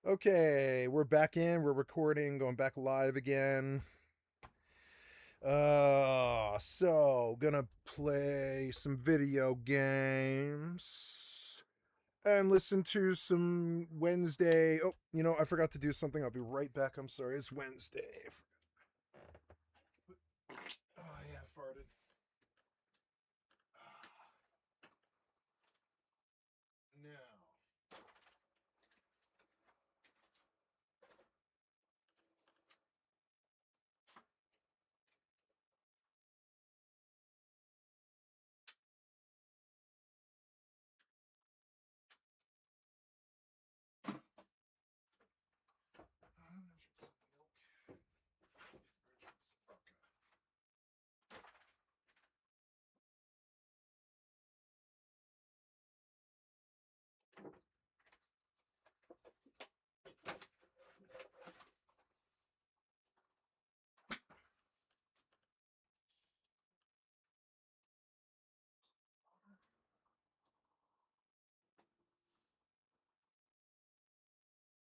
Okay, we're back in. We're recording, going back live again. So gonna play some video games and listen to some Wednesday. Oh, I forgot to do something. I'll be right back. I'm sorry. It's Wednesday. Oh yeah, I farted. Now.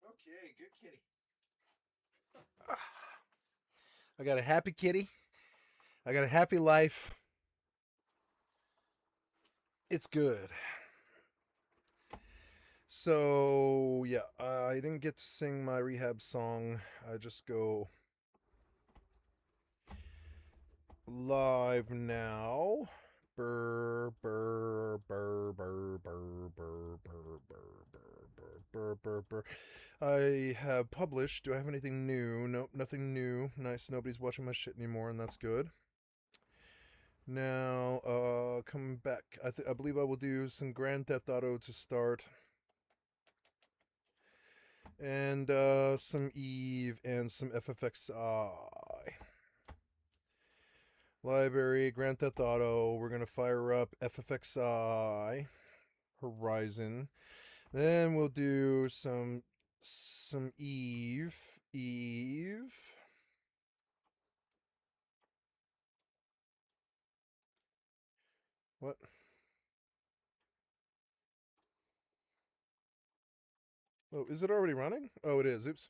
Okay, good kitty. I got a happy kitty. I got a happy life. It's good. So yeah, I didn't get to sing my rehab song. I just go live now. Burr burr burr burr burr burr burr burr burr burr burr. I have published. Do I have anything new? Nope, nothing new. Nice. Nobody's watching my shit anymore, and that's good. Now, come back. I believe I will do some Grand Theft Auto to start, and some Eve and some FFXI. Library, Grand Theft Auto. We're gonna fire up FFXI, Horizon. Then we'll do some Eve. Eve. What? Oh, is it already running? Oh, it is. Oops.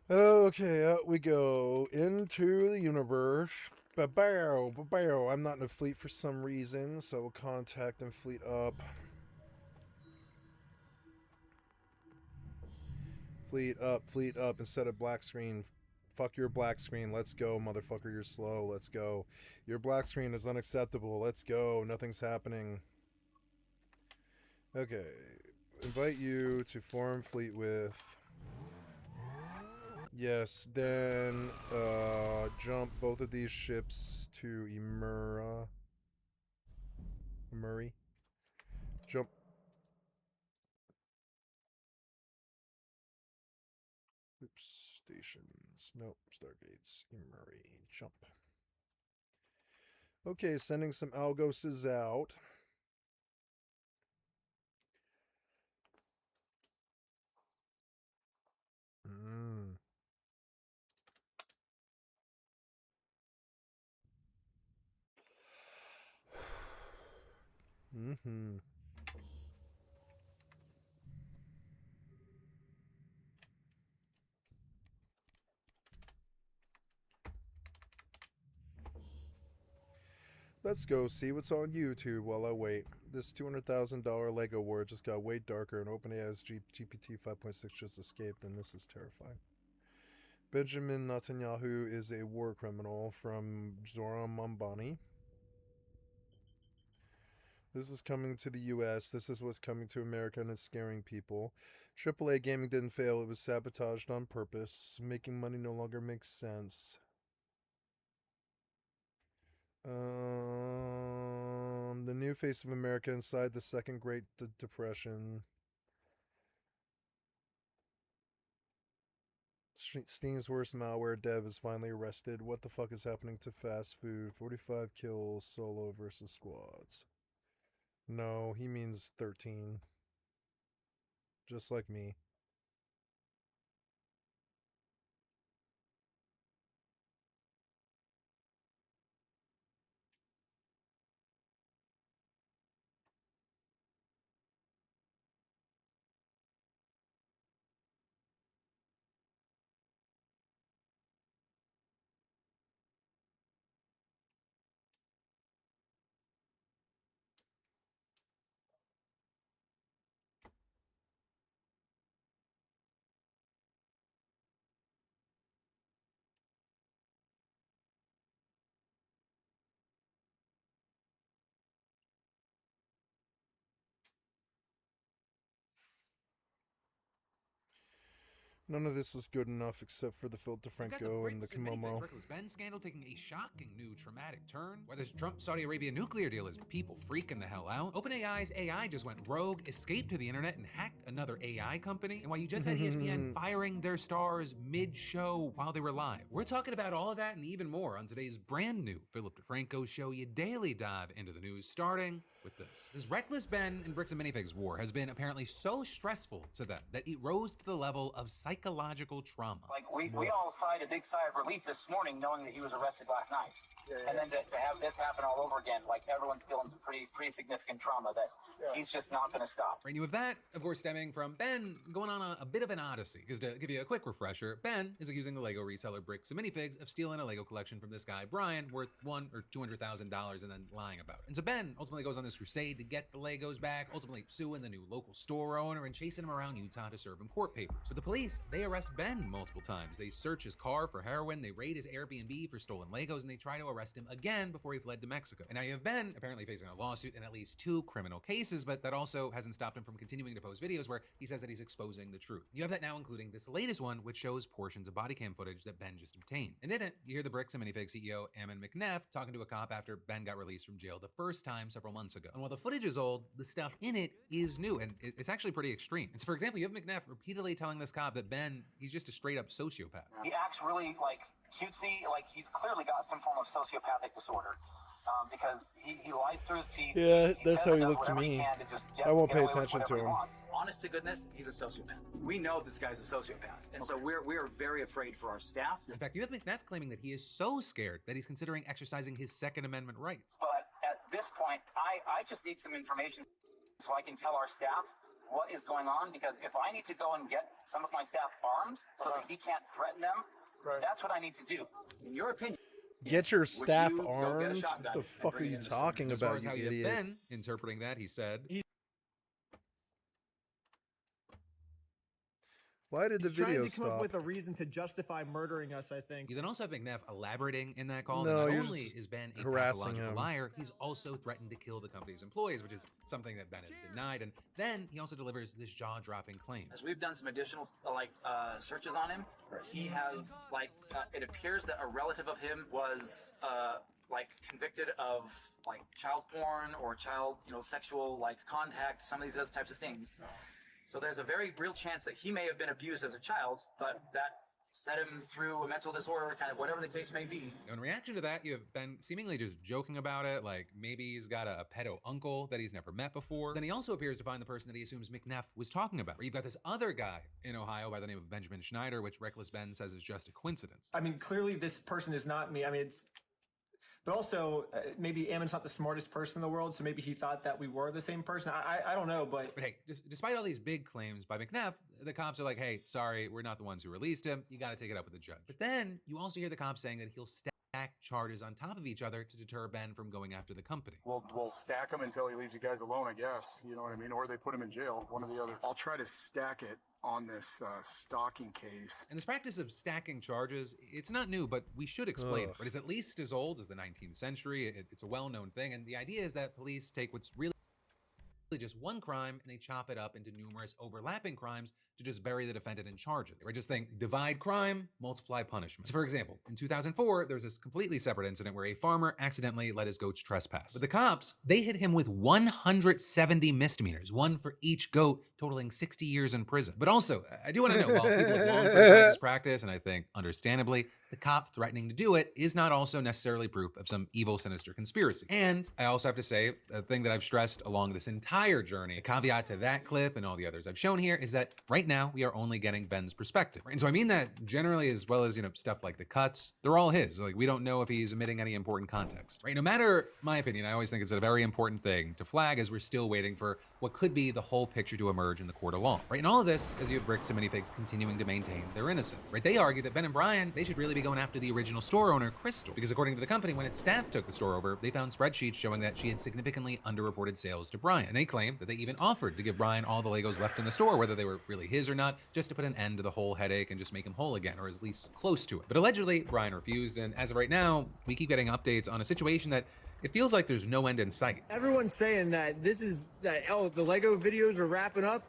Okay, out we go into the universe. Ba-bow, ba-bow. I'm not in a fleet for some reason, so we'll contact and fleet up. Fleet up instead of black screen. Fuck your black screen. Let's go, motherfucker. You're slow. Let's go. Your black screen is unacceptable. Let's go. Nothing's happening. Okay. Invite you to form fleet with. Yes, then jump both of these ships to Emura. Murray. Jump. Oops. Stations. Nope. Stargates. Murray. Jump. Okay, sending some Algoses out. Mm. Mm-hmm. Let's go see what's on YouTube while I wait. This $200,000 Lego word just got way darker, and OpenAI's GPT 5.6 just escaped, and this is terrifying. Benjamin Netanyahu is a war criminal from Zoran Mambani. This is coming to the US. This is what's coming to America, and it's scaring people. AAA gaming didn't fail. It was sabotaged on purpose. Making money no longer makes sense. The new face of America inside the second Great Depression. Steam's worst malware dev is finally arrested. What the fuck is happening to fast food? 45 kills solo versus squads. No, he means 13. Just like me. None of this is good enough except for the Phil DeFranco and the Kimomo. Reckless Ben scandal taking a shocking new traumatic turn. Whether it's Trump-Saudi Arabia nuclear deal is people freaking the hell out. OpenAI's AI just went rogue, escaped to the internet, and hacked another AI company. And while you just had ESPN firing their stars mid-show while they were live. We're talking about all of that and even more on today's brand new Philip DeFranco show. You daily dive into the news, starting with this. This Reckless Ben and Bricks and Minifigs war has been apparently so stressful to them that it rose to the level of psychological trauma. Like, we all sighed a big sigh of relief this morning knowing that he was arrested last night. And then to have this happen all over again, like, everyone's feeling some pretty significant trauma that he's just not going to stop. Right, you have that, of course, stemming from Ben going on a bit of an odyssey. Because to give you a quick refresher, Ben is accusing the Lego reseller Bricks and Minifigs of stealing a Lego collection from this guy, Brian, worth $100,000 or $200,000 and then lying about it. And so Ben ultimately goes on this crusade to get the Legos back, ultimately suing the new local store owner and chasing him around Utah to serve him court papers. So the police, they arrest Ben multiple times. They search his car for heroin, they raid his Airbnb for stolen Legos, and they try to arrest him again before he fled to Mexico. And now you have Ben apparently facing a lawsuit and at least 2 criminal cases, but that also hasn't stopped him from continuing to post videos where he says that he's exposing the truth. You have that now including this latest one, which shows portions of body cam footage that Ben just obtained. And in it, you hear the Bricks and Minifig CEO, Ammon McNeff, talking to a cop after Ben got released from jail the first time several months ago. And while the footage is old, the stuff in it is new, and it's actually pretty extreme. And so, for example, you have McNeff repeatedly telling this cop that Ben, he's just a straight up sociopath. He acts really, like, cutesy, like he's clearly got some form of sociopathic disorder. Because he lies through his teeth. Yeah, that's how he looked to me. I won't pay attention to him. Honest to goodness, he's a sociopath. We know this guy's a sociopath, and so we're very afraid for our staff. In fact, you have McNeff claiming that he is so scared that he's considering exercising his Second Amendment rights. But at this point, I just need some information so I can tell our staff what is going on, because if I need to go and get some of my staff armed so that he can't threaten them, that's what I need to do. In your opinion, get your staff armed? What the fuck are you talking about, as far as you how idiot? Ben interpreting that, he said, Why did the video trying to come up stop? with a reason to justify murdering us, I think. You then also have McNeff elaborating in that call No, that not you're only just is Ben a harassing pathological him. liar, he's also threatened to kill the company's employees, which is something that Ben has denied. And then he also delivers this jaw-dropping claim. as we've done some additional searches on him, he has it appears that a relative of him was convicted of child porn or child sexual contact, some of these other types of things. So there's a very real chance that he may have been abused as a child, but that set him through a mental disorder, kind of whatever the case may be. In reaction to that, you have Ben seemingly just joking about it, like maybe he's got a pedo uncle that he's never met before. Then he also appears to find the person that he assumes McNeff was talking about. You've got this other guy in Ohio by the name of Benjamin Schneider, which Reckless Ben says is just a coincidence. I mean, clearly this person is not me. I mean, it's... But also, maybe Ammon's not the smartest person in the world, so maybe he thought that we were the same person. I don't know, but... But hey, despite all these big claims by McNeff, the cops are like, hey, sorry, we're not the ones who released him. You got to take it up with the judge. But then you also hear the cops saying that he'll stack charges on top of each other to deter Ben from going after the company. We'll stack him until he leaves you guys alone, I guess. You know what I mean? Or they put him in jail, one or the other. I'll try to stack it on this stalking case. And this practice of stacking charges, it's not new, but we should explain it. But it's at least as old as the 19th century. It's a well-known thing. And the idea is that police take what's really just one crime, and they chop it up into numerous overlapping crimes to just bury the defendant in charges. I just think divide crime, multiply punishment. So for example, in 2004, there was this completely separate incident where a farmer accidentally let his goats trespass. But the cops, they hit him with 170 misdemeanors, one for each goat, totaling 60 years in prison. But also, I do want to know, while people have long criticized this practice, and I think understandably, the cop threatening to do it is not also necessarily proof of some evil, sinister conspiracy. And I also have to say, a thing that I've stressed along this entire journey, a caveat to that clip and all the others I've shown here, is that right now we are only getting Ben's perspective. And so I mean that generally, as well as, stuff like the cuts, they're all his. Like, we don't know if he's omitting any important context. Right? No matter my opinion, I always think it's a very important thing to flag as we're still waiting for what could be the whole picture to emerge in the court of law. Right? And all of this, as you have Bricks and Minifigs continuing to maintain their innocence. Right? They argue that Ben and Brian, they should really be going after the original store owner, Crystal, because according to the company, when its staff took the store over, they found spreadsheets showing that she had significantly underreported sales to Brian. And they claim that they even offered to give Brian all the Legos left in the store, whether they were really his or not, just to put an end to the whole headache and just make him whole again, or at least close to it. But allegedly, Brian refused, and as of right now, we keep getting updates on a situation that it feels like there's no end in sight. Everyone's saying that the Lego videos are wrapping up.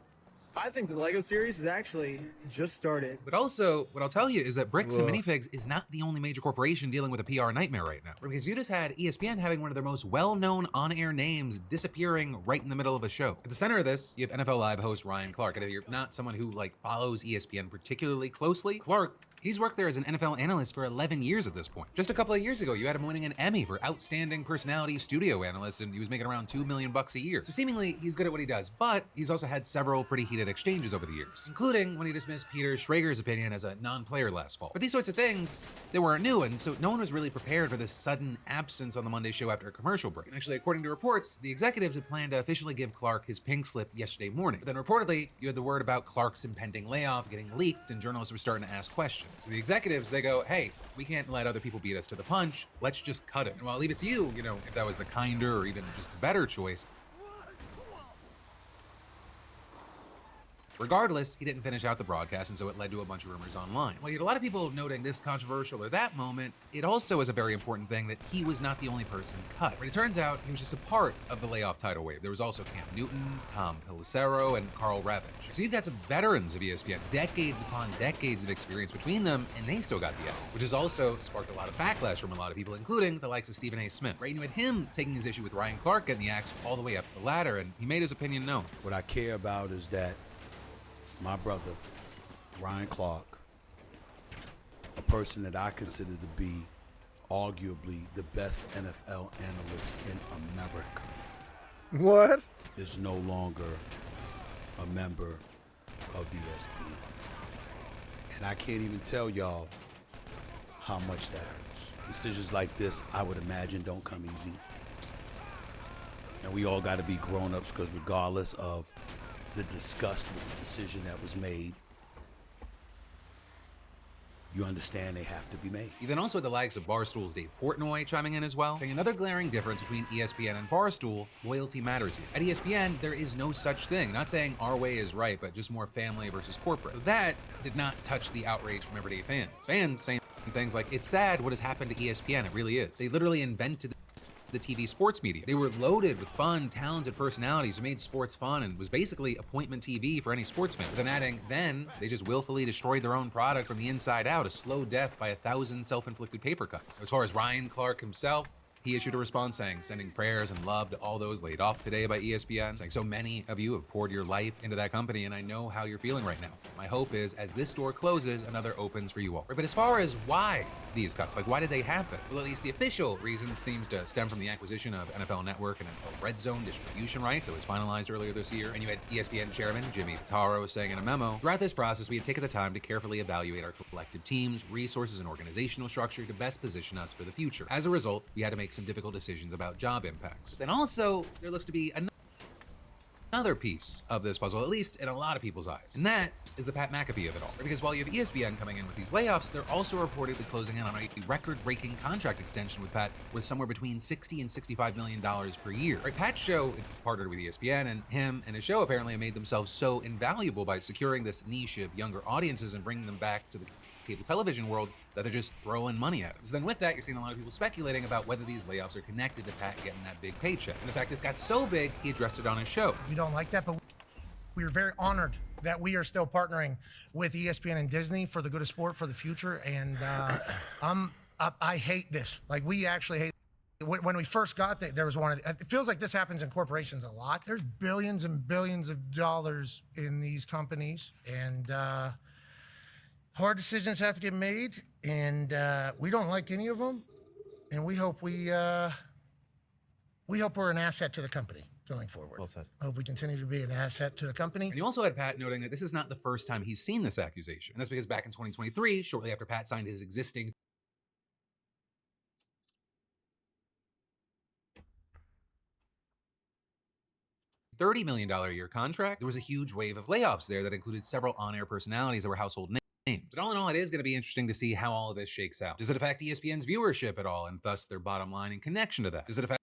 I think the Lego series is actually just started. But also, what I'll tell you is that Bricks and Minifigs is not the only major corporation dealing with a PR nightmare right now. Because you just had ESPN having one of their most well-known on-air names disappearing right in the middle of a show. At the center of this, you have NFL Live host Ryan Clark. And if you're not someone who follows ESPN particularly closely, Clark, he's worked there as an NFL analyst for 11 years at this point. Just a couple of years ago, you had him winning an Emmy for Outstanding Personality Studio Analyst, and he was making around $2 million a year. So seemingly, he's good at what he does, but he's also had several pretty heated exchanges over the years, including when he dismissed Peter Schrager's opinion as a non-player last fall. But these sorts of things, they weren't new, and so no one was really prepared for this sudden absence on the Monday show after a commercial break. And actually, according to reports, the executives had planned to officially give Clark his pink slip yesterday morning. But then reportedly, you had the word about Clark's impending layoff getting leaked, and journalists were starting to ask questions. So the executives, they go, hey, we can't let other people beat us to the punch. Let's just cut it. And I'll leave it to you, if that was the kinder or even just the better choice. Regardless, he didn't finish out the broadcast, and so it led to a bunch of rumors online. While you had a lot of people noting this controversial or that moment, it also is a very important thing that he was not the only person cut. But it turns out he was just a part of the layoff tidal wave. There was also Cam Newton, Tom Pelissero, and Carl Ravitch. So you've got some veterans of ESPN, decades upon decades of experience between them, and they still got the axe, which has also sparked a lot of backlash from a lot of people, including the likes of Stephen A. Smith. Right? You had him taking his issue with Ryan Clark getting the axe all the way up the ladder, and he made his opinion known. What I care about is that my brother, Ryan Clark, a person that I consider to be arguably the best NFL analyst in America, What? is no longer a member of the ESPN. And I can't even tell y'all how much that hurts. Decisions like this, I would imagine, don't come easy. And we all got to be grown-ups, because regardless of the disgust with the decision that was made, you understand they have to be made. You then also had the likes of Barstool's Dave Portnoy chiming in as well, saying another glaring difference between ESPN and Barstool, loyalty matters here. At ESPN, there is no such thing. Not saying our way is right, but just more family versus corporate. So that did not touch the outrage from everyday fans. Fans saying things like, it's sad what has happened to ESPN, it really is. They literally invented the TV sports media. They were loaded with fun, talented personalities who made sports fun and was basically appointment TV for any sportsman. But then adding, they just willfully destroyed their own product from the inside out, a slow death by 1,000 self-inflicted paper cuts. As far as Ryan Clark himself, he issued a response saying, sending prayers and love to all those laid off today by ESPN. Saying, so many of you have poured your life into that company, and I know how you're feeling right now. My hope is, as this door closes, another opens for you all. Right, but as far as why these cuts, why did they happen? Well, at least the official reason seems to stem from the acquisition of NFL Network and NFL Red Zone distribution rights that was finalized earlier this year. And you had ESPN chairman Jimmy Pitaro saying in a memo, throughout this process, we had taken the time to carefully evaluate our collective teams, resources, and organizational structure to best position us for the future. As a result, we had to make some difficult decisions about job impacts. Then also, there looks to be another piece of this puzzle, at least in a lot of people's eyes, and that is the Pat McAfee of it all. Because while you have ESPN coming in with these layoffs, they're also reportedly closing in on a record-breaking contract extension with Pat worth somewhere between $60 and $65 million per year. Right, Pat's show partnered with ESPN, and him and his show apparently have made themselves so invaluable by securing this niche of younger audiences and bringing them back to the cable television world that they're just throwing money at him. So then with that, you're seeing a lot of people speculating about whether these layoffs are connected to Pat getting that big paycheck. And in fact, this got so big, he addressed it on his show. We don't like that, but we are very honored that we are still partnering with ESPN and Disney for the good of sport for the future. And I hate this. Like, we actually hate. When we first got there was one of the, it feels like this happens in corporations a lot. There's billions and billions of dollars in these companies, and hard decisions have to get made, and we don't like any of them, and we hope we're an asset to the company going forward. Well said. I hope we continue to be an asset to the company. And you also had Pat noting that this is not the first time he's seen this accusation. And that's because back in 2023, shortly after Pat signed his existing $30 million a year contract, there was a huge wave of layoffs there that included several on-air personalities that were household names. But all in all, it is going to be interesting to see how all of this shakes out. Does it affect ESPN's viewership at all, and thus their bottom line in connection to that? Does it affect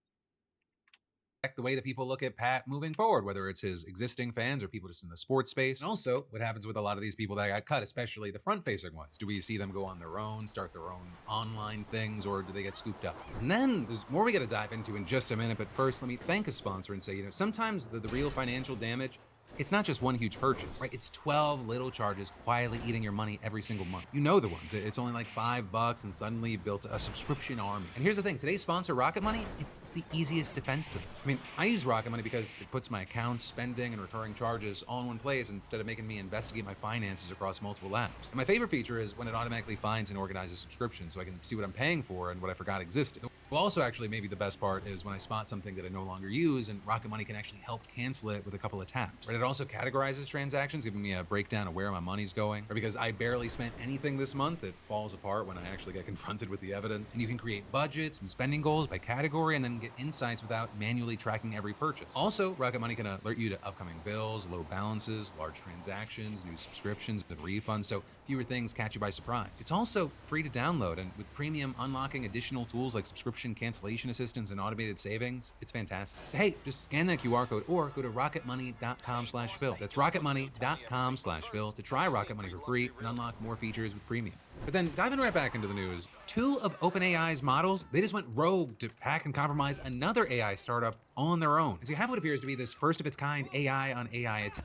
the way that people look at Pat moving forward, whether it's his existing fans or people just in the sports space? And also, what happens with a lot of these people that got cut, especially the front-facing ones? Do we see them go on their own, start their own online things, or do they get scooped up? And then there's more we got to dive into in just a minute, but first let me thank a sponsor and say, sometimes the real financial damage, it's not just one huge purchase, right? It's 12 little charges quietly eating your money every single month. You know the ones. It's only like $5 and suddenly you've built a subscription army. And here's the thing, today's sponsor, Rocket Money, it's the easiest defense to this. I mean, I use Rocket Money because it puts my accounts, spending, and recurring charges all in one place instead of making me investigate my finances across multiple apps. And my favorite feature is when it automatically finds and organizes subscriptions so I can see what I'm paying for and what I forgot existed. Well, also actually maybe the best part is when I spot something that I no longer use and Rocket Money can actually help cancel it with a couple of taps. Right? It also categorizes transactions, giving me a breakdown of where my money's going. Or because I barely spent anything this month, it falls apart when I actually get confronted with the evidence. And you can create budgets and spending goals by category and then get insights without manually tracking every purchase. Also, Rocket Money can alert you to upcoming bills, low balances, large transactions, new subscriptions, and refunds, so fewer things catch you by surprise. It's also free to download, and with premium unlocking additional tools like subscription cancellation assistance and automated savings, it's fantastic. So hey, just scan that QR code or go to rocketmoney.com/Phil. That's rocketmoney.com/Phil to try Rocket Money for free and unlock more features with premium. But then diving right back into the news, 2 of OpenAI's models, they just went rogue to hack and compromise another AI startup on their own. And so you have what appears to be this first of its kind AI on AI attack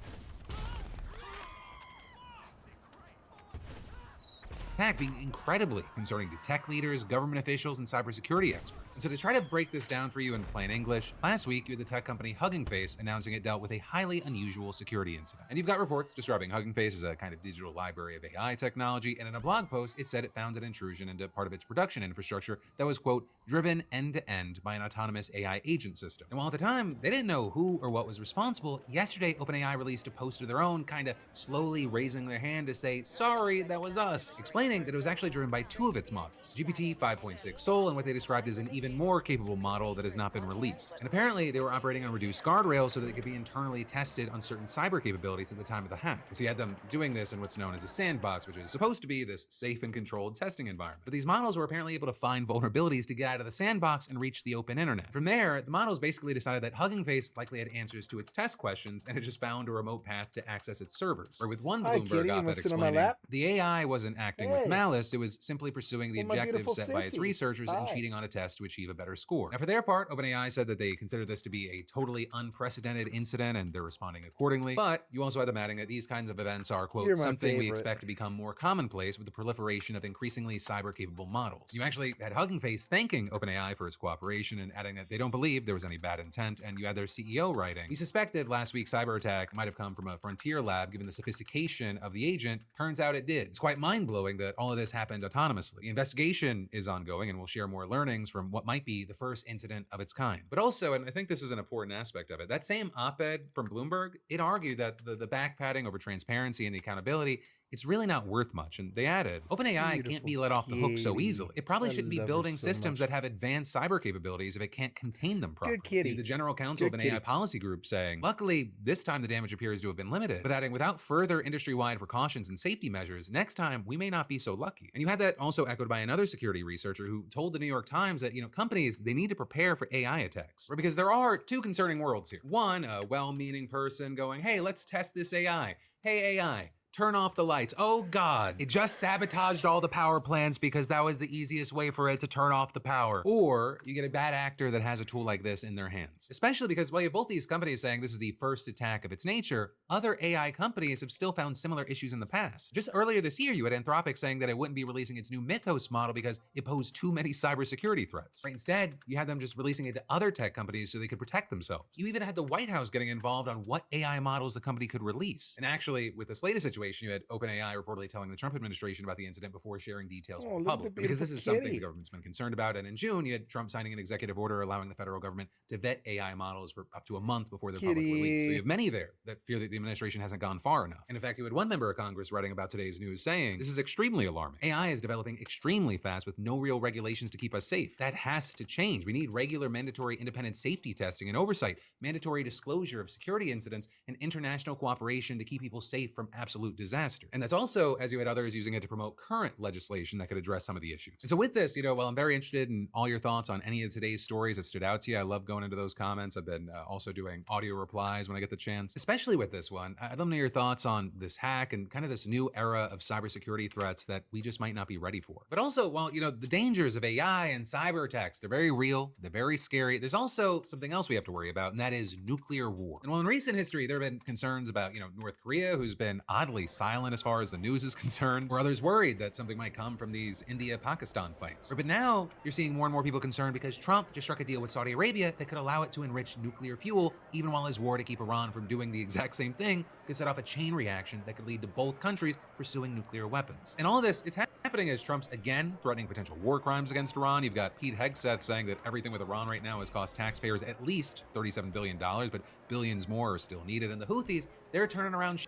being incredibly concerning to tech leaders, government officials, and cybersecurity experts. And so to try to break this down for you in plain English, last week you had the tech company Hugging Face announcing it dealt with a highly unusual security incident. And you've got reports describing Hugging Face as a kind of digital library of AI technology, and in a blog post it said it found an intrusion into part of its production infrastructure that was, quote, driven end-to-end by an autonomous AI agent system. And while at the time they didn't know who or what was responsible, yesterday OpenAI released a post of their own, kind of slowly raising their hand to say, sorry, that was us, explaining that it was actually driven by 2 of its models, GPT 5.6 Soul and what they described as an even more capable model that has not been released. And apparently they were operating on reduced guardrails so that they could be internally tested on certain cyber capabilities at the time of the hack. So you had them doing this in what's known as a sandbox, which is supposed to be this safe and controlled testing environment. But these models were apparently able to find vulnerabilities to get out of the sandbox and reach the open internet. From there, the models basically decided that Hugging Face likely had answers to its test questions and had just found a remote path to access its servers. Or with one Bloomberg op-ed explaining, the AI wasn't acting with malice, it was simply pursuing the objectives set by its researchers and cheating on a test to achieve a better score. Now for their part, OpenAI said that they consider this to be a totally unprecedented incident and they're responding accordingly. But you also had them adding that these kinds of events are, quote, something we expect to become more commonplace with the proliferation of increasingly cyber-capable models. You actually had Hugging Face thanking OpenAI for its cooperation and adding that they don't believe there was any bad intent, and you had their CEO writing, we suspected last week's cyber attack might have come from a frontier lab given the sophistication of the agent. Turns out it did. It's quite mind-blowing that all of this happened autonomously. The investigation is ongoing and we'll share more learnings from what might be the first incident of its kind. But also, and I think this is an important aspect of it, that same op-ed from Bloomberg, it argued that the back-patting over transparency and the accountability, it's really not worth much. And they added, OpenAI can't be let off the hook so easily. It probably shouldn't be building systems that have advanced cyber capabilities if it can't contain them properly. The general counsel of an AI policy group saying, luckily, this time the damage appears to have been limited, but adding, without further industry-wide precautions and safety measures, next time we may not be so lucky. And you had that also echoed by another security researcher who told the New York Times that, companies, they need to prepare for AI attacks. Because there are 2 concerning worlds here. One, a well-meaning person going, hey, let's test this AI. Hey, AI. turn off the lights. Oh God, it just sabotaged all the power plants because that was the easiest way for it to turn off the power. Or you get a bad actor that has a tool like this in their hands. Especially because while you have both these companies saying this is the first attack of its nature, other AI companies have still found similar issues in the past. Just earlier this year, you had Anthropic saying that it wouldn't be releasing its new Mythos model because it posed too many cybersecurity threats. Right? Instead, you had them just releasing it to other tech companies so they could protect themselves. You even had the White House getting involved on what AI models the company could release. And actually, with this latest situation, you had OpenAI reportedly telling the Trump administration about the incident before sharing details with the public. Because this is something the government's been concerned about. And in June, you had Trump signing an executive order allowing the federal government to vet AI models for up to a month before their public release. So you have many there that fear that the administration hasn't gone far enough. And in fact, you had one member of Congress writing about today's news saying, this is extremely alarming. AI is developing extremely fast with no real regulations to keep us safe. That has to change. We need regular mandatory independent safety testing and oversight, mandatory disclosure of security incidents, and international cooperation to keep people safe from absolute disaster. And that's also, as you had others using it to promote current legislation that could address some of the issues. And so with this, while I'm very interested in all your thoughts on any of today's stories that stood out to you, I love going into those comments. I've been also doing audio replies when I get the chance, especially with this one. I'd love to know your thoughts on this hack and kind of this new era of cybersecurity threats that we just might not be ready for. But also, while, the dangers of AI and cyber attacks, they're very real, they're very scary, there's also something else we have to worry about, and that is nuclear war. And while in recent history, there have been concerns about, North Korea, who's been oddly silent as far as the news is concerned, or others worried that something might come from these India-Pakistan fights. But now you're seeing more and more people concerned because Trump just struck a deal with Saudi Arabia that could allow it to enrich nuclear fuel, even while his war to keep Iran from doing the exact same thing could set off a chain reaction that could lead to both countries pursuing nuclear weapons. And all of this, it's happening as Trump's again threatening potential war crimes against Iran. You've got Pete Hegseth saying that everything with Iran right now has cost taxpayers at least $37 billion, but billions more are still needed. And the Houthis, they're turning around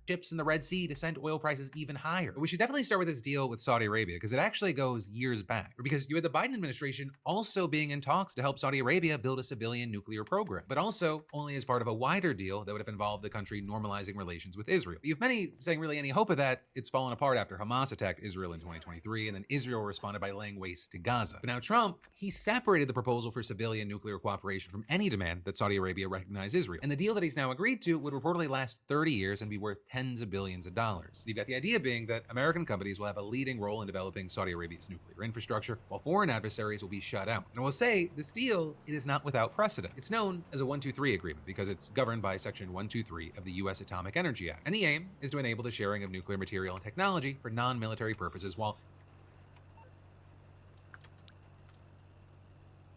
ships in the Red Sea to send oil prices even higher. But we should definitely start with this deal with Saudi Arabia because it actually goes years back. Because you had the Biden administration also being in talks to help Saudi Arabia build a civilian nuclear program, but also only as part of a wider deal that would have involved the country normalizing relations with Israel. You have many saying really any hope of that, it's fallen apart after Hamas attacked Israel in 2023, and then Israel responded by laying waste to Gaza. But now Trump, he separated the proposal for civilian nuclear cooperation from any demand that Saudi Arabia recognize Israel. And the deal that he's now agreed to would reportedly last 30 years and be worth tens of billions of dollars. You've got the idea being that American companies will have a leading role in developing Saudi Arabia's nuclear infrastructure, while foreign adversaries will be shut out. And I will say, this deal, it is not without precedent. It's known as a 123 agreement because it's governed by Section 123 of the U.S. Atomic Energy Act. And the aim is to enable the sharing of nuclear material and technology for non-military purposes while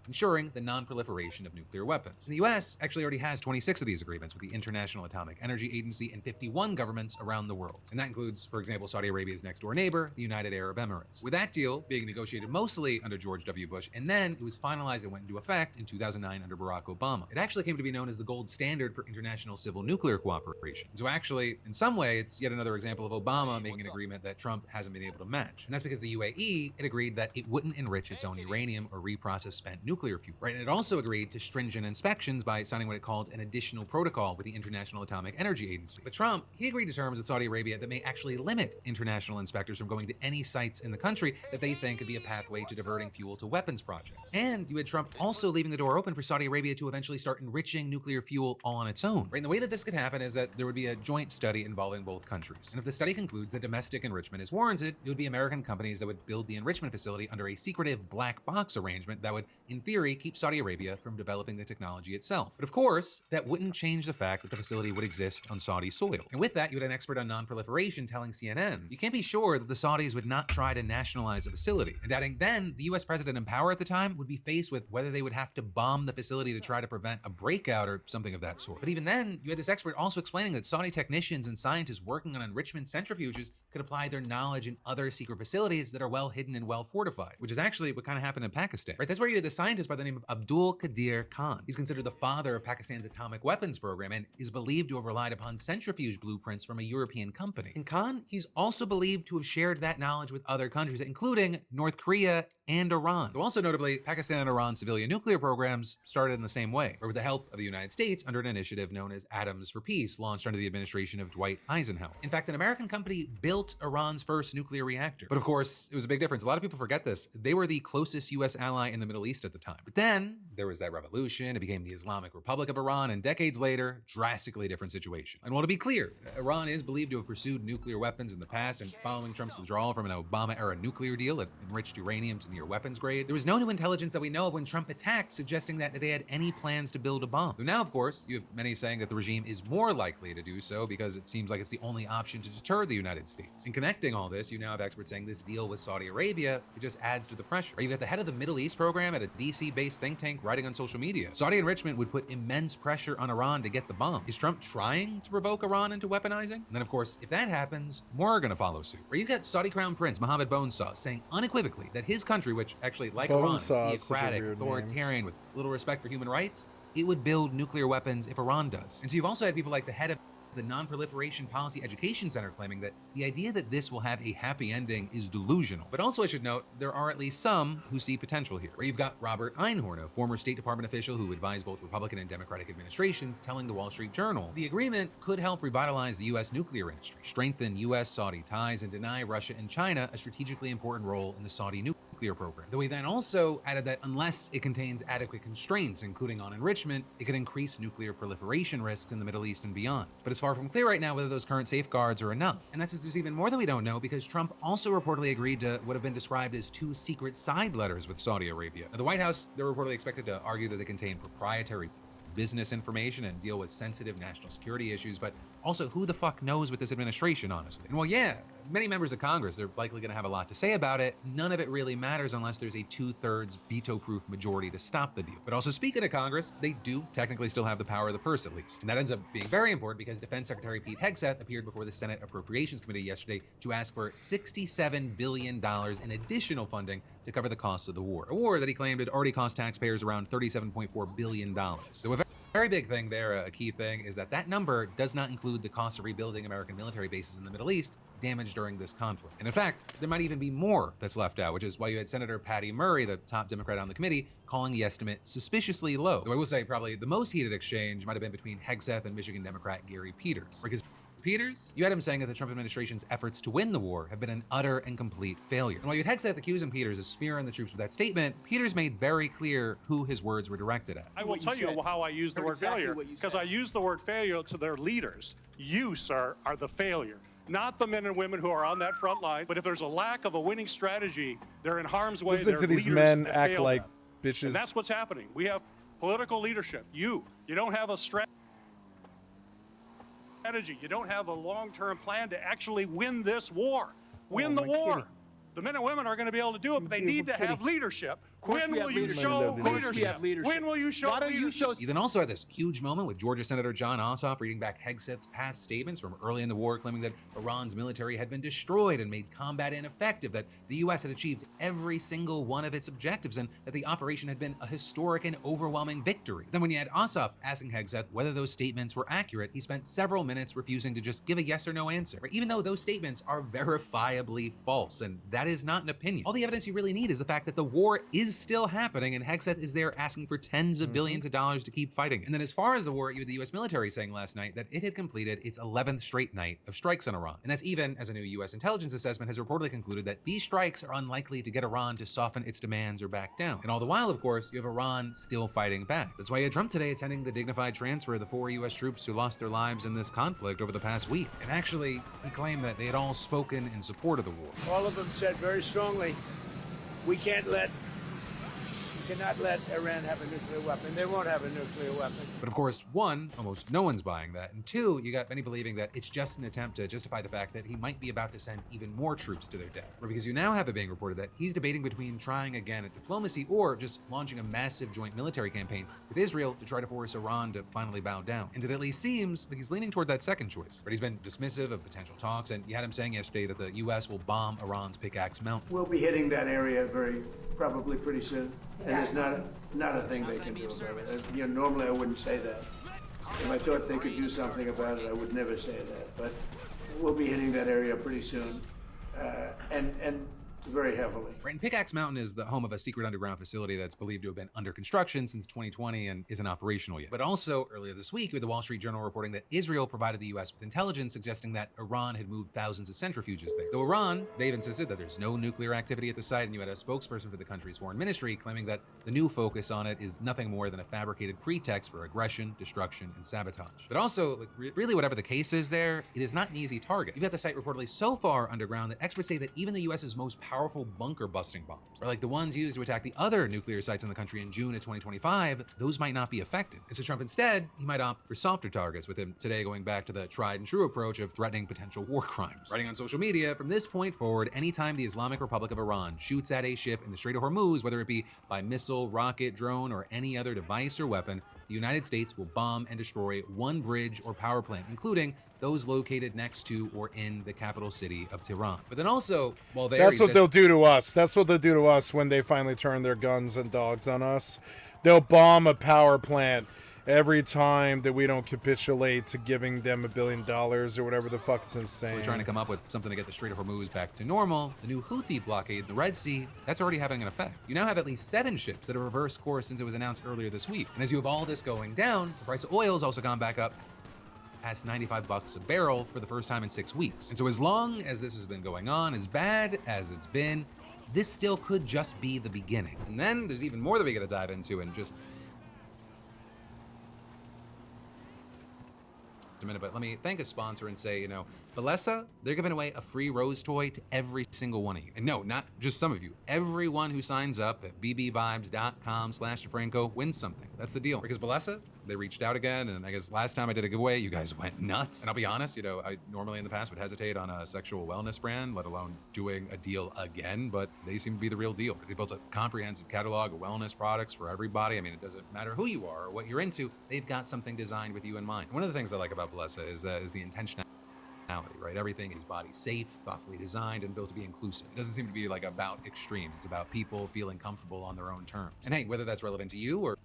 ensuring the non-proliferation of nuclear weapons. And the U.S. actually already has 26 of these agreements with the International Atomic Energy Agency and 51 governments around the world. And that includes, for example, Saudi Arabia's next-door neighbor, the United Arab Emirates. With that deal being negotiated mostly under George W. Bush, and then it was finalized and went into effect in 2009 under Barack Obama. It actually came to be known as the gold standard for international civil nuclear cooperation. So actually, in some way, it's yet another example of Obama making an agreement that Trump hasn't been able to match. And that's because the UAE, it agreed that it wouldn't enrich its own uranium or reprocess spent nuclear fuel, right? And it also agreed to stringent inspections by signing what it called an additional protocol with the International Atomic Energy Agency. But Trump, he agreed to terms with Saudi Arabia that may actually limit international inspectors from going to any sites in the country that they think could be a pathway to diverting fuel to weapons projects. And you had Trump also leaving the door open for Saudi Arabia to eventually start enriching nuclear fuel all on its own, right? And the way that this could happen is that there would be a joint study involving both countries. And if the study concludes that domestic enrichment is warranted, it would be American companies that would build the enrichment facility under a secretive black box arrangement that would, in theory, keep Saudi Arabia from developing the technology itself. But of course, that wouldn't change the fact that the facility would exist on Saudi soil. And with that, you had an expert on non-proliferation telling CNN, you can't be sure that the Saudis would not try to nationalize a facility. And adding, then the US president in power at the time would be faced with whether they would have to bomb the facility to try to prevent a breakout or something of that sort. But even then, you had this expert also explaining that Saudi technicians and scientists working on enrichment centrifuges could apply their knowledge in other secret facilities that are well hidden and well fortified, which is actually what kind of happened in Pakistan, right? That's where you had the scientist by the name of Abdul Qadir Khan. He's considered the father of Pakistan's atomic weapons program and is believed to have relied upon centrifuge blueprints from a European company. And Khan, he's also believed to have shared that knowledge with other countries, including North Korea and Iran. Though also notably, Pakistan and Iran's civilian nuclear programs started in the same way, or with the help of the United States under an initiative known as Atoms for Peace, launched under the administration of Dwight Eisenhower. In fact, an American company built Iran's first nuclear reactor. But of course, it was a big difference. A lot of people forget this. They were the closest US ally in the Middle East at the time. But then there was that revolution, it became the Islamic Republic of Iran, and decades later, drastically different situation. And well, to be clear, Iran is believed to have pursued nuclear weapons in the past, and following Trump's withdrawal from an Obama-era nuclear deal that enriched uranium to near weapons grade, there was no new intelligence that we know of when Trump attacked suggesting that they had any plans to build a bomb. So now, of course, you have many saying that the regime is more likely to do so because it seems like it's the only option to deter the United States. In connecting all this, you now have experts saying this deal with Saudi Arabia, it just adds to the pressure. You've got the head of the Middle East program at a DC-based think tank writing on social media. Saudi enrichment would put immense pressure on Iran to get the bomb. Is Trump trying to provoke Iran into weaponizing? And then, of course, if that happens, more are going to follow suit. Or you've got Saudi Crown Prince Mohammed Bonesauce saying unequivocally that his country, which actually, like Iran, is theocratic, authoritarian, with little respect for human rights, it would build nuclear weapons if Iran does. And so you've also had people like the head of the Non-Proliferation Policy Education Center claiming that the idea that this will have a happy ending is delusional. But also I should note, there are at least some who see potential here. Where you've got Robert Einhorn, a former State Department official who advised both Republican and Democratic administrations, telling the Wall Street Journal, the agreement could help revitalize the US nuclear industry, strengthen US-Saudi ties, and deny Russia and China a strategically important role in the Saudi nuclear program. Though he then also added that unless it contains adequate constraints, including on enrichment, it could increase nuclear proliferation risks in the Middle East and beyond. But it's far from clear right now whether those current safeguards are enough. And that's there's even more that we don't know because Trump also reportedly agreed to what have been described as 2 secret side letters with Saudi Arabia. Now, the White House, they're reportedly expected to argue that they contain proprietary business information and deal with sensitive national security issues, but also who the fuck knows with this administration, honestly? And well, yeah, many members of Congress, they're likely gonna have a lot to say about it. None of it really matters unless there's a 2/3 veto-proof majority to stop the deal. But also speaking of Congress, they do technically still have the power of the purse at least. And that ends up being very important because Defense Secretary Pete Hegseth appeared before the Senate Appropriations Committee yesterday to ask for $67 billion in additional funding to cover the costs of the war. A war that he claimed had already cost taxpayers around $37.4 billion. So a very big thing there, a key thing, is that that number does not include the cost of rebuilding American military bases in the Middle East damaged during this conflict. And in fact, there might even be more that's left out, which is why you had Senator Patty Murray, the top Democrat on the committee, calling the estimate suspiciously low. Though I will say probably the most heated exchange might have been between Hegseth and Michigan Democrat Gary Peters. Because Peters, you had him saying that the Trump administration's efforts to win the war have been an utter and complete failure. And while you had Hegseth accusing Peters of spearing the troops with that statement, Peters made very clear who his words were directed at. I will tell you how I use the word failure, because I use the word failure to their leaders. You, sir, are the failure. Not the men and women who are on that front line, but if there's a lack of a winning strategy, they're in harm's way. Listen to these men act like bitches. And that's what's happening. We have political leadership. You don't have a strategy. You don't have a long-term plan to actually win this war. Win the war. Kitty. The men and women are going to be able to do it, but they need to have leadership. When will you show leadership? When will you show leadership? You then also had this huge moment with Georgia Senator John Ossoff reading back Hegseth's past statements from early in the war, claiming that Iran's military had been destroyed and made combat ineffective, that the U.S. had achieved every single one of its objectives, and that the operation had been a historic and overwhelming victory. Then when you had Ossoff asking Hegseth whether those statements were accurate, he spent several minutes refusing to just give a yes or no answer, even though those statements are verifiably false, and that is not an opinion. All the evidence you really need is the fact that the war is still happening, and Hegseth is there asking for tens of billions of dollars to keep fighting. And then as far as the war, you had the U.S. military saying last night that it had completed its 11th straight night of strikes on Iran. And that's even as a new U.S. intelligence assessment has reportedly concluded that these strikes are unlikely to get Iran to soften its demands or back down. And all the while, of course, you have Iran still fighting back. That's why you had Trump today attending the dignified transfer of the 4 U.S. troops who lost their lives in this conflict over the past week. And actually, he claimed that they had all spoken in support of the war. All of them said very strongly, we cannot let Iran have a nuclear weapon. They won't have a nuclear weapon. But of course, one, almost no one's buying that. And two, you got many believing that it's just an attempt to justify the fact that he might be about to send even more troops to their death. Or because you now have it being reported that he's debating between trying again at diplomacy or just launching a massive joint military campaign with Israel to try to force Iran to finally bow down. And it at least seems like he's leaning toward that second choice. But he's been dismissive of potential talks, and you had him saying yesterday that the U.S. will bomb Iran's Pickaxe Mountain. We'll be hitting that area probably pretty soon. And there's not a thing they can do about it. Normally I wouldn't say that. If I thought they could do something about it, I would never say that. But we'll be hitting that area pretty soon. And very heavily. Right, and Pickaxe Mountain is the home of a secret underground facility that's believed to have been under construction since 2020 and isn't operational yet. But also, earlier this week, with the Wall Street Journal reporting that Israel provided the US with intelligence suggesting that Iran had moved thousands of centrifuges there. Though Iran, they've insisted that there's no nuclear activity at the site, and you had a spokesperson for the country's foreign ministry claiming that the new focus on it is nothing more than a fabricated pretext for aggression, destruction, and sabotage. But also, really whatever the case is there, it is not an easy target. You've got the site reportedly so far underground that experts say that even the US's most powerful bunker busting bombs, or like the ones used to attack the other nuclear sites in the country in June of 2025, those might not be effective. And so Trump instead, he might opt for softer targets, with him today going back to the tried and true approach of threatening potential war crimes. Writing on social media, from this point forward, anytime the Islamic Republic of Iran shoots at a ship in the Strait of Hormuz, whether it be by missile, rocket, drone, or any other device or weapon, the United States will bomb and destroy one bridge or power plant, including those located next to or in the capital city of Tehran. But then also, while that's what they'll do to us. That's what they'll do to us when they finally turn their guns and dogs on us. They'll bomb a power plant every time that we don't capitulate to giving them $1 billion or whatever the fuck. It's insane. We're trying to come up with something to get the Strait of Hormuz back to normal. The new Houthi blockade in the Red Sea, that's already having an effect. You now have at least 7 ships that have reversed course since it was announced earlier this week. And as you have all this going down, the price of oil has also gone back up past $95 a barrel for the first time in 6 weeks. And so as long as this has been going on, as bad as it's been, this still could just be the beginning. And then there's even more that we gotta dive into in just a minute, but let me thank a sponsor and say, Bellesa, they're giving away a free rose toy to every single one of you. And no, not just some of you. Everyone who signs up at bbvibes.com/DeFranco wins something. That's the deal. Because Bellesa, they reached out again, and I guess last time I did a giveaway, you guys went nuts. And I'll be honest, I normally in the past would hesitate on a sexual wellness brand, let alone doing a deal again, but they seem to be the real deal. They built a comprehensive catalog of wellness products for everybody. I mean, it doesn't matter who you are or what you're into, they've got something designed with you in mind. One of the things I like about Bellesa is the intentionality. Right? Everything is body safe, thoughtfully designed, and built to be inclusive. It doesn't seem to be like about extremes. It's about people feeling comfortable on their own terms. And hey, whether that's relevant to you or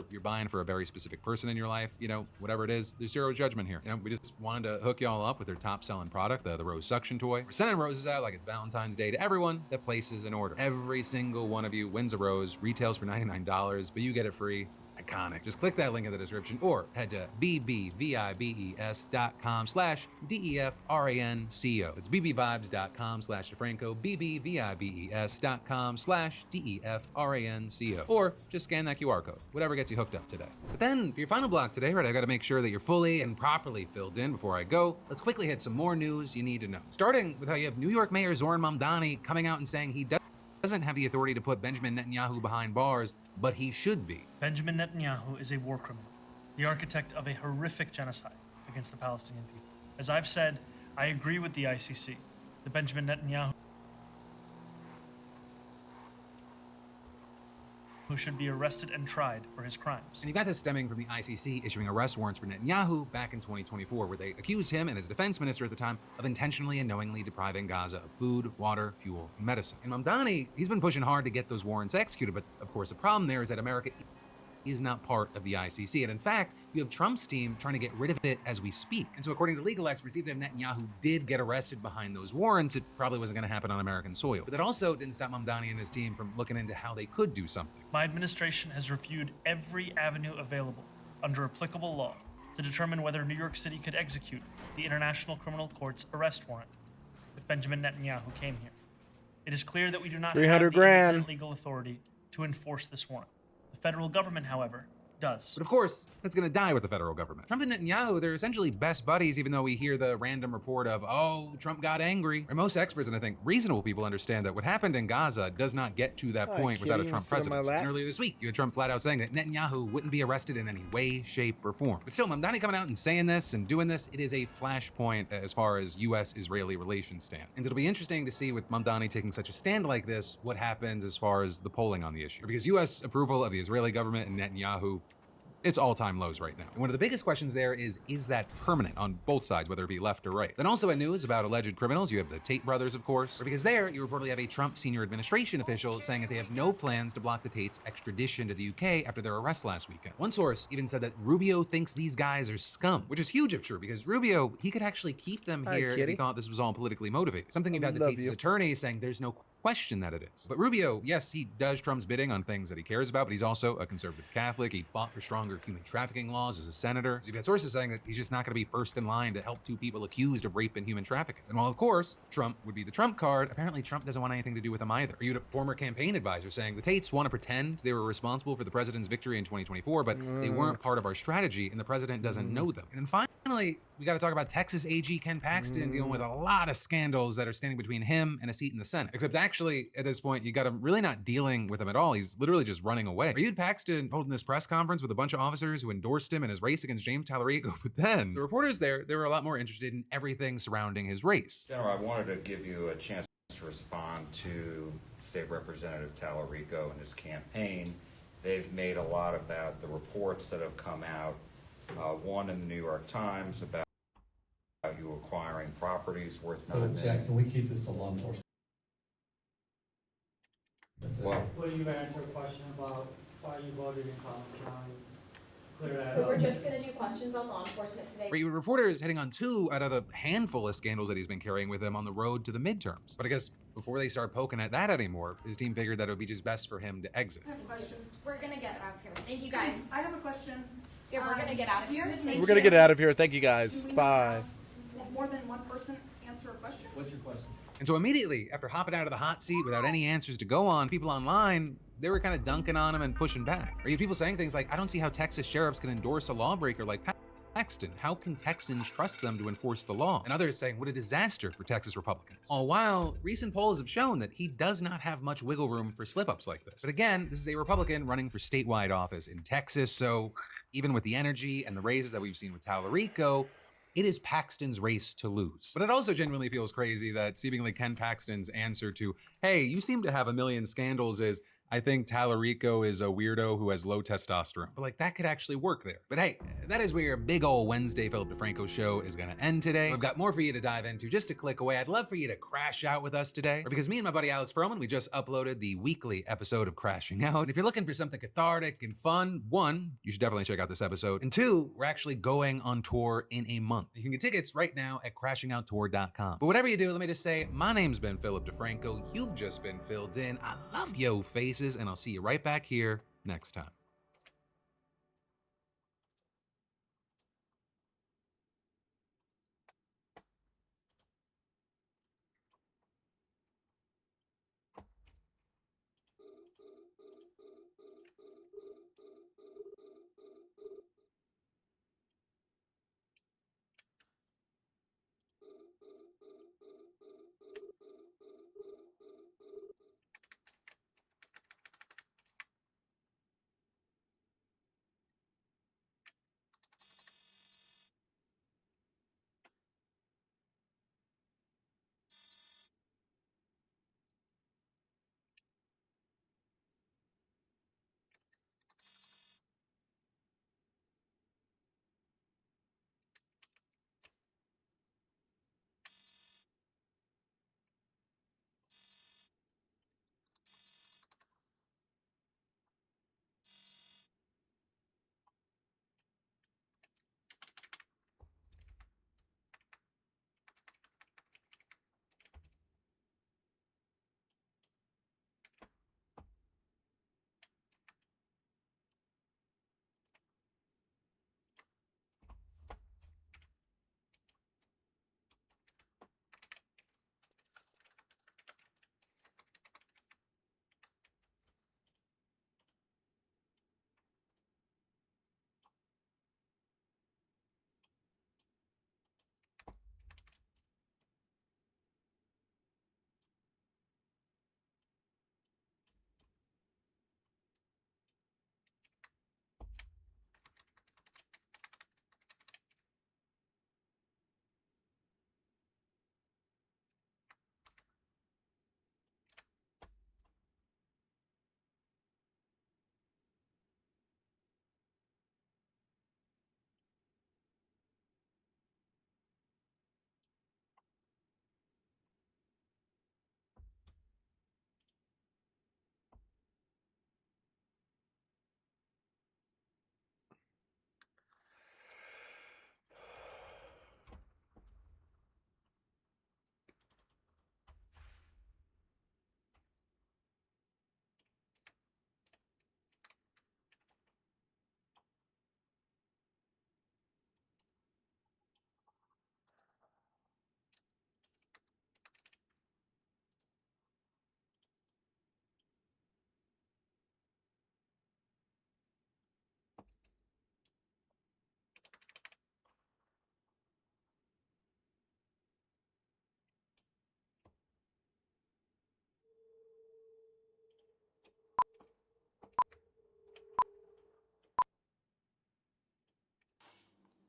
you're buying for a very specific person in your life, whatever it is, there's zero judgment here. We just wanted to hook y'all up with their top selling product, the Rose Suction Toy. We're sending roses out like it's Valentine's Day to everyone that places an order. Every single one of you wins a rose, retails for $99, but you get it free. Iconic. Just click that link in the description or head to bbvibes.com/DEFRANCO. It's bbvibes.com/DeFranco, bbvibes.com/DEFRANCO. Or just scan that QR code, whatever gets you hooked up today. But then for your final block today, right, I gotta make sure that you're fully and properly filled in before I go. Let's quickly hit some more news you need to know. Starting with how you have New York Mayor Zoran Mamdani coming out and saying he doesn't have the authority to put Benjamin Netanyahu behind bars, but he should be. Benjamin Netanyahu is a war criminal, the architect of a horrific genocide against the Palestinian people. As I've said, I agree with the ICC that Benjamin Netanyahu who should be arrested and tried for his crimes. And you got this stemming from the ICC issuing arrest warrants for Netanyahu back in 2024, where they accused him and his defense minister at the time of intentionally and knowingly depriving Gaza of food, water, fuel, and medicine. And Mamdani, he's been pushing hard to get those warrants executed, but of course the problem there is that America is not part of the ICC. And in fact, you have Trump's team trying to get rid of it as we speak. And so according to legal experts, even if Netanyahu did get arrested behind those warrants, it probably wasn't going to happen on American soil. But that also didn't stop Mamdani and his team from looking into how they could do something. My administration has reviewed every avenue available under applicable law to determine whether New York City could execute the International Criminal Court's arrest warrant if Benjamin Netanyahu came here. It is clear that we do not have the independent legal authority to enforce this warrant. The federal government, however, does. But of course, that's going to die with the federal government. Trump and Netanyahu, they're essentially best buddies, even though we hear the random report of, oh, Trump got angry. And most experts, and I think reasonable people, understand that what happened in Gaza does not get to that point without a Trump presidency. And earlier this week, you had Trump flat out saying that Netanyahu wouldn't be arrested in any way, shape, or form. But still, Mamdani coming out and saying this and doing this, it is a flashpoint as far as U.S.-Israeli relations stand. And it'll be interesting to see with Mamdani taking such a stand like this, what happens as far as the polling on the issue. Because U.S. approval of the Israeli government and Netanyahu, it's all-time lows right now. And one of the biggest questions there is that permanent on both sides, whether it be left or right? Then also in news about alleged criminals, you have the Tate brothers, of course, because there you reportedly have a Trump senior administration official saying that they have no plans to block the Tates' extradition to the UK after their arrest last weekend. One source even said that Rubio thinks these guys are scum, which is huge if true, because Rubio, he could actually keep them here if he thought this was all politically motivated. Something you've had the Tates' attorney saying there's no question that it is. But Rubio, yes, he does Trump's bidding on things that he cares about, but he's also a conservative Catholic. He fought for stronger human trafficking laws as a senator. So you've got sources saying that he's just not going to be first in line to help two people accused of rape and human trafficking. And while, of course, Trump would be the Trump card, apparently Trump doesn't want anything to do with him either. Or you had a former campaign advisor saying the Tates want to pretend they were responsible for the president's victory in 2024, but they weren't part of our strategy, and the president doesn't know them. And then finally, we got to talk about Texas AG Ken Paxton dealing with a lot of scandals that are standing between him and a seat in the Senate. Except actually, at this point, you got him really not dealing with him at all. He's literally just running away. Reviewed Paxton holding this press conference with a bunch of officers who endorsed him in his race against James Tallarico. But then the reporters there, they were a lot more interested in everything surrounding his race. General, I wanted to give you a chance to respond to State Representative Tallarico and his campaign. They've made a lot about the reports that have come out. One in the New York Times about you acquiring properties worth $9 million. Jack, can we keep this to law enforcement? Well, Will you answer a question about why you voted in Collin County? Clear that So up. we're just going to do questions on law enforcement today. Right, reporters hitting on 2 out of the handful of scandals that he's been carrying with him on the road to the midterms. But I guess before they start poking at that anymore, his team figured that it would be just best for him to exit. I have a question. We're going to get out of here. Thank you guys. I have a question. Yeah, we're going to get out of here. We're going to get out of here. Thank you guys. Bye. More than one person answer a question? What's your question? And so immediately, after hopping out of the hot seat without any answers to go on, people online, they were kind of dunking on him and pushing back. Or you had people saying things like, I don't see how Texas sheriffs can endorse a lawbreaker like Paxton. How can Texans trust them to enforce the law? And others saying, what a disaster for Texas Republicans. All while recent polls have shown that he does not have much wiggle room for slip-ups like this. But again, this is a Republican running for statewide office in Texas, so even with the energy and the raises that we've seen with Tallarico, it is Paxton's race to lose. But it also genuinely feels crazy that seemingly Ken Paxton's answer to, hey, you seem to have a million scandals is, I think Tallarico is a weirdo who has low testosterone. But like, that could actually work there. But hey, that is where your big old Wednesday Philip DeFranco show is gonna end today. We've got more for you to dive into. Just a click away, I'd love for you to crash out with us today. Or because me and my buddy Alex Perlman, we just uploaded the weekly episode of Crashing Out. And if you're looking for something cathartic and fun, 1, you should definitely check out this episode. And 2, we're actually going on tour in a month. You can get tickets right now at crashingouttour.com. But whatever you do, let me just say, my name's been Philip DeFranco. You've just been filled in. I love yo faces, and I'll see you right back here next time.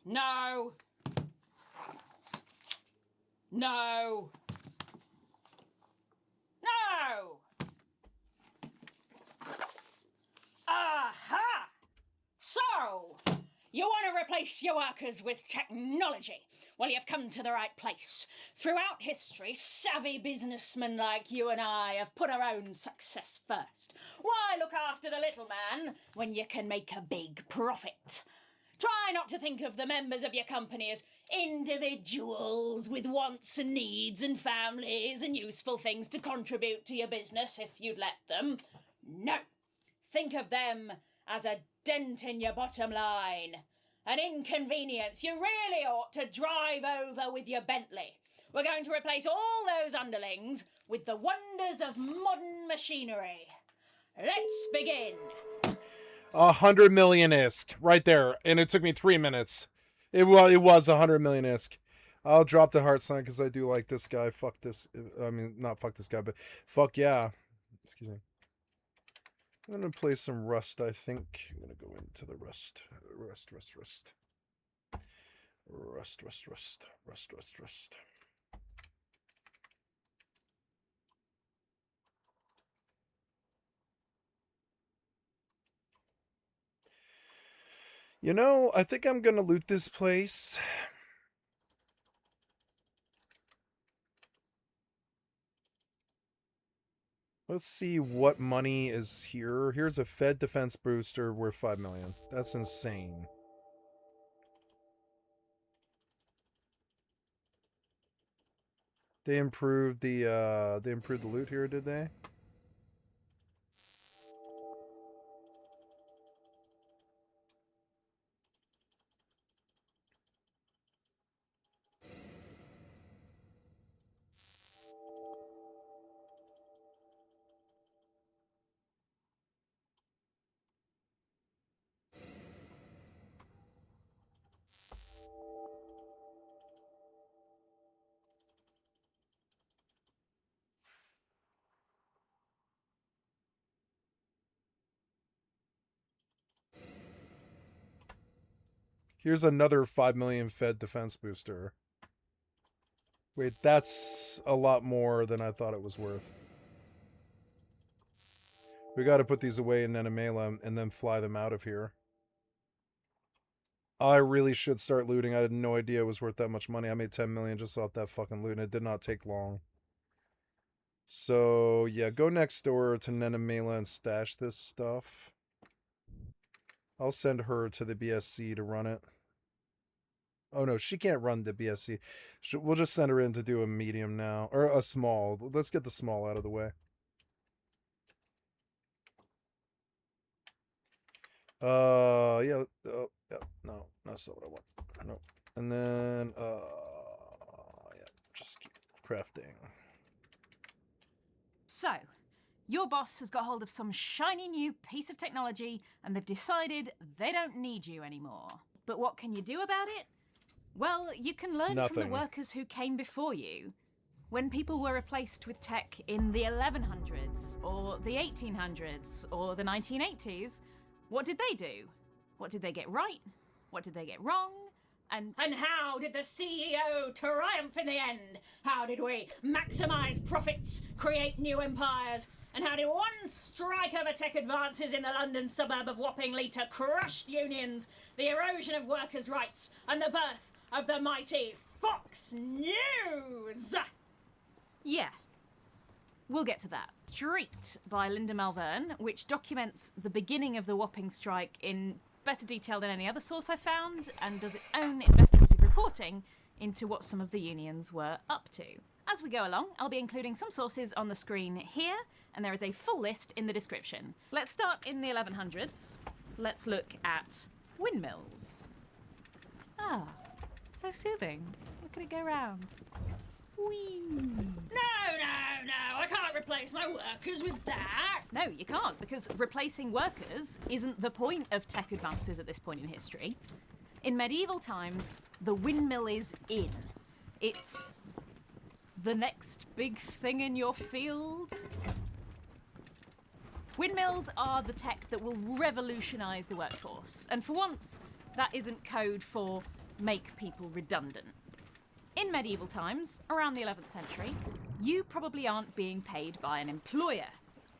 No. No. No! Aha! So, you want to replace your workers with technology? Well, you've come to the right place. Throughout history, savvy businessmen like you and I have put our own success first. Why look after the little man when you can make a big profit? Try not to think of the members of your company as individuals with wants and needs and families and useful things to contribute to your business if you'd let them. No. Think of them as a dent in your bottom line. An inconvenience you really ought to drive over with your Bentley. We're going to replace all those underlings with the wonders of modern machinery. Let's begin. 100 million isk right there, and it took me 3 minutes. It was 100 million isk. I'll drop the heart sign because I do like this guy. Fuck this. I mean, not fuck this guy, but fuck yeah. Excuse me. I'm gonna play some Rust. I think I'm gonna go into the Rust. Rust. You know, I think I'm gonna loot this place. Let's see what money is here. Here's a Fed defense booster worth 5 million. That's insane. They improved the loot here, did they? Here's another 5 million Fed defense booster. Wait, that's a lot more than I thought it was worth. We got to put these away in Nenamela and then fly them out of here. I really should start looting. I had no idea it was worth that much money. I made 10 million just off that fucking loot, and it did not take long. So, yeah, go next door to Nenamela and stash this stuff. I'll send her to the BSC to run it. Oh, no, she can't run the BSC. We'll just send her in to do a medium now. Or a small. Let's get the small out of the way. Yeah. Yeah. No, that's not what I want. No. And then, yeah, just keep crafting. So, your boss has got hold of some shiny new piece of technology and they've decided they don't need you anymore. But what can you do about it? Well, you can learn from the workers who came before you. When people were replaced with tech in the 1100s, or the 1800s, or the 1980s, what did they do? What did they get right? What did they get wrong? And how did the CEO triumph in the end? How did we maximize profits, create new empires? And how did one strike of tech advances in the London suburb of Wapping lead to crushed unions, the erosion of workers' rights, and the birth of the mighty Fox News? Yeah, we'll get to that. Street by Linda Malvern, which documents the beginning of the Wapping strike in better detail than any other source I found, and does its own investigative reporting into what some of the unions were up to. As we go along, I'll be including some sources on the screen here, and there is a full list in the description. Let's start in the 1100s. Let's look at windmills. Ah, so soothing. Look at it go round. Whee! No, I can't replace my workers with that. No, you can't, because replacing workers isn't the point of tech advances at this point in history. In medieval times, the windmill is in. It's the next big thing in your field. Windmills are the tech that will revolutionise the workforce. And for once, that isn't code for make people redundant. In medieval times, around the 11th century, you probably aren't being paid by an employer.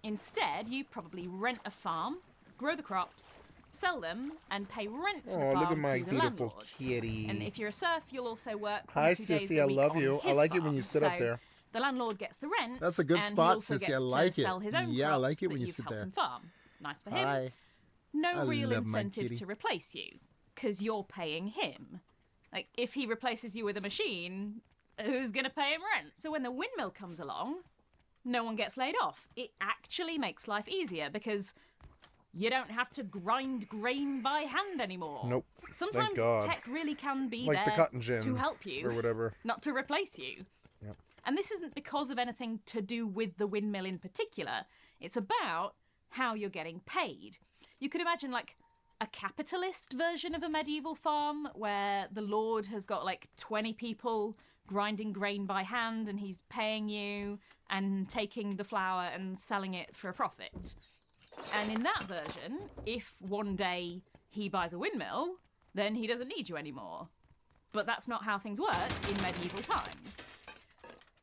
Instead, you probably rent a farm, grow the crops, sell them, and pay rent for the Oh, farm look at my to the beautiful landlord. kitty. And if you're a serf, you'll also work Hi, 2 days sissy, a I week love on you. I his like it when you farm. sit up So there. the landlord gets the rent. That's a good and spot, he also sissy. gets I like to it. sell his own Yeah, I crops like it when that you you've sit helped there. him farm. Nice for him. Hi. No I real love my incentive kitty. to replace you, because you're paying him. Like, if he replaces you with a machine, who's going to pay him rent? So when the windmill comes along, no one gets laid off. It actually makes life easier because you don't have to grind grain by hand anymore. Nope. Sometimes Thank God. tech really can be Like the there cotton gin to help you, or whatever. not to replace you. Yep. And this isn't because of anything to do with the windmill in particular. It's about how you're getting paid. You could imagine like a capitalist version of a medieval farm where the lord has got like 20 people grinding grain by hand and he's paying you and taking the flour and selling it for a profit. And in that version, if one day he buys a windmill, then he doesn't need you anymore. But that's not how things work in medieval times.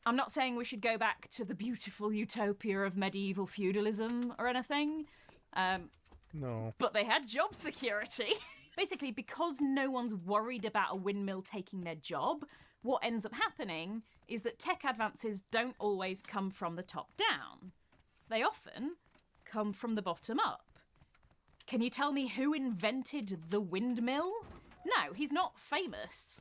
I'm not saying we should go back to the beautiful utopia of medieval feudalism or anything. No. But they had job security. Basically, because no one's worried about a windmill taking their job, what ends up happening is that tech advances don't always come from the top down. They often come from the bottom up. Can you tell me who invented the windmill? No, he's not famous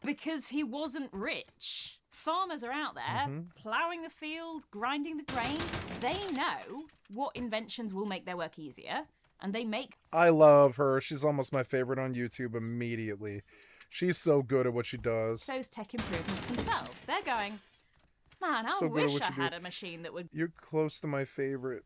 because he wasn't rich. Farmers are out there ploughing the field, grinding the grain. They know what inventions will make their work easier, and they make... I love her. She's almost my favorite on YouTube immediately. She's so good at what she does. those tech improvements themselves. They're going, man, I So good at wish what I you do. had a machine that would... You're close to my favorite.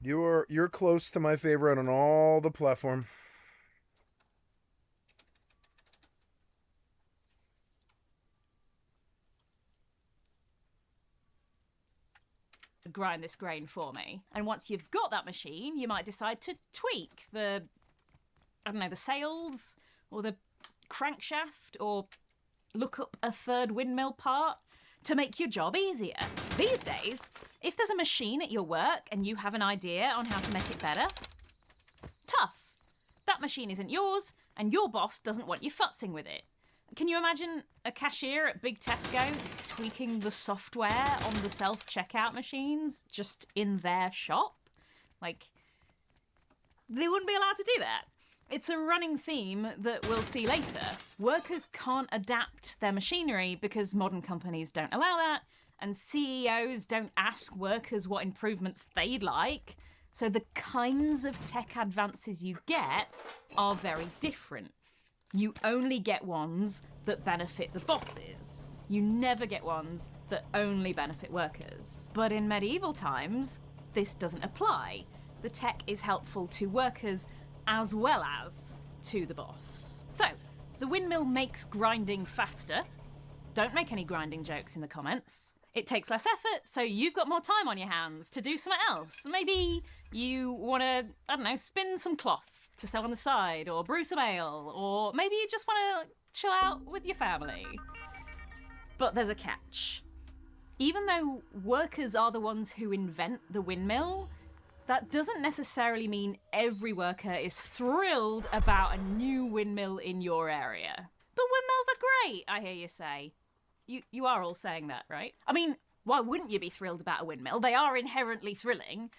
You're close to my favorite on all the platform. grind this grain for me. And once you've got that machine, you might decide to tweak the, I don't know, the sails or the crankshaft or look up a third windmill part to make your job easier. These days, if there's a machine at your work and you have an idea on how to make it better, tough. That machine isn't yours and your boss doesn't want you futzing with it. Can you imagine a cashier at Big Tesco tweaking the software on the self-checkout machines just in their shop? Like, they wouldn't be allowed to do that. It's a running theme that we'll see later. Workers can't adapt their machinery because modern companies don't allow that, and CEOs don't ask workers what improvements they'd like. So the kinds of tech advances you get are very different. You only get ones that benefit the bosses. You never get ones that only benefit workers. But in medieval times, this doesn't apply. The tech is helpful to workers as well as to the boss. So, the windmill makes grinding faster. Don't make any grinding jokes in the comments. It takes less effort, so you've got more time on your hands to do something else. Maybe you want to, I don't know, spin some cloth to sell on the side, or brew some ale, or maybe you just want to chill out with your family. But there's a catch. Even though workers are the ones who invent the windmill, that doesn't necessarily mean every worker is thrilled about a new windmill in your area. But windmills are great, I hear you say. You are all saying that, right? I mean, why wouldn't you be thrilled about a windmill? They are inherently thrilling.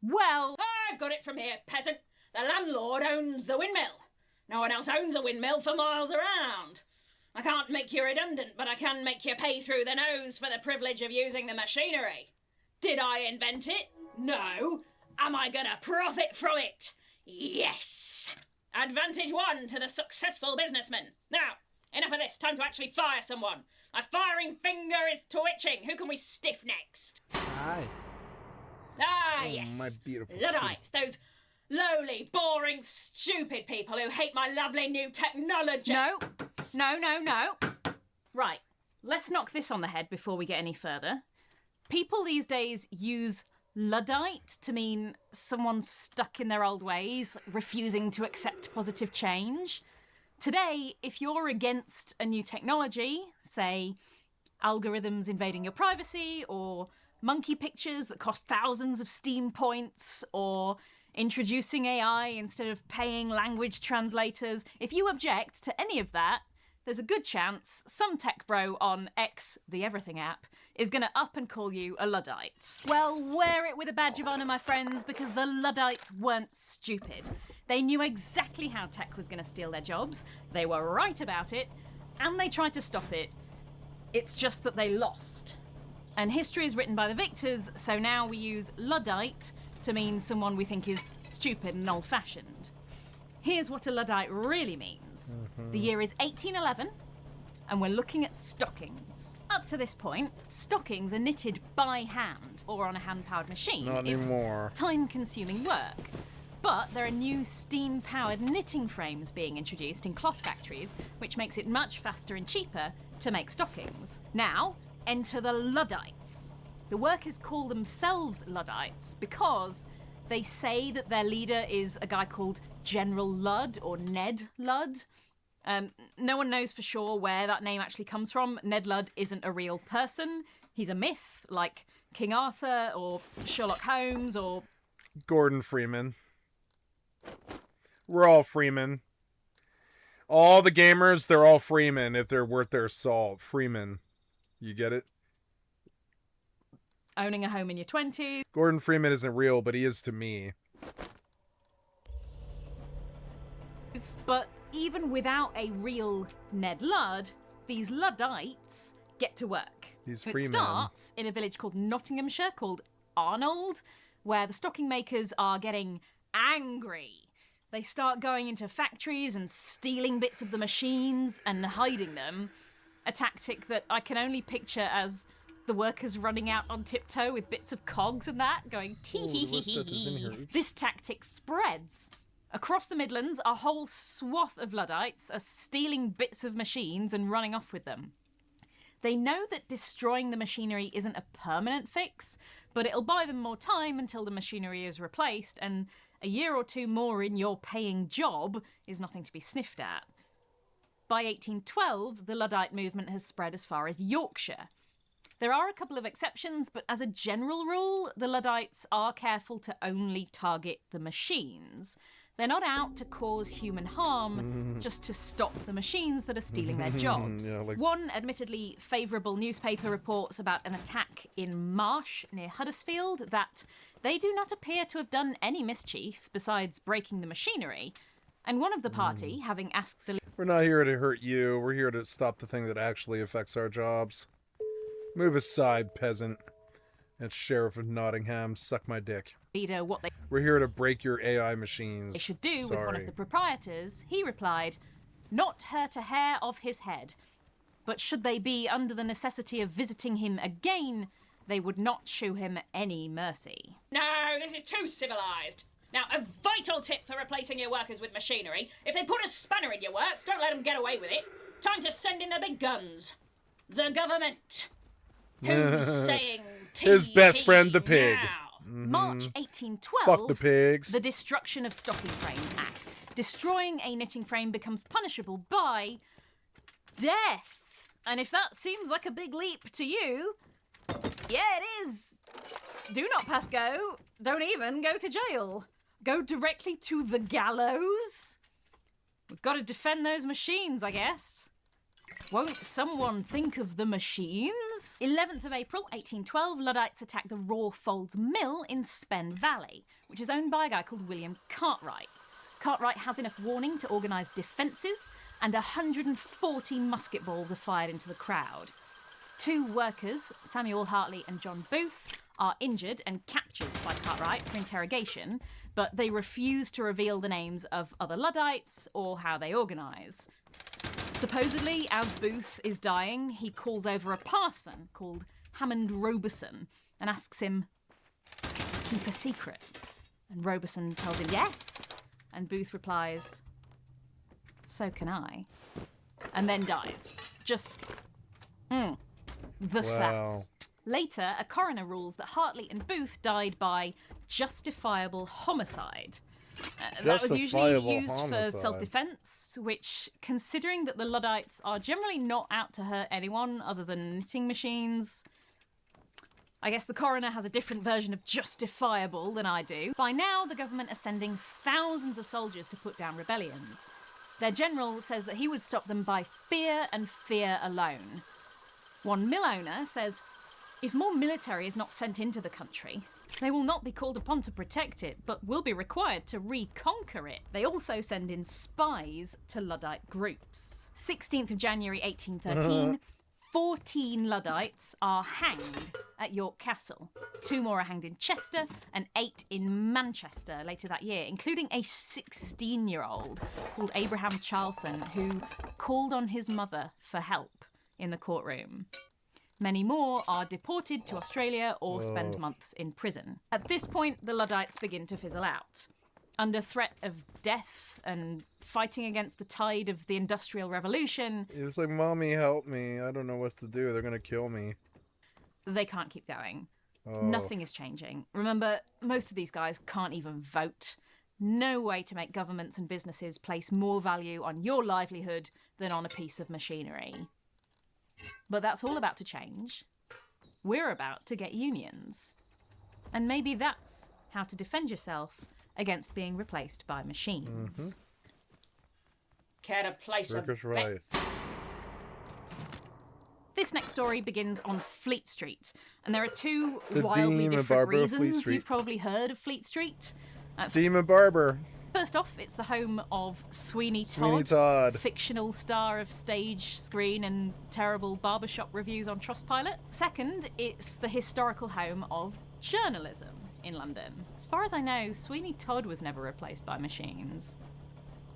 Well... I've got it from here, peasant. The landlord owns the windmill. No one else owns a windmill for miles around. I can't make you redundant, but I can make you pay through the nose for the privilege of using the machinery. Did I invent it? No. Am I gonna profit from it? Yes. Advantage 1 to the successful businessman. Now, enough of this. Time to actually fire someone. My firing finger is twitching. Who can we stiff next? Hi. Ah, Oh, yes. my beautiful Luddites, those Lowly, boring, stupid people who hate my lovely new technology. No. Right, let's knock this on the head before we get any further. People these days use Luddite to mean someone stuck in their old ways, refusing to accept positive change. Today, if you're against a new technology, say algorithms invading your privacy, or monkey pictures that cost thousands of Steam points, or introducing AI instead of paying language translators, if you object to any of that, there's a good chance some tech bro on X, the Everything app, is going to up and call you a Luddite. Well, wear it with a badge of honour, my friends, because the Luddites weren't stupid. They knew exactly how tech was going to steal their jobs, they were right about it, and they tried to stop it. It's just that they lost. And history is written by the victors, so now we use Luddite to mean someone we think is stupid and old-fashioned. Here's what a Luddite really means. The year is 1811, and we're looking at stockings. Up to this point, stockings are knitted by hand or on a hand-powered machine. Not anymore. It's time-consuming work. But there are new steam-powered knitting frames being introduced in cloth factories, which makes it much faster and cheaper to make stockings. Now, enter the Luddites. The workers call themselves Luddites because they say that their leader is a guy called General Ludd or Ned Ludd. No one knows for sure where that name actually comes from. Ned Ludd isn't a real person. He's a myth, like King Arthur or Sherlock Holmes or Gordon Freeman. We're all Freeman. All the gamers, they're all Freeman if they're worth their salt. Freeman. You get it? owning a home in your 20s. Gordon Freeman isn't real, but he is to me. But even without a real Ned Ludd, these Luddites get to work. These It Freemen. starts in a village called Nottinghamshire called Arnold, where the stocking makers are getting angry. They start going into factories and stealing bits of the machines and hiding them. A tactic that I can only picture as the workers running out on tiptoe with bits of cogs and that, going tee hee hee hee. This tactic spreads. Across the Midlands, a whole swath of Luddites are stealing bits of machines and running off with them. They know that destroying the machinery isn't a permanent fix, but it'll buy them more time until the machinery is replaced, and a year or two more in your paying job is nothing to be sniffed at. By 1812, the Luddite movement has spread as far as Yorkshire. There are a couple of exceptions, but as a general rule, the Luddites are careful to only target the machines. They're not out to cause human harm, just to stop the machines that are stealing their jobs. Yeah, like- One admittedly favourable newspaper reports about an attack in Marsh near Huddersfield that they do not appear to have done any mischief besides breaking the machinery. And one of the party, having asked the... We're not here to hurt you. We're here to stop the thing that actually affects our jobs. Move aside, peasant. It's Sheriff of Nottingham. Suck my dick. leader what We're here to break your AI machines. they should do with one Sorry. of the proprietors, he replied, "Not hurt a hair of his head. But should they be under the necessity of visiting him again, they would not shew him any mercy." No, this is too civilised. Now, a vital tip for replacing your workers with machinery: if they put a spanner in your works, don't let them get away with it. Time to send in the big guns. The government. Who's saying His best friend, the pig. now? March 1812, Fuck the pigs. the Destruction of Stocking Frames Act. Destroying a knitting frame becomes punishable by death. And if that seems like a big leap to you, yeah, it is. Do not pass go. Don't even go to jail. Go directly to the gallows. We've got to defend those machines, I guess. Won't someone think of the machines? 11th of April, 1812, Luddites attack the Rawfolds Mill in Spen Valley, which is owned by a guy called William Cartwright. Cartwright has enough warning to organise defences, and 140 musket balls are fired into the crowd. 2 workers, Samuel Hartley and John Booth, are injured and captured by Cartwright for interrogation, but they refuse to reveal the names of other Luddites or how they organise. Supposedly, as Booth is dying, he calls over a parson called Hammond Robeson and asks him, "Keep a secret." And Robeson tells him yes. And Booth replies, so can I. And then dies. Just, the sass. Later, a coroner rules that Hartley and Booth died by justifiable homicide. That was usually used for self-defense, which, considering that the Luddites are generally not out to hurt anyone other than knitting machines, I guess the coroner has a different version of justifiable than I do. By now, the government are sending thousands of soldiers to put down rebellions. Their general says that he would stop them by fear and fear alone. One mill owner says, if more military is not sent into the country, they will not be called upon to protect it, but will be required to reconquer it. They also send in spies to Luddite groups. 16th of January 1813, 14 Luddites are hanged at York Castle. 2 more are hanged in Chester and 8 in Manchester later that year, including a 16-year-old called Abraham Charlson who called on his mother for help in the courtroom. Many more are deported to Australia or spend months in prison. At this point, the Luddites begin to fizzle out. Under threat of death and fighting against the tide of the Industrial Revolution, He was like, Mommy, help me. I don't know what to do. They're going to kill me. they can't keep going. Nothing is changing. Remember, most of these guys can't even vote. No way to make governments and businesses place more value on your livelihood than on a piece of machinery. But that's all about to change. We're about to get unions. And maybe that's how to defend yourself against being replaced by machines. Care to place a bet? Right. This next story begins on Fleet Street, and there are 2 The wildly Demon different Barber of reasons Fleet Street. you've probably heard of Fleet Street. Demon Barber. First off, it's the home of Sweeney Todd, Sweeney Todd. fictional star of stage, screen, and terrible barbershop reviews on Trustpilot. Second, it's the historical home of journalism in London. As far as I know, Sweeney Todd was never replaced by machines.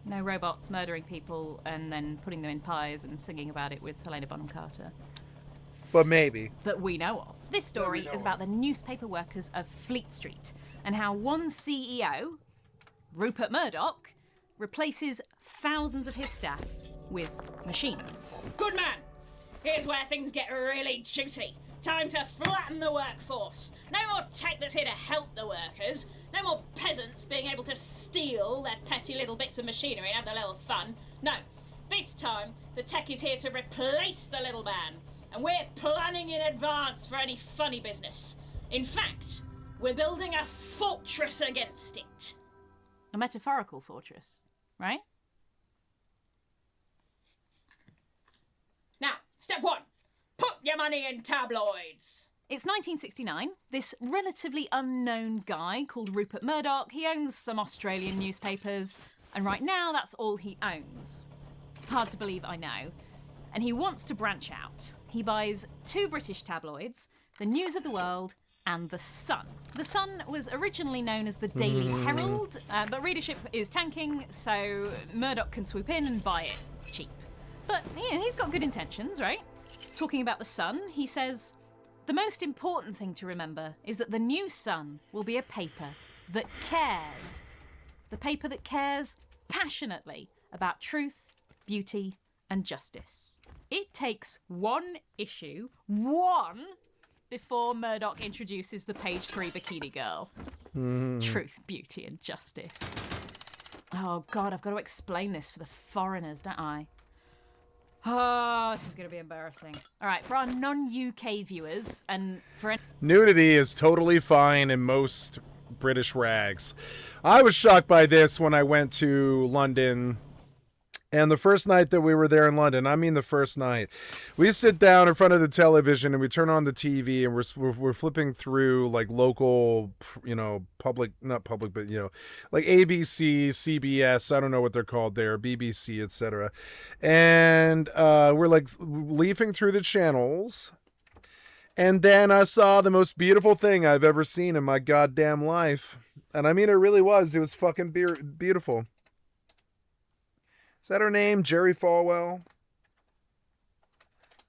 No robots murdering people and then putting them in pies and singing about it with Helena Bonham Carter. But maybe. That we know of. This story is about the newspaper workers of Fleet Street and how one CEO, Rupert Murdoch, replaces thousands of his staff with machines. Good man! Here's where things get really juicy. Time to flatten the workforce. No more tech that's here to help the workers. No more peasants being able to steal their petty little bits of machinery and have their little fun. No, this time the tech is here to replace the little man. And we're planning in advance for any funny business. In fact, we're building a fortress against it. A metaphorical fortress, right? Now, step 1. Put your money in tabloids. It's 1969. This relatively unknown guy called Rupert Murdoch, he owns some Australian newspapers, and right now that's all he owns. Hard to believe, I know. And he wants to branch out. He buys 2 British tabloids, the News of the World and The Sun. The Sun was originally known as the Daily Herald, but readership is tanking, so Murdoch can swoop in and buy it cheap. But, he's got good intentions, right? Talking about The Sun, he says, the most important thing to remember is that the new Sun will be a paper that cares. The paper that cares passionately about truth, beauty, and justice. It takes 1 issue, before Murdoch introduces the page 3 bikini girl. Truth, beauty, and justice. Oh God, I've got to explain this for the foreigners, don't I? Oh, this is going to be embarrassing. All right, for our non-UK viewers and for... Nudity is totally fine in most British rags. I was shocked by this when I went to London. And the first night that we were there in London, I mean the first night, we sit down in front of the television and we turn on the TV and we're flipping through like local, public, not public, but, like ABC, CBS, I don't know what they're called there, BBC, etc. And we're like leafing through the channels. And then I saw the most beautiful thing I've ever seen in my goddamn life. And I mean, it really was. It was fucking beautiful. Is that her name, Jerry Falwell?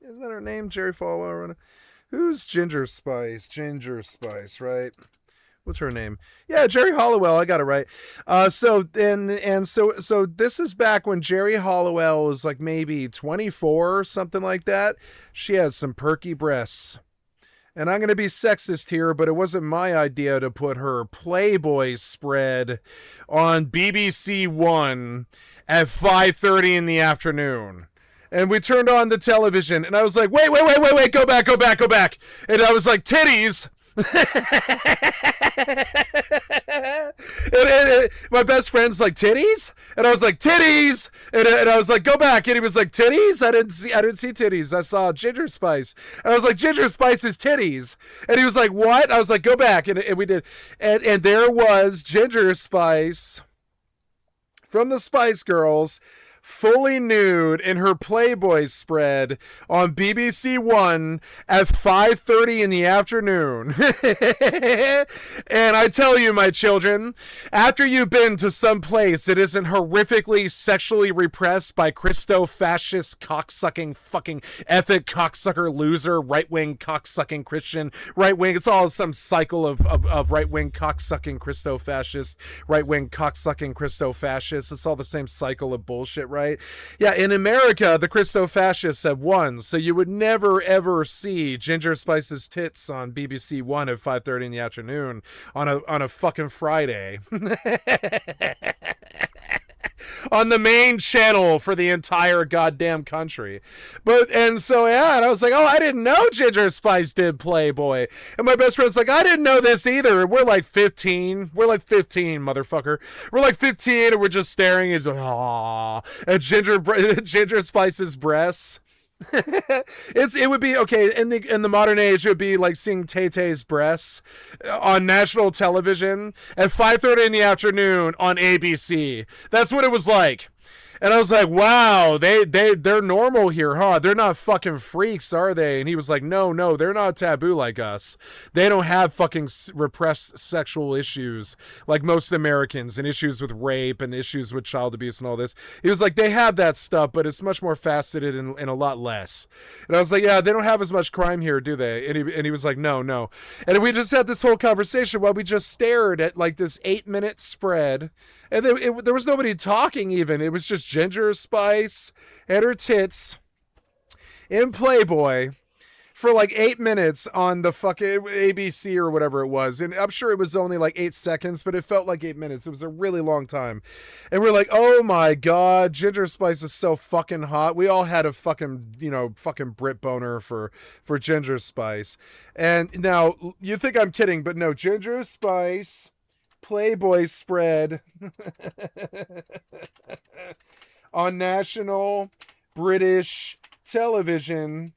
Is that her name, Jerry Falwell? Who's Ginger Spice? Ginger Spice, right? What's her name? Yeah, Jerry Halliwell. I got it right. So this is back when Jerry Halliwell was like maybe 24 or something like that. She has some perky breasts. And I'm going to be sexist here, but it wasn't my idea to put her Playboy spread on BBC One at 5:30 in the afternoon. And we turned on the television, and I was like, wait, go back. And I was like, titties. and my best friend's like, titties? And I was like, titties. And I was like, go back. And he was like, titties? I didn't see titties. I saw Ginger Spice. And I was like, Ginger Spice's titties. And he was like, what? I was like, go back. And we did. And there was Ginger Spice from the Spice Girls, fully nude in her Playboy spread on BBC One at 5:30 in the afternoon. And I tell you, my children, after you've been to some place that isn't horrifically sexually repressed by Christo-fascist, cocksucking, fucking ethic cocksucker loser, right-wing cocksucking Christian, right-wing, it's all some cycle of right-wing cocksucking Christo-fascist, right-wing cocksucking Christo-fascist. It's all the same cycle of bullshit, right? Yeah, in America, the Christo-fascists have won, so you would never, ever see Ginger Spice's tits on BBC One at 5:30 in the afternoon on a fucking Friday. On the main channel for the entire goddamn country. And I was like, oh, I didn't know Ginger Spice did Playboy. And my best friend's like, I didn't know this either. We're like 15. We're like 15, motherfucker. We're like 15 and we're just staring at Ginger Spice's breasts. It would be okay in the modern age. It would be like seeing Tay-Tay's breasts on national television at 5:30 in the afternoon on ABC. That's what it was like. And I was like, wow, they're normal here, huh? They're not fucking freaks, are they? And he was like, no, they're not taboo like us. They don't have fucking repressed sexual issues like most Americans, and issues with rape and issues with child abuse and all this. He was like, they have that stuff, but it's much more faceted and a lot less. And I was like, yeah, they don't have as much crime here, do they? And he was like, no. And we just had this whole conversation while we just stared at like this 8-minute spread. And there was nobody talking even. It was just Ginger Spice and her tits in Playboy for like 8 minutes on the fucking ABC or whatever it was. And I'm sure it was only like 8 seconds, but it felt like 8 minutes. It was a really long time. And we're like, oh my God, Ginger Spice is so fucking hot. We all had a fucking, fucking Brit boner for Ginger Spice. And now you think I'm kidding, but no, Ginger Spice Playboy spread on national British television.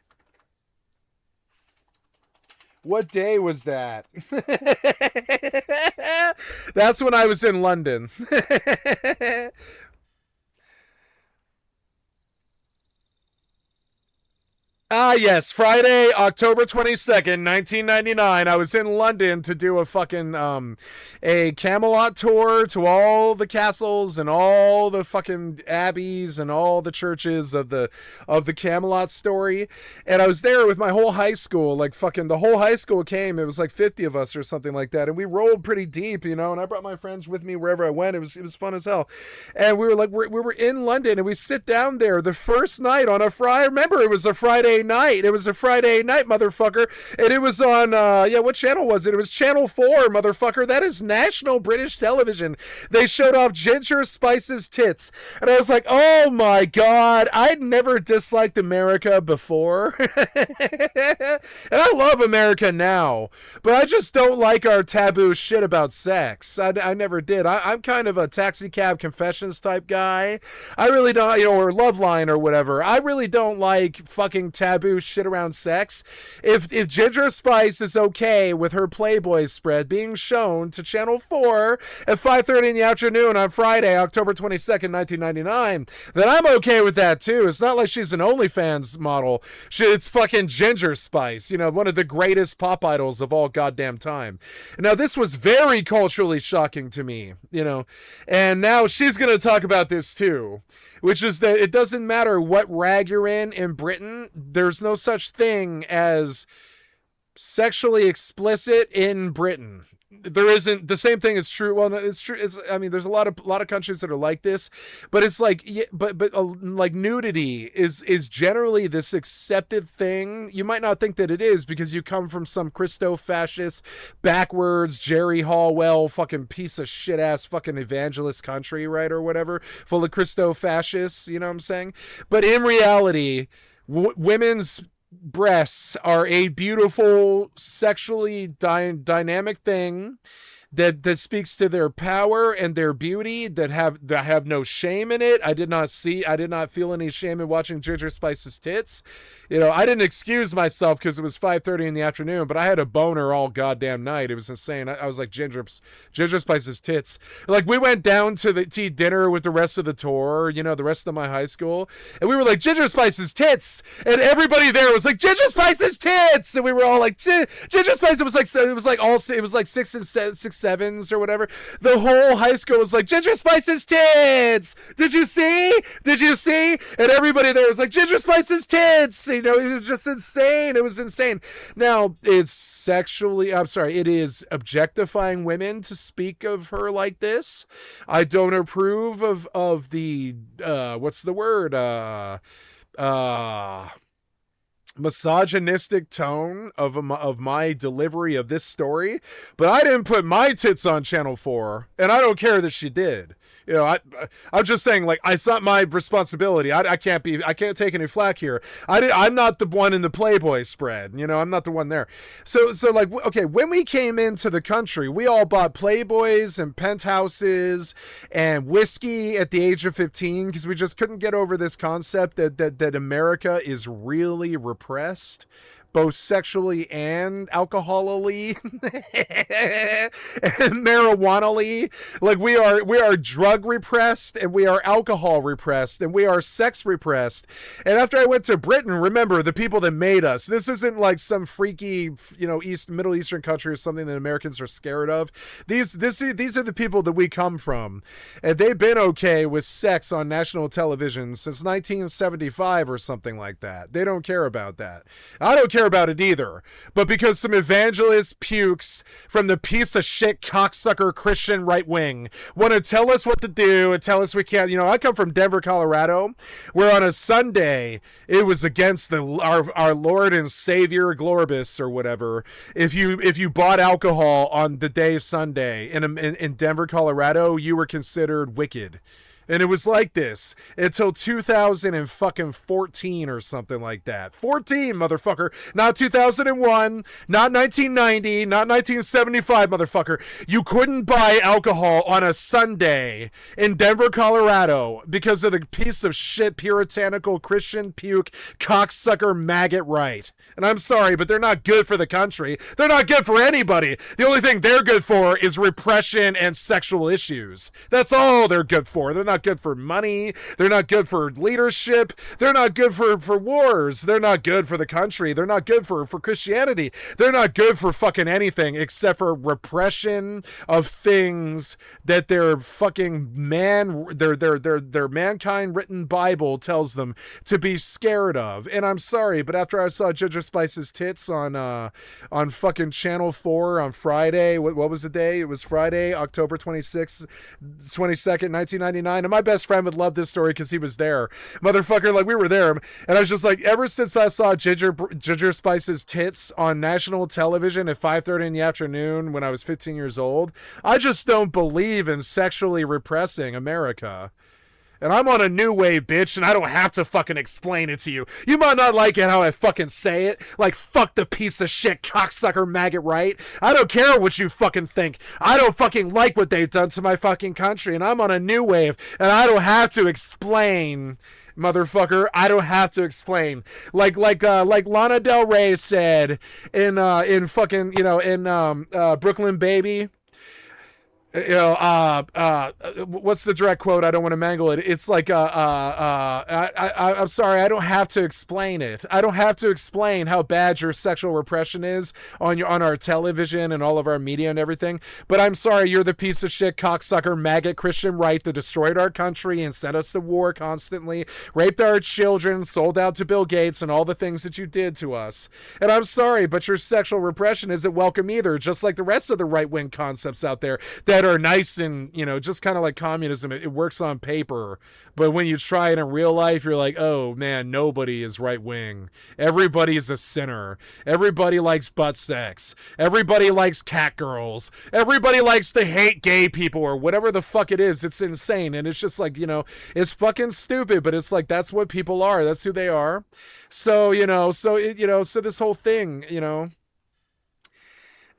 What day was that? That's when I was in London. Yes, Friday, October 22nd, 1999. I was in London to do a fucking a Camelot tour to all the castles and all the fucking abbeys and all the churches of the Camelot story. And I was there with my whole high school, like fucking the whole high school came. It was like 50 of us or something like that, and we rolled pretty deep, and I brought my friends with me wherever I went. It was fun as hell. And we were in London, and we sit down there the first night on a Friday. Remember, it was a Friday night. It was a Friday night, motherfucker. And it was on, what channel was it? It was Channel 4, motherfucker. That is national British television. They showed off Ginger Spice's tits. And I was like, oh my God, I'd never disliked America before. And I love America now, but I just don't like our taboo shit about sex. I never did. I'm kind of a Taxi Cab Confessions type guy. I really don't, or Loveline or whatever. I really don't like fucking taboo shit around sex. If Ginger Spice is okay with her Playboy spread being shown to Channel 4 at 5:30 in the afternoon on Friday, October 22nd, 1999, then I'm okay with that too. It's not like she's an OnlyFans model. It's fucking Ginger Spice, one of the greatest pop idols of all goddamn time. Now, this was very culturally shocking to me, and now she's going to talk about this too, which is that it doesn't matter what rag you're in Britain, there's no such thing as sexually explicit in Britain. there isn't the same thing is true. Well, no, it's true. I mean, there's a lot of countries that are like this, but it's like, yeah, but like nudity is generally this accepted thing. You might not think that it is because you come from some Christo-fascist, backwards Jerry Falwell fucking piece of shit ass fucking evangelist country, right, or whatever, full of Christo-fascists. You know what I'm saying? But in reality, women's breasts are a beautiful sexually dynamic thing that speaks to their power and their beauty, that have no shame in it. I did not feel any shame in watching Ginger Spice's tits. You know, I didn't excuse myself because it was 5:30 in the afternoon, but I had a boner all goddamn night. It was insane. I was like, Ginger Spice's tits. Like, we went down to eat dinner with the rest of the tour, you know, the rest of my high school, and we were like, Ginger Spice's tits, and everybody there was like, Ginger Spice's tits, and we were all like, Ginger Spice. It was like 6 and 7s or whatever. The whole high school was like, Ginger Spice's tits. Did you see? And everybody there was like, Ginger Spice's tits. You know, it was just insane. It was insane. Now, it is objectifying women to speak of her like this. I don't approve of the what's the word? Misogynistic tone of my delivery of this story, but I didn't put my tits on Channel 4, and I don't care that she did. You know, I'm just saying, like, it's not my responsibility. I can't take any flack here. I'm not the one in the Playboy spread. You know, I'm not the one there. So like, okay, when we came into the country, we all bought Playboys and penthouses and whiskey at the age of 15 because we just couldn't get over this concept that America is really repressed, both sexually and alcoholally and marijuana-ly. Like, we are drug repressed, and we are alcohol repressed, and we are sex repressed. And after I went to Britain, remember, the people that made us, this isn't like some freaky, you know, Middle Eastern country or something that Americans are scared of. These are the people that we come from, and they've been okay with sex on national television since 1975 or something like that. They don't care about that. I don't care about it either, but because some evangelist pukes from the piece of shit cocksucker Christian right wing want to tell us what to do and tell us we can't. You know, I come from Denver, Colorado, where on a Sunday it was against our Lord and Savior Glorbus or whatever. If you bought alcohol on the day Sunday in Denver, Colorado, you were considered wicked. And it was like this until 2014 or something like that. 14, motherfucker. Not 2001, not 1990, not 1975, motherfucker. You couldn't buy alcohol on a Sunday in Denver, Colorado because of the piece of shit puritanical Christian puke cocksucker maggot right. And I'm sorry, but they're not good for the country. They're not good for anybody. The only thing they're good for is repression and sexual issues. That's all they're good for. They're not good for money. They're not good for leadership. They're not good for wars. They're not good for the country. They're not good for Christianity. They're not good for fucking anything except for repression of things that their fucking their mankind written Bible tells them to be scared of. And I'm sorry, but after I saw Ginger Spice's tits on fucking Channel 4 on Friday, what was the day? It was Friday, October 22nd, 1999. And my best friend would love this story because he was there. Motherfucker, like, we were there. And I was just like, ever since I saw Ginger Spice's tits on national television at 5:30 in the afternoon when I was 15 years old, I just don't believe in sexually repressing America. And I'm on a new wave, bitch, and I don't have to fucking explain it to you. You might not like it how I fucking say it. Like, fuck the piece of shit cocksucker maggot right. I don't care what you fucking think. I don't fucking like what they've done to my fucking country, and I'm on a new wave, and I don't have to explain, motherfucker. I don't have to explain. Like Lana Del Rey said in fucking, you know, in Brooklyn Baby. You know, what's the direct quote? I don't want to mangle it. It's like, I'm sorry, I don't have to explain it. I don't have to explain how bad your sexual repression is on our television and all of our media and everything. But I'm sorry, you're the piece of shit, cocksucker, maggot Christian right that destroyed our country and sent us to war constantly, raped our children, sold out to Bill Gates, and all the things that you did to us. And I'm sorry, but your sexual repression isn't welcome either, just like the rest of the right-wing concepts out there that are nice and, you know, just kind of like communism. It works on paper, but when you try it in real life, you're like, oh man, nobody is right-wing. Everybody is a sinner. Everybody likes butt sex. Everybody likes cat girls. Everybody likes to hate gay people or whatever the fuck it is. It's insane. And it's just like, you know, it's fucking stupid, but it's like, that's what people are. That's who they are. So, you know, so this whole thing, you know,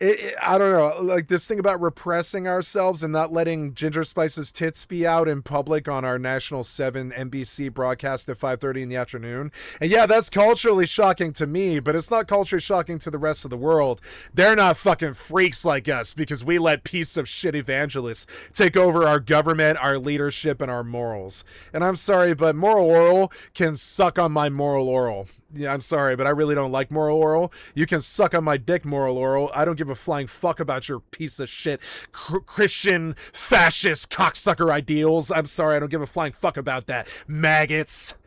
I don't know, like this thing about repressing ourselves and not letting Ginger Spice's tits be out in public on our National 7 NBC broadcast at 5:30 in the afternoon. And yeah, that's culturally shocking to me, but it's not culturally shocking to the rest of the world. They're not fucking freaks like us because we let piece of shit evangelists take over our government, our leadership, and our morals. And I'm sorry, but moral oral can suck on my moral oral. Yeah, I'm sorry, but I really don't like moral oral. You can suck on my dick, moral oral. I don't give a flying fuck about your piece of shit Christian fascist cocksucker ideals. I'm sorry, I don't give a flying fuck about that. Maggots.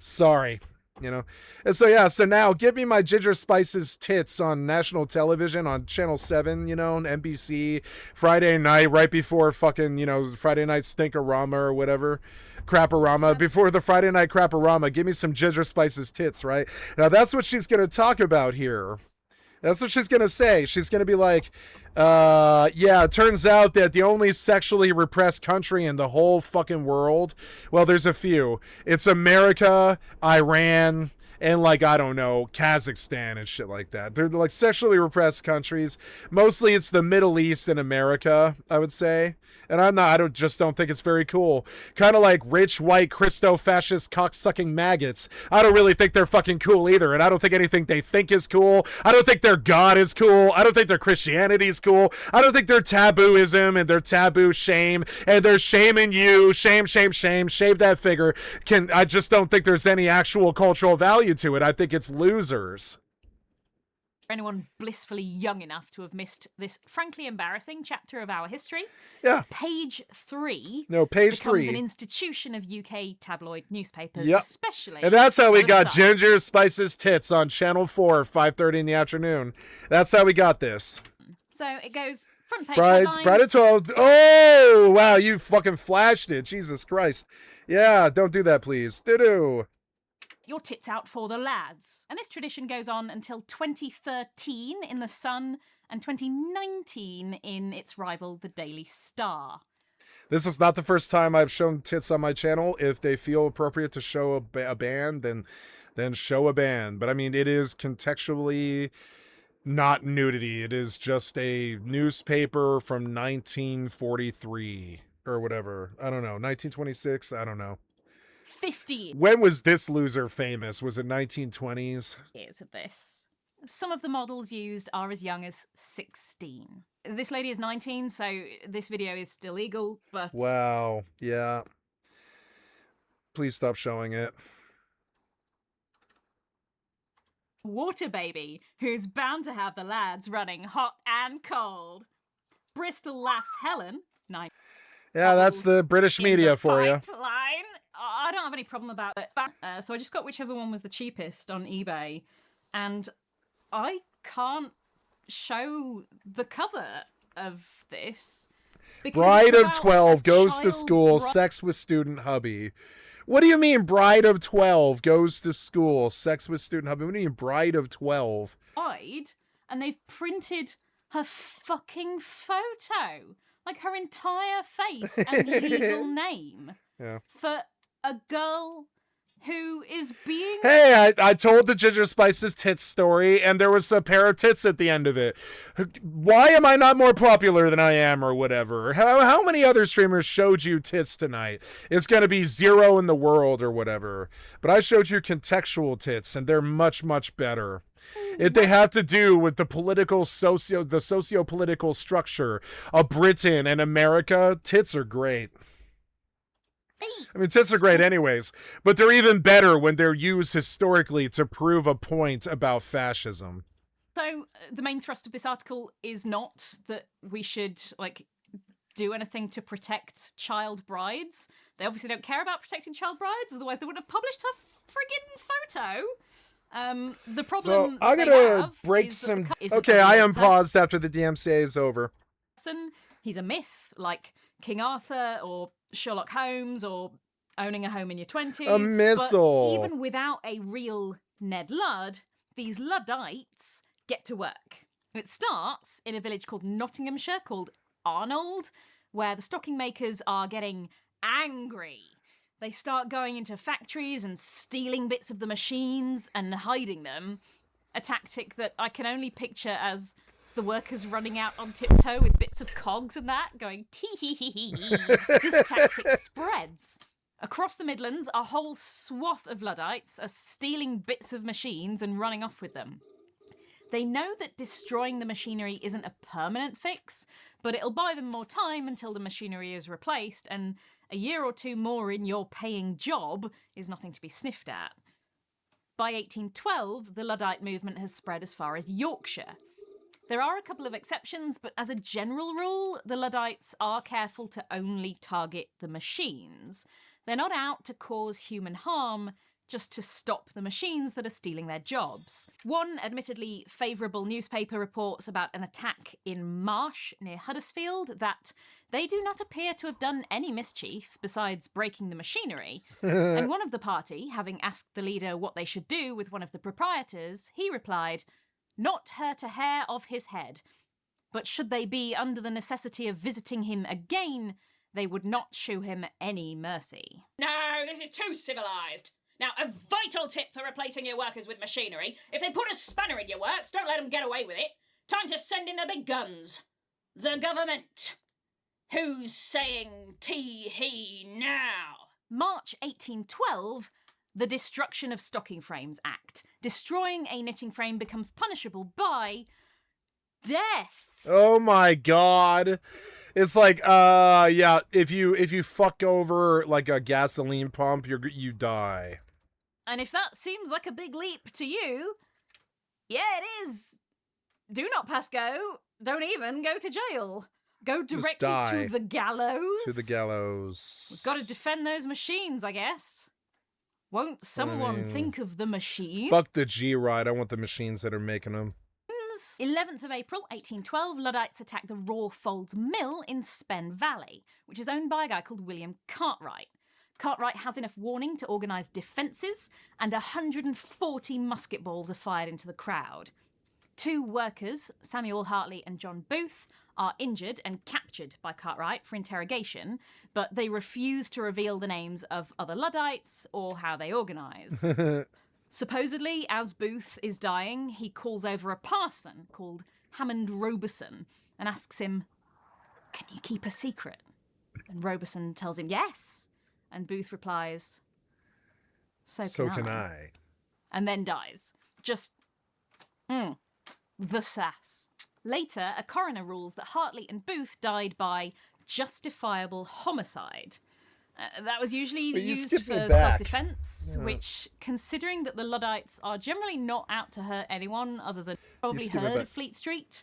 Sorry. You know, and so yeah, so now give me my Ginger Spice's tits on national television on Channel 7, you know, on NBC, Friday night, right before fucking, you know, Friday night Stinkorama or whatever. Craporama, before the Friday night Craporama, give me some Ginger Spice's tits, right? Now that's what she's going to talk about here. That's what she's going to say. She's going to be like, yeah, it turns out that the only sexually repressed country in the whole fucking world, well, there's a few. It's America, Iran, and like, I don't know, Kazakhstan and shit like that. They're like sexually repressed countries. Mostly it's the Middle East and America, I would say. And I don't think it's very cool. Kind of like rich, white, Christo-fascist, cocksucking maggots. I don't really think they're fucking cool either. And I don't think anything they think is cool. I don't think their God is cool. I don't think their Christianity is cool. I don't think their tabooism and their taboo shame and their shaming you, shame, shave that figure. I just don't think there's any actual cultural value to it. I think it's losers. For anyone blissfully young enough to have missed this frankly embarrassing chapter of our history, yeah. Page 3 becomes an institution of UK tabloid newspapers, yep. especially. And that's how we got Ginger Spice's tits on Channel 4, 5:30 in the afternoon. That's how we got this. So it goes front page Bride of 12. Oh, wow, you fucking flashed it. Jesus Christ. Yeah, don't do that, please. Doo-doo. Your tits out for the lads. And this tradition goes on until 2013 in The Sun and 2019 in its rival, The Daily Star. This is not the first time I've shown tits on my channel. If they feel appropriate to show a band, then show a band. But I mean, it is contextually not nudity. It is just a newspaper from 1943 or whatever. I don't know. 1926? I don't know. 50. When was this loser famous? Was it 1920s? Years of this. Some of the models used are as young as 16. This lady is 19, so this video is still legal, but... Wow, yeah. Please stop showing it. Water baby, who's bound to have the lads running hot and cold. Bristol lass Helen, 9. Yeah, that's the British media for you. I don't have any problem about it. So I just got whichever one was the cheapest on eBay, and I can't show the cover of this. Bride of 12 goes to school, sex with student hubby. What do you mean bride of 12 goes to school, sex with student hubby? What do you mean bride of 12? And they've printed her fucking photo. Like her entire face and legal name. Yeah. For a girl who is being... Hey, I told the Ginger Spice's tits story, and there was a pair of tits at the end of it. Why am I not more popular than I am, or whatever? How many other streamers showed you tits tonight? It's going to be 0 in the world, or whatever. But I showed you contextual tits, and they're much, much better. If they have to do with the socio-political structure of Britain and America, tits are great. I mean, tits are great anyways, but they're even better when they're used historically to prove a point about fascism. So the main thrust of this article is not that we should, like, do anything to protect child brides. They obviously don't care about protecting child brides, otherwise they would have published her friggin' photo. The problem So I'm gonna break some... Okay, I am paused after the DMCA is over. He's a myth, like King Arthur or Sherlock Holmes or owning a home in your 20s. A missile. But even without a real Ned Ludd, these Luddites get to work. It starts in a village called Nottinghamshire called Arnold, where the stocking makers are getting angry. They start going into factories and stealing bits of the machines and hiding them, a tactic that I can only picture as the workers running out on tiptoe with bits of cogs and that, going tee-hee-hee-hee. This tactic spreads. Across the Midlands, a whole swath of Luddites are stealing bits of machines and running off with them. They know that destroying the machinery isn't a permanent fix, but it'll buy them more time until the machinery is replaced, and a year or two more in your paying job is nothing to be sniffed at. By 1812, the Luddite movement has spread as far as Yorkshire. There are a couple of exceptions, but as a general rule, the Luddites are careful to only target the machines. They're not out to cause human harm, just to stop the machines that are stealing their jobs. One admittedly favourable newspaper reports about an attack in Marsh near Huddersfield that they do not appear to have done any mischief besides breaking the machinery. And one of the party, having asked the leader what they should do with one of the proprietors, he replied, "Not hurt a hair of his head. But should they be under the necessity of visiting him again, they would not shew him any mercy." No, this is too civilised. Now, a vital tip for replacing your workers with machinery: if they put a spanner in your works, don't let them get away with it. Time to send in the big guns. The government. Who's saying tee-hee now? March 1812, the Destruction of Stocking Frames Act. Destroying a knitting frame becomes punishable by death. Oh my god. It's like, yeah, if you fuck over like a gasoline pump, you die. And if that seems like a big leap to you, yeah, it is. Do not pass go. Don't even go to jail. Go directly to the gallows. To the gallows. We've got to defend those machines, I guess. Won't someone think of the machine? Fuck the G-Ride. I want the machines that are making them. 11th of April, 1812, Luddites attack the Rawfolds Mill in Spen Valley, which is owned by a guy called William Cartwright. Cartwright has enough warning to organise defences, and 140 musket balls are fired into the crowd. 2 workers, Samuel Hartley and John Booth, are injured and captured by Cartwright for interrogation, but they refuse to reveal the names of other Luddites or how they organise. Supposedly, as Booth is dying, he calls over a parson called Hammond Robeson and asks him, "Can you keep a secret?" And Robeson tells him yes, and Booth replies, So can I. And then dies. Just, the sass. Later, a coroner rules that Hartley and Booth died by justifiable homicide. That was usually used for self-defence, which, considering that the Luddites are generally not out to hurt anyone other than probably heard of Fleet Street.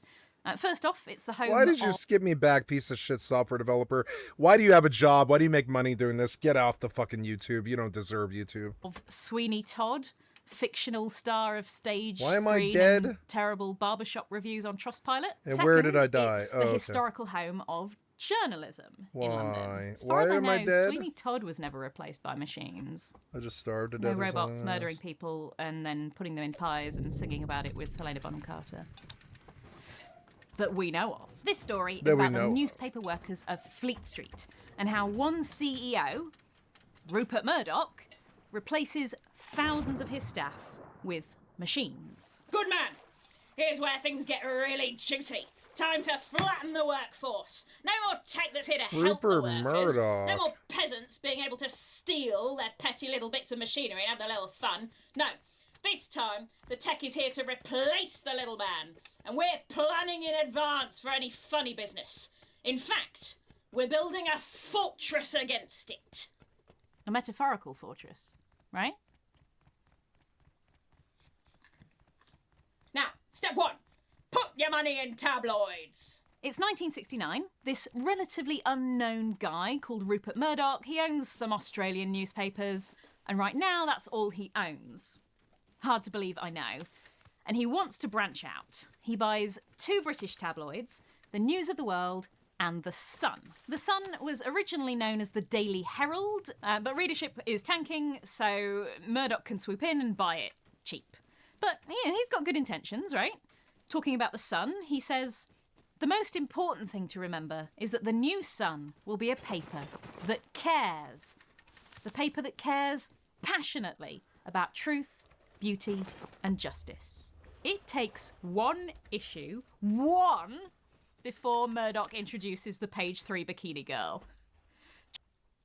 First off, it's the home Why did you skip me back, piece of shit software developer? Why do you have a job? Why do you make money doing this? Get off the fucking YouTube. You don't deserve YouTube. Of Sweeney Todd, fictional star of stage, Why am I screen, dead? and terrible barbershop reviews on Trustpilot. And Second, where did I die? It's the historical home of journalism in London. As far Why as am I know, dead? Sweeney Todd was never replaced by machines. I just starved to No death. or robots something murdering else. people and then putting them in pies and singing about it with Helena Bonham Carter. That we know of. This story is about the newspaper workers of Fleet Street and how one CEO, Rupert Murdoch, replaces thousands of his staff with machines. Good man. Here's where things get really juicy. Time to flatten the workforce. No more tech that's here to help the Rupert workers. Murdoch. No more peasants being able to steal their petty little bits of machinery and have their little fun. No. This time, the tech is here to replace the little man. And we're planning in advance for any funny business. In fact, we're building a fortress against it. A metaphorical fortress, right? Now, step one. Put your money in tabloids. It's 1969. This relatively unknown guy called Rupert Murdoch, he owns some Australian newspapers, and right now that's all he owns. Hard to believe, I know. And he wants to branch out. He buys 2 British tabloids, the News of the World and The Sun. The Sun was originally known as the Daily Herald, but readership is tanking, so Murdoch can swoop in and buy it cheap. But, he's got good intentions, right? Talking about The Sun, he says, "The most important thing to remember is that the new Sun will be a paper that cares. The paper that cares passionately about truth, beauty and justice." It takes 1 issue, before Murdoch introduces the page 3 bikini girl.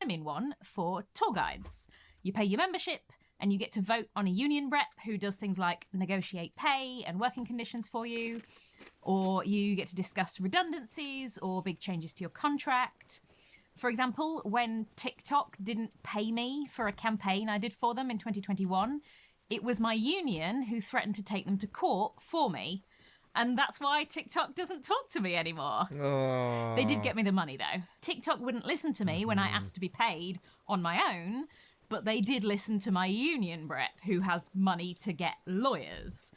I'm in one for tour guides. You pay your membership and you get to vote on a union rep who does things like negotiate pay and working conditions for you, or you get to discuss redundancies or big changes to your contract. For example, when TikTok didn't pay me for a campaign I did for them in 2021, it was my union who threatened to take them to court for me. And that's why TikTok doesn't talk to me anymore. Oh. They did get me the money, though. TikTok wouldn't listen to me when I asked to be paid on my own, but they did listen to my union rep, who has money to get lawyers.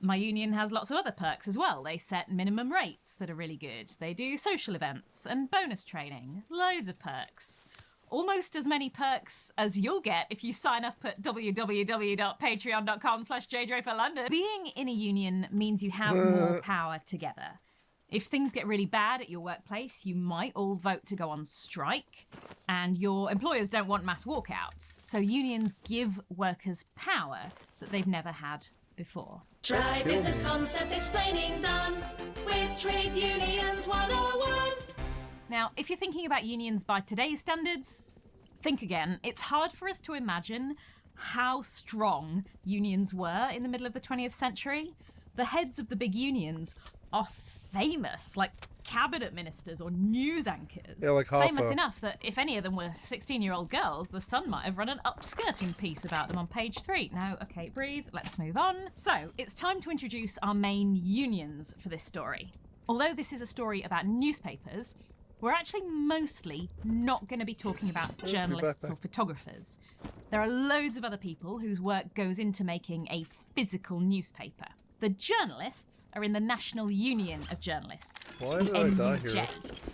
My union has lots of other perks as well. They set minimum rates that are really good. They do social events and bonus training. Loads of perks. Almost as many perks as you'll get if you sign up at www.patreon.com/jdraperlondon. Being in a union means you have more power together. If things get really bad at your workplace, you might all vote to go on strike, and your employers don't want mass walkouts. So unions give workers power that they've never had before. Try business concept explaining done with Trade Unions 101. Now, if you're thinking about unions by today's standards, think again. It's hard for us to imagine how strong unions were in the middle of the 20th century. The heads of the big unions are famous, like cabinet ministers or news anchors. Yeah, like Hoffa. Famous enough that if any of them were 16-year-old girls, The Sun might have run an upskirting piece about them on page 3. Now, okay, breathe, let's move on. So, it's time to introduce our main unions for this story. Although this is a story about newspapers, we're actually mostly not going to be talking about journalists or photographers. There are loads of other people whose work goes into making a physical newspaper. The journalists are in the National Union of Journalists, Why the did I die NUJ. here?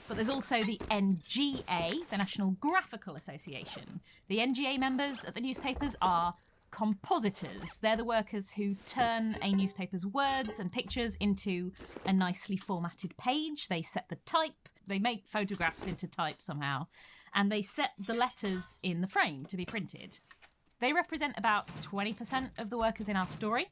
But there's also the NGA, the National Graphical Association. The NGA members at the newspapers are compositors. They're the workers who turn a newspaper's words and pictures into a nicely formatted page. They set the type. They make photographs into type somehow, and they set the letters in the frame to be printed. They represent about 20% of the workers in our story.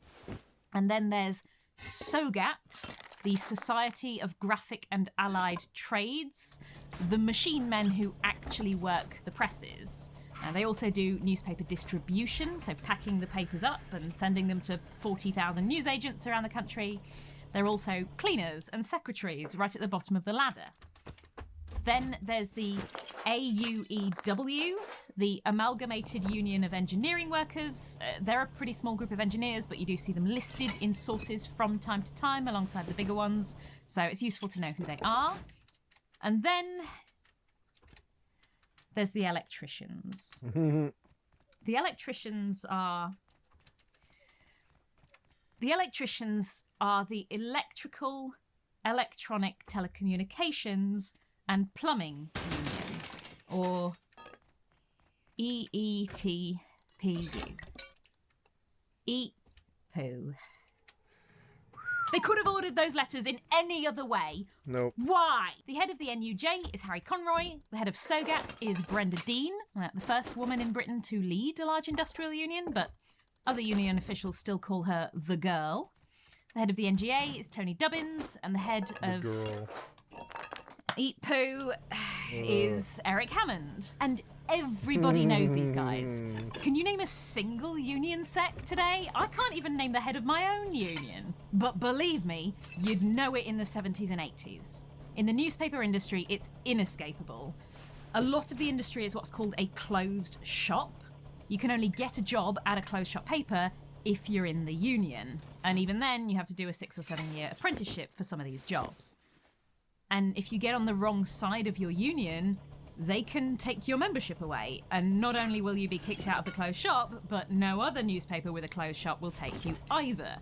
And then there's SOGAT, the Society of Graphic and Allied Trades, the machine men who actually work the presses. And they also do newspaper distribution, so packing the papers up and sending them to 40,000 newsagents around the country. They're also cleaners and secretaries right at the bottom of the ladder. Then there's the AUEW, the Amalgamated Union of Engineering Workers. They're a pretty small group of engineers, but you do see them listed in sources from time to time alongside the bigger ones, so it's useful to know who they are. And then there's the electricians. The electricians are the Electrical, Electronic Telecommunications and Plumbing Union, or EETPU. EEPU. They could have ordered those letters in any other way. Nope. Why? The head of the NUJ is Harry Conroy. The head of SOGAT is Brenda Dean, the first woman in Britain to lead a large industrial union, but other union officials still call her the girl. The head of the NGA is Tony Dubbins, and the head of Eat Poo is Eric Hammond. And everybody knows these guys. Can you name a single union sec today? I can't even name the head of my own union. But believe me, you'd know it in the 70s and 80s. In the newspaper industry, it's inescapable. A lot of the industry is what's called a closed shop. You can only get a job at a closed shop paper if you're in the union. And even then, you have to do a 6 or 7 year apprenticeship for some of these jobs. And if you get on the wrong side of your union, they can take your membership away. And not only will you be kicked out of the closed shop, but no other newspaper with a closed shop will take you either.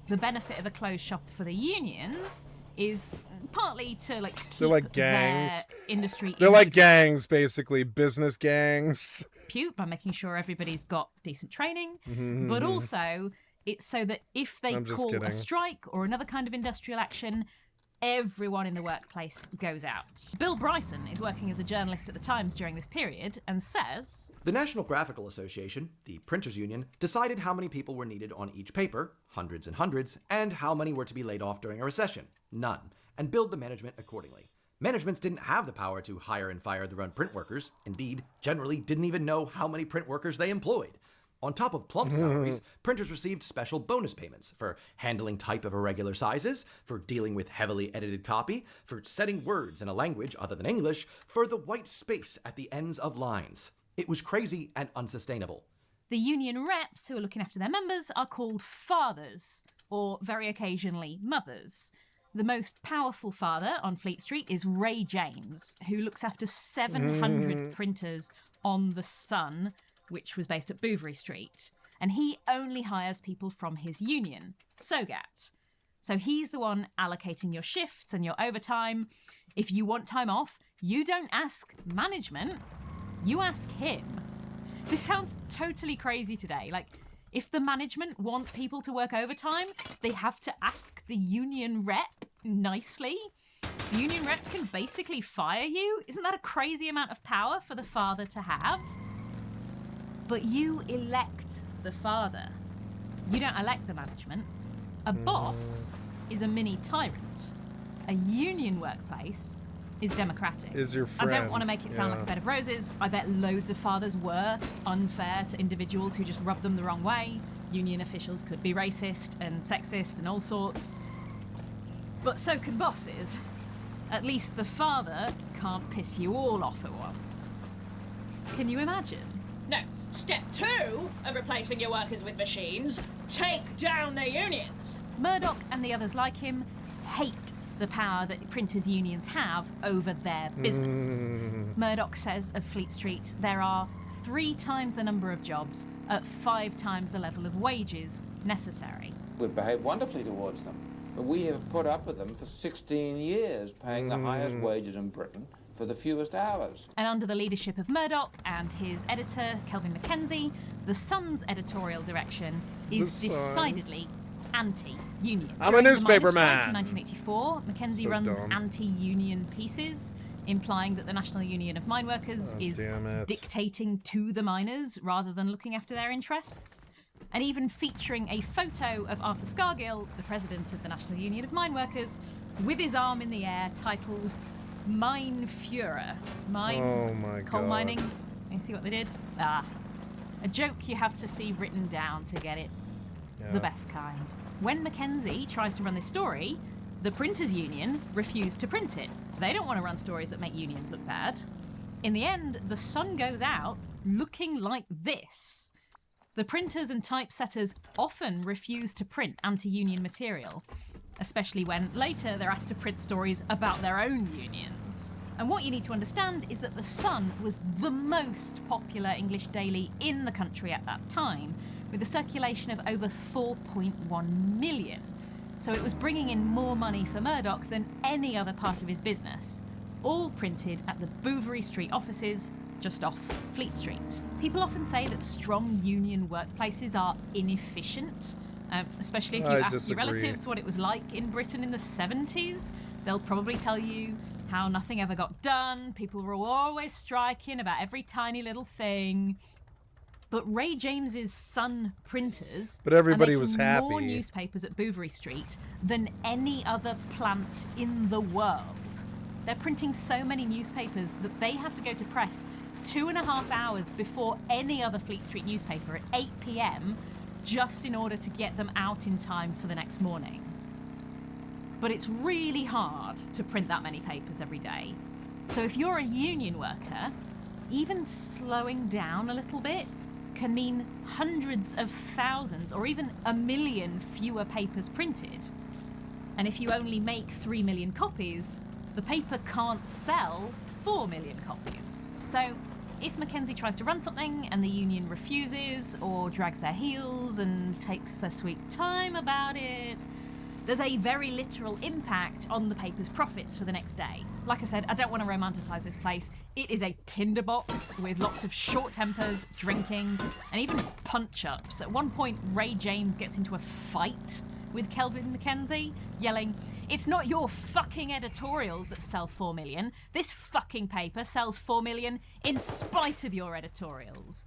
The benefit of a closed shop for the unions is partly to They're like gangs. Their industry. They're like gangs, basically, business gangs. By making sure everybody's got decent training, but also it's so that if they call a strike or another kind of industrial action, everyone in the workplace goes out. Bill Bryson is working as a journalist at the Times during this period and says, "The National Graphical Association, the printers union, decided how many people were needed on each paper, hundreds and hundreds, and how many were to be laid off during a recession, none, and billed the management accordingly. Managements didn't have the power to hire and fire their own print workers, indeed, generally didn't even know how many print workers they employed. On top of plump salaries, printers received special bonus payments for handling type of irregular sizes, for dealing with heavily edited copy, for setting words in a language other than English, for the white space at the ends of lines. It was crazy and unsustainable." The union reps who are looking after their members are called fathers, or very occasionally mothers. The most powerful father on Fleet Street is Ray James, who looks after 700 printers on the Sun, which was based at Bouverie Street. And he only hires people from his union, SOGAT. So he's the one allocating your shifts and your overtime. If you want time off, you don't ask management, you ask him. This sounds totally crazy today. Like, if the management want people to work overtime, they have to ask the union rep nicely. The union rep can basically fire you. Isn't that a crazy amount of power for the father to have? But you elect the father. You don't elect the management. A boss is a mini tyrant. A union workplace is democratic. Is your friend. I don't want to make it sound like a bed of roses. I bet loads of fathers were unfair to individuals who just rubbed them the wrong way. Union officials could be racist and sexist and all sorts. But so can bosses. At least the father can't piss you all off at once. Can you imagine? No. Step 2 of replacing your workers with machines, take down the unions. Murdoch and the others like him hate the power that printers' unions have over their business. Murdoch says of Fleet Street there are 3 times the number of jobs at 5 times the level of wages necessary. We've behaved wonderfully towards them. But we have put up with them for 16 years, paying the highest wages in Britain for the fewest hours. And under the leadership of Murdoch and his editor, Kelvin Mackenzie, the Sun's editorial direction is decidedly anti-union. I'm a newspaper man. In 1984, Mackenzie runs anti-union pieces, implying that the National Union of Mine Workers is dictating to the miners rather than looking after their interests. And even featuring a photo of Arthur Scargill, the president of the National Union of Mine Workers, with his arm in the air, titled Mine Führer. Coal mining. You see what they did? A joke you have to see written down to get it. The best kind. When Mackenzie tries to run this story, the printers' union refuse to print it. They don't want to run stories that make unions look bad. In the end, the Sun goes out looking like this. The printers and typesetters often refuse to print anti-union material, especially when later they're asked to print stories about their own unions. And what you need to understand is that The Sun was the most popular English daily in the country at that time, with a circulation of over 4.1 million. So it was bringing in more money for Murdoch than any other part of his business, all printed at the Bouverie Street offices just off Fleet Street. People often say that strong union workplaces are inefficient especially if you I ask disagree. your relatives what it was like in Britain in the 70s. They'll probably tell you how nothing ever got done, people were always striking about every tiny little thing. But Ray James's Sun printers But everybody are was making more happy. newspapers at Bouverie Street than any other plant in the world. They're printing so many newspapers that they have to go to press 2.5 hours before any other Fleet Street newspaper at 8 p.m. just in order to get them out in time for the next morning. But it's really hard to print that many papers every day. So if you're a union worker, even slowing down a little bit can mean hundreds of thousands or even 1 million fewer papers printed. And if you only make 3 million copies, the paper can't sell 4 million copies. So if Mackenzie tries to run something and the union refuses or drags their heels and takes their sweet time about it, there's a very literal impact on the paper's profits for the next day. Like I said, I don't want to romanticize this place. It is a tinderbox with lots of short tempers, drinking, and even punch-ups. At one point, Ray James gets into a fight with Kelvin Mackenzie, yelling, "It's not your fucking editorials that sell 4 million. This fucking paper sells 4 million in spite of your editorials."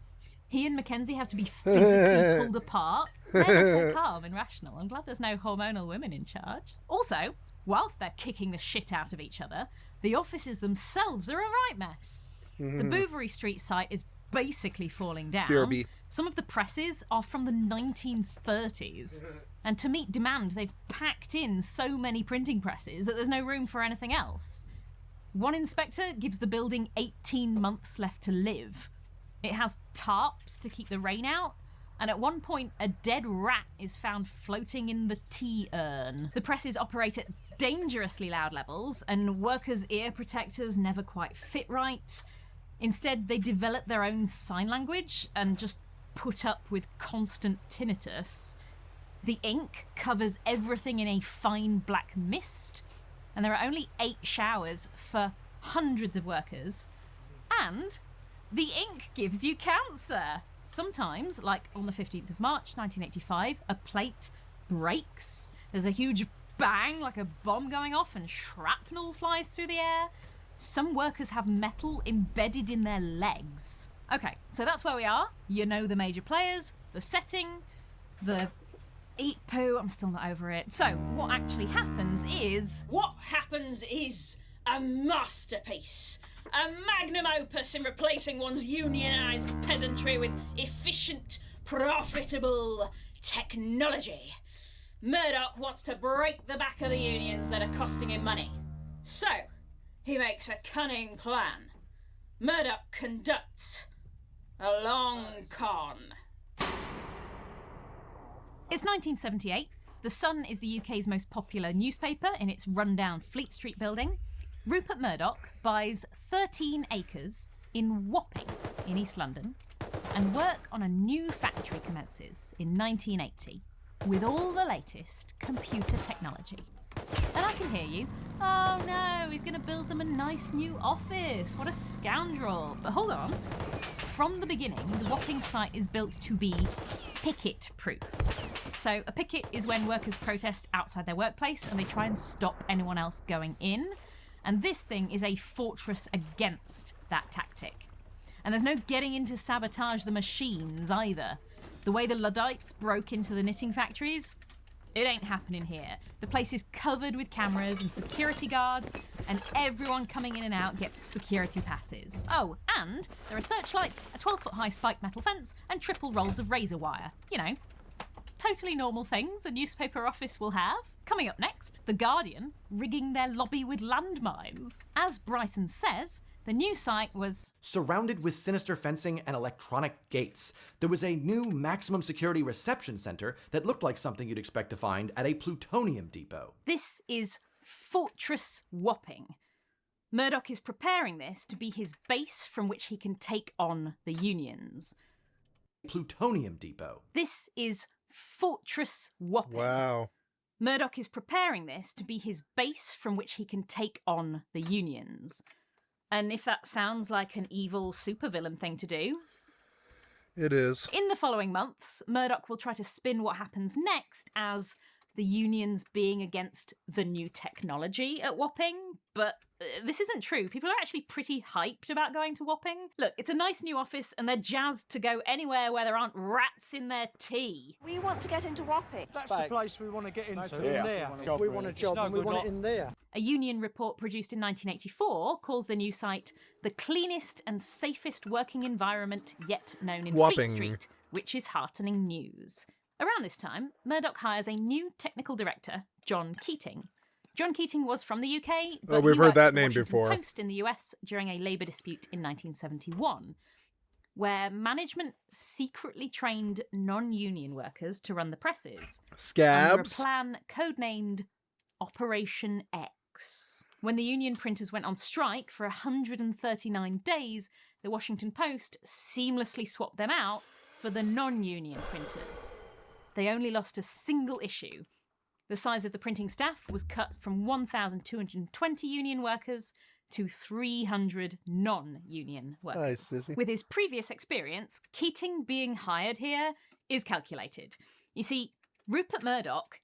He and Mackenzie have to be physically pulled apart. They're so calm and rational. I'm glad there's no hormonal women in charge. Also, whilst they're kicking the shit out of each other, the offices themselves are a right mess. The Bouverie Street site is basically falling down. BRB. Some of the presses are from the 1930s. And to meet demand, they've packed in so many printing presses that there's no room for anything else. One inspector gives the building 18 months left to live. It has tarps to keep the rain out, and at one point a dead rat is found floating in the tea urn. The presses operate at dangerously loud levels, and workers' ear protectors never quite fit right. Instead, they develop their own sign language and just put up with constant tinnitus. The ink covers everything in a fine black mist, and there are only 8 showers for hundreds of workers. And the ink gives you cancer. Sometimes, like on the 15th of March 1985, a plate breaks. There's a huge bang, like a bomb going off, and shrapnel flies through the air. Some workers have metal embedded in their legs. Okay, so that's where we are. You know the major players, the setting, the eat poo. I'm still not over it. So what actually happens is... What happens is a masterpiece. A magnum opus in replacing one's unionised peasantry with efficient, profitable technology. Murdoch wants to break the back of the unions that are costing him money. So, he makes a cunning plan. Murdoch conducts a long con. It's 1978. The Sun is the UK's most popular newspaper in its rundown Fleet Street building. Rupert Murdoch buys 13 acres in Wapping in East London, and work on a new factory commences in 1980 with all the latest computer technology. And I can hear you. Oh no, he's going to build them a nice new office. What a scoundrel. But hold on. From the beginning, the Wapping site is built to be picket-proof. So a picket is when workers protest outside their workplace and they try and stop anyone else going in. And this thing is a fortress against that tactic. And there's no getting in to sabotage the machines either. The way the Luddites broke into the knitting factories, it ain't happening here. The place is covered with cameras and security guards, and everyone coming in and out gets security passes. Oh, and there are searchlights, a 12-foot high spiked metal fence, and triple rolls of razor wire. You know, totally normal things a newspaper office will have. Coming up next, The Guardian rigging their lobby with landmines. As Bryson says, the new site was surrounded with sinister fencing and electronic gates. There was a new maximum security reception center that looked like something you'd expect to find at a plutonium depot. This is Fortress Wapping. Murdoch is preparing this to be his base from which he can take on the unions. Plutonium depot. This is Fortress Wapping. Wow. Murdoch is preparing this to be his base from which he can take on the unions. And if that sounds like an evil supervillain thing to do, It is. In the following months, Murdoch will try to spin what happens next as the unions being against the new technology at Wapping, but this isn't true. People are actually pretty hyped about going to Wapping. Look, it's a nice new office and they're jazzed to go anywhere where there aren't rats in their tea. We want to get into Wapping. That's the place we want to get into, Yeah. in there. We want a job and we want it in there. A union report produced in 1984 calls the new site the cleanest and safest working environment yet known in Wapping. Fleet Street, which is heartening news. Around this time, Murdoch hires a new technical director, John Keating. John Keating was from the UK, but we've he heard worked that for the name Washington before. Post in the US during a labour dispute in 1971, where management secretly trained non-union workers to run the presses. Scabs. Under a plan codenamed Operation X. When the union printers went on strike for 139 days, the Washington Post seamlessly swapped them out for the non-union printers. They only lost a single issue. The size of the printing staff was cut from 1,220 union workers to 300 non-union workers. Hi, Sissy. With his previous experience, Keating being hired here is calculated. You see, Rupert Murdoch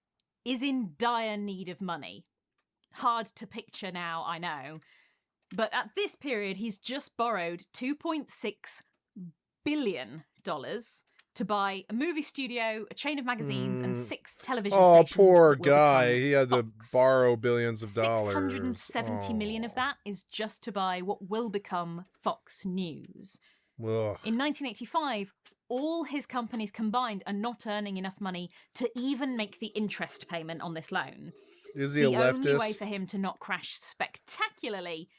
is in dire need of money. Hard to picture now, I know. But at this period, he's just borrowed $2.6 billion to buy a movie studio, a chain of magazines, and 6 television stations. Oh, poor that will guy. become He had to borrow billions of dollars. 670 million of that is just to buy what will become Fox News. Ugh. In 1985, all his companies combined are not earning enough money to even make the interest payment on this loan. Is he a the leftist? only way for him to not crash spectacularly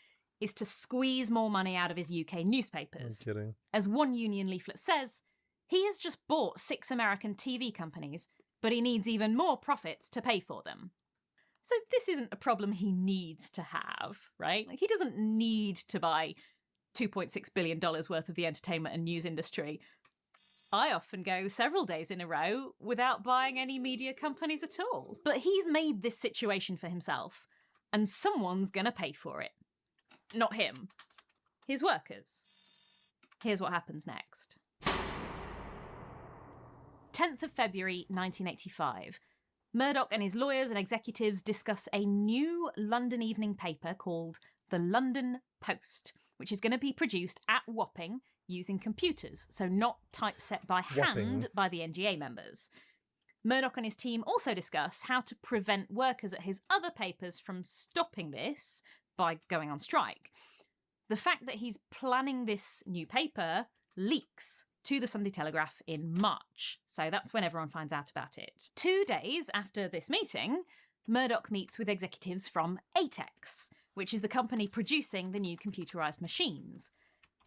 is to squeeze more money out of his UK newspapers. I'm kidding. As one union leaflet says, he has just bought 6 American TV companies, but he needs even more profits to pay for them. So this isn't a problem he needs to have, right? Like, he doesn't need to buy $2.6 billion worth of the entertainment and news industry. I often go several days in a row without buying any media companies at all. But he's made this situation for himself, and someone's gonna pay for it. Not him. His workers. Here's what happens next. 10th of February 1985. Murdoch and his lawyers and executives discuss a new London evening paper called The London Post, which is going to be produced at Wapping using computers, so not typeset by hand by the NGA members. Murdoch and his team also discuss how to prevent workers at his other papers from stopping this by going on strike. The fact that he's planning this new paper leaks to the Sunday Telegraph in March, so that's when everyone finds out about it. 2 days after this meeting, Murdoch meets with executives from ATEX, which is the company producing the new computerised machines.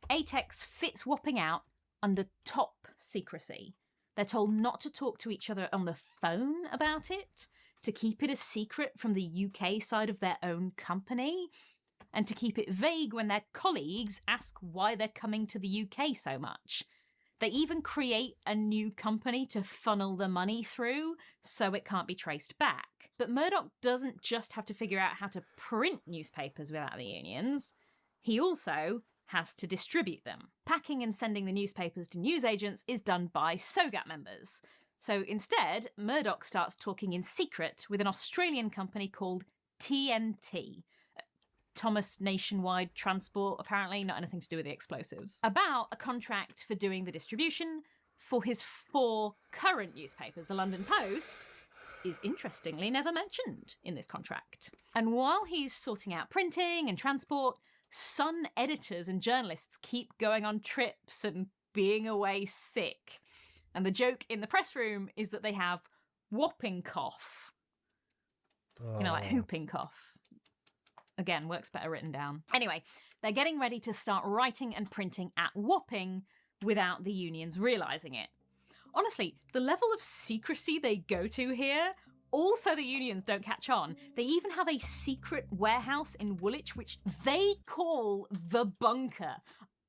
ATEX fits Wapping out under top secrecy. They're told not to talk to each other on the phone about it, to keep it a secret from the UK side of their own company, and to keep it vague when their colleagues ask why they're coming to the UK so much. They even create a new company to funnel the money through so it can't be traced back. But Murdoch doesn't just have to figure out how to print newspapers without the unions. He also has to distribute them. Packing and sending the newspapers to newsagents is done by SOGAT members. So instead, Murdoch starts talking in secret with an Australian company called TNT. Thomas Nationwide Transport, apparently, not anything to do with the explosives, about a contract for doing the distribution for his 4 current newspapers. The London Post is interestingly never mentioned in this contract. And while he's sorting out printing and transport, Sun editors and journalists keep going on trips and being away sick. And the joke in the press room is that they have whopping cough. You know, like whooping cough. Again, works better written down. Anyway, they're getting ready to start writing and printing at Wapping without the unions realising it. Honestly, the level of secrecy they go to here, also the unions don't catch on. They even have a secret warehouse in Woolwich which they call the bunker.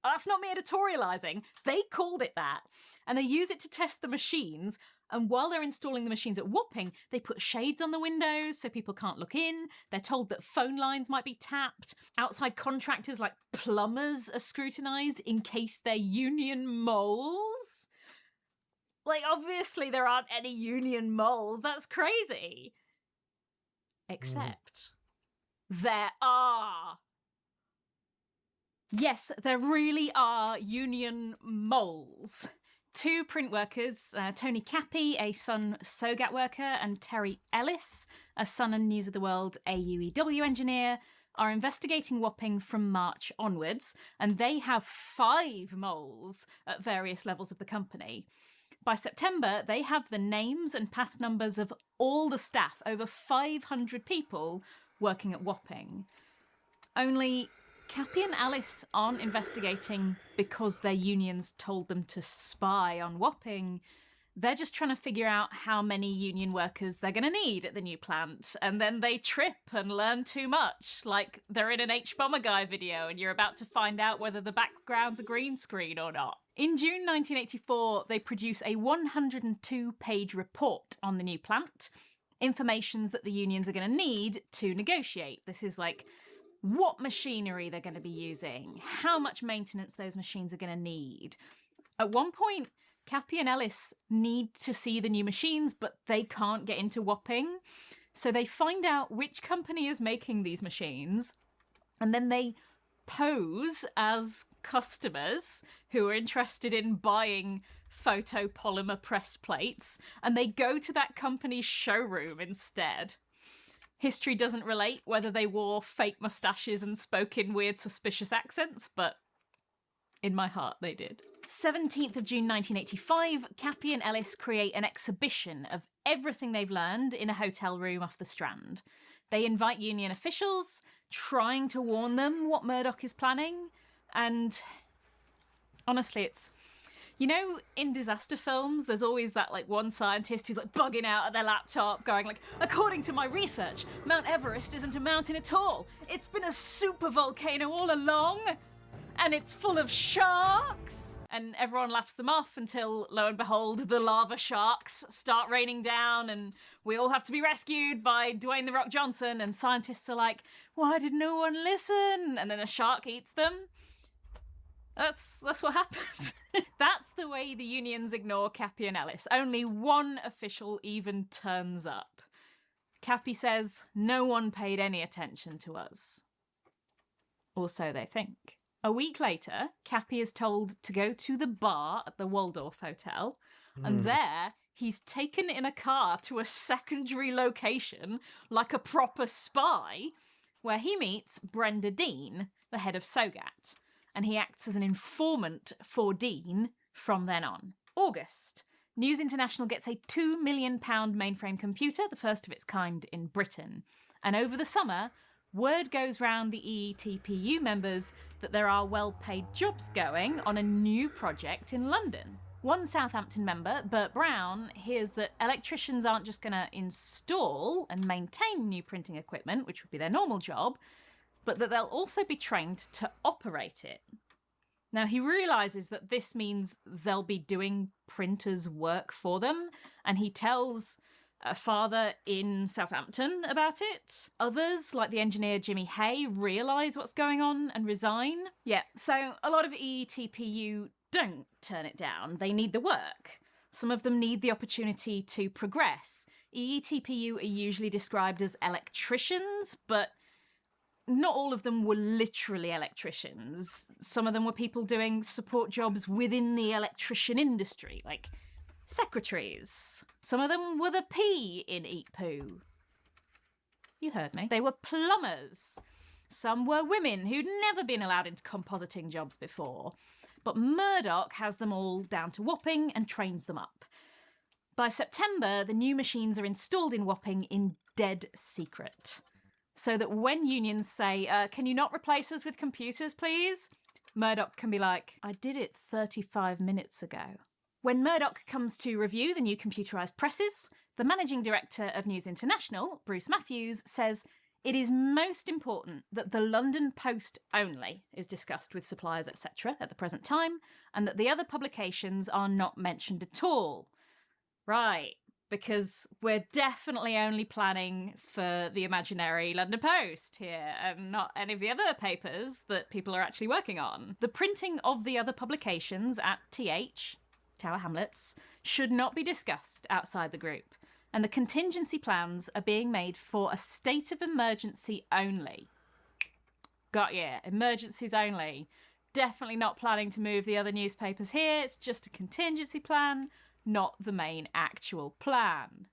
That's not me editorialising. They called it that. And they use it to test the machines And while they're installing the machines at Wapping, they put shades on the windows so people can't look in. They're told that phone lines might be tapped. Outside contractors like plumbers are scrutinised in case they're union moles. Like, obviously there aren't any union moles. That's crazy. Except there are. Yes, there really are union moles. 2 print workers, Tony Cappy, a Sun SOGAT worker, and Terry Ellis, a Sun and News of the World AUEW engineer, are investigating Wapping from March onwards, and they have 5 moles at various levels of the company. By September, they have the names and past numbers of all the staff, over 500 people working at Wapping. Only Cappy and Alice aren't investigating because their unions told them to spy on Wapping. They're just trying to figure out how many union workers they're going to need at the new plant, and then they trip and learn too much, like they're in an H-Bomber Guy video and you're about to find out whether the background's a green screen or not. In June 1984, they produce a 102-page report on the new plant, informations that the unions are going to need to negotiate. This is like what machinery they're going to be using, how much maintenance those machines are going to need. At one point, Cappy and Ellis need to see the new machines, but they can't get into Wapping. So they find out which company is making these machines, and then they pose as customers who are interested in buying photopolymer press plates, and they go to that company's showroom instead. History doesn't relate whether they wore fake mustaches and spoke in weird, suspicious accents, but in my heart they did. 17th of June 1985, Cappy and Ellis create an exhibition of everything they've learned in a hotel room off the Strand. They invite union officials, trying to warn them what Murdoch is planning, and honestly, it's... You know, in disaster films, there's always that, like, one scientist who's, like, bugging out at their laptop, going, like, according to my research, Mount Everest isn't a mountain at all. It's been a supervolcano all along, and it's full of sharks. And everyone laughs them off until, lo and behold, the lava sharks start raining down, and we all have to be rescued by Dwayne "The Rock" Johnson, and scientists are like, why did no one listen? And then a shark eats them. That's what happens. That's the way the unions ignore Cappy and Ellis. Only one official even turns up. Cappy says, no one paid any attention to us. Or so they think. A week later, Cappy is told to go to the bar at the Waldorf Hotel, and there he's taken in a car to a secondary location, like a proper spy, where he meets Brenda Dean, the head of SOGAT. And he acts as an informant for Dean from then on. August. News International gets a £2 million mainframe computer, the first of its kind in Britain. And over the summer, word goes round the EETPU members that there are well-paid jobs going on a new project in London. One Southampton member, Bert Brown, hears that electricians aren't just going to install and maintain new printing equipment, which would be their normal job, but that they'll also be trained to operate it. Now, he realises that this means they'll be doing printers' work for them, and he tells a father in Southampton about it. Others, like the engineer Jimmy Hay, realise what's going on and resign. Yeah, so a lot of EETPU don't turn it down. They need the work. Some of them need the opportunity to progress. EETPU are usually described as electricians, but not all of them were literally electricians. Some of them were people doing support jobs within the electrician industry, like secretaries. Some of them were the P in Eat Poo. You heard me. They were plumbers. Some were women who'd never been allowed into compositing jobs before. But Murdoch has them all down to Wapping and trains them up. By September, the new machines are installed in Wapping in dead secret. So that when unions say, can you not replace us with computers, please? Murdoch can be like, I did it 35 minutes ago. When Murdoch comes to review the new computerised presses, the managing director of News International, Bruce Matthews, says it is most important that the London Post only is discussed with suppliers, etc. at the present time, and that the other publications are not mentioned at all. Right. Because we're definitely only planning for the imaginary London Post here and not any of the other papers that people are actually working on. The printing of the other publications at TH, Tower Hamlets, should not be discussed outside the group, and the contingency plans are being made for a state of emergency only. Got ya. Emergencies only. Definitely not planning to move the other newspapers here. It's just a contingency plan, not the main actual plan.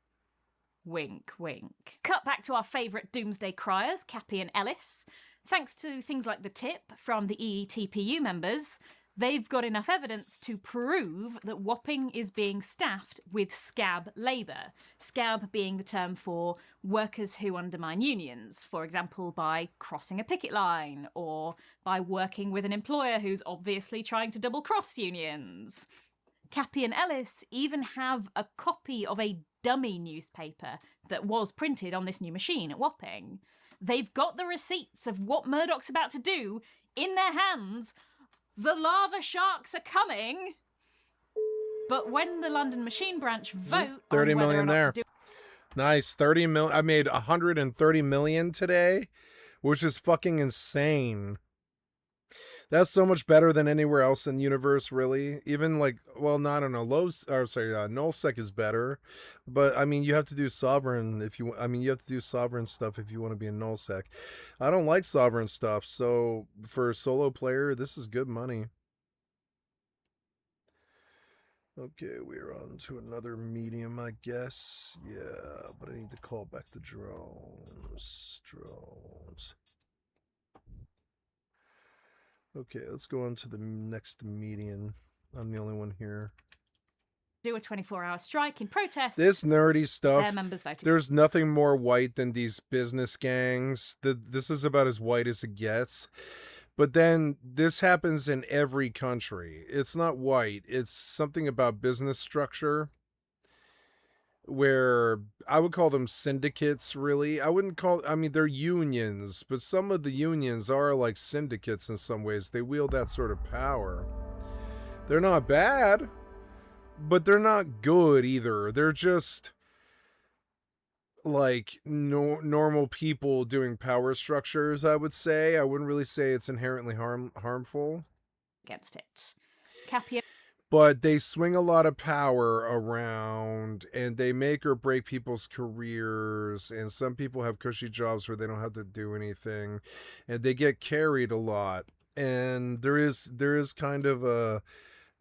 Wink, wink. Cut back to our favourite doomsday criers, Cappy and Ellis. Thanks to things like the tip from the EETPU members, they've got enough evidence to prove that Wapping is being staffed with scab labour. Scab being the term for workers who undermine unions, for example, by crossing a picket line or by working with an employer who's obviously trying to double-cross unions. Cappy and Ellis even have a copy of a dummy newspaper that was printed on this new machine at Wapping. They've got the receipts of what Murdoch's about to do in their hands. The lava sharks are coming. But when the London Machine Branch vote 30 on whether million or not there. to do Nice. 30 million. I made 130 million today, which is fucking insane. That's so much better than anywhere else in the universe, really. Even like, well, no, I don't know. Nullsec is better, but I mean, you have to do sovereign if you. I mean, you have to do sovereign stuff if you want to be in Nullsec. I don't like sovereign stuff, so for a solo player, this is good money. Okay, we're on to another medium, I guess. Yeah, but I need to call back the drones. Okay, let's go on to the next median. I'm the only one here. a 24-hour strike in protest, This nerdy stuff, their members voted. there's nothing more white than these business gangs. This is about as white as it gets. But then this happens in every country. It's not white. It's something about business structure where I would call them syndicates, really. I mean, they're unions, but some of the unions are like syndicates in some ways. They wield that sort of power. They're not bad, but they're not good either. They're just like normal people doing power structures, I would say. I wouldn't really say it's inherently harmful. Against it. Cappy. But they swing a lot of power around and they make or break people's careers. And some people have cushy jobs where they don't have to do anything and they get carried a lot. And there is kind of a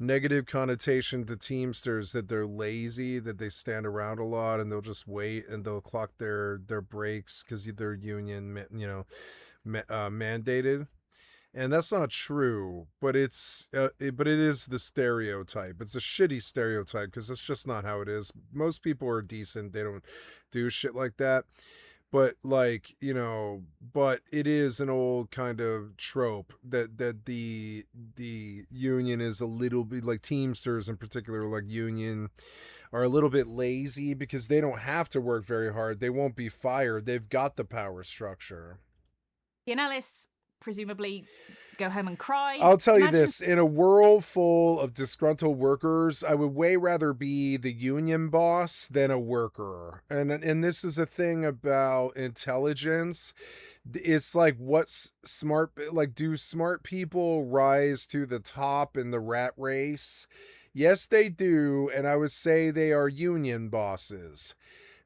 negative connotation to Teamsters that they're lazy, that they stand around a lot and they'll just wait and they'll clock their breaks because they're union, mandated. And that's not true, but it is the stereotype. It's a shitty stereotype because that's just not how it is. Most people are decent. They don't do shit like that. But like, but it is an old kind of trope that the union is a little bit like Teamsters in particular, like union are a little bit lazy because they don't have to work very hard. They won't be fired. They've got the power structure. And Ellis presumably go home and cry. I'll tell you this, in a world full of disgruntled workers, I would way rather be the union boss than a worker. And this is a thing about intelligence. It's like, what's smart, like, do smart people rise to the top in the rat race? Yes, they do, and I would say they are union bosses.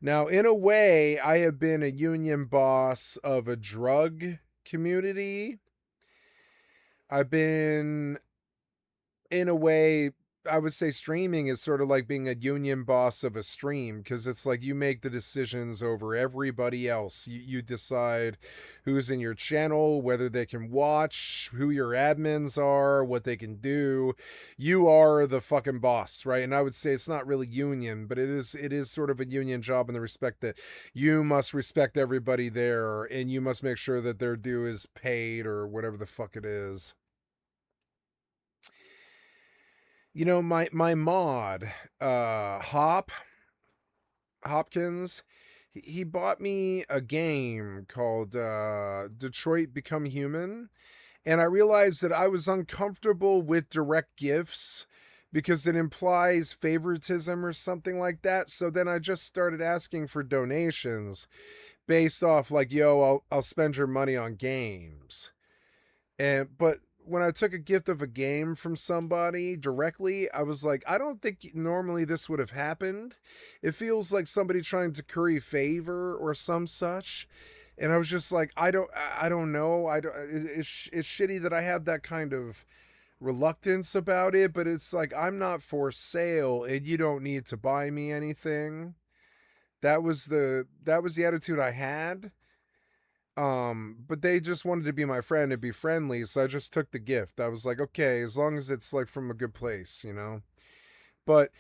Now, in a way, I have been a union boss of a drug community. I've been, in a way, I would say streaming is sort of like being a union boss of a stream, because it's like you make the decisions over everybody else. You decide who's in your channel, whether they can watch, who your admins are, what they can do. You are the fucking boss, right? And I would say it's not really union, but it is sort of a union job in the respect that you must respect everybody there and you must make sure that their due is paid or whatever the fuck it is. My mod, Hopkins, he bought me a game called Detroit Become Human, and I realized that I was uncomfortable with direct gifts because it implies favoritism or something like that. So then I just started asking for donations based off like, yo, I'll spend your money on games. But when I took a gift of a game from somebody directly, I was like, I don't think normally this would have happened. It feels like somebody trying to curry favor or some such. And I was just like, I don't know. It's shitty that I have that kind of reluctance about it, but it's like, I'm not for sale and you don't need to buy me anything. That was the attitude I had. But they just wanted to be my friend and be friendly, so I just took the gift. I was like, okay, as long as it's like from a good place, you know. But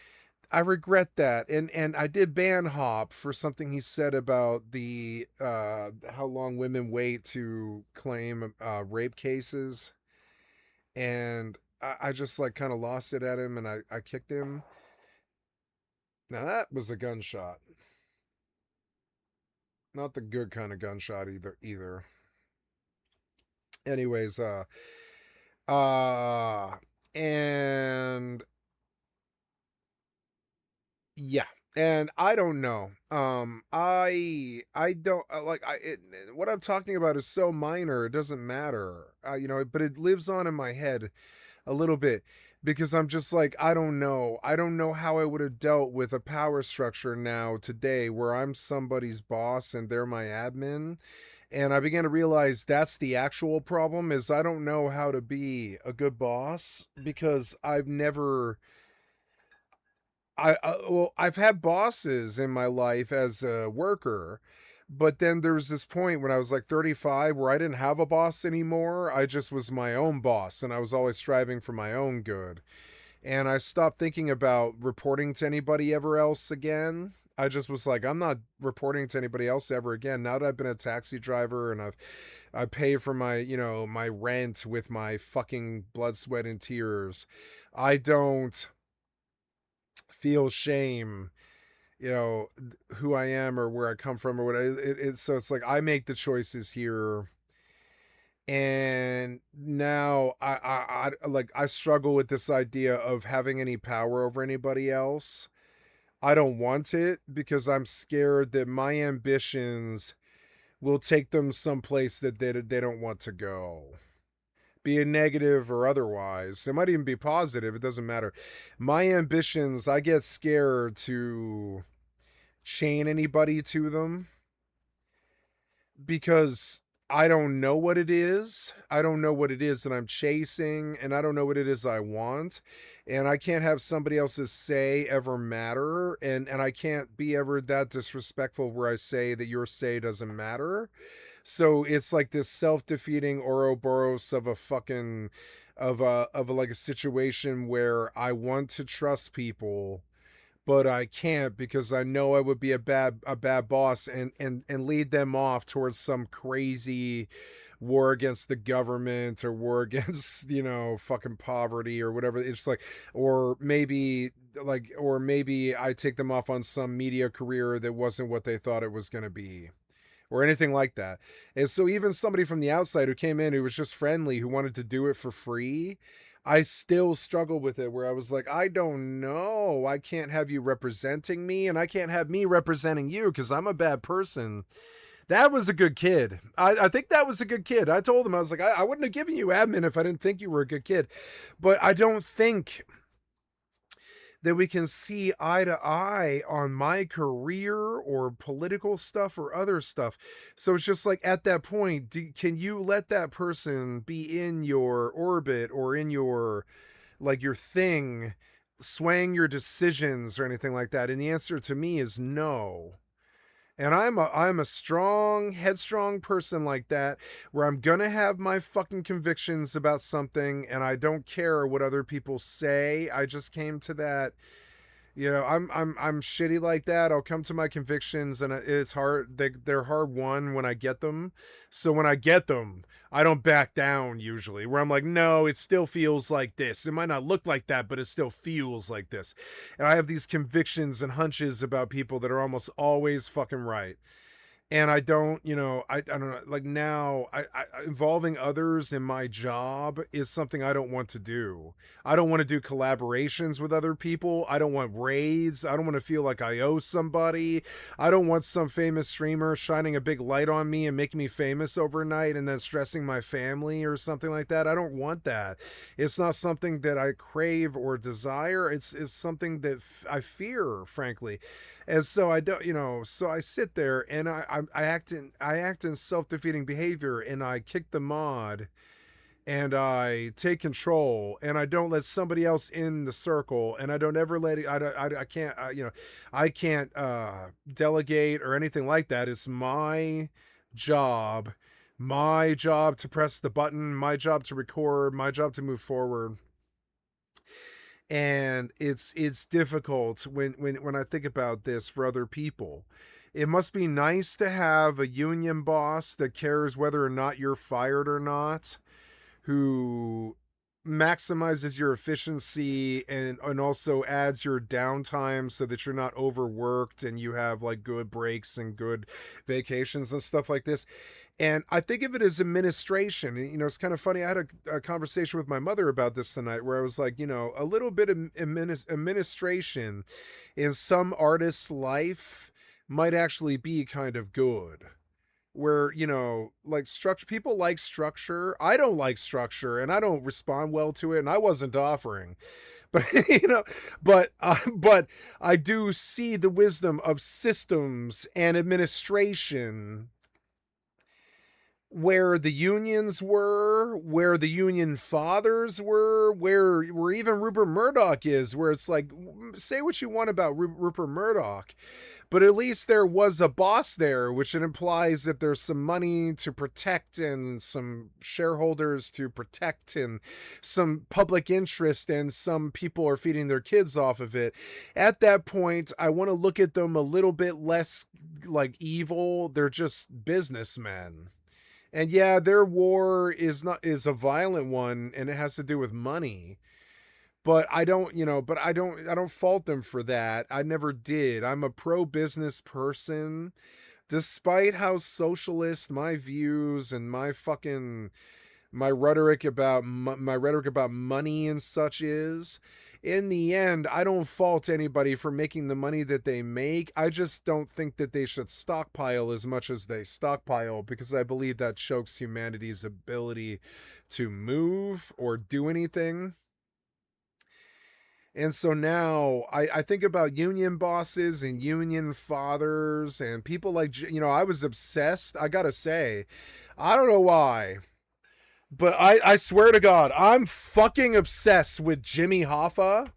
I regret that, and I did ban Hop for something he said about the how long women wait to claim rape cases, and I just like kind of lost it at him, and I kicked him. Now that was a gunshot. Not the good kind of gunshot either. Anyways, and yeah, and I don't know. I don't like what I'm talking about is so minor, it doesn't matter. You know, but it lives on in my head a little bit because I'm just like, I don't know how I would have dealt with a power structure now today where I'm somebody's boss and they're my admin. And I began to realize that's the actual problem, is I don't know how to be a good boss because I've never I've had bosses in my life as a worker, but then there was this point when I was like 35 where I didn't have a boss anymore. I just was my own boss and I was always striving for my own good. And I stopped thinking about reporting to anybody ever else again. I just was like, I'm not reporting to anybody else ever again. Now that I've been a taxi driver and I pay for my, you know, my rent with my fucking blood, sweat, and tears, I don't feel shame, you know, who I am or where I come from or what so it's like I make the choices here. And now I struggle with this idea of having any power over anybody else. I don't want it because I'm scared that my ambitions will take them someplace that they don't want to go. Be it negative or otherwise. It might even be positive. It doesn't matter. My ambitions, I get scared to chain anybody to them because I don't know what it is. I don't know what it is that I'm chasing, and I don't know what it is I want. And I can't have somebody else's say ever matter, and I can't be ever that disrespectful where I say that your say doesn't matter. So it's like this self-defeating Ouroboros of a fucking of a like a situation where I want to trust people, but I can't because I know I would be a bad boss and lead them off towards some crazy war against the government or war against, you know, fucking poverty or whatever. It's like, or maybe I take them off on some media career that wasn't what they thought it was going to be, or anything like that. And so even somebody from the outside who came in, who was just friendly, who wanted to do it for free, I still struggle with it, where I was like, I don't know. I can't have you representing me, and I can't have me representing you because I'm a bad person. That was a good kid. I think that was a good kid. I told him, I was like, I wouldn't have given you admin if I didn't think you were a good kid. But I don't think that we can see eye to eye on my career or political stuff or other stuff. So it's just like, at that point, can you let that person be in your orbit or in your, like, your thing, swaying your decisions or anything like that? And the answer to me is no. And I'm a strong, headstrong person like that, where I'm gonna have my fucking convictions about something, and I don't care what other people say. I just came to that, you know, I'm shitty like that. I'll come to my convictions, and it's hard. They're hard won when I get them. So when I get them, I don't back down usually, where I'm like, no, it still feels like this. It might not look like that, but it still feels like this. And I have these convictions and hunches about people that are almost always fucking right. And I don't, I don't know, like now I involving others in my job is something I don't want to do. I don't want to do collaborations with other people. I don't want raids. I don't want to feel like I owe somebody. I don't want some famous streamer shining a big light on me and making me famous overnight and then stressing my family or something like that. I don't want that. It's not something that I crave or desire. It's something that I fear, frankly. And so I don't, so I sit there and I act in self-defeating behavior, and I kick the mod, and I take control, and I don't let somebody else in the circle, and I don't ever let it, I can't, I can't delegate or anything like that. It's my job to press the button, my job to record, my job to move forward. And it's difficult when I think about this for other people. It must be nice to have a union boss that cares whether or not you're fired or not, who maximizes your efficiency and also adds your downtime so that you're not overworked and you have like good breaks and good vacations and stuff like this. And I think of it as administration. It's kind of funny. I had a conversation with my mother about this tonight where I was like, a little bit of administration in some artist's life might actually be kind of good. Where, like structure, people like structure. I don't like structure and I don't respond well to it, and I wasn't offering. But, but I do see the wisdom of systems and administration where the unions were, where the union fathers were, where even Rupert Murdoch is, where it's like, say what you want about Rupert Murdoch, but at least there was a boss there, which it implies that there's some money to protect and some shareholders to protect and some public interest, and some people are feeding their kids off of it. At that point, I want to look at them a little bit less like evil. They're just businessmen. And yeah, their war is a violent one, and it has to do with money. But I don't fault them for that. I never did. I'm a pro-business person, despite how socialist my views and my rhetoric about money and such is. In the end, I don't fault anybody for making the money that they make. I just don't think that they should stockpile as much as they stockpile, because I believe that chokes humanity's ability to move or do anything. And so now I think about union bosses and union fathers and people like, I was obsessed. I gotta say, I don't know why, but I swear to God, I'm fucking obsessed with Jimmy Hoffa,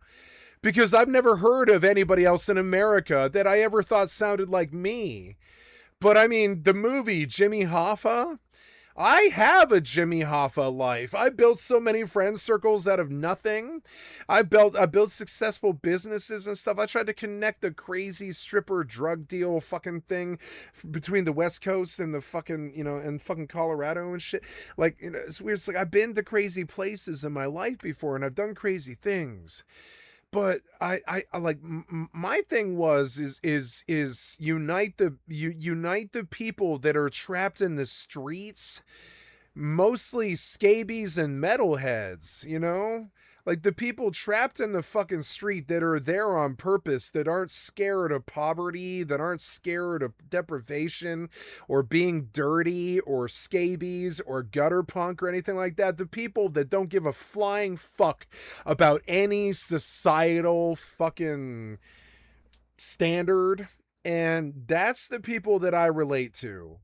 because I've never heard of anybody else in America that I ever thought sounded like me. But I mean, the movie Jimmy Hoffa, I have a Jimmy Hoffa life. I built so many friend circles out of nothing. I built successful businesses and stuff. I tried to connect the crazy stripper drug deal fucking thing between the West Coast and the fucking, and fucking Colorado and shit. Like, it's weird. It's like I've been to crazy places in my life before, and I've done crazy things. But I like, my thing is unite the people that are trapped in the streets, mostly scabies and metalheads, like the people trapped in the fucking street that are there on purpose, that aren't scared of poverty, that aren't scared of deprivation or being dirty or scabies or gutter punk or anything like that. The people that don't give a flying fuck about any societal fucking standard. And that's the people that I relate to.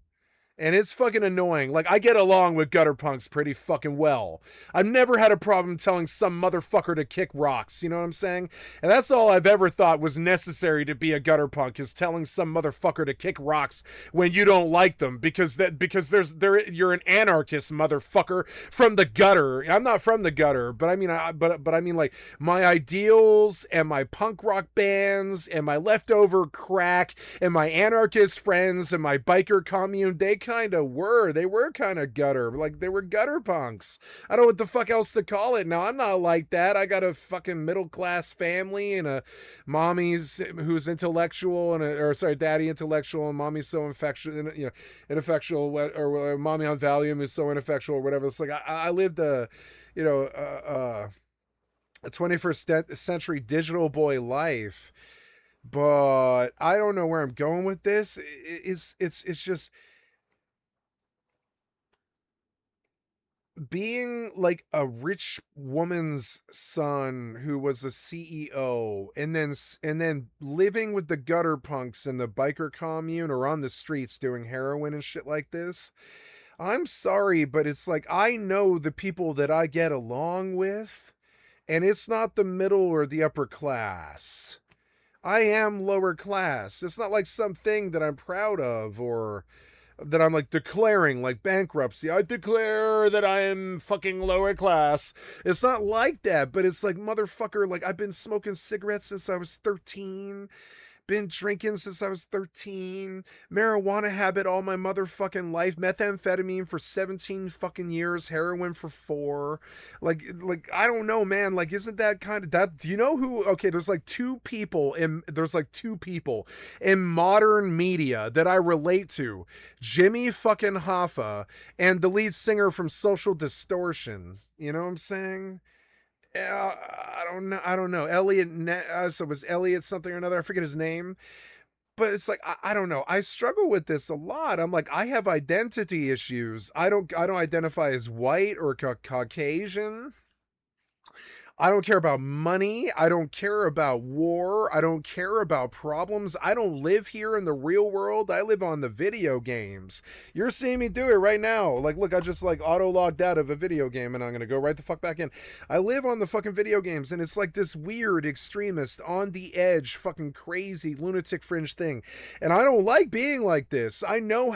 And it's fucking annoying. Like, I get along with gutter punks pretty fucking well. I've never had a problem telling some motherfucker to kick rocks, you know what I'm saying? And that's all I've ever thought was necessary to be a gutter punk, is telling some motherfucker to kick rocks when you don't like them, because you're an anarchist, motherfucker, from the gutter. I'm not from the gutter, but I mean, but I mean, like, my ideals and my punk rock bands and my leftover crack and my anarchist friends and my biker commune, they kind of were. They were kind of gutter. Like, they were gutter punks. I don't know what the fuck else to call it. Now, I'm not like that. I got a fucking middle-class family and a mommy's who's intellectual and daddy intellectual, and mommy's so ineffectual, or mommy on Valium is so ineffectual or whatever. It's like, I lived a 21st century digital boy life, but I don't know where I'm going with this. It's just being like a rich woman's son who was a CEO, and then living with the gutter punks in the biker commune or on the streets doing heroin and shit like this. I'm sorry, but it's like, I know the people that I get along with, and it's not the middle or the upper class. I am lower class. It's not like something that I'm proud of or that I'm like declaring like bankruptcy. I declare that I am fucking lower class. It's not like that, but it's like, motherfucker, like, I've been smoking cigarettes since I was 13. Been drinking since I was 13, marijuana habit all my motherfucking life, methamphetamine for 17 fucking years, heroin for 4. Like, I don't know, man. Like, isn't that kind of that? Do you know who? Okay, there's like two people in modern media that I relate to: Jimmy fucking Hoffa and the lead singer from Social Distortion. You know what I'm saying? I don't know. Elliot, so it was Elliot something or another. I forget his name. But it's like, I don't know. I struggle with this a lot. I'm like, I have identity issues. I don't identify as white or Caucasian. I don't care about money. I don't care about war. I don't care about problems. I don't live here in the real world. I live on the video games. You're seeing me do it right now. Like, look, I just like auto logged out of a video game and I'm going to go right the fuck back in. I live on the fucking video games, and it's like this weird extremist on the edge fucking crazy lunatic fringe thing. And I don't like being like this. I know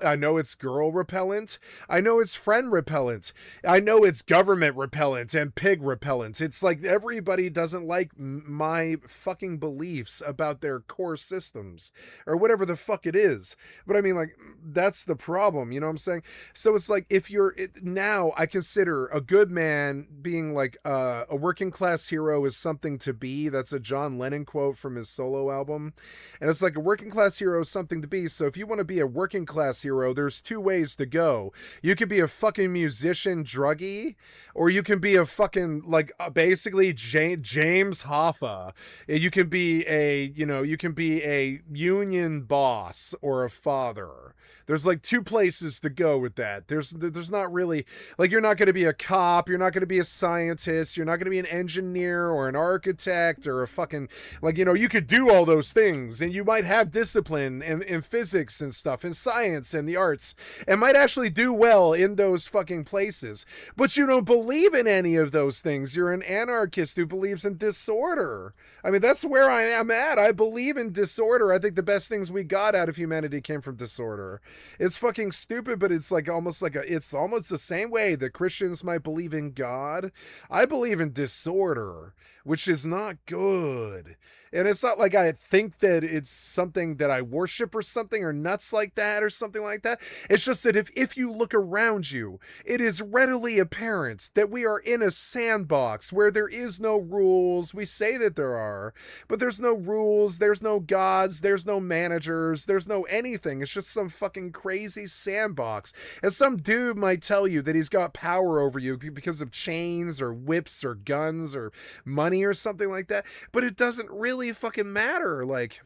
I know it's girl repellent. I know it's friend repellent. I know it's government repellent and pig repellent. It's like everybody doesn't like my fucking beliefs about their core systems or whatever the fuck it is. But I mean, like, that's the problem, you know what I'm saying? So it's like, now I consider a good man being like a working class hero is something to be. That's a John Lennon quote from his solo album. And it's like, a working class hero is something to be. So if you want to be a working class hero, there's 2 ways to go. You could be a fucking musician druggie, or you can be a fucking like basically James Hoffa. You can be a union boss or a father. There's like 2 places to go with that. There's not really, like, you're not going to be a cop, you're not going to be a scientist, you're not going to be an engineer or an architect or a fucking, like, you could do all those things, and you might have discipline in physics and stuff, in science and the arts, and might actually do well in those fucking places. But you don't believe in any of those things. You're an anarchist who believes in disorder. I mean, that's where I am at. I believe in disorder. I think the best things we got out of humanity came from disorder. It's fucking stupid, but it's like it's almost the same way that Christians might believe in God. I believe in disorder, which is not good. And it's not like I think that it's something that I worship or something, or nuts like that or something like that. It's just that if you look around you, it is readily apparent that we are in a sandbox where there is no rules. We say that there are, but there's no rules, there's no gods, there's no managers, there's no anything. It's just some fucking crazy sandbox. And some dude might tell you that he's got power over you because of chains or whips or guns or money or something like that, but it doesn't really fucking matter. Like,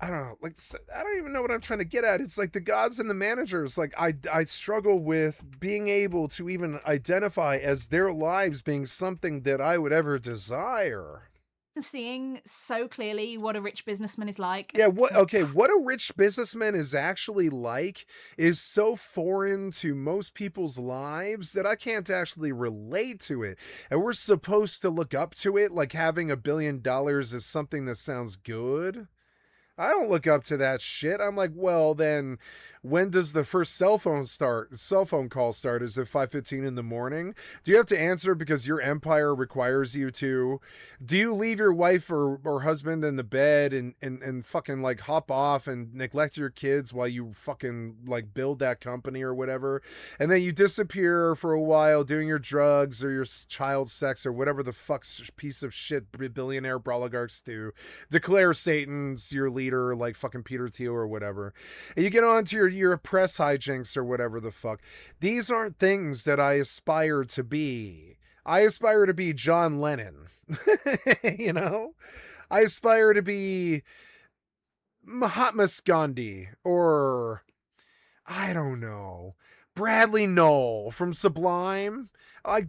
I don't know, like, I don't even know what I'm trying to get at. It's like the gods and the managers, like, I struggle with being able to even identify as their lives being something that I would ever desire. Seeing so clearly what a rich businessman is like. Yeah, what a rich businessman is actually like is so foreign to most people's lives that I can't actually relate to it. And we're supposed to look up to it, like having $1 billion is something that sounds good. I don't look up to that shit. I'm like, well, then when does the first cell phone call start? Is it 5:15 in the morning? Do you have to answer because your empire requires you to? Do you leave your wife or husband in the bed and fucking like hop off and neglect your kids while you fucking like build that company or whatever? And then you disappear for a while doing your drugs or your child sex or whatever the fuck piece of shit billionaire oligarchs do. Declare Satan's your leader, like fucking Peter Thiel or whatever. And you get on to your press hijinks or whatever the fuck. These aren't things that I aspire to be. I aspire to be John Lennon. You know? I aspire to be Mahatma Gandhi or I don't know, Bradley Knoll from Sublime. I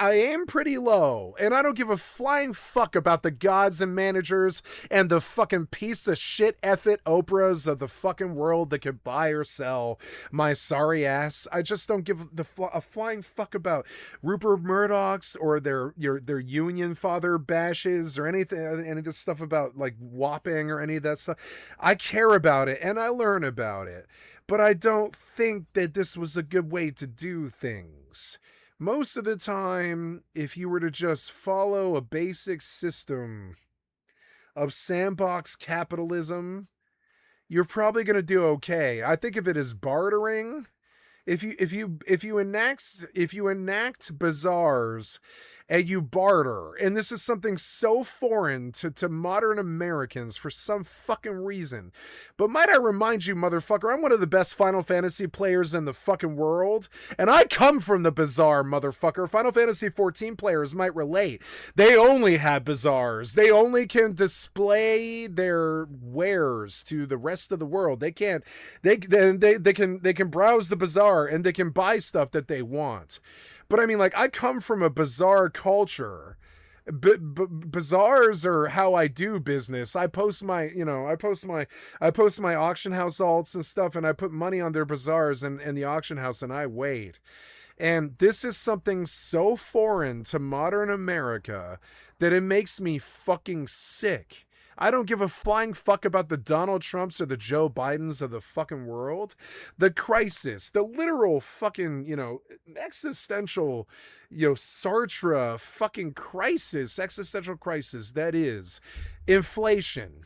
am pretty low, and I don't give a flying fuck about the gods and managers and the fucking piece of shit effort Oprahs of the fucking world that can buy or sell my sorry ass. I just don't give a flying fuck about Rupert Murdoch's or their union father bashes or any of this stuff about like whopping or any of that stuff. I care about it and I learn about it. But I don't think that this was a good way to do things. Most of the time, if you were to just follow a basic system of sandbox capitalism, you're probably going to do okay. I think of it as bartering. If you enact bazaars and you barter, and this is something so foreign to modern Americans for some fucking reason. But might I remind you, motherfucker, I'm one of the best Final Fantasy players in the fucking world, and I come from the bazaar, motherfucker. Final Fantasy 14 players might relate. They only have bazaars. They only can display their wares to the rest of the world. They can browse the bazaar and they can buy stuff that they want. But I mean, like, I come from a bizarre culture. Bazaars are how I do business. I post my auction house alts and stuff, and I put money on their bazaars and the auction house, and I wait. And this is something so foreign to modern America that it makes me fucking sick. I don't give a flying fuck about the Donald Trumps or the Joe Bidens of the fucking world. The crisis, the literal fucking, existential, Sartre fucking crisis, existential crisis that is inflation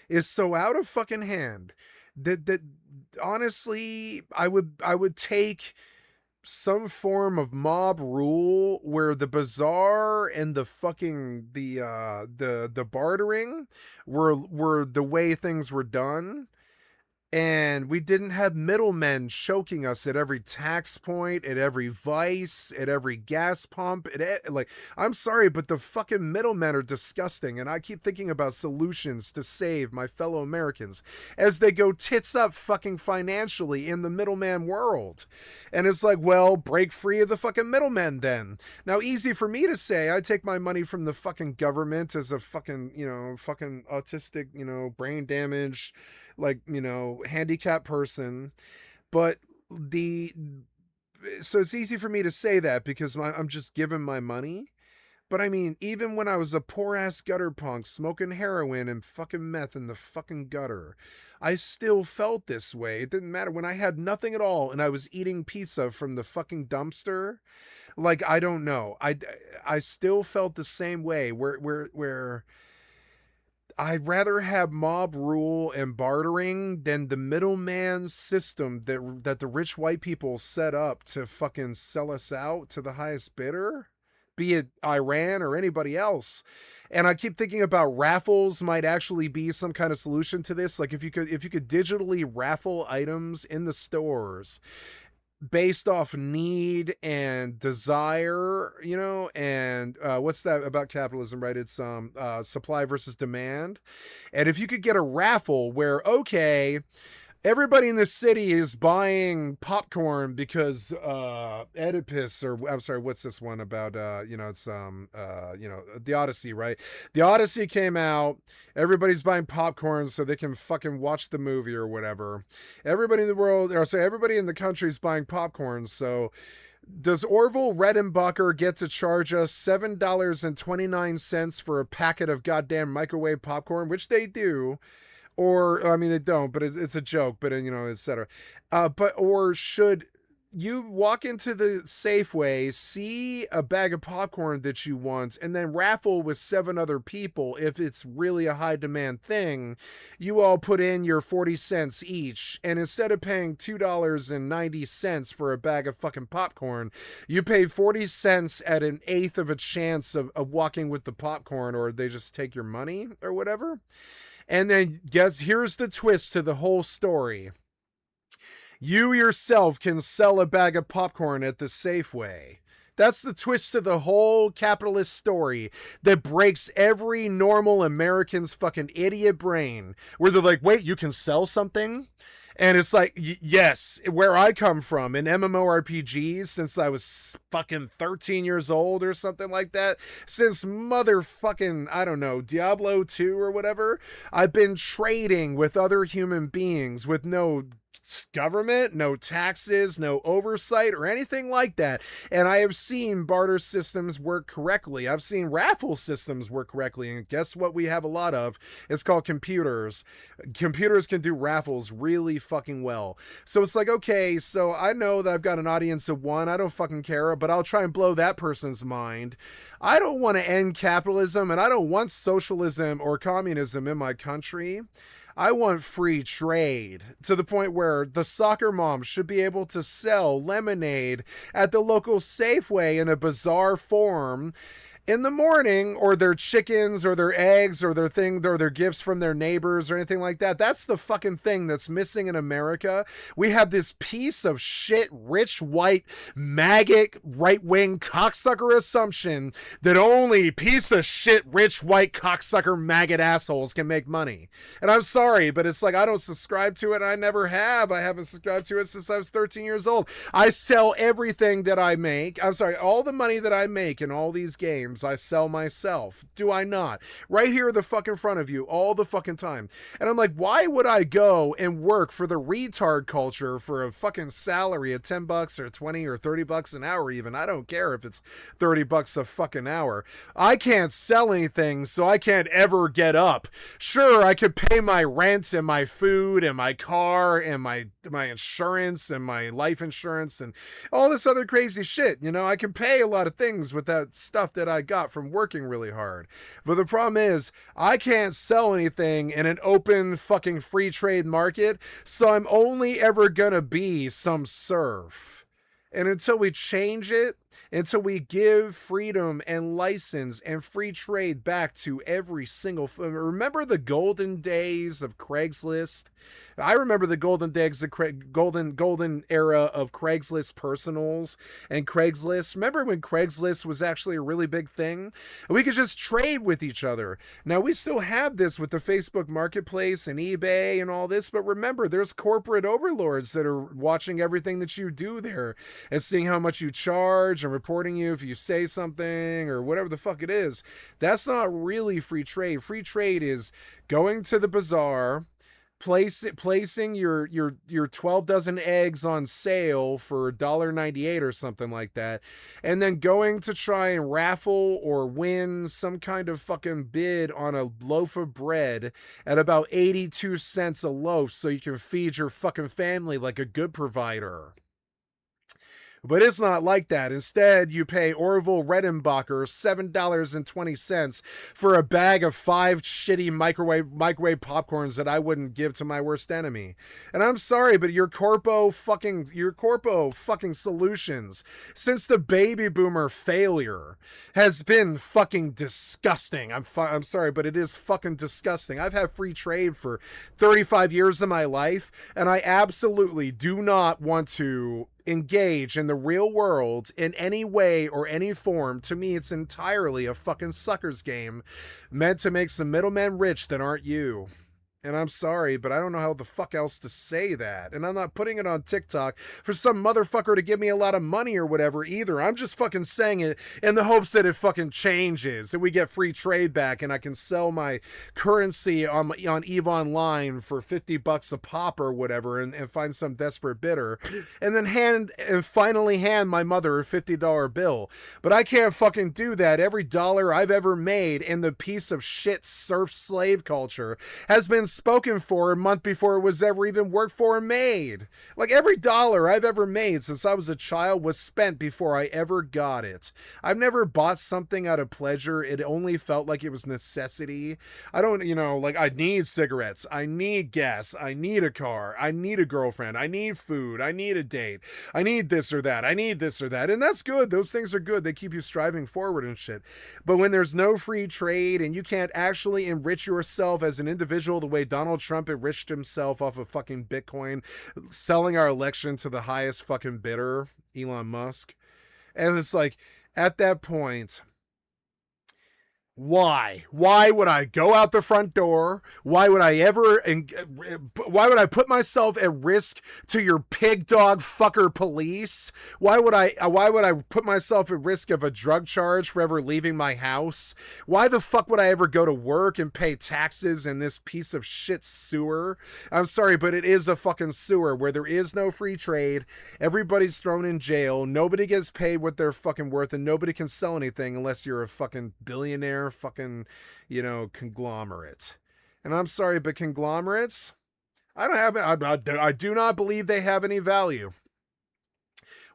is so out of fucking hand that honestly, I would take some form of mob rule where the bazaar and the fucking the bartering were the way things were done, and we didn't have middlemen choking us at every tax point, at every vice, at every gas pump. I'm sorry, but the fucking middlemen are disgusting, and I keep thinking about solutions to save my fellow Americans as they go tits up fucking financially in the middleman world. And it's like, well, break free of the fucking middlemen then. Now, easy for me to say, I take my money from the fucking government as a fucking, fucking autistic, brain damaged, handicapped person, but so it's easy for me to say that because I'm just giving my money. But I mean, even when I was a poor ass gutter punk smoking heroin and fucking meth in the fucking gutter, I still felt this way. It didn't matter when I had nothing at all and I was eating pizza from the fucking dumpster. Like, I don't know. I still felt the same way where I'd rather have mob rule and bartering than the middleman system that the rich white people set up to fucking sell us out to the highest bidder, be it Iran or anybody else. And I keep thinking about raffles might actually be some kind of solution to this. Like if you could digitally raffle items in the stores based off need and desire, and what's that about capitalism, right? It's supply versus demand. And if you could get a raffle where, okay, everybody in the city is buying popcorn because Oedipus, or I'm sorry, what's this one about? It's the Odyssey, right? The Odyssey came out. Everybody's buying popcorn so they can fucking watch the movie or whatever. Everybody in the world, everybody in the country is buying popcorn, so Does Orville Redenbacher get to charge us $7.29 for a packet of goddamn microwave popcorn, which they do? Or, I mean, they don't, but it's a joke, but, you know, etc. Or should you walk into the Safeway, see a bag of popcorn that you want, and then raffle with 7 other people? If it's really a high demand thing, you all put in your 40 cents each, and instead of paying $2.90 for a bag of fucking popcorn, you pay 40 cents at an eighth of a chance of walking with the popcorn, or they just take your money or whatever. And then here's the twist to the whole story. You yourself can sell a bag of popcorn at the Safeway. That's the twist to the whole capitalist story that breaks every normal American's fucking idiot brain, where they're like, wait, you can sell something? And it's like, yes, where I come from in MMORPGs since I was fucking 13 years old or something like that, since motherfucking, I don't know, Diablo 2 or whatever, I've been trading with other human beings with no government, no taxes, no oversight or anything like that. And I have seen barter systems work correctly. I've seen raffle systems work correctly. And guess what we have a lot of? It's called computers. Computers can do raffles really fucking well. So it's like, okay, so I know that I've got an audience of 1. I don't fucking care, but I'll try and blow that person's mind. I don't want to end capitalism, and I don't want socialism or communism in my country. I want free trade, to the point where the soccer mom should be able to sell lemonade at the local Safeway in a bizarre form in the morning, or their chickens or their eggs or their thing, or their gifts from their neighbors or anything like that. That's the fucking thing that's missing in America. We have this piece of shit, rich, white, maggot, right-wing cocksucker assumption that only piece of shit, rich, white, cocksucker, maggot assholes can make money. And I'm sorry, but it's like, I don't subscribe to it. I never have. I haven't subscribed to it since I was 13 years old. I sell everything that I make. I'm sorry, all the money that I make in all these games, I sell myself. Do I not? Right here the fucking front of you all the fucking time. And I'm like, why would I go and work for the retard culture for a fucking salary of $10 or 20 or $30 an hour even? I don't care if it's $30 a fucking hour. I can't sell anything, so I can't ever get up. Sure, I could pay my rent and my food and my car and my insurance and my life insurance and all this other crazy shit. You know, I can pay a lot of things with that stuff that I got from working really hard. But the problem is, I can't sell anything in an open fucking free trade market, so I'm only ever gonna be some serf. And until we change it, until we give freedom and license and free trade back to every single... Remember the golden days of Craigslist? I remember the golden days of golden era of Craigslist personals and Craigslist. Remember when Craigslist was actually a really big thing? We could just trade with each other. Now, we still have this with the Facebook Marketplace and eBay and all this, but remember, there's corporate overlords that are watching everything that you do there and seeing how much you charge and reporting you if you say something or whatever the fuck it is. That's not really free trade. Free trade is going to the bazaar, placing your 12 dozen eggs on sale for $1.98 or something like that, and then going to try and raffle or win some kind of fucking bid on a loaf of bread at about 82 cents a loaf so you can feed your fucking family like a good provider. But it's not like that. Instead, you pay Orville Redenbacher $7.20 for a bag of 5 shitty microwave popcorns that I wouldn't give to my worst enemy. And I'm sorry, but your corpo fucking solutions since the baby boomer failure has been fucking disgusting. I'm sorry, but it is fucking disgusting. I've had free trade for 35 years of my life, and I absolutely do not want to engage in the real world in any way or any form. To me, it's entirely a fucking sucker's game meant to make some middlemen rich that aren't you. And I'm sorry, but I don't know how the fuck else to say that. And I'm not putting it on TikTok for some motherfucker to give me a lot of money or whatever either. I'm just fucking saying it in the hopes that it fucking changes, that we get free trade back and I can sell my currency on EVE Online for $50 a pop or whatever and find some desperate bidder and then finally hand my mother a $50 bill. But I can't fucking do that. Every dollar I've ever made in the piece of shit serf slave culture has been spoken for a month before it was ever even worked for and made. Like every dollar I've ever made since I was a child was spent before I ever got it. I've never bought something out of pleasure. It only felt like it was necessity. I don't, like I need cigarettes. I need gas. I need a car. I need a girlfriend. I need food. I need a date. I need this or that. I need this or that. And that's good. Those things are good. They keep you striving forward and shit. But when there's no free trade and you can't actually enrich yourself as an individual the way Donald Trump enriched himself off of fucking Bitcoin, selling our election to the highest fucking bidder, Elon Musk. And it's like, at that point, why would I go out the front door? Why would I put myself at risk to your pig dog fucker police? Why would I put myself at risk of a drug charge for ever leaving my house? Why the fuck would I ever go to work and pay taxes in this piece of shit sewer? I'm sorry, but it is a fucking sewer where there is no free trade. Everybody's thrown in jail. Nobody gets paid what they're fucking worth and nobody can sell anything unless you're a fucking billionaire fucking, conglomerate. And I'm sorry, but conglomerates, I do not believe they have any value.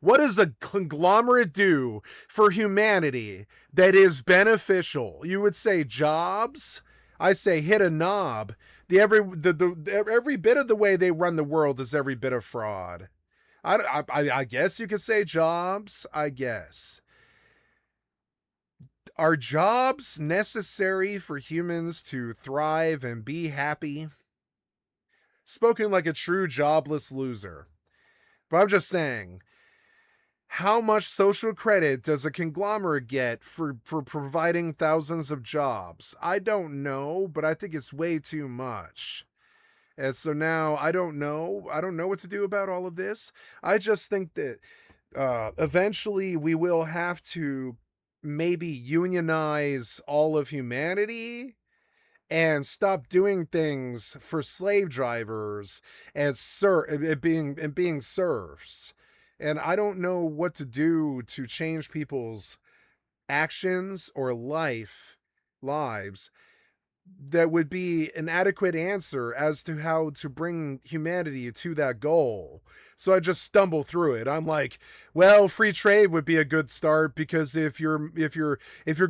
What does a conglomerate do for humanity that is beneficial? You would say jobs. I say hit a knob. Every bit of the way they run the world is every bit of fraud. I guess you could say jobs. I guess. Are jobs necessary for humans to thrive and be happy? Spoken like a true jobless loser. But I'm just saying, how much social credit does a conglomerate get for providing thousands of jobs? I don't know, but I think it's way too much. And so now I don't know what to do about all of this. I just think that eventually we will have to maybe unionize all of humanity and stop doing things for slave drivers and being serfs. And I don't know what to do to change people's actions or lives that would be an adequate answer as to how to bring humanity to that goal. So I just stumble through it. I'm like, well, free trade would be a good start because if your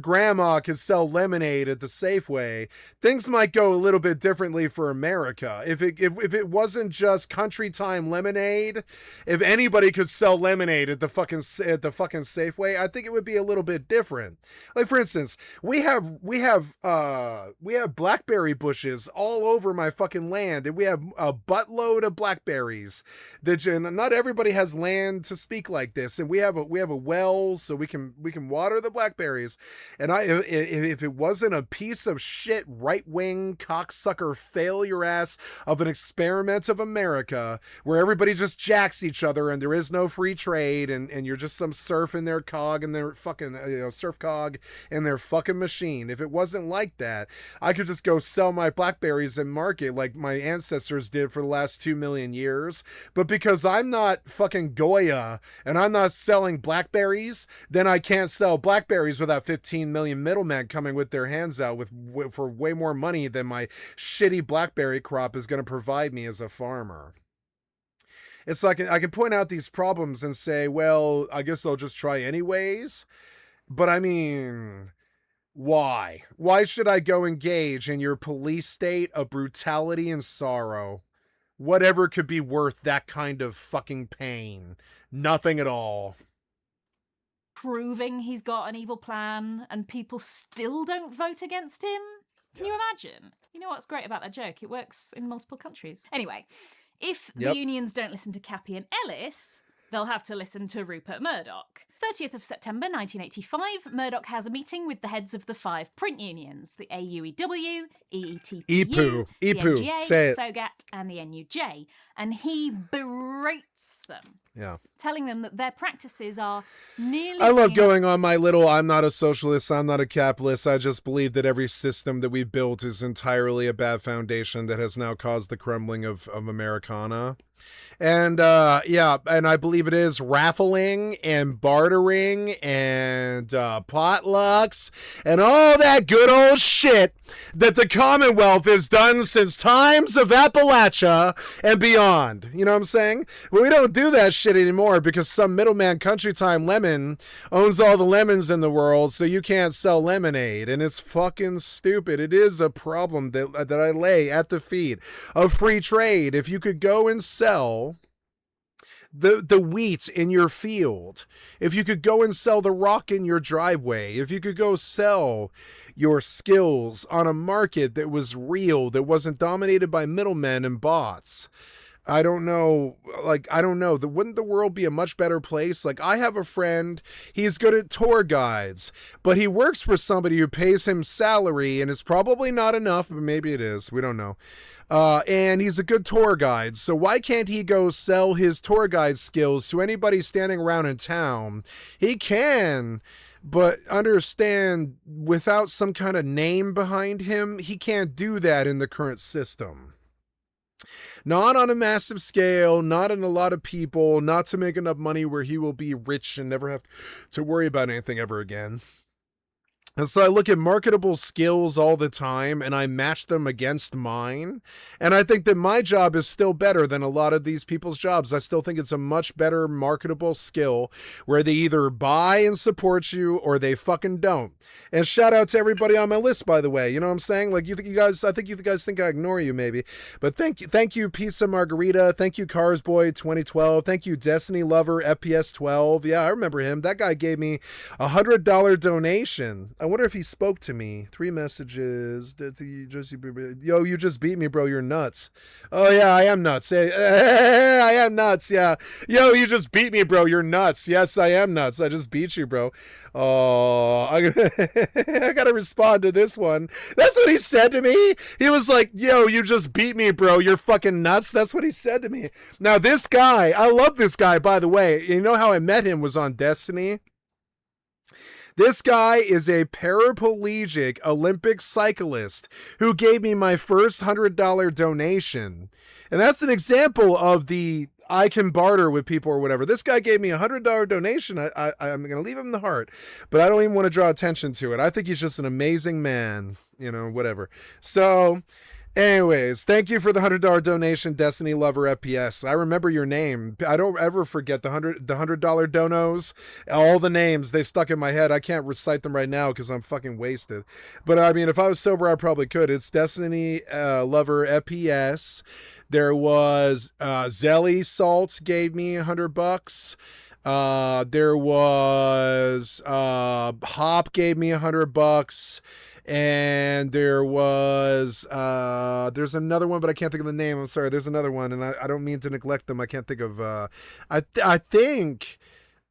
grandma could sell lemonade at the Safeway, things might go a little bit differently for America. If it wasn't just country time lemonade, if anybody could sell lemonade at the fucking Safeway, I think it would be a little bit different. Like for instance, we have blackberry bushes all over my fucking land, and we have a buttload of blackberries. And not everybody has land to speak like this, and we have a well, so we can water the blackberries. And if it wasn't a piece of shit right-wing cocksucker failure ass of an experiment of America where everybody just jacks each other and there is no free trade, and you're just some serf in their cog and their fucking surf cog in their fucking machine. If it wasn't like that, I could just go sell my blackberries and market like my ancestors did for the last 2 million years. But because I'm not fucking Goya and I'm not selling blackberries, then I can't sell blackberries without 15 million middlemen coming with their hands out for way more money than my shitty blackberry crop is going to provide me as a farmer. It's like I can point out these problems and say, well, I guess I'll just try anyways. But I mean, why? Why should I go engage in your police state of brutality and sorrow? Whatever could be worth that kind of fucking pain? Nothing at all. Proving he's got an evil plan and people still don't vote against him? Can you imagine? You know what's great about that joke? It works in multiple countries. Anyway, if the unions don't listen to Cappy and Ellis, they'll have to listen to Rupert Murdoch. 30th of September 1985, Murdoch has a meeting with the heads of the 5 print unions, the AUEW, EETPU, the MGA, say it. SOGAT, and the NUJ, and he berates them. Yeah. Telling them that their practices are nearly... I love going on my little, I'm not a socialist, I'm not a capitalist, I just believe that every system that we built is entirely a bad foundation that has now caused the crumbling of Americana. And yeah, and I believe it is raffling and bartering and potlucks and all that good old shit that the Commonwealth has done since times of Appalachia and beyond. You know what I'm saying? Well, we don't do that shit anymore because some middleman Country Time Lemon owns all the lemons in the world, so you can't sell lemonade. And it's fucking stupid. It is a problem that I lay at the feet of free trade. If you could go and sell the wheat in your field, if you could go and sell the rock in your driveway, if you could go sell your skills on a market that was real, that wasn't dominated by middlemen and bots, I don't know. Wouldn't the world be a much better place? Like, I have a friend, he's good at tour guides, but he works for somebody who pays him salary, and it's probably not enough, but maybe it is. We don't know. And he's a good tour guide. So why can't he go sell his tour guide skills to anybody standing around in town? He can, but understand, without some kind of name behind him, he can't do that in the current system. Not on a massive scale, not in a lot of people, not to make enough money where he will be rich and never have to worry about anything ever again. And so I look at marketable skills all the time and I match them against mine. And I think that my job is still better than a lot of these people's jobs. I still think it's a much better marketable skill where they either buy and support you or they fucking don't. And shout out to everybody on my list, by the way. You know what I'm saying? Like, I think you guys think I ignore you maybe. But thank you, Pizza Margarita. Thank you, Cars Boy 2012. Thank you, Destiny Lover FPS 12. Yeah, I remember him. That guy gave me $100 donation. I wonder if he spoke to me. 3 messages. Yo, you just beat me, bro. You're nuts. Oh, yeah, I am nuts. Hey, I am nuts. Yeah. Yo, you just beat me, bro. You're nuts. Yes, I am nuts. I just beat you, bro. Oh, I gotta respond to this one. That's what he said to me. He was like, yo, you just beat me, bro. You're fucking nuts. That's what he said to me. Now, this guy, I love this guy, by the way. You know how I met him was on Destiny? This guy is a paraplegic Olympic cyclist who gave me my first $100 donation. And that's an example of the I can barter with people or whatever. This guy gave me a $100 donation. I'm going to leave him in the heart, but I don't even want to draw attention to it. I think he's just an amazing man, you know, whatever. So anyways, thank you for the $100 donation, Destiny Lover FPS. I remember your name. I don't ever forget the $100 donos. All the names, they stuck in my head. I can't recite them right now because I'm fucking wasted. But I mean, if I was sober, I probably could. It's Destiny Lover FPS. There was Zelly Salt gave me $100. There was Hop gave me $100. And there was there's another one, but I can't think of the name. I'm sorry. There's another one, and I don't mean to neglect them. I can't think of I think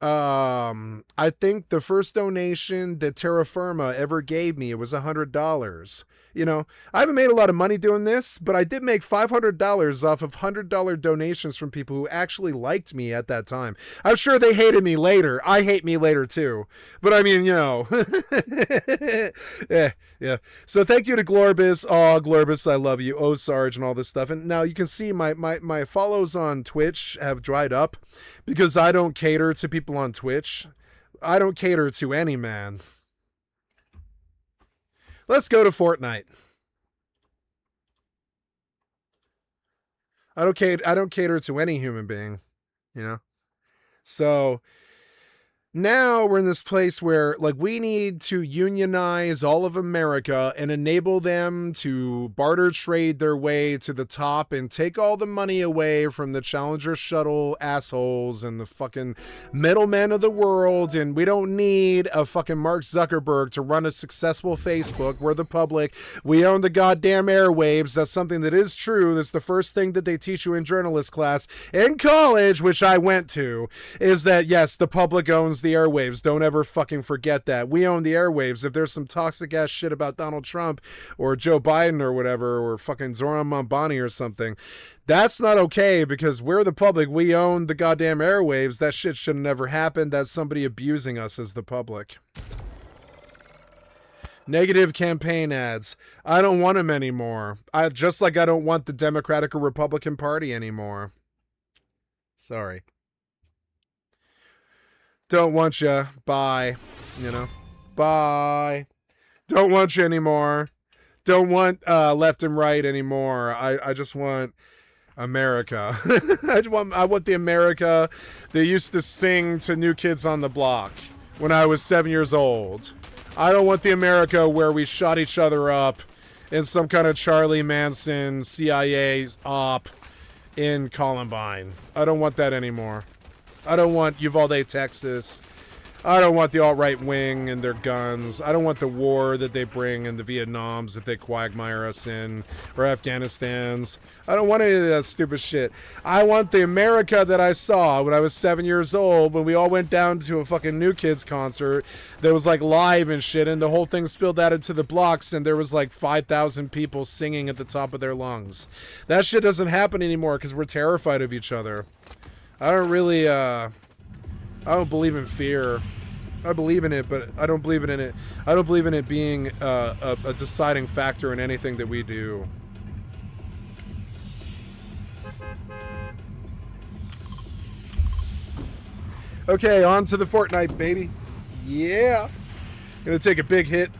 the first donation that Terra Firma ever gave me, it was $100. You know, I haven't made a lot of money doing this, but I did make $500 off of $100 donations from people who actually liked me at that time. I'm sure they hated me later. I hate me later too. But I mean, you know. Yeah. So thank you to Glorbus. Oh, Glorbus, I love you. Oh, Sarge and all this stuff. And now you can see my follows on Twitch have dried up because I don't cater to people on Twitch. I don't cater to any man. Let's go to Fortnite. I don't cater to any human being, you know? So Now we're in this place where, like, we need to unionize all of America and enable them to barter trade their way to the top and take all the money away from the Challenger shuttle assholes and the fucking middlemen of the world. And we don't need a fucking Mark Zuckerberg to run a successful Facebook. We're the public. We own the goddamn airwaves. That's something that is true. That's the first thing that they teach you in journalist class in college, which I went to, is that, yes, the public owns the airwaves. Don't ever fucking forget that. We own the airwaves. If there's some toxic ass shit about Donald Trump or Joe Biden or whatever, or fucking Zoran Mambani or something, that's not okay, because we're the public. We own the goddamn airwaves. That shit should have never happened. That's somebody abusing us as the public. Negative campaign ads. I don't want them anymore. Just like I don't want the Democratic or Republican Party anymore. Sorry. Don't want you. Bye. You know? Bye. Don't want you anymore. Don't want left and right anymore. I just want America. I want the America they used to sing to New Kids on the Block when I was 7 years old. I don't want the America where we shot each other up in some kind of Charlie Manson CIA's op in Columbine. I don't want that anymore. I don't want Uvalde, Texas. I don't want the alt-right wing and their guns. I don't want the war that they bring and the Vietnams that they quagmire us in, or Afghanistan's. I don't want any of that stupid shit. I want the America that I saw when I was 7 years old, when we all went down to a fucking New Kids concert that was like live and shit, and the whole thing spilled out into the blocks, and there was like 5,000 people singing at the top of their lungs. That shit doesn't happen anymore because we're terrified of each other. I don't really, I don't believe in fear. I believe in it, but I don't believe in it. I don't believe in it being a deciding factor in anything that we do. Okay, on to the Fortnite, baby. Yeah. Gonna take a big hit.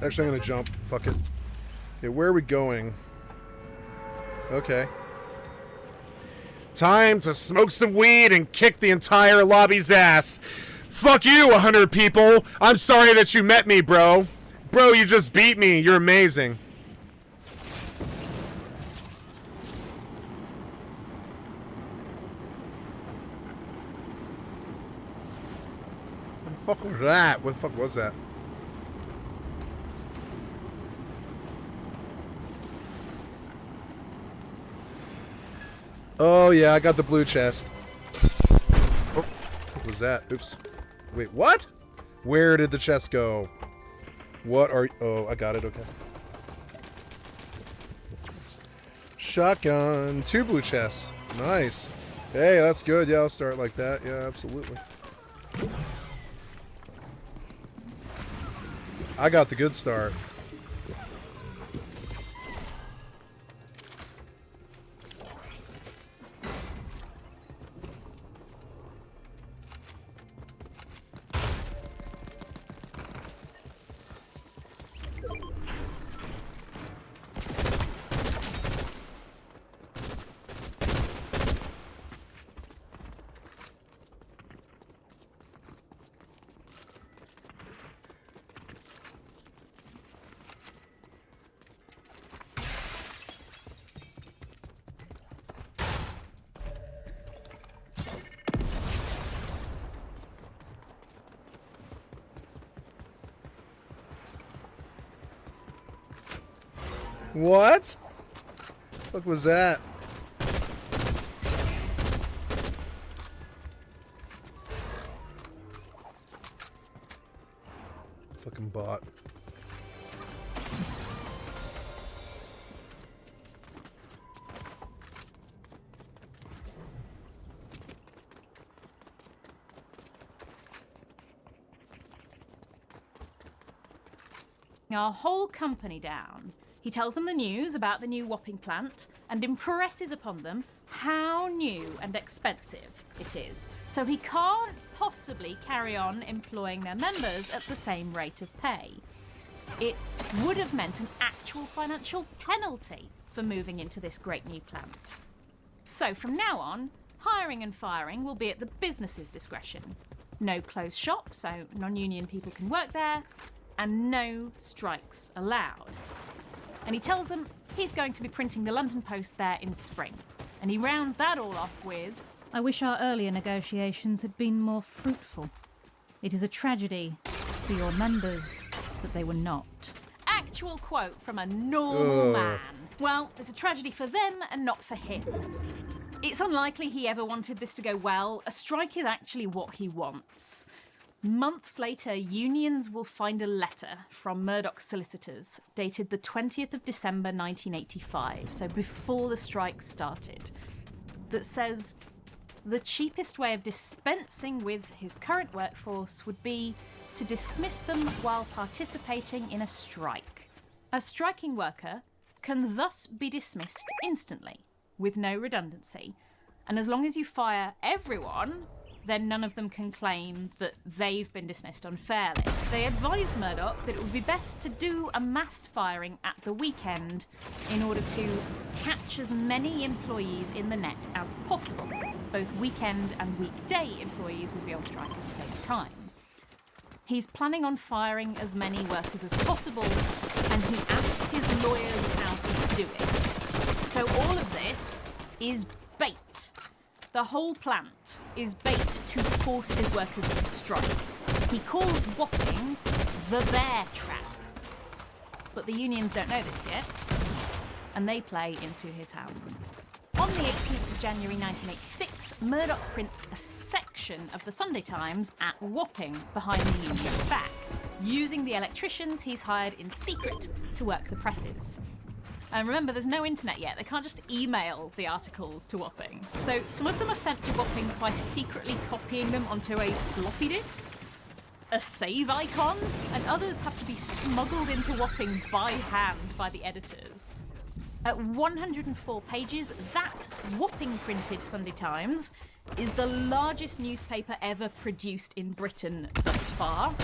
Actually, I'm gonna jump. Fuck it. Okay, where are we going? Okay. Time to smoke some weed and kick the entire lobby's ass. Fuck you, 100 people. I'm sorry that you met me, bro. Bro, you just beat me. You're amazing. What the fuck was that? What the fuck was that? Oh, yeah, I got the blue chest. Oh, what was that? Oops. Wait, what? Where did the chest go? What are... Oh, I got it, okay. Shotgun. 2 blue chests. Nice. Hey, that's good. Yeah, I'll start like that. Yeah, absolutely. I got the good start. What? What was that? Fucking bot. Our whole company down. He tells them the news about the new Wapping plant and impresses upon them how new and expensive it is. So he can't possibly carry on employing their members at the same rate of pay. It would have meant an actual financial penalty for moving into this great new plant. So from now on, hiring and firing will be at the business's discretion. no closed shop, so non-union people can work there, and no strikes allowed. And he tells them he's going to be printing the London Post there in spring. And he rounds that all off with, "I wish our earlier negotiations had been more fruitful. It is a tragedy for your members that they were not." Actual quote from a normal man. Well, it's a tragedy for them and not for him. It's unlikely he ever wanted this to go well. A strike is actually what he wants. Months later, unions will find a letter from Murdoch's solicitors dated the 20th of December 1985, so before the strike started, that says the cheapest way of dispensing with his current workforce would be to dismiss them while participating in a strike. A striking worker can thus be dismissed instantly, with no redundancy, and as long as you fire everyone, then none of them can claim that they've been dismissed unfairly. They advised Murdoch that it would be best to do a mass firing at the weekend in order to catch as many employees in the net as possible, as both weekend and weekday employees would be on strike at the same time. He's planning on firing as many workers as possible, and he asked his lawyers how to do it. So all of this is bait. The whole plant is bait to force his workers to strike. He calls Wapping the bear trap. But the unions don't know this yet, and they play into his hands. On the 18th of January 1986, Murdoch prints a section of the Sunday Times at Wapping behind the union's back, using the electricians he's hired in secret to work the presses. And remember, there's no internet yet. They can't just email the articles to Wapping. So some of them are sent to Wapping by secretly copying them onto a floppy disk, a save icon, and others have to be smuggled into Wapping by hand by the editors. At 104 pages, that Wapping-printed Sunday Times is the largest newspaper ever produced in Britain thus far,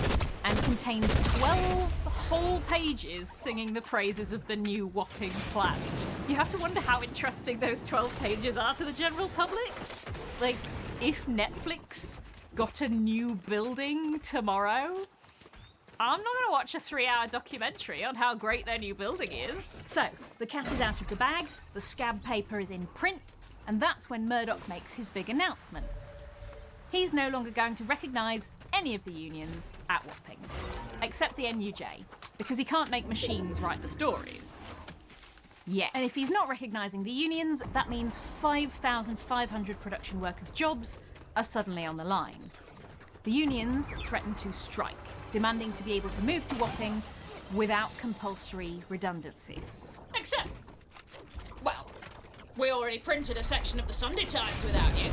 and contains 12 whole pages singing the praises of the new Wapping plant. You have to wonder how interesting those 12 pages are to the general public. Like, if Netflix got a new building tomorrow, I'm not going to watch a 3-hour documentary on how great their new building is. So, the cat is out of the bag, the scab paper is in print, and that's when Murdoch makes his big announcement. He's no longer going to recognise any of the unions at Wapping, except the NUJ, because he can't make machines write the stories. Yeah, and if he's not recognising the unions, that means 5,500 production workers' jobs are suddenly on the line. The unions threaten to strike, demanding to be able to move to Wapping without compulsory redundancies. Except, well, we already printed a section of the Sunday Times without you.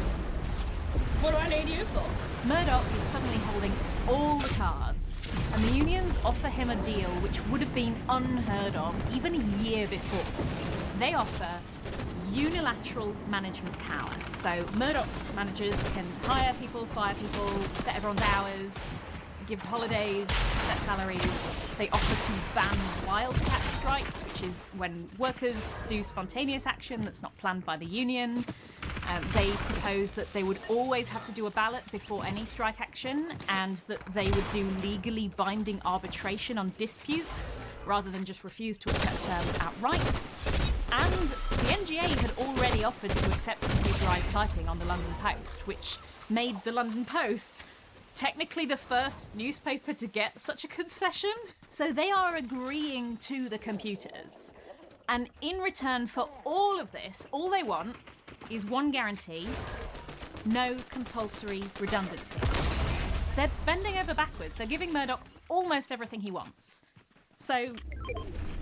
What do I need you for? Murdoch is suddenly holding all the cards, and the unions offer him a deal which would have been unheard of even a year before. They offer unilateral management power. So Murdoch's managers can hire people, fire people, set everyone's hours, give holidays, set salaries. They offer to ban wildcat strikes, which is when workers do spontaneous action that's not planned by the union. They propose that they would always have to do a ballot before any strike action, and that they would do legally binding arbitration on disputes rather than just refuse to accept terms outright. And the NGA had already offered to accept computerised typing on the London Post, which made the London Post technically the first newspaper to get such a concession. So they are agreeing to the computers. And in return for all of this, all they want is one guarantee: no compulsory redundancies. They're bending over backwards. They're giving Murdoch almost everything he wants. So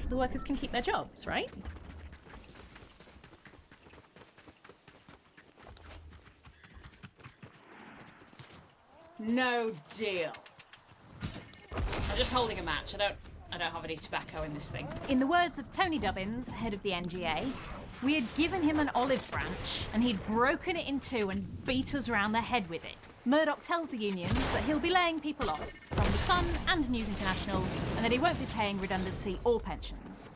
the workers can keep their jobs, right? No deal. I'm just holding a match. I don't have any tobacco in this thing. In the words of Tony Dubbins, head of the NGA, we had given him an olive branch and he'd broken it in two and beat us around the head with it. Murdoch tells the unions that he'll be laying people off from The Sun and News International, and that he won't be paying redundancy or pensions.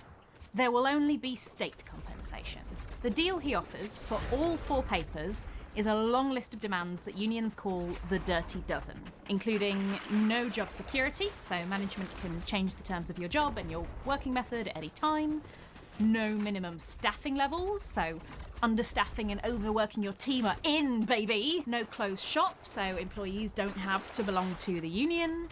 There will only be state compensation. The deal he offers for all 4 papers is a long list of demands that unions call the Dirty Dozen, including no job security, so management can change the terms of your job and your working method at any time, no minimum staffing levels, so understaffing and overworking your team are in, baby, no closed shop, so employees don't have to belong to the union,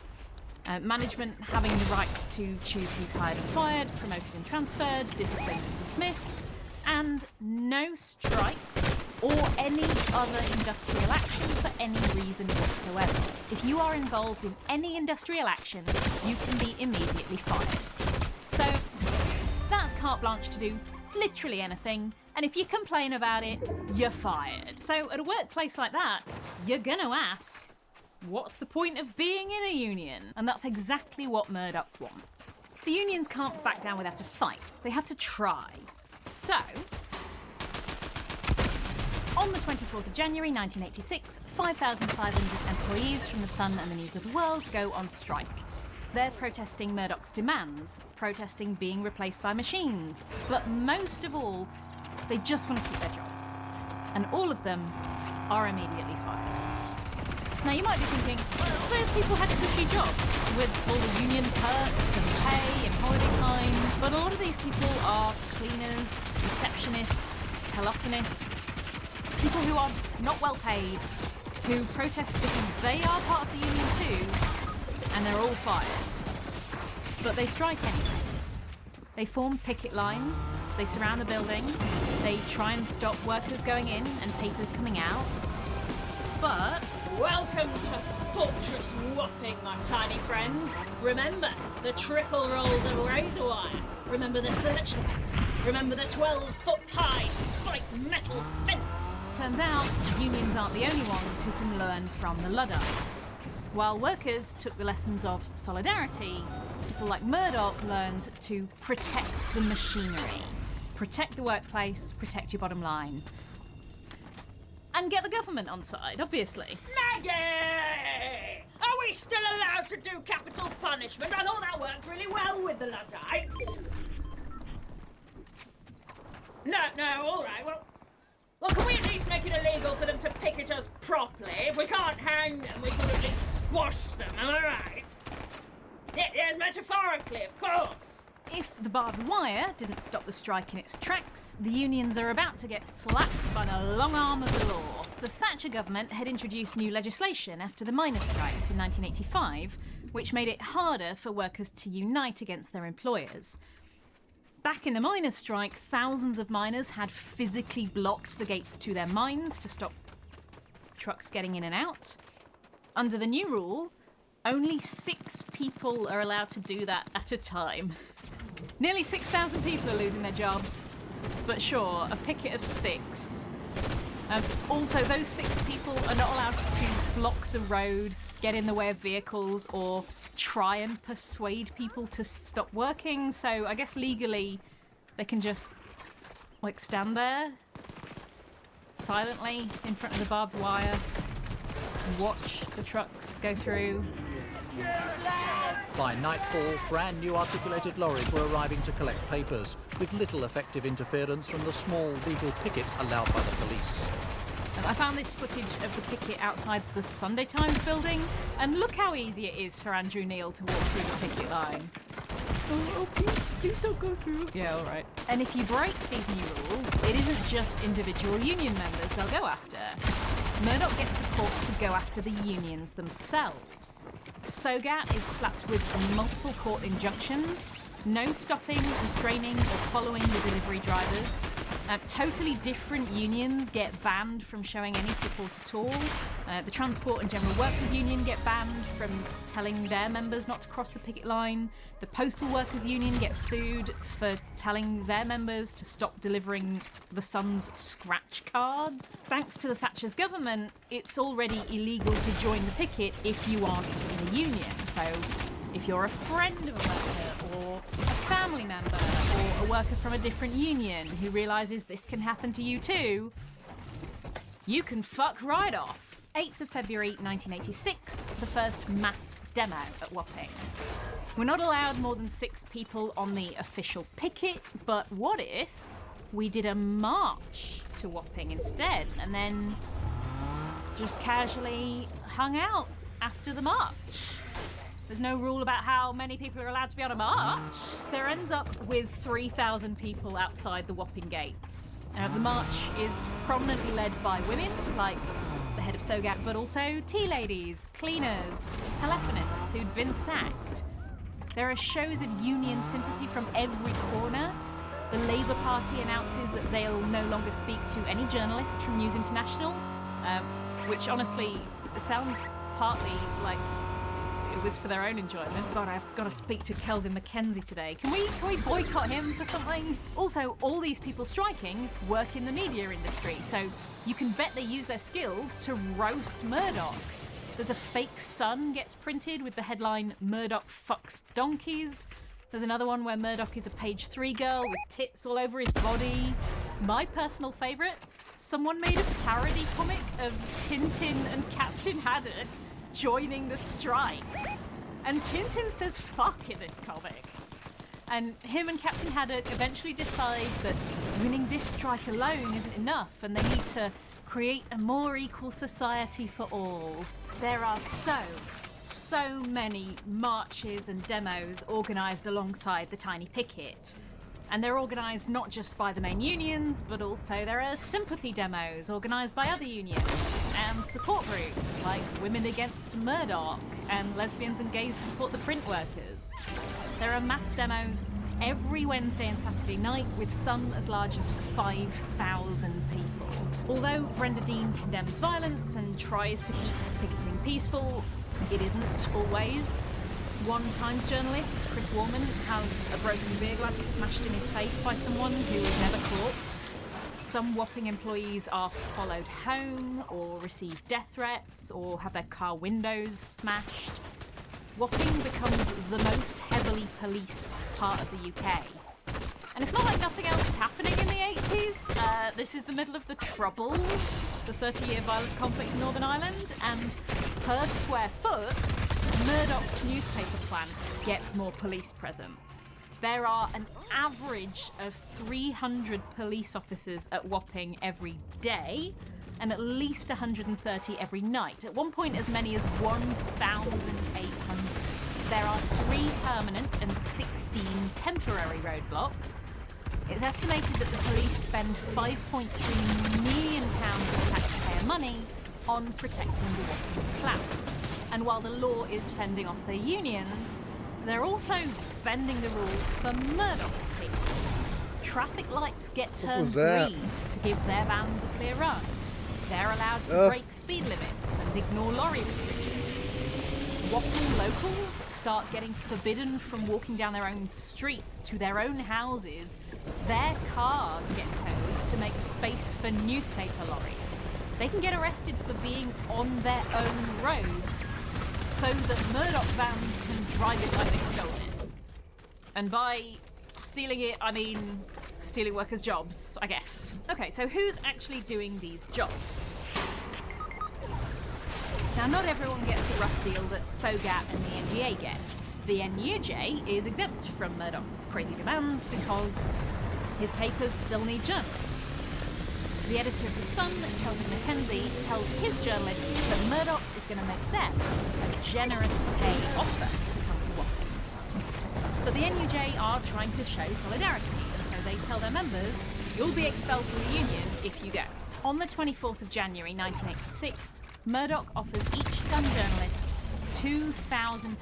management having the right to choose who's hired and fired, promoted and transferred, disciplined and dismissed, and no strikes or any other industrial action for any reason whatsoever. If you are involved in any industrial action, you can be immediately fired. So that's carte blanche to do literally anything, and if you complain about it, you're fired. So at a workplace like that, you're gonna ask, what's the point of being in a union? And that's exactly what Murdoch wants. The unions can't back down without a fight. They have to try. So, on the 24th of January 1986, 5,500 employees from The Sun and the News of the World go on strike. They're protesting Murdoch's demands, protesting being replaced by machines, but most of all, they just want to keep their jobs. And all of them are immediately fired. Now you might be thinking, well, those people had cushy jobs with all the union perks and pay and holiday time, but a lot of these people are cleaners, receptionists, telephonists, people who are not well paid, who protest because they are part of the union too, and they're all fired. But they strike anyway. They form picket lines, they surround the building, they try and stop workers going in and papers coming out, but welcome to Fortress Wapping, my tiny friends. Remember the triple rolls of razor wire. Remember the searchlights. Remember the 12-foot-high spiked metal fence. Turns out, unions aren't the only ones who can learn from the Luddites. While workers took the lessons of solidarity, people like Murdoch learned to protect the machinery. Protect the workplace, protect your bottom line. And get the government on side, obviously. Maggie! Are we still allowed to do capital punishment? I thought that worked really well with the Luddites. No, all right, well, can we at least make it illegal for them to picket us properly? If we can't hang them, we can at least squash them, am I right? Yes, metaphorically, of course. If the barbed wire didn't stop the strike in its tracks, the unions are about to get slapped by the long arm of the law. The Thatcher government had introduced new legislation after the miners' strikes in 1985, which made it harder for workers to unite against their employers. Back in the miners' strike, thousands of miners had physically blocked the gates to their mines to stop trucks getting in and out. Under the new rule, only 6 people are allowed to do that at a time. Nearly 6,000 people are losing their jobs, but sure, a picket of 6. Also, those 6 people are not allowed to block the road, get in the way of vehicles, or try and persuade people to stop working, so I guess legally they can just, like, stand there silently in front of the barbed wire and watch the trucks go through. By nightfall, brand new articulated lorries were arriving to collect papers, with little effective interference from the small legal picket allowed by the police. I found this footage of the picket outside the Sunday Times building, and look how easy it is for Andrew Neil to walk through the picket line. Oh, please don't go through. Yeah, all right. And if you break these new rules, it isn't just individual union members they'll go after. Murdoch gets the courts to go after the unions themselves. SOGAT is slapped with multiple court injunctions, no stopping, restraining, or following the delivery drivers. Totally different unions get banned from showing any support at all. The Transport and General Workers Union get banned from telling their members not to cross the picket line. The Postal Workers Union gets sued for telling their members to stop delivering the Sun's scratch cards. Thanks to the Thatcher's government, it's already illegal to join the picket if you aren't in a union. So if you're a friend of a worker, or a family member, or a worker from a different union who realises this can happen to you too, you can fuck right off. 8th of February 1986, the first mass demo at Wapping. We're not allowed more than 6 people on the official picket, but what if we did a march to Wapping instead, and then just casually hung out after the march. There's no rule about how many people are allowed to be on a march. There ends up with 3,000 people outside the Wapping gates. Now, the march is prominently led by women, like the head of SOGAT, but also tea ladies, cleaners, telephonists who'd been sacked. There are shows of union sympathy from every corner. The Labour Party announces that they'll no longer speak to any journalist from News International, which honestly sounds partly like it was for their own enjoyment. God, I've got to speak to Kelvin McKenzie today. Can we boycott him for something? Also, all these people striking work in the media industry, so you can bet they use their skills to roast Murdoch. There's a fake Sun gets printed with the headline "Murdoch fucks donkeys." There's another one where Murdoch is a page 3 girl with tits all over his body. My personal favourite, someone made a parody comic of Tintin and Captain Haddock joining the strike. And Tintin says fuck in this comic. And him and Captain Haddock eventually decide that winning this strike alone isn't enough and they need to create a more equal society for all. There are so many marches and demos organised alongside the tiny picket. And they're organised not just by the main unions, but also there are sympathy demos organised by other unions and support groups like Women Against Murdoch and Lesbians and Gays Support the Print Workers. There are mass demos every Wednesday and Saturday night with some as large as 5,000 people. Although Brenda Dean condemns violence and tries to keep picketing peaceful, it isn't always. One Times journalist, Chris Warman, has a broken beer glass smashed in his face by someone who was never caught. Some Wapping employees are followed home or receive death threats or have their car windows smashed. Wapping becomes the most heavily policed part of the UK. And it's not like nothing else is happening in the 80s. This is the middle of the Troubles, the 30-year violent conflict in Northern Ireland, and per square foot, Murdoch's newspaper plant gets more police presence. There are an average of 300 police officers at Wapping every day, and at least 130 every night. At one point, as many as 1,800. There are 3 permanent and 16 temporary roadblocks. It's estimated that the police spend £5.3 million of taxpayer money on protecting the Wapping plant. And while the law is fending off their unions, they're also bending the rules for Murdoch's team. Traffic lights get turned green to give their vans a clear run. They're allowed to break speed limits and ignore lorry restrictions. Wapping locals start getting forbidden from walking down their own streets to their own houses. Their cars get towed to make space for newspaper lorries. They can get arrested for being on their own roads so that Murdoch vans can drive it like they stole it. And by stealing it, I mean stealing workers' jobs, I guess. Okay, so who's actually doing these jobs? Now, not everyone gets the rough deal that SOGAT and the NGA get. The NUJ is exempt from Murdoch's crazy demands because his papers still need journalists. The editor of The Sun, Kelvin McKenzie, tells his journalists that Murdoch is going to make them a generous pay offer to come to Wapping. But the NUJ are trying to show solidarity, and so they tell their members, you'll be expelled from the union if you go. On the 24th of January 1986, Murdoch offers each Sun journalist £2,000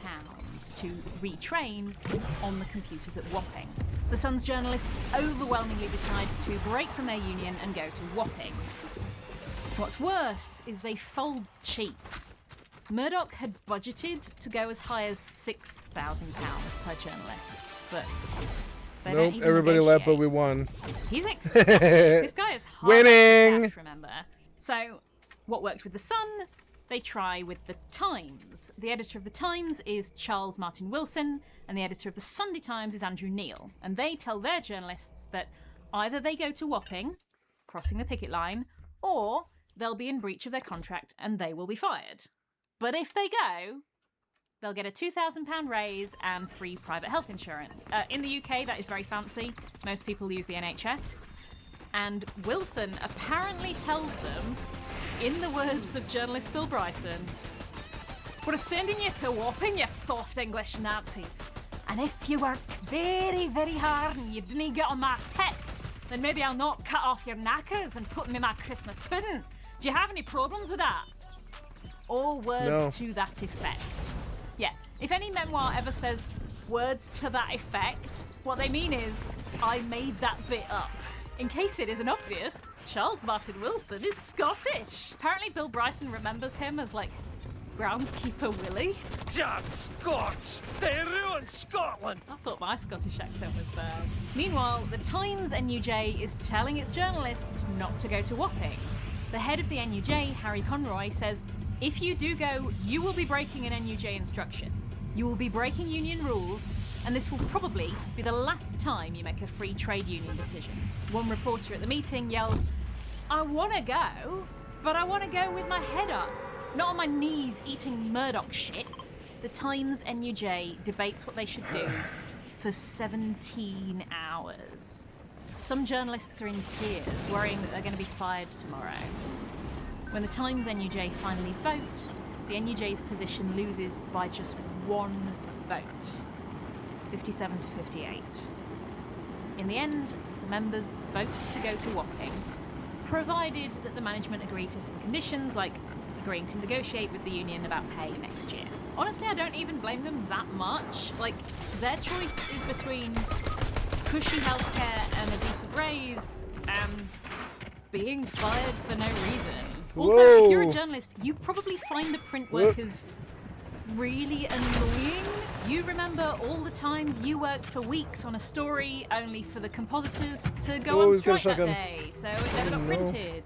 to retrain on the computers at Wapping. The Sun's journalists overwhelmingly decide to break from their union and go to Wapping. What's worse is they fold cheap. Murdoch had budgeted to go as high as £6,000 per journalist, but they don't even everybody left, but negotiate. we won. He's ecstatic. This guy is hard Winning! to remember. So, what worked with The Sun, they try with The Times. The editor of The Times is Charles Martin Wilson, and the editor of The Sunday Times is Andrew Neil. And they tell their journalists that either they go to Wapping, crossing the picket line, or they'll be in breach of their contract and they will be fired. But if they go, they'll get a £2,000 raise and free private health insurance. In the UK, that is very fancy. Most people use the NHS. And Wilson apparently tells them in the words of journalist Bill Bryson, we're sending you to Wapping, you soft English Nazis. And if you work very, very hard and you didn't get on my tits, then maybe I'll not cut off your knackers and put them in my Christmas pudding. Do you have any problems with that? All words to that effect. Yeah, if any memoir ever says words to that effect, what they mean is, I made that bit up. In case it isn't obvious, Charles Martin Wilson is Scottish. Apparently Bill Bryson remembers him as, like, groundskeeper Willie. Damn Scots! They ruined Scotland! I thought my Scottish accent was bad. Meanwhile, the Times NUJ is telling its journalists not to go to Wapping. The head of the NUJ, Harry Conroy, says, if you do go, you will be breaking an NUJ instruction. You will be breaking union rules, and this will probably be the last time you make a free trade union decision. One reporter at the meeting yells, I want to go, but I want to go with my head up, not on my knees eating Murdoch shit. The Times NUJ debates what they should do for 17 hours. Some journalists are in tears, worrying that they're going to be fired tomorrow. When the Times NUJ finally vote, the NUJ's position loses by just one vote, 57 to 58. In the end, the members vote to go to Wapping, provided that the management agree to some conditions, like agreeing to negotiate with the union about pay next year. Honestly, I don't even blame them that much. Like, their choice is between cushy healthcare and a decent raise, and being fired for no reason. Also, if you're a journalist, you probably find the print workers really annoying. You remember all the times you worked for weeks on a story only for the compositors to go on strike that day, so it never got printed.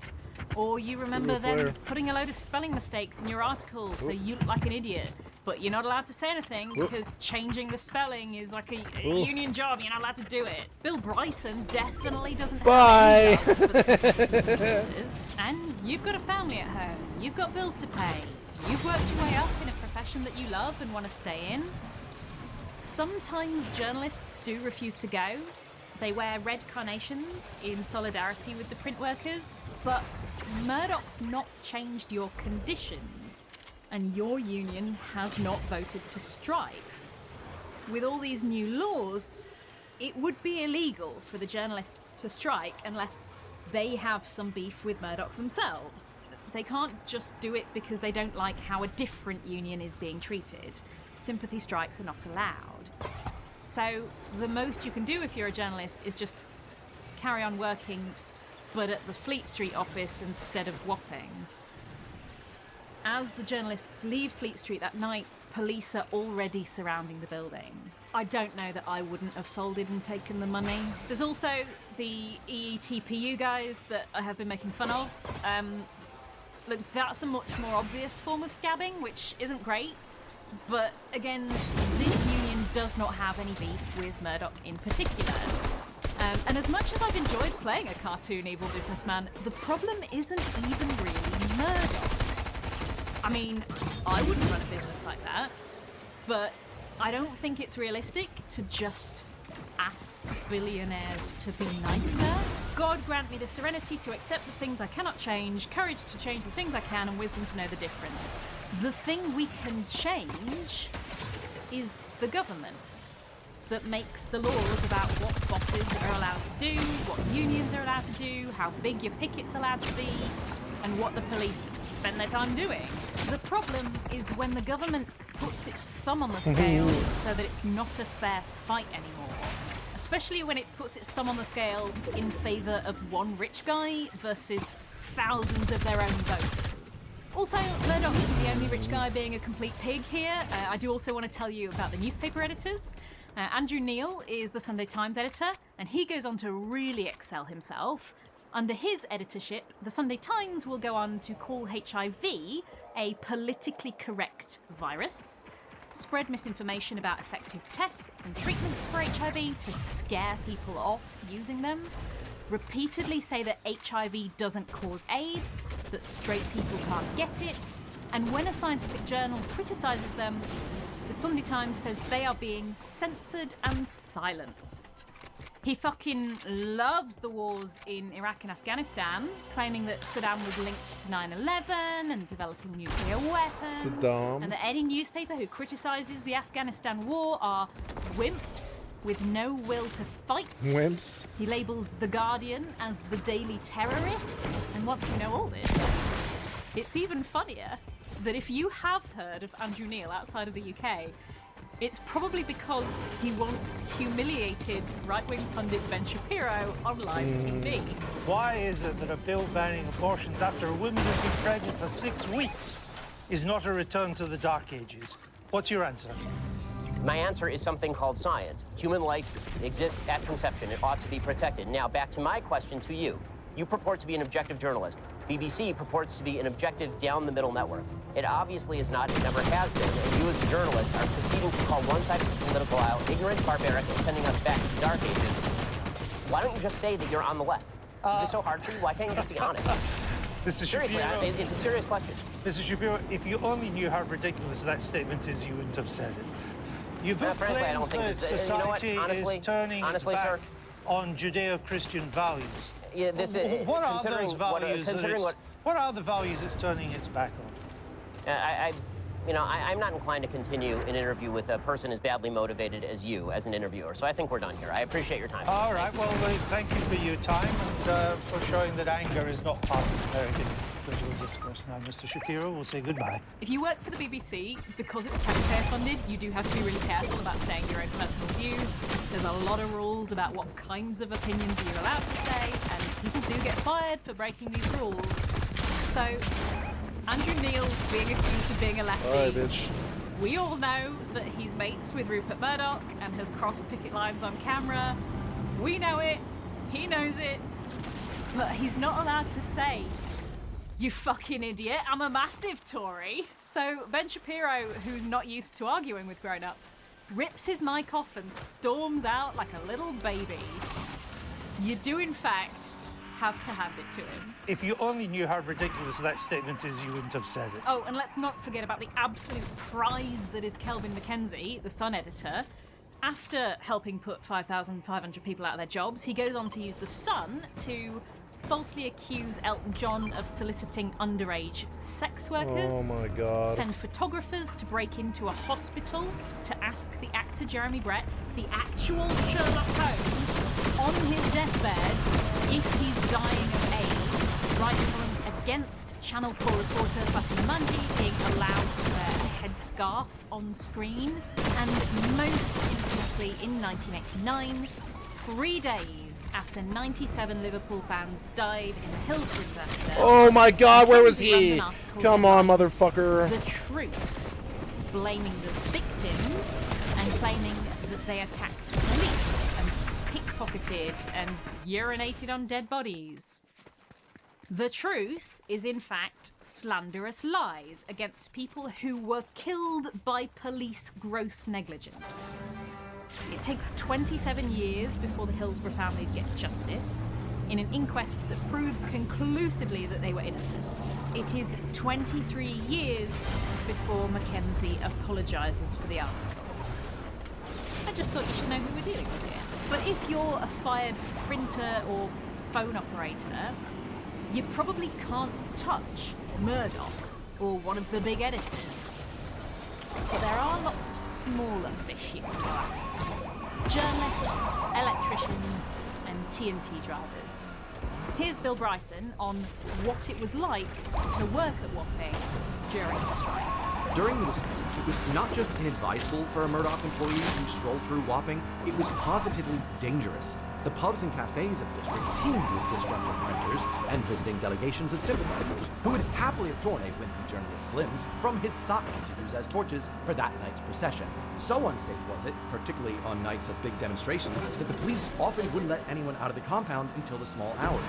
Or you remember them putting a load of spelling mistakes in your article so you look like an idiot, but you're not allowed to say anything because changing the spelling is like a union job. You're not allowed to do it. Bill Bryson definitely doesn't have any love for the competitors. And you've got a family at home. You've got bills to pay. You've worked your way up in a profession that you love and want to stay in. Sometimes journalists do refuse to go. They wear red carnations in solidarity with the print workers, but Murdoch's not changed your conditions, and your union has not voted to strike. With all these new laws, it would be illegal for the journalists to strike unless they have some beef with Murdoch themselves. They can't just do it because they don't like how a different union is being treated. Sympathy strikes are not allowed. So the most you can do if you're a journalist is just carry on working, but at the Fleet Street office instead of Wapping. As the journalists leave Fleet Street that night, police are already surrounding the building. I don't know that I wouldn't have folded and taken the money. There's also the EETPU guys that I have been making fun of. Look, that's a much more obvious form of scabbing, which isn't great. But again, this union does not have any beef with Murdoch in particular. And as much as I've enjoyed playing a cartoon evil businessman, the problem isn't even really Murdoch. I mean, I wouldn't run a business like that, but I don't think it's realistic to just ask billionaires to be nicer. God grant me the serenity to accept the things I cannot change, courage to change the things I can, and wisdom to know the difference. The thing we can change is the government that makes the laws about what bosses are allowed to do, what unions are allowed to do, how big your picket's allowed to be, and what the police spend their time doing. The problem is when the government puts its thumb on the scale so that it's not a fair fight anymore. Especially when it puts its thumb on the scale in favour of one rich guy versus thousands of their own voters. Also, Murdoch isn't the only rich guy being a complete pig here. I do also want to tell you about the newspaper editors. Andrew Neil is the Sunday Times editor, and he goes on to really excel himself. Under his editorship, the Sunday Times will go on to call HIV a politically correct virus, spread misinformation about effective tests and treatments for HIV to scare people off using them, repeatedly say that HIV doesn't cause AIDS, that straight people can't get it, and when a scientific journal criticises them, the Sunday Times says they are being censored and silenced. He fucking loves the wars in Iraq and Afghanistan, claiming that Saddam was linked to 9/11 and developing nuclear weapons. Saddam. And that any newspaper who criticises the Afghanistan war are wimps with no will to fight. Wimps. He labels The Guardian as the daily terrorist. And once you know all this, it's even funnier that if you have heard of Andrew Neil outside of the UK, it's probably because he once humiliated right-wing pundit Ben Shapiro on live TV. Why is it that a bill banning abortions after a woman has been pregnant for 6 weeks is not a return to the Dark Ages? What's your answer? My answer is something called science. Human life exists at conception. It ought to be protected. Now, back to my question to you. You purport to be an objective journalist. BBC purports to be an objective down-the-middle network. It obviously is not, it never has been, and you as a journalist are proceeding to call one side of the political aisle ignorant, barbaric, and sending us back to the Dark Ages. Why don't you just say that you're on the left? Is this so hard for you? Why can't you just be honest? Mr. Seriously, Shapiro, it's a serious question. Mr. Shapiro, if you only knew how ridiculous that statement is, you wouldn't have said it. You've frankly, I don't think that this, you know what? society Honestly, is turning its back sir, on Judeo-Christian values. Yeah, this is, what are considering those values? what What are the values it's turning its back on? I'm not inclined to continue an interview with a person as badly motivated as you as an interviewer. So I think we're done here. I appreciate your time. All right. Well, thank you for your time and for showing that anger is not part of American political discourse. Now, Mr. Shapiro, we'll say goodbye. If you work for the BBC, because it's taxpayer funded, you do have to be really careful about saying your own personal views. There's a lot of rules about what kinds of opinions you're allowed to say, and people do get fired for breaking these rules. So, Andrew Neil's being accused of being a lefty. Alright, bitch. We all know that he's mates with Rupert Murdoch and has crossed picket lines on camera. We know it, he knows it, but he's not allowed to say, "You fucking idiot, I'm a massive Tory." So Ben Shapiro, who's not used to arguing with grown-ups, rips his mic off and storms out like a little baby. You do, in fact, have to hand it to him. If you only knew how ridiculous that statement is, you wouldn't have said it. Oh, and let's not forget about the absolute prize that is Kelvin Mackenzie, the Sun editor. After helping put 5,500 people out of their jobs, he goes on to use the Sun to falsely accuse Elton John of soliciting underage sex workers. Oh my God. Send photographers to break into a hospital to ask the actor Jeremy Brett, the actual Sherlock Holmes, on his deathbed if he's dying of AIDS. Write columns against Channel 4 reporter Fatima Manji being allowed to wear a headscarf on screen. And most infamously, in 1989, 3 days after 97 Liverpool fans died in the Hillsborough disaster. Oh my God, where was he? Come on, motherfucker. The Truth, blaming the victims and claiming that they attacked police and pickpocketed and urinated on dead bodies. The Truth is in fact slanderous lies against people who were killed by police gross negligence. It takes 27 years before the Hillsborough families get justice in an inquest that proves conclusively that they were innocent. It is 23 years before Mackenzie apologises for the article. I just thought you should know who we're dealing with here. But if you're a fired printer or phone operator, you probably can't touch Murdoch or one of the big editors. But there are lots of smaller fish you can go after. Journalists, electricians, and TNT drivers. Here's Bill Bryson on what it was like to work at Wapping during the strike. During the dispute, it was not just inadvisable for Murdoch employees who strolled through Wapping, it was positively dangerous. The pubs and cafes of the district teemed with disgruntled printers and visiting delegations of sympathizers who would happily have torn a wimpy journalist's limbs from his sockets to use as torches for that night's procession. So unsafe was it, particularly on nights of big demonstrations, that the police often wouldn't let anyone out of the compound until the small hours.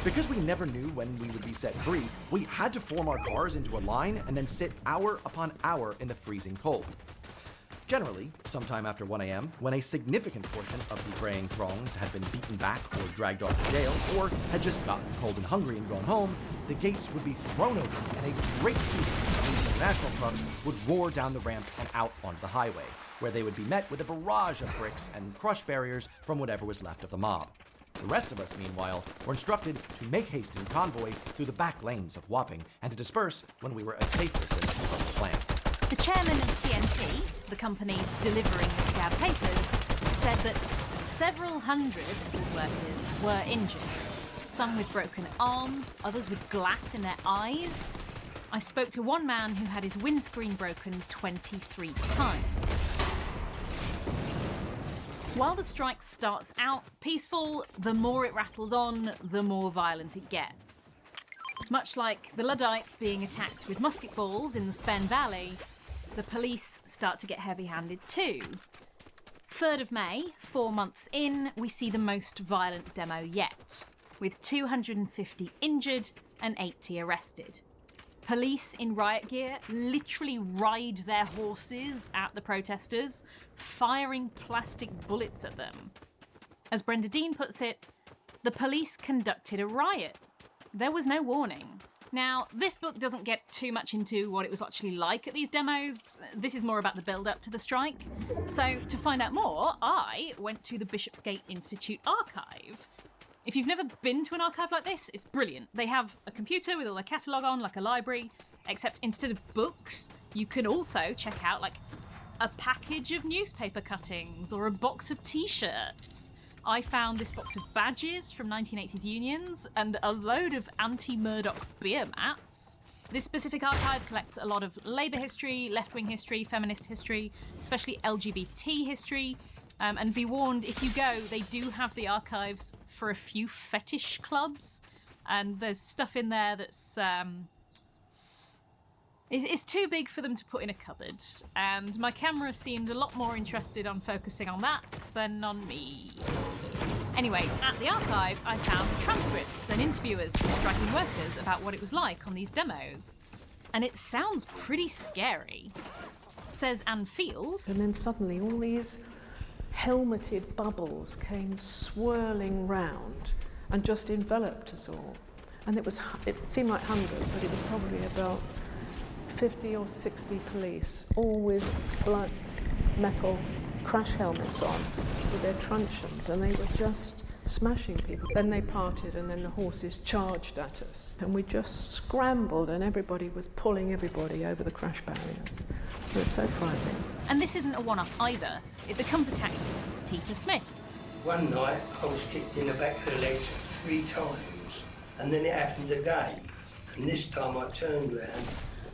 Because we never knew when we would be set free, we had to form our cars into a line and then sit hour upon hour in the freezing cold. Generally, sometime after 1 a.m., when a significant portion of the praying throngs had been beaten back or dragged off to jail, or had just gotten cold and hungry and gone home, the gates would be thrown open and a great fleet of international trucks would roar down the ramp and out onto the highway. where they would be met with a barrage of bricks and crush barriers from whatever was left of the mob. The rest of us, meanwhile, were instructed to make haste in convoy through the back lanes of Wapping and to disperse when we were at safe distance from the plant. The chairman of TNT, the company delivering the scab papers, said that several hundred of his workers were injured. Some with broken arms, others with glass in their eyes. I spoke to one man who had his windscreen broken 23 times. While the strike starts out peaceful, the more it rattles on, the more violent it gets. Much like the Luddites being attacked with musket balls in the Spen Valley, the police start to get heavy-handed too. 3rd of May, 4 months in, we see the most violent demo yet, with 250 injured and 80 arrested. Police in riot gear literally ride their horses at the protesters, firing plastic bullets at them. As Brenda Dean puts it, the police conducted a riot. There was no warning. Now, this book doesn't get too much into what it was actually like at these demos. This is more about the build-up to the strike. So, to find out more, I went to the Bishopsgate Institute archive. If you've never been to an archive like this, it's brilliant. They have a computer with all their catalogue on, like a library, except instead of books, you can also check out, like, a package of newspaper cuttings or a box of T-shirts. I found this box of badges from 1980s unions and a load of anti-Murdoch beer mats. This specific archive collects a lot of Labour history, left-wing history, feminist history, especially LGBT history. And be warned, if you go, they do have the archives for a few fetish clubs. And there's stuff in there that's... It's too big for them to put in a cupboard. And my camera seemed a lot more interested on focusing on that than on me. Anyway, at the archive, I found transcripts and interviewers from striking workers about what it was like on these demos. And it sounds pretty scary. Says Anne Field. And then suddenly all these helmeted bubbles came swirling round and just enveloped us all. And it seemed like hundreds, but it was probably about 50 or 60 police, all with black metal crash helmets on with their truncheons, and they were just smashing people. Then they parted, and then the horses charged at us, and we just scrambled, and everybody was pulling everybody over the crash barriers. It was so frightening. And this isn't a one-off either. It becomes a tactic. Peter Smith. One night I was kicked in the back of the legs 3 times, and then it happened again. And this time I turned round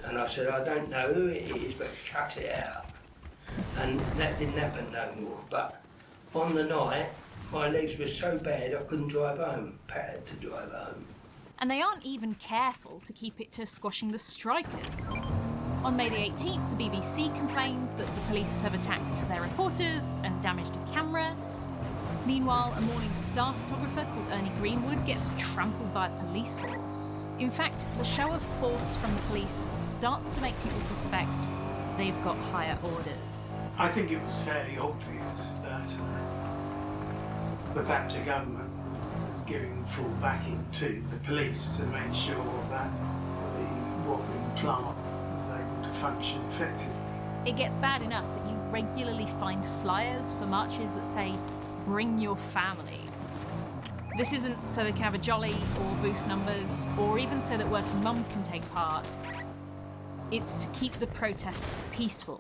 and I said, I don't know who it is, but cut it out. And that didn't happen no more. But on the night, my legs were so bad I couldn't drive home. Pat had to drive home. And they aren't even careful to keep it to squashing the strikers. On May the 18th, the BBC complains that the police have attacked their reporters and damaged a camera. Meanwhile, a Morning Star photographer called Ernie Greenwood gets trampled by a police horse. In fact, the show of force from the police starts to make people suspect they've got higher orders. I think it was fairly obvious that the Thatcher government was giving full backing to the police to make sure that the Wapping plant was able to function effectively. It gets bad enough that you regularly find flyers for marches that say, "Bring your families." This isn't so they can have a jolly or boost numbers, or even so that working mums can take part. It's to keep the protests peaceful.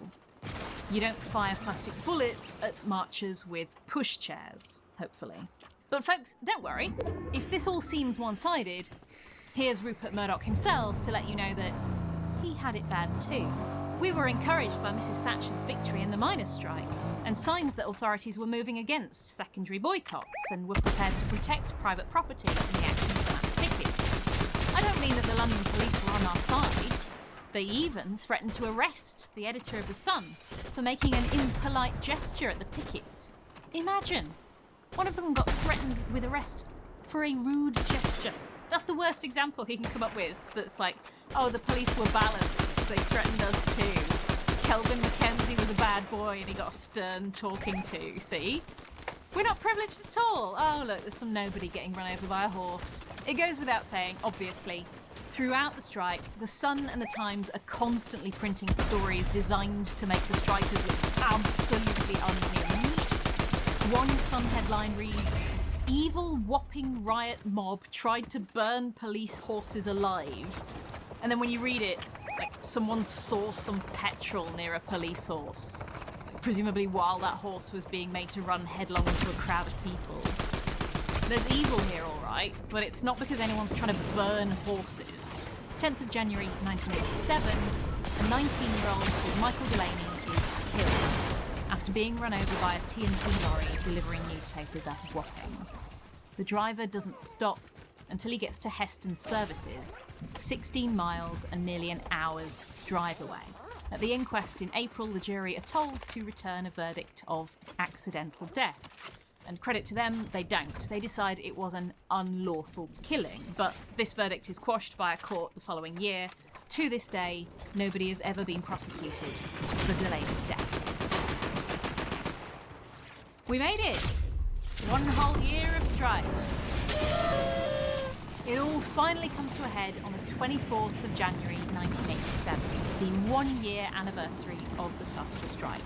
You don't fire plastic bullets at marchers with pushchairs, hopefully. But folks, don't worry. If this all seems one-sided, here's Rupert Murdoch himself to let you know that he had it bad too. We were encouraged by Mrs. Thatcher's victory in the miners' strike, and signs that authorities were moving against secondary boycotts and were prepared to protect private property in the action of mass pickets. I don't mean that the London police were on our side. They even threatened to arrest the editor of The Sun for making an impolite gesture at the pickets. Imagine, one of them got threatened with arrest for a rude gesture. That's the worst example he can come up with that's like, oh, the police were balanced, they threatened us too. Kelvin Mackenzie was a bad boy and he got a stern talking to, see? We're not privileged at all. Oh, look, there's some nobody getting run over by a horse. It goes without saying, obviously, Throughout the strike, The Sun and The Times are constantly printing stories designed to make the strikers look absolutely unhinged. One Sun headline reads, "Evil whopping riot mob tried to burn police horses alive." And then when you read it, like, someone saw some petrol near a police horse, presumably while that horse was being made to run headlong into a crowd of people. There's evil here, all right, but it's not because anyone's trying to burn horses. 10th of January 1987, a 19-year-old called Michael Delaney is killed after being run over by a TNT lorry delivering newspapers out of Wapping. The driver doesn't stop until he gets to Heston Services, 16 miles and nearly an hour's drive away. At the inquest in April, the jury are told to return a verdict of accidental death. And credit to them, they don't. They decide it was an unlawful killing. But this verdict is quashed by a court the following year. To this day, nobody has ever been prosecuted for Delaney's death. We made it! 1 whole year of strikes. It all finally comes to a head on the 24th of January 1987, the 1-year anniversary of the start of the strike.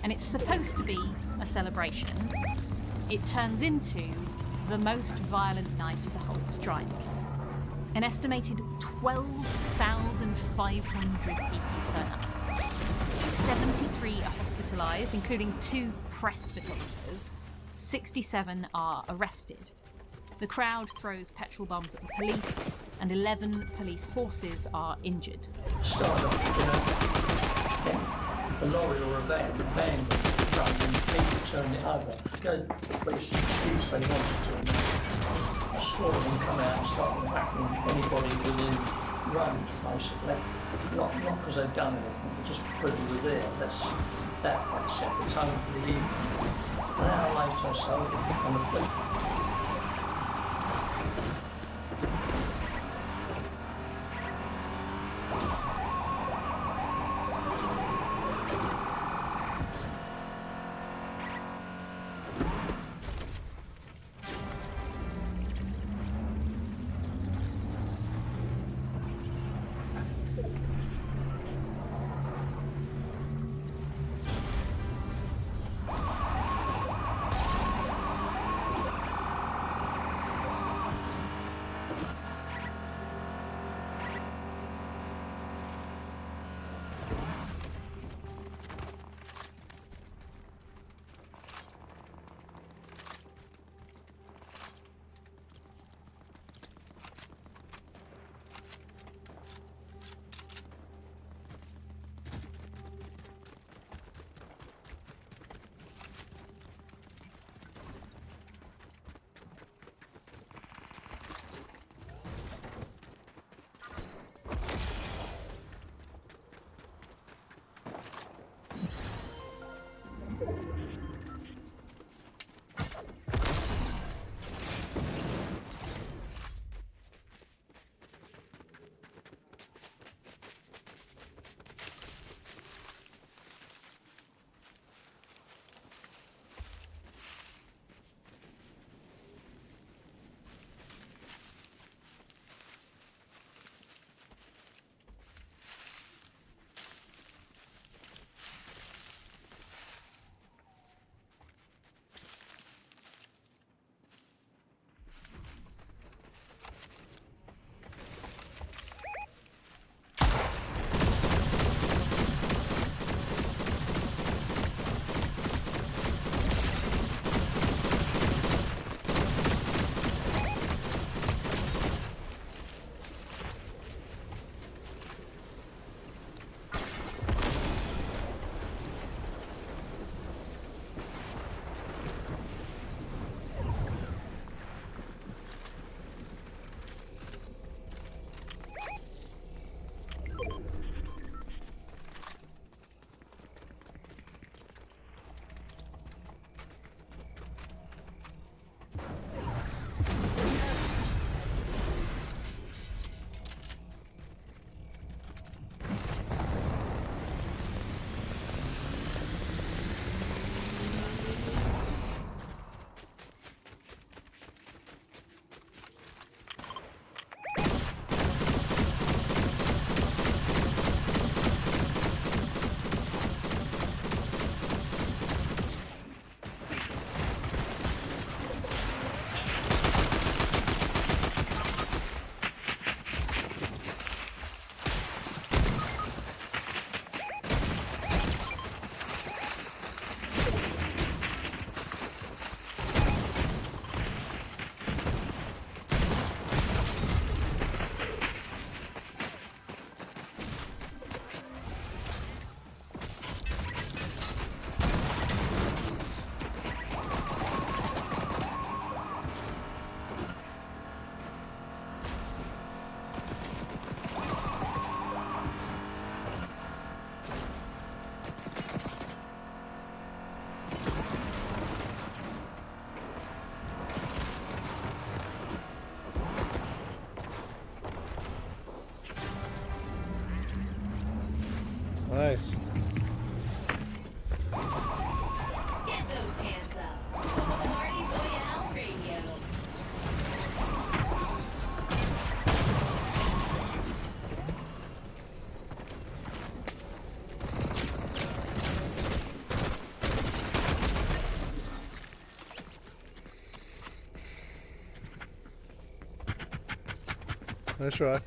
And it's supposed to be a celebration. It turns into the most violent night of the whole strike. An estimated 12,500 people turn up. 73 are hospitalised, including 2 press photographers. 67 are arrested. The crowd throws petrol bombs at the police, and 11 police horses are injured. Started off, a lorry or a van went front and people turned it over. Gave the police an excuse they wanted to. And a squad of them come out and started whacking anybody within range, basically. Not because they'd done anything, but just because we were there. That set the tone for the evening. An hour later or so, and the police. Nice. Get those hands up. Party Royale Radio. Nice try.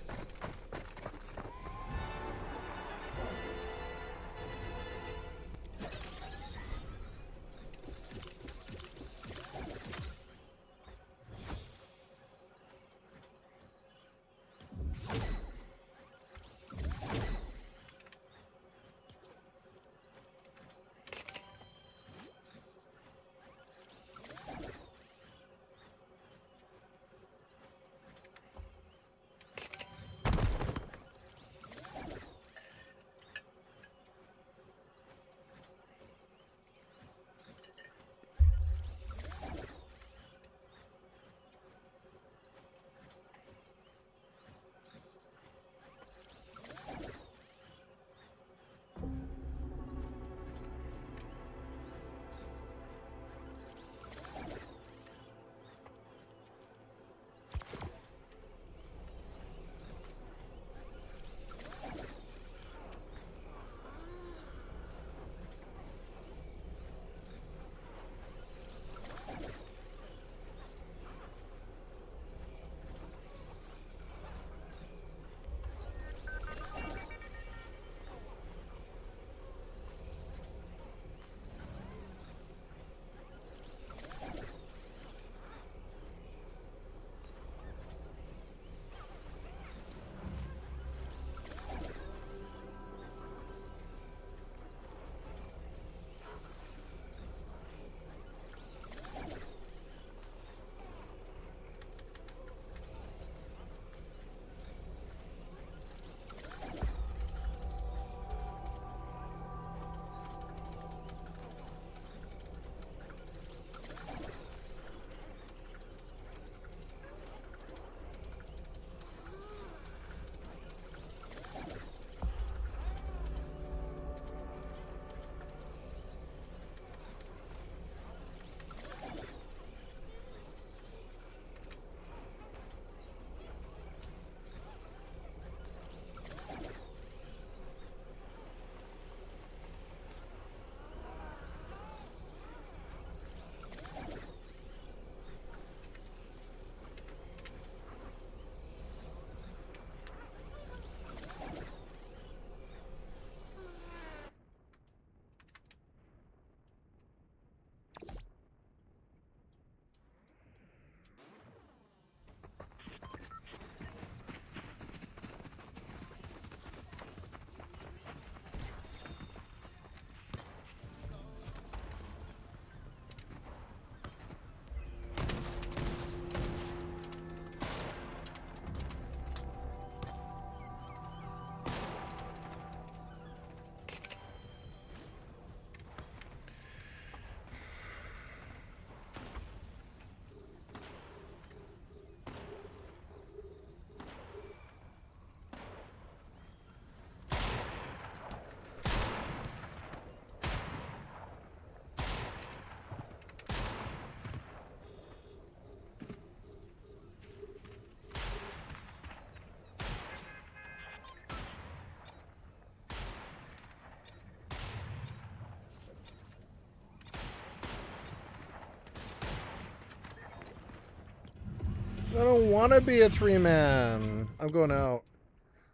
I don't want to be a 3-man. I'm going out.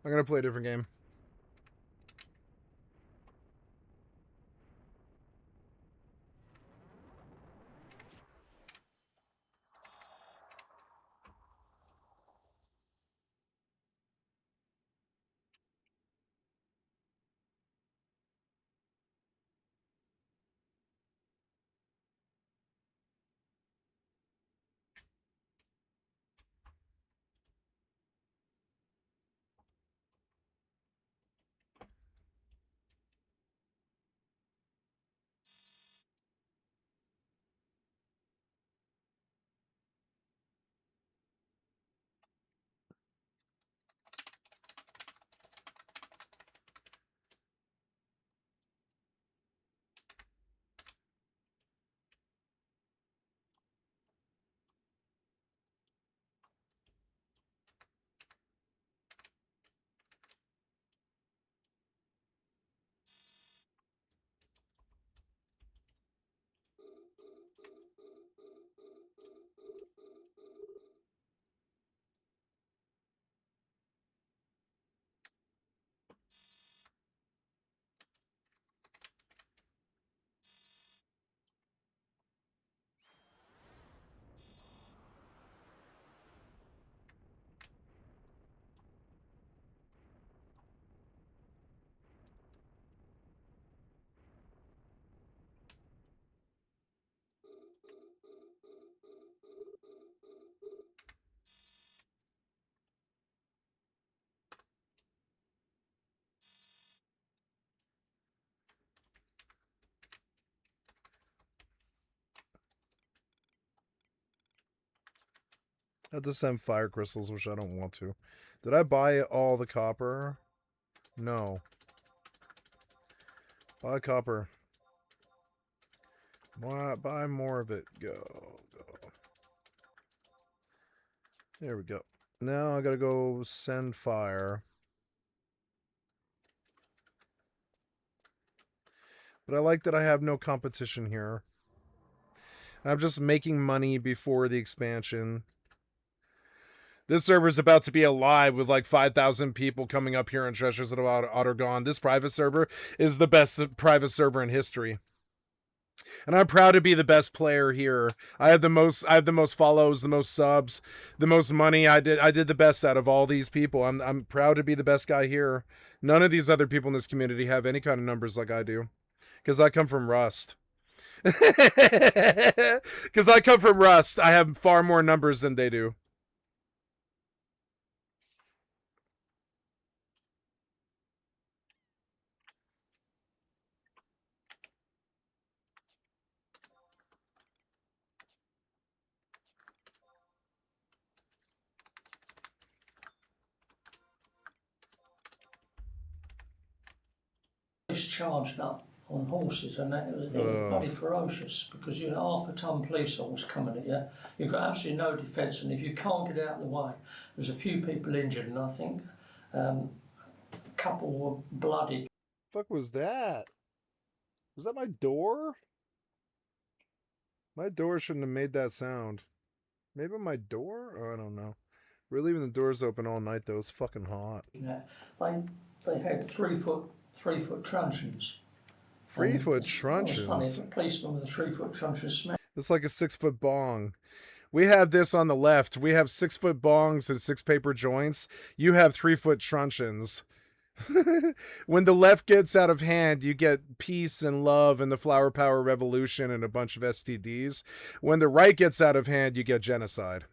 I'm going to play a different game. I have to send fire crystals, which I don't want to. Did I buy all the copper? No. Buy copper. Buy more of it. Go. There we go. Now I gotta go send fire. But I like that I have no competition here. I'm just making money before the expansion. This server's about to be alive with like 5,000 people coming up here in Treasures of Ottergon. This private server is the best private server in history. And I'm proud to be the best player here. I have the most follows, the most subs, the most money. I did the best out of all these people. I'm proud to be the best guy here. None of these other people in this community have any kind of numbers like I do. Because I come from Rust. Because I come from Rust. I have far more numbers than they do. Charged up on horses, and that it was bloody ferocious, because you know, half a ton police horse coming at you, you've got absolutely no defence, and if you can't get out of the way, there's a few people injured, and I think a couple were bloody. Fuck was that? Was that my door? My door shouldn't have made that sound. Maybe my door? Oh, I don't know. We're leaving the doors open all night though. It's fucking hot. Yeah, they had 3 foot truncheons. 3 foot It was truncheons. funny, the policeman with a 3 foot truncheon smacked. It's like a 6 foot bong. We have this on the left. We have 6 foot bongs and 6 paper joints. You have 3 foot truncheons. When the left gets out of hand, you get peace and love and the flower power revolution and a bunch of STDs. When the right gets out of hand, you get genocide.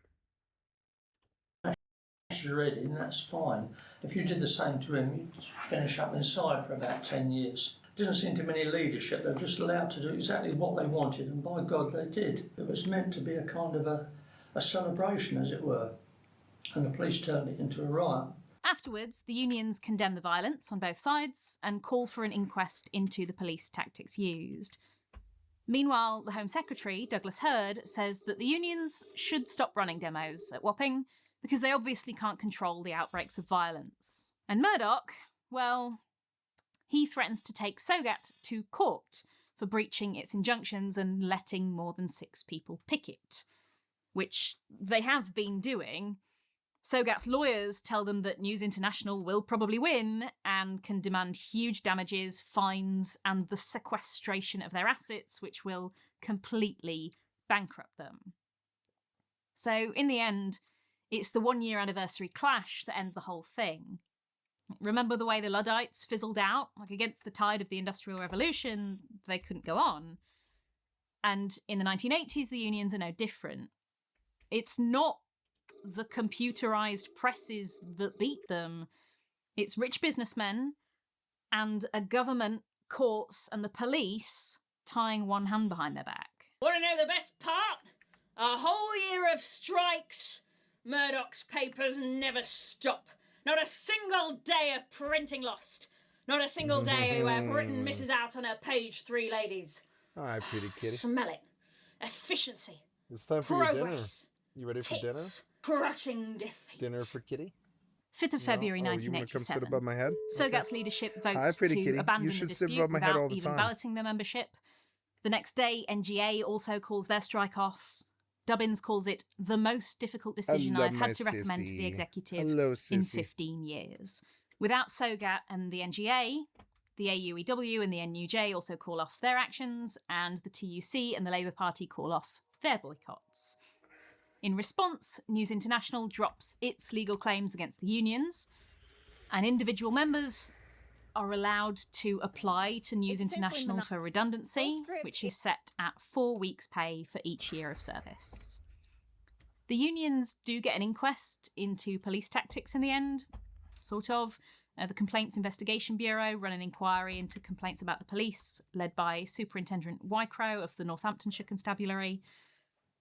You're ready, and that's fine. If you did the same to him, you'd finish up inside for about 10 years. Didn't seem to be any leadership. They were just allowed to do exactly what they wanted, and by God, they did. It was meant to be a kind of a celebration, as it were, and the police turned it into a riot. Afterwards, the unions condemn the violence on both sides and call for an inquest into the police tactics used. Meanwhile, the Home Secretary, Douglas Hurd, says that the unions should stop running demos at Wapping because they obviously can't control the outbreaks of violence. And Murdoch, well, he threatens to take Sogat to court for breaching its injunctions and letting more than 6 people picket, which they have been doing. Sogat's lawyers tell them that News International will probably win and can demand huge damages, fines, and the sequestration of their assets, which will completely bankrupt them. So, in the end, it's the 1 year anniversary clash that ends the whole thing. Remember the way the Luddites fizzled out? Like, against the tide of the Industrial Revolution, they couldn't go on. And in the 1980s, the unions are no different. It's not the computerized presses that beat them. It's rich businessmen and a government, courts, and the police tying one hand behind their back. Want to know the best part? A whole year of strikes. Murdoch's papers never stop. Not a single day of printing lost. Not a single day where Britain misses out on her page 3 ladies. Hi, pretty kitty. Smell it. Efficiency. It's time for your dinner. Progress. You ready for dinner? Crushing defeat. Dinner for kitty? 5th of February No? Oh, you want to come 1987. sit above my head? Sogat's leadership votes Hi, pretty to kitty. abandon You the should sit dispute above my head without all the even time. balloting their membership. The next day, NGA also calls their strike off. Dubbins calls it the most difficult decision Hello, I've my had to recommend to the sissy. executive Hello, in sissy. 15 years. Without Sogat and the NGA, the AUEW and the NUJ also call off their actions, and the TUC and the Labour Party call off their boycotts. In response, News International drops its legal claims against the unions, and individual members are allowed to apply to News International for redundancy, which is set at 4 weeks' pay for each year of service. The unions do get an inquest into police tactics in the end, sort of. The Complaints Investigation Bureau run an inquiry into complaints about the police, led by Superintendent Wycrow of the Northamptonshire Constabulary.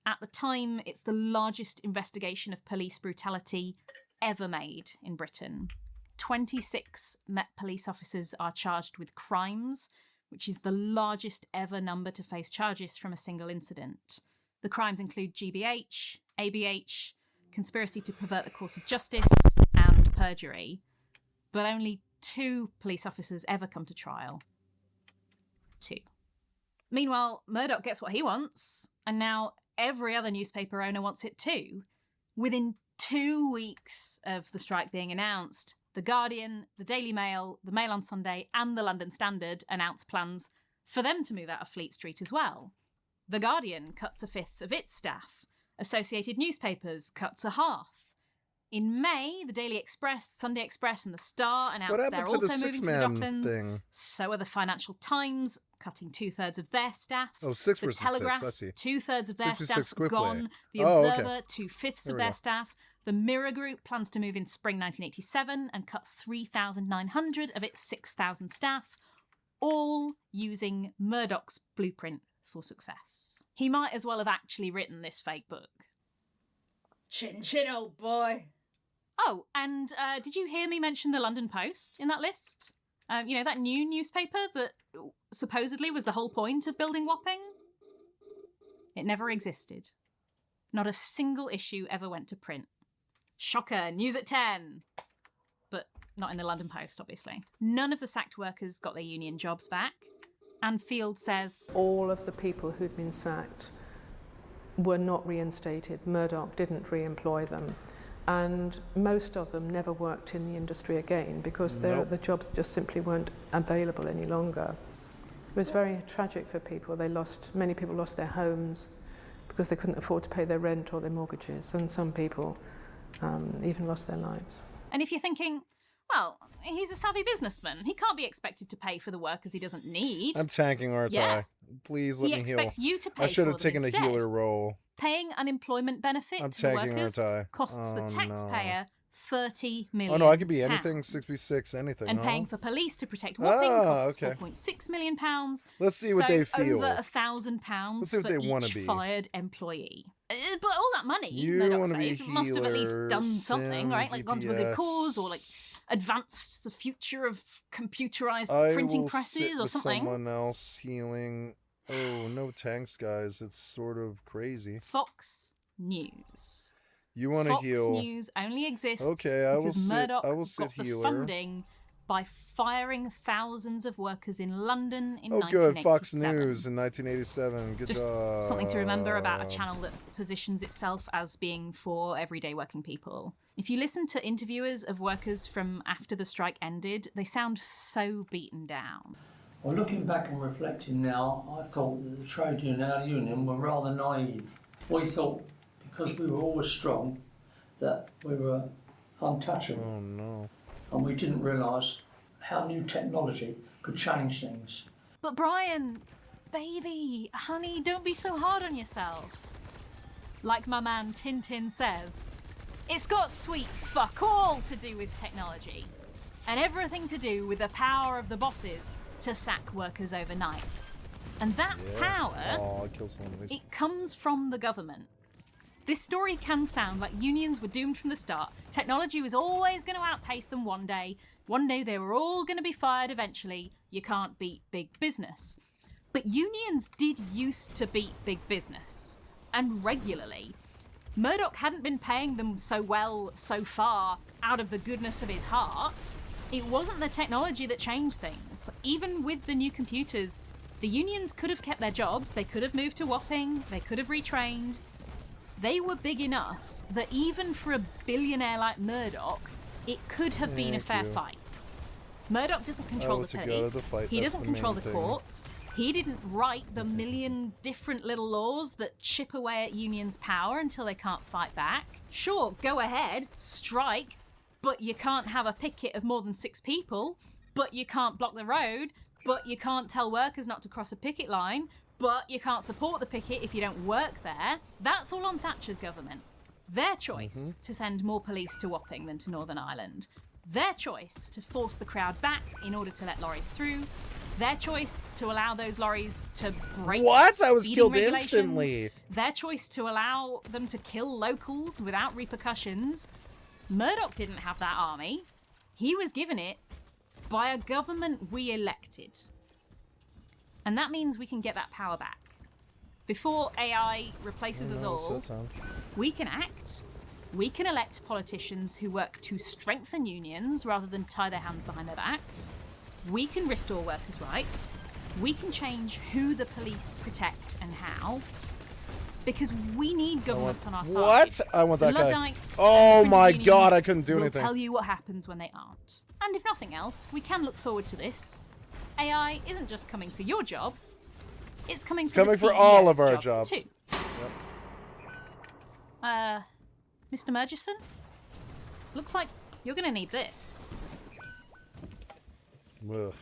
At the time, it's the largest investigation of police brutality ever made in Britain. 26 Met police officers are charged with crimes, which is the largest ever number to face charges from a single incident. The crimes include GBH, ABH, conspiracy to pervert the course of justice, and perjury. But only 2 police officers ever come to trial. 2. Meanwhile, Murdoch gets what he wants, and now every other newspaper owner wants it too. Within 2 weeks of the strike being announced, The Guardian, the Daily Mail, the Mail on Sunday, and the London Standard announced plans for them to move out of Fleet Street as well. The Guardian cuts 1/5 of its staff. Associated Newspapers cuts 1/2. In May, the Daily Express, Sunday Express, and the Star announced they're also moving to the Docklands. Thing? So are the Financial Times, cutting 2/3 of their staff. Oh, 6 the versus Telegraph, 6, I see. 2/3 of their staff quickly. gone. The Oh, Observer, okay. 2/5 There of we their go. staff. The Mirror Group plans to move in spring 1987 and cut 3,900 of its 6,000 staff, all using Murdoch's blueprint for success. He might as well have actually written this fake book. Chin chin, old boy. Oh, and did you hear me mention the London Post in that list? You know, that new newspaper that supposedly was the whole point of building Wapping? It never existed. Not a single issue ever went to print. Shocker, news at 10. But not in the London Post, obviously. None of the sacked workers got their union jobs back. And Field says all of the people who'd been sacked were not reinstated. Murdoch didn't re-employ them. And most of them never worked in the industry again because the jobs just simply weren't available any longer. It was very tragic for people. Many people lost their homes because they couldn't afford to pay their rent or their mortgages, and some people even lost their lives. And if you're thinking, well, he's a savvy businessman, he can't be expected to pay for the workers he doesn't need. I'm tanking RTI. Yeah. Please let He me heal. expects you to pay I should have for them taken a instead. healer role. Paying unemployment benefit I'm to the taking workers RTI. costs the Oh, taxpayer £30 million. Oh no, I could be anything, 66, anything. And no? paying for police to protect Wapping costs okay. £4.6 million. Let's see what they feel. Over £1,000 Let's see what for they wanna each be. fired employee. But all that money You Murdoch wanna be a saved must have at least healer, done something, sim, right? Like gone to a good DPS. cause or like advanced the future of computerized I printing will presses sit or with something. someone else healing. Oh, no tanks, guys. It's sort of crazy. Fox News. You want to Fox heal? News only exists Okay, I will because sit. Murdoch I will sit got the healer. funding by firing thousands of workers in London in Oh, 1987. good. Fox News in 1987. Good Just job. something to remember about a channel that positions itself as being for everyday working people. If you listen to interviewers of workers from after the strike ended, they sound so beaten down. Well, looking back and reflecting now, I thought that the trade union, our union, were rather naive. We thought because we were always strong that we were untouchable. Oh no. And we didn't realise how new technology could change things. But Brian, baby, honey, don't be so hard on yourself. Like my man Tintin says, it's got sweet fuck all to do with technology and everything to do with the power of the bosses to sack workers overnight. And that power, Oh, I killed someone at least. it comes from the government. This story can sound like unions were doomed from the start. Technology was always going to outpace them one day. One day they were all going to be fired eventually. You can't beat big business. But unions did used to beat big business, and regularly. Murdoch hadn't been paying them so well so far out of the goodness of his heart. It wasn't the technology that changed things. Even with the new computers, the unions could have kept their jobs, they could have moved to Wapping, they could have retrained. They were big enough that even for a billionaire like Murdoch, it could have been a fair fight. Murdoch doesn't control the to go to police, the fight, he that's doesn't the control main the thing. courts, he didn't write the million different little laws that chip away at unions' power until they can't fight back. Sure, go ahead, strike, but you can't have a picket of more than 6 people, but you can't block the road, but you can't tell workers not to cross a picket line, but you can't support the picket if you don't work there. That's all on Thatcher's government. Their choice to send more police to Wapping than to Northern Ireland. Their choice to force the crowd back in order to let lorries through. Their choice to allow those lorries to break What? I was speeding killed regulations. instantly. Their choice to allow them to kill locals without repercussions. Murdoch didn't have that army. He was given it by a government we elected. And that means we can get that power back. Before AI replaces us all, we can act. We can elect politicians who work to strengthen unions rather than tie their hands behind their backs. We can restore workers' rights. We can change who the police protect and how. Because we need governments on our side. What? I want that The guy. Luddites Oh and my printers' god, unions I couldn't do will anything. tell you what happens when they aren't. And if nothing else, we can look forward to this. AI isn't just coming for your job. It's coming for the all of CEO's our job jobs. too. Mr. Murchison? Looks like you're gonna need this. Ugh.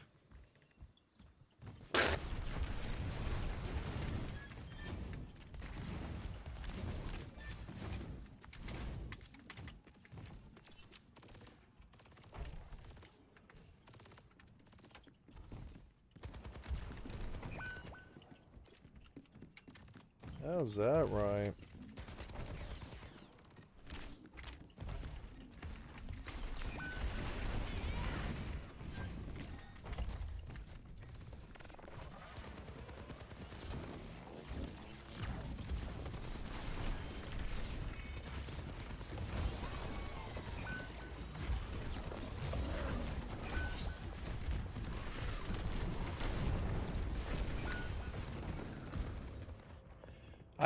How's that right?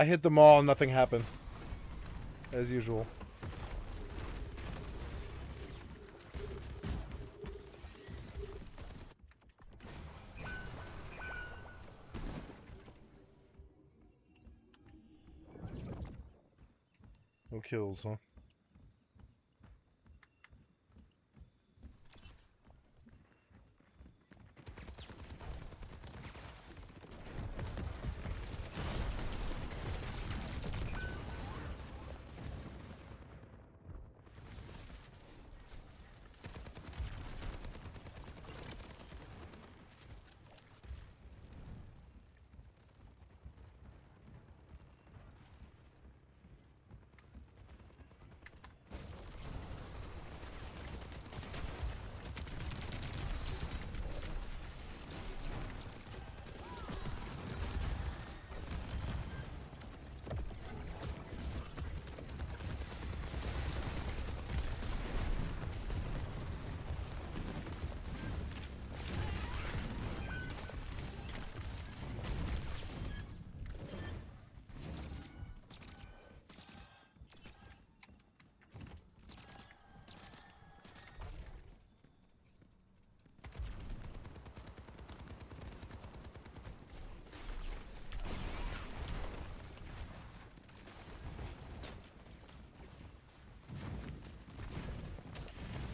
I hit them all and nothing happened. As usual. No kills, huh?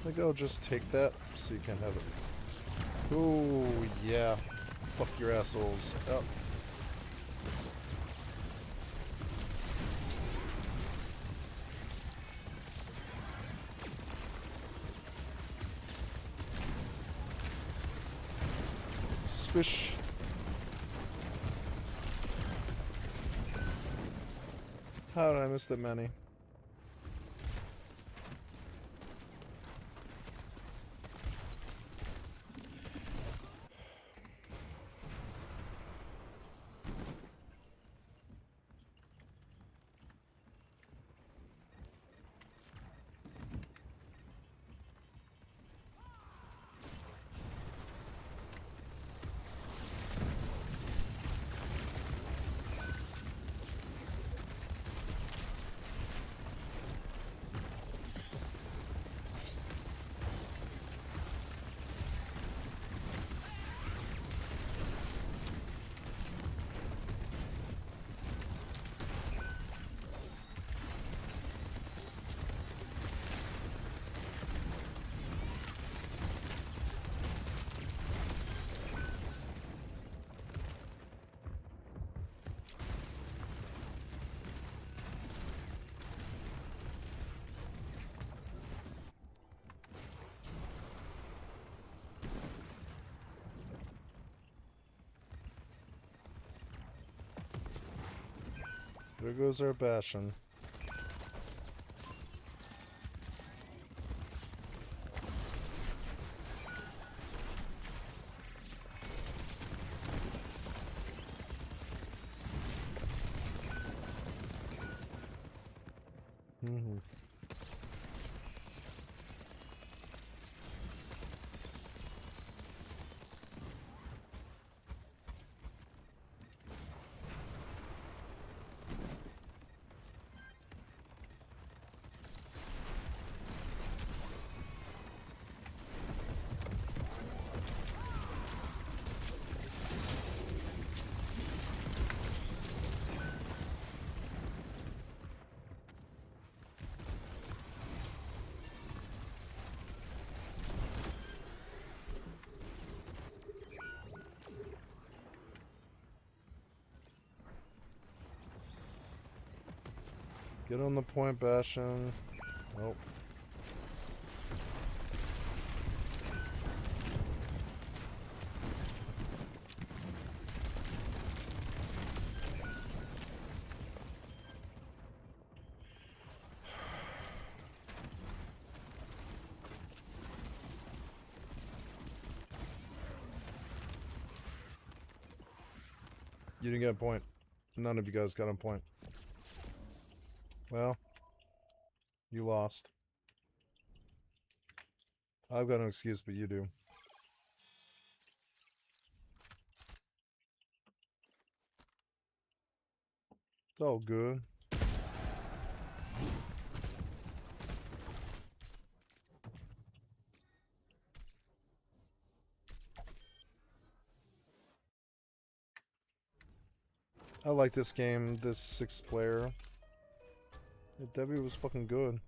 I think I'll just take that so you can have it. Oh, yeah. Fuck your assholes. Oh. Squish. How did I miss that many? There goes our Bastion. Mm-hmm. Get on the point, Bastion. Nope. You didn't get a point. None of you guys got a point. Well, you lost. I've got no excuse, but you do. It's all good. I like this game, this 6-player. Yeah, Debbie was fucking good.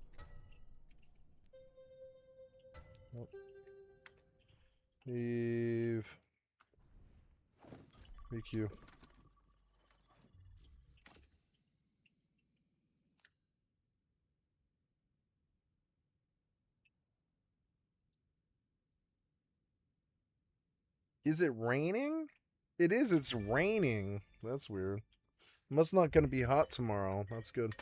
Nope. Leave. BQ. Is it raining? It is, it's raining. That's weird. Must not gonna be hot tomorrow. That's good.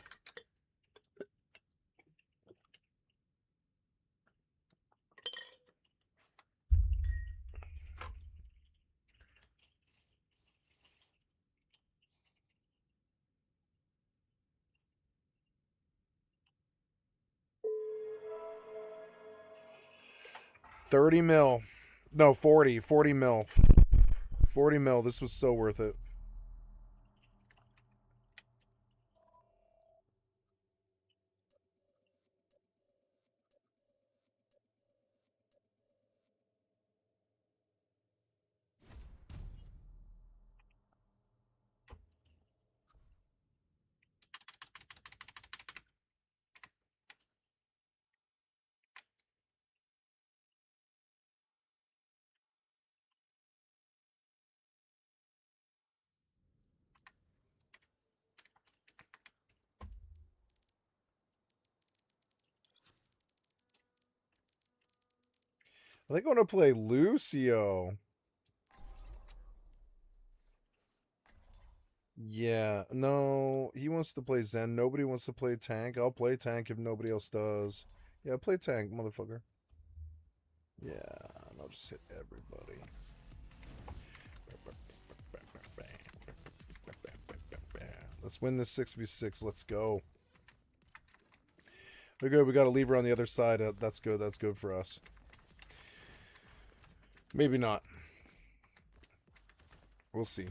$30 mil. No, 40 mil. 40 mil. This was so worth it. I think I want to play Lucio. Yeah, no, he wants to play Zen. Nobody wants to play tank. I'll play tank if nobody else does. Yeah, play tank, motherfucker. Yeah, and I'll just hit everybody. Let's win this 6v6. Let's go. We're good. We got a lever on the other side. That's good. That's good for us. Maybe not. We'll see.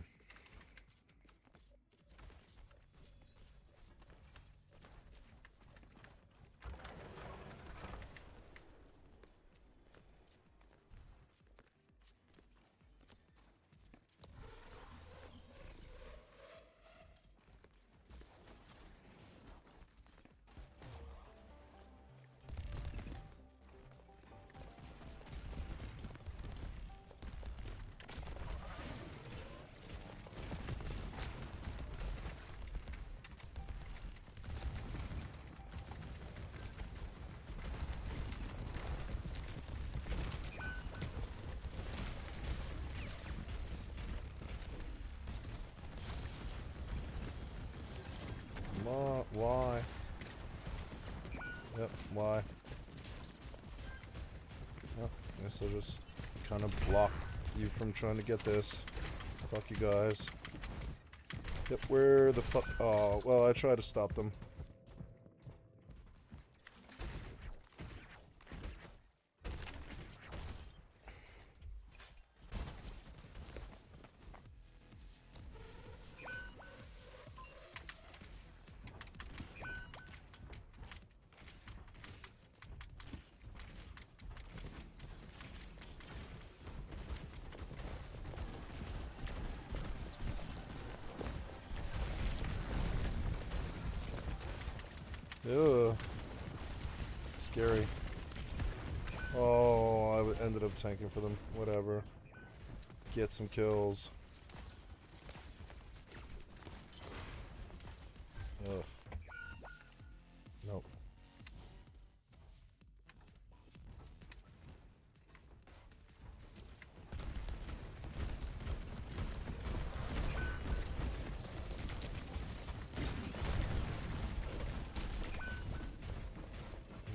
Why? Yep, why? Yep, guess I'll just kind of block you from trying to get this. Fuck you guys. Yep, where the fuck? Oh, well, I tried to stop them. Ugh. Scary. Oh, I ended up tanking for them. Whatever. Get some kills. Ugh. Nope.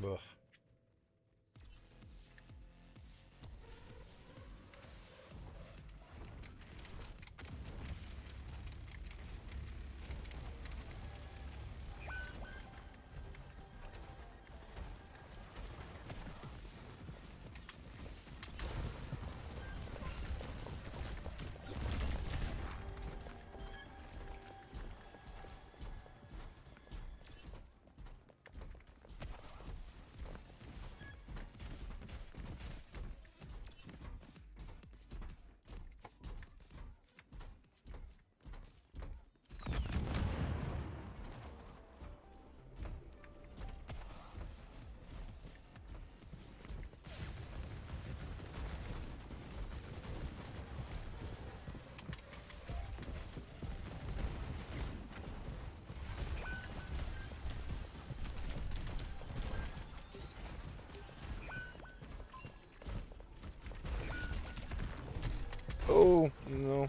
Ugh. Oh, no.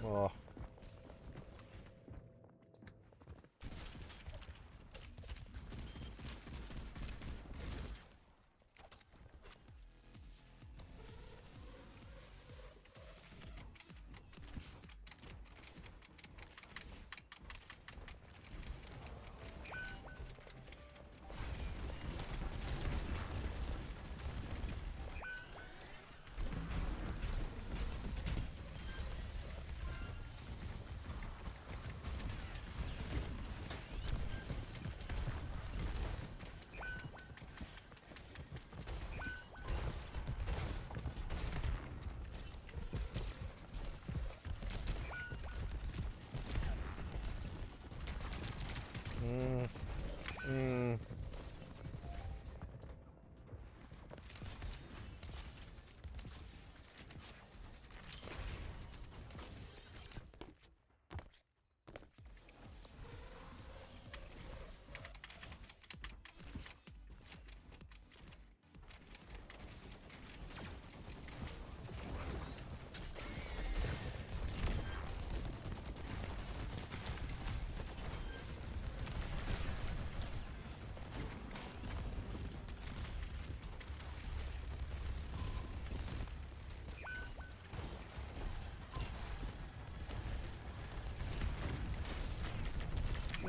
Oh.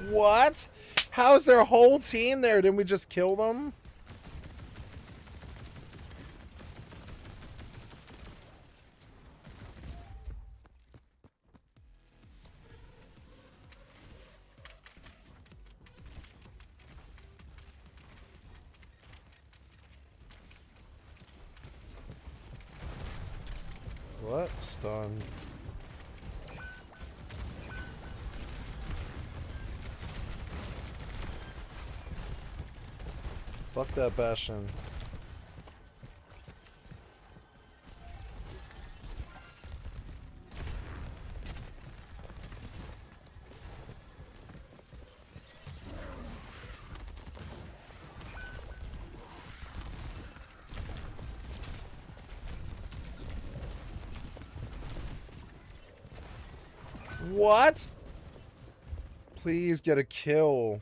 What? How's their whole team there? Didn't we just kill them? What? Stun. Fuck that Bastion. What? Please get a kill.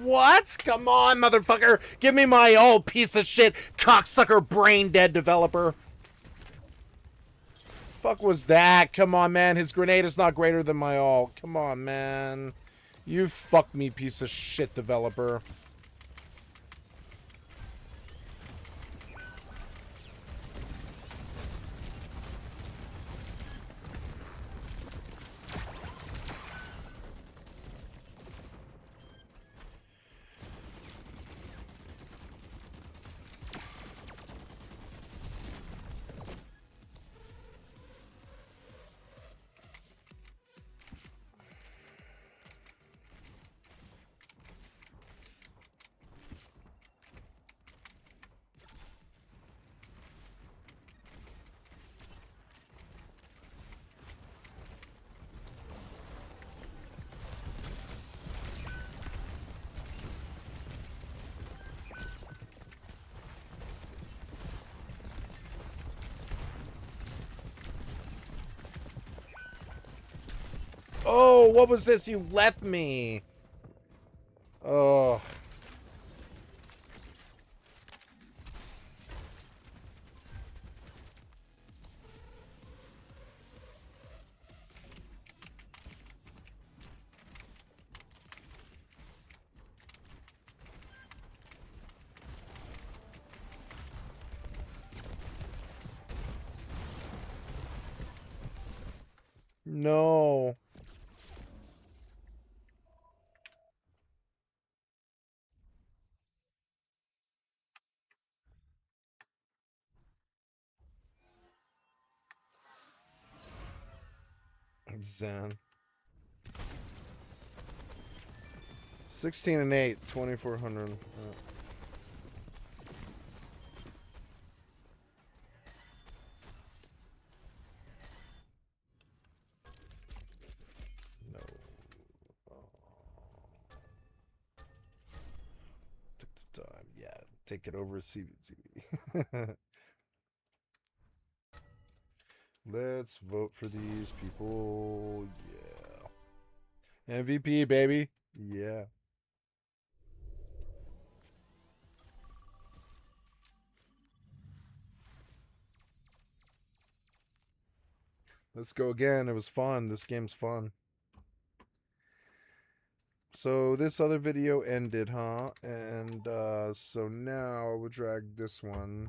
What? Come on, motherfucker. Give me my old piece of shit, cocksucker, brain dead developer. Fuck was that? Come on, man. His grenade is not greater than my all. Come on, man. You fuck me, piece of shit developer. Oh, what was this? You left me. Oh. No. Zen. 16 and 8, 2400. No. Took the time. Yeah, take it over CVTV. Let's vote for these people. Yeah. MVP, baby. Yeah. Let's go again. It was fun. This game's fun. So this other video ended, huh? And so now I will drag this one.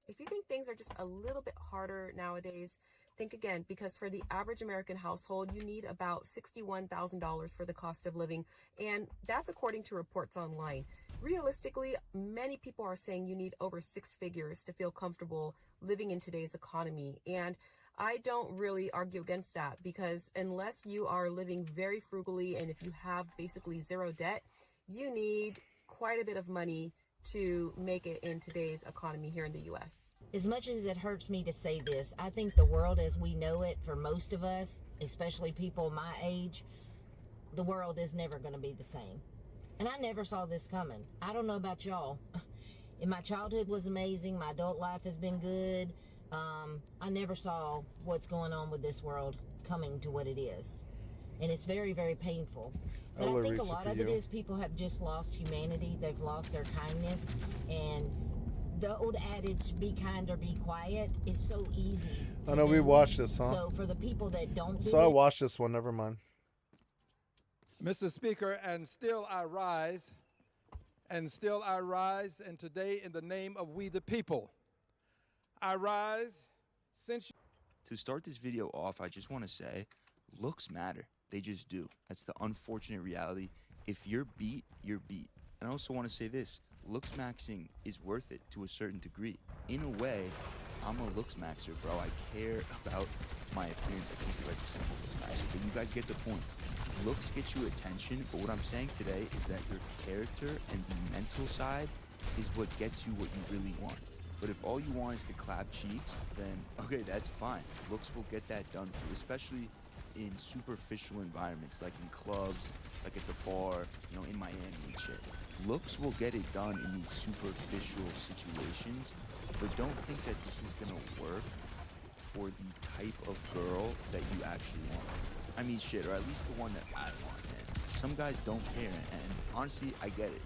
If you think things are just a little bit harder nowadays, think again, because for the average American household, you need about $61,000 for the cost of living, and that's according to reports online. Realistically, many people are saying you need over 6 figures to feel comfortable living in today's economy, and I don't really argue against that, because unless you are living very frugally and if you have basically zero debt, you need quite a bit of money to make it in today's economy here in the U.S. As much as it hurts me to say this, I think the world as we know it, for most of us, especially people my age, the world is never going to be the same. And I never saw this coming. I don't know about y'all. In my childhood was amazing. My adult life has been good. I never saw what's going on with this world coming to what it is. And it's very, very painful. And I think a lot of it is people have just lost humanity. They've lost their kindness. And the old adage, be kind or be quiet, is so easy. I know we watched this, huh? So for the people that don't do I watched this one, never mind. Mr. Speaker, and still I rise, and today in the name of we the people, I rise since... To start this video off, I just want to say, looks matter. They just do. That's the unfortunate reality. If you're beat, you're beat. And I also want to say this, looks maxing is worth it to a certain degree. In a way, I'm a looks maxer, bro. I care about my appearance. I can't believe I just said looks maxer, but you guys get the point. Looks get you attention, but what I'm saying today is that your character and the mental side is what gets you what you really want. But if all you want is to clap cheeks, then okay, that's fine. Looks will get that done for you, especially in superficial environments, like in clubs, like at the bar, you know, in Miami and shit. Looks will get it done in these superficial situations, but don't think that this is gonna work for the type of girl that you actually want. I mean, shit, or at least the one that I want, man. Some guys don't care, and honestly, I get it.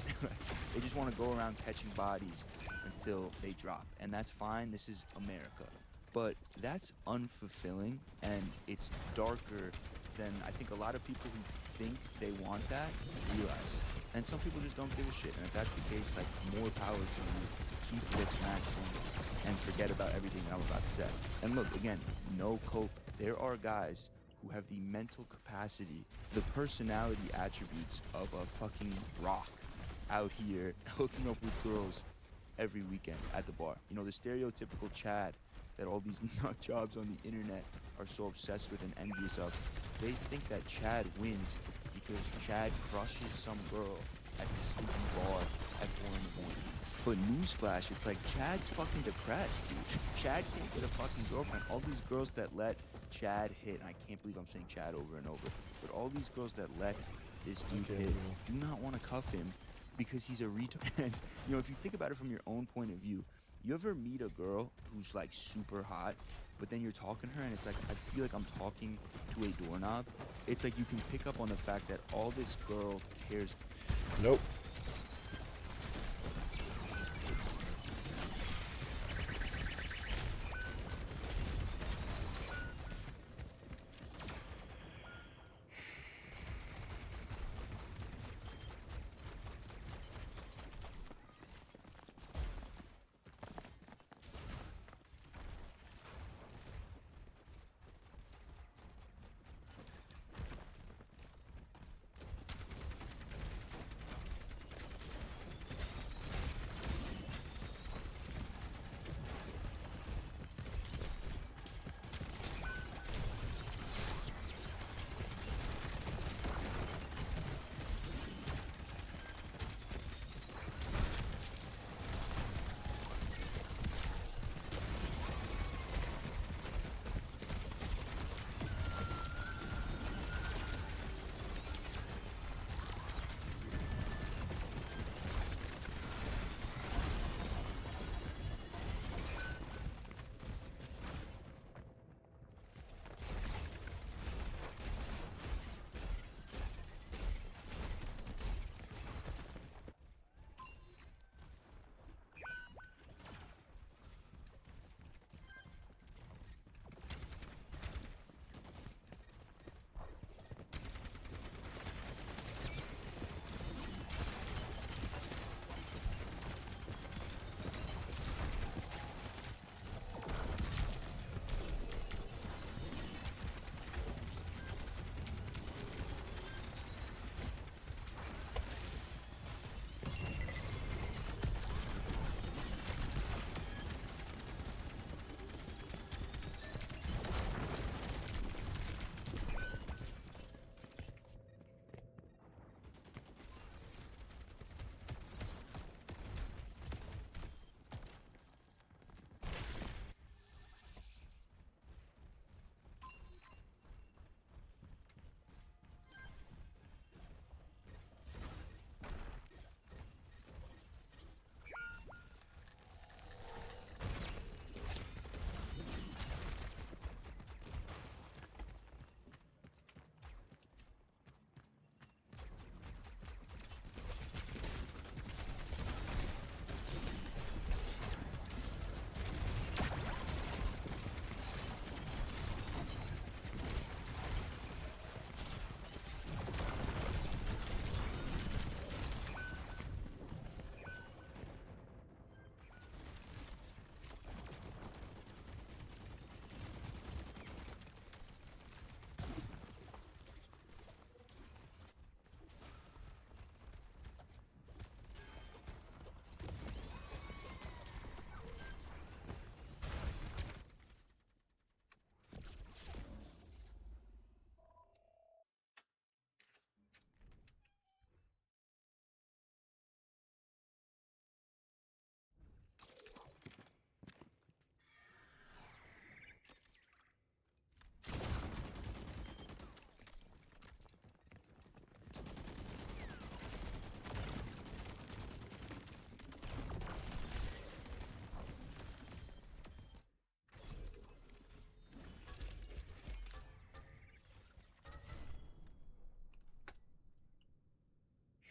They just want to go around catching bodies until they drop, and that's fine. This is America. But that's unfulfilling, and it's darker than I think a lot of people who think they want that realize. And some people just don't give a shit, and if that's the case, like, more power to you. Keep looks maxing and forget about everything I'm about to say. And look, again, no cope. There are guys who have the mental capacity, the personality attributes of a fucking rock out here hooking up with girls every weekend at the bar. You know, the stereotypical Chad that all these nut jobs on the internet are so obsessed with and envious of. They think that Chad wins because Chad crushes some girl at the sleepy bar at 4 in the morning. But newsflash, it's like Chad's fucking depressed, dude. Chad can't get a fucking girlfriend. All these girls that let Chad hit, and I can't believe I'm saying Chad over and over, but all these girls that let this dude hit do not want to cuff him because he's a retard. And, you know, if you think about it from your own point of view, you ever meet a girl who's like super hot, but then you're talking to her and it's like, I feel like I'm talking to a doorknob. It's like you can pick up on the fact that all this girl cares. Nope.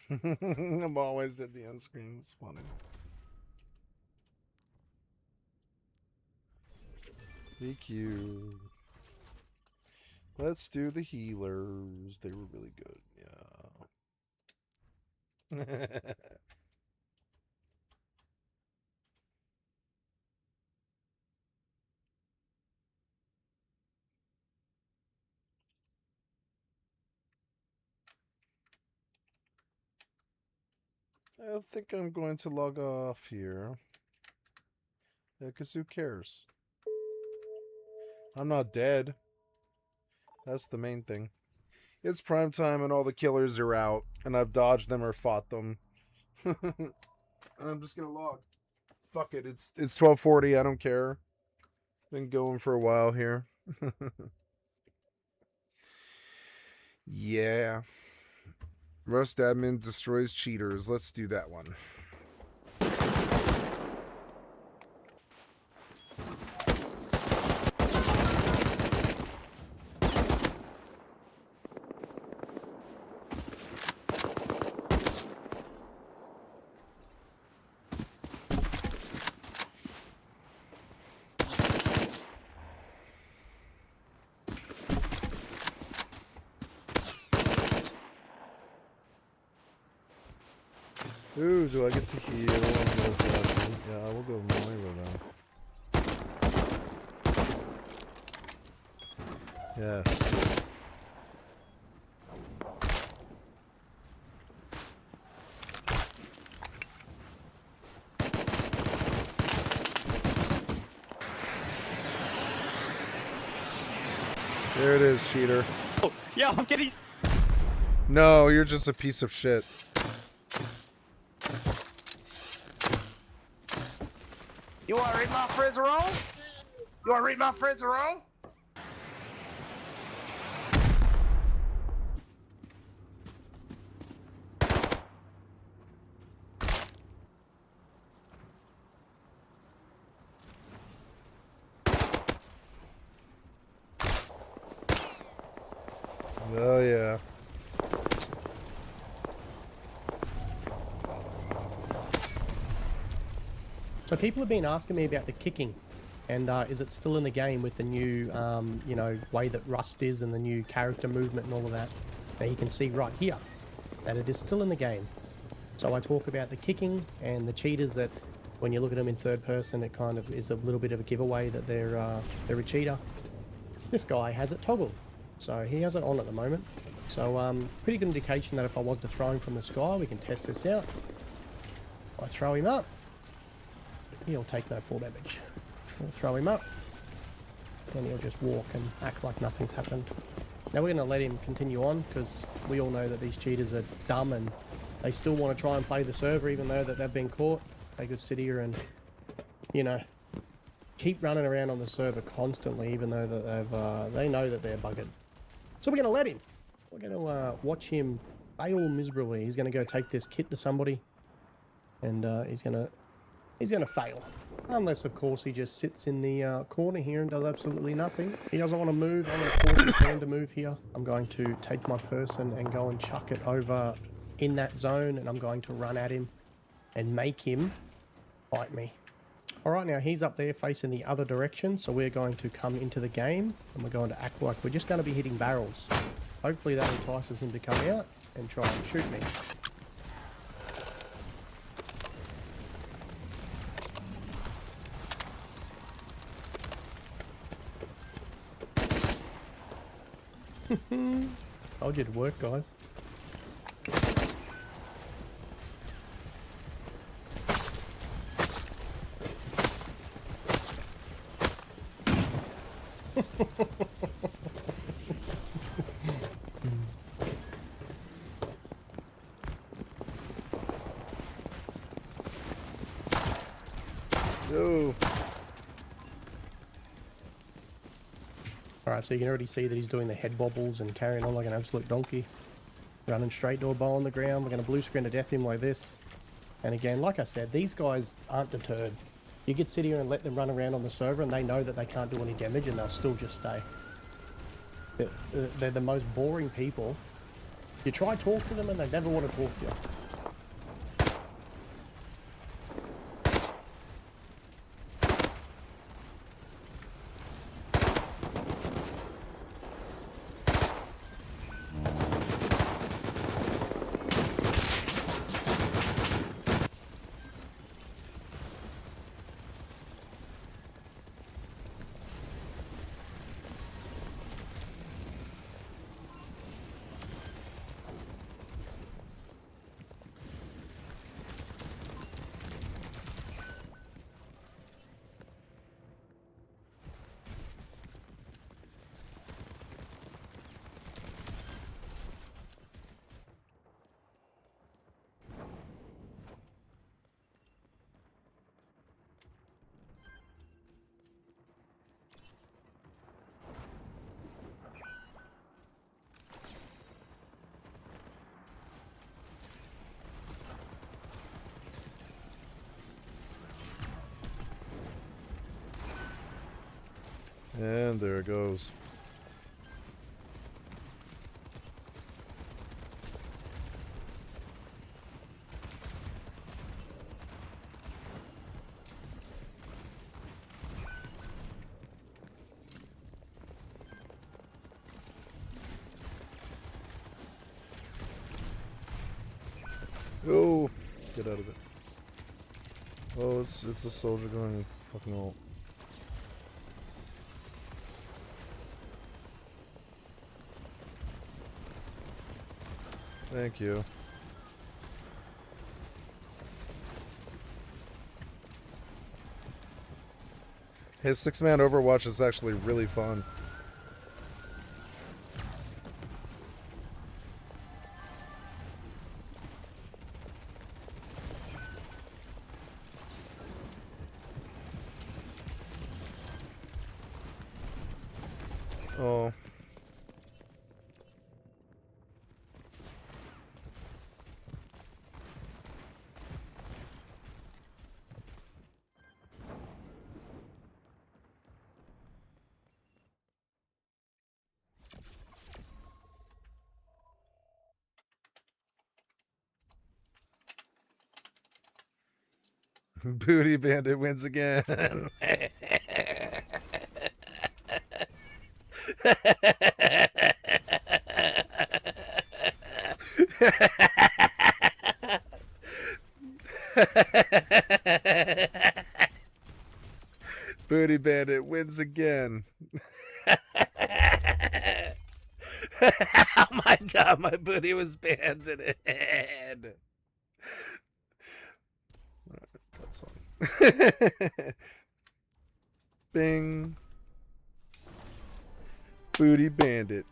I'm always at the end screen. It's funny. BQ. Let's do the healers. They were really good. Yeah. I think I'm going to log off here. Yeah, because who cares? I'm not dead. That's the main thing. It's prime time and all the killers are out, and I've dodged them or fought them. And I'm just gonna log. Fuck it, it's 12:40. I don't care. Been going for a while here. Yeah. Rust admin destroys cheaters. Let's do that one. Ooh, do I get to heal? Yeah, we'll go Moira then. Yes. There it is, cheater. Oh, yeah, I'm getting... No, you're just a piece of shit. You want to read my frizz roll? You want to read my frizz roll? Oh, yeah. So people have been asking me about the kicking, and is it still in the game with the new, you know, way that Rust is and the new character movement and all of that? Now you can see right here that it is still in the game. So I talk about the kicking and the cheaters that when you look at them in third person, it kind of is a little bit of a giveaway that they're a cheater. This guy has it toggled, so he has it on at the moment. So pretty good indication that if I was to throw him from the sky, we can test this out. I throw him up. He'll take no full damage. We'll throw him up, and he'll just walk and act like nothing's happened. Now we're going to let him continue on, because we all know that these cheaters are dumb and they still want to try and play the server even though that they've been caught. They could sit here and, you know, keep running around on the server constantly even though that they know that they're buggered. So we're going to let him. We're going to watch him fail miserably. He's going to go take this kit to somebody, and he's going to fail. Unless, of course, he just sits in the corner here and does absolutely nothing. He doesn't want to move. I'm going to force his hand to move here. I'm going to take my person and go and chuck it over in that zone, and I'm going to run at him and make him fight me. Alright, now he's up there facing the other direction, so we're going to come into the game, and we're going to act like we're just going to be hitting barrels. Hopefully that entices him to come out and try and shoot me. Told you to work, guys. No. Alright, so you can already see that he's doing the head wobbles and carrying on like an absolute donkey. Running straight to a bow on the ground. We're going to blue screen to death him like this. And again, like I said, these guys aren't deterred. You could sit here and let them run around on the server and they know that they can't do any damage and they'll still just stay. They're the most boring people You try talk to them and they never want to talk to you. And there it goes. Oh, get out of it. Oh, it's a soldier going fucking ult. Thank you. His 6-man Overwatch is actually really fun. Oh. Booty Bandit wins again. Booty Bandit wins again. Oh my god, my booty was banded. That's on. Bing. Booty Bandit.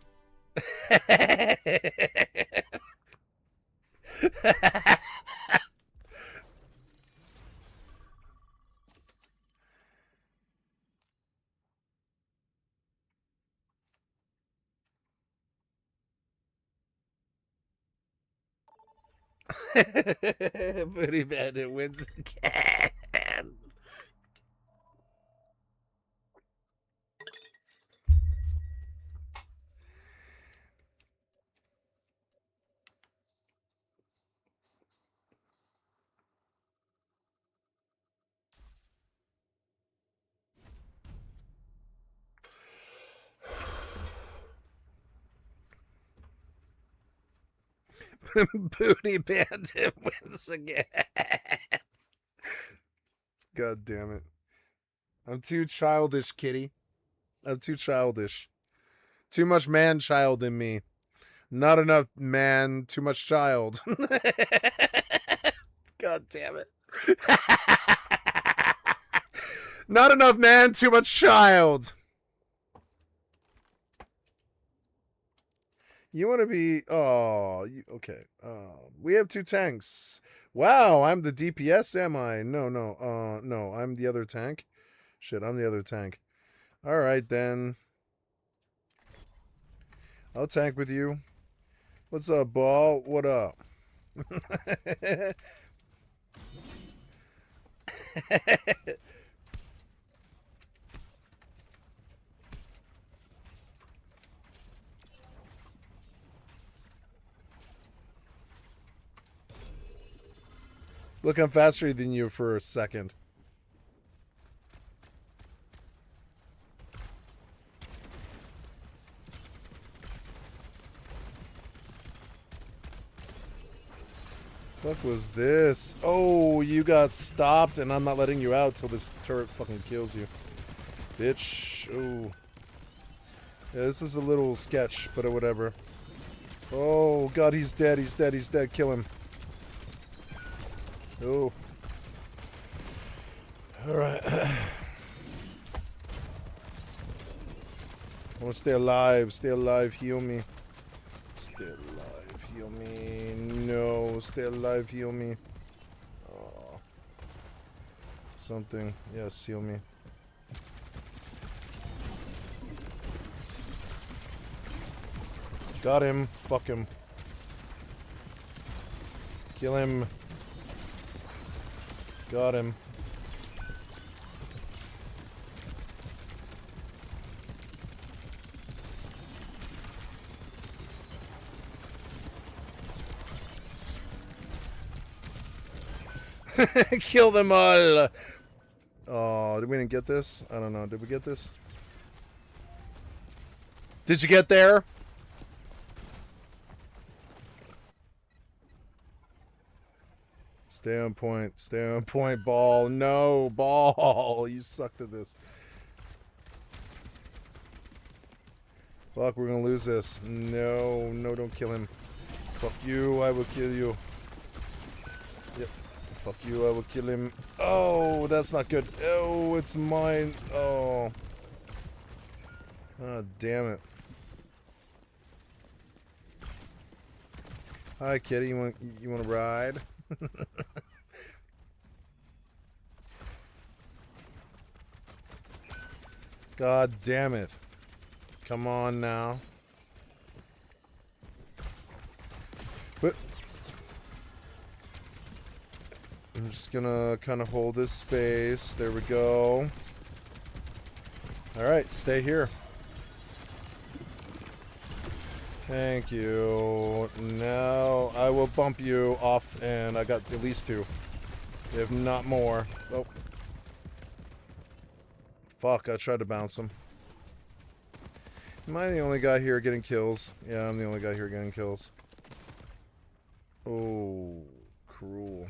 Booty Bandit wins again. Booty Bandit wins again. God damn it. I'm too childish, kitty. I'm too childish. Too much man-child in me. Not enough man, too much child. God damn it. Not enough man, too much child. You want to be... Oh, okay. We have 2 tanks. Wow, I'm the DPS, am I? No, I'm the other tank. Shit, I'm the other tank. Alright, then. I'll tank with you. What's up, ball? What up? Look, I'm faster than you for a second. What was this? Oh, you got stopped, and I'm not letting you out till this turret fucking kills you. Bitch. Oh. Yeah, this is a little sketch, but whatever. Oh, God, he's dead. He's dead. He's dead. Kill him. Oh. Alright. I want to stay alive. Stay alive. Heal me. Stay alive. Heal me. No. Stay alive. Heal me. Oh. Something. Yes, heal me. Got him. Fuck him. Kill him. Got him. Kill them all. Oh, did we didn't get this? I don't know. Did we get this? Did you get there? Stay on point. Stay on point, ball. No, ball. You sucked at this. Fuck, we're gonna lose this. No, no, don't kill him. Fuck you, I will kill you. Yep. Fuck you, I will kill him. Oh, that's not good. Oh, it's mine. Oh. Oh, damn it. Hi, kitty. You want to ride? God damn it. Come on now. But I'm just gonna kind of hold this space. There we go. Alright, stay here. Thank you. Now I will bump you off, and I got at least 2. If not more. Oh. Fuck, I tried to bounce him. Am I the only guy here getting kills? Yeah, I'm the only guy here getting kills. Oh, cruel.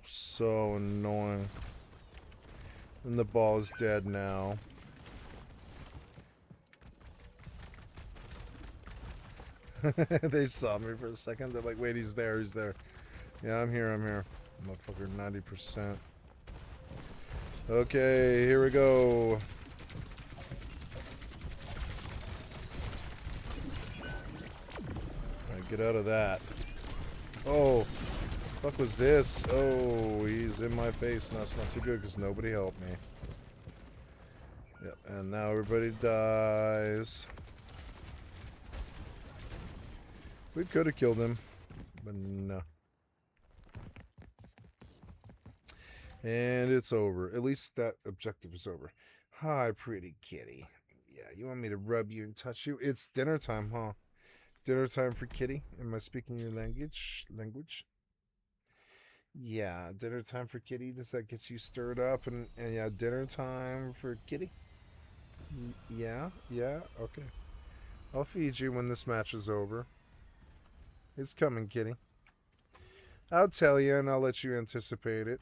So annoying. And the ball is dead now. They saw me for a second. They're like, wait, he's there, he's there. Yeah, I'm here, I'm here. Motherfucker, 90%. Okay, here we go. Alright, get out of that. Oh, fuck was this? Oh, he's in my face, and that's not too good because nobody helped me. Yep, and now everybody dies. We could have killed him, but no. And it's over. At least that objective is over. Hi, pretty kitty. Yeah, you want me to rub you and touch you? It's dinner time, huh? Dinner time for kitty? Am I speaking your language? Yeah, dinner time for kitty. Does that get you stirred up? And yeah, dinner time for kitty? Yeah? Yeah? Okay. I'll feed you when this match is over. It's coming, kitty. I'll tell you, and I'll let you anticipate it.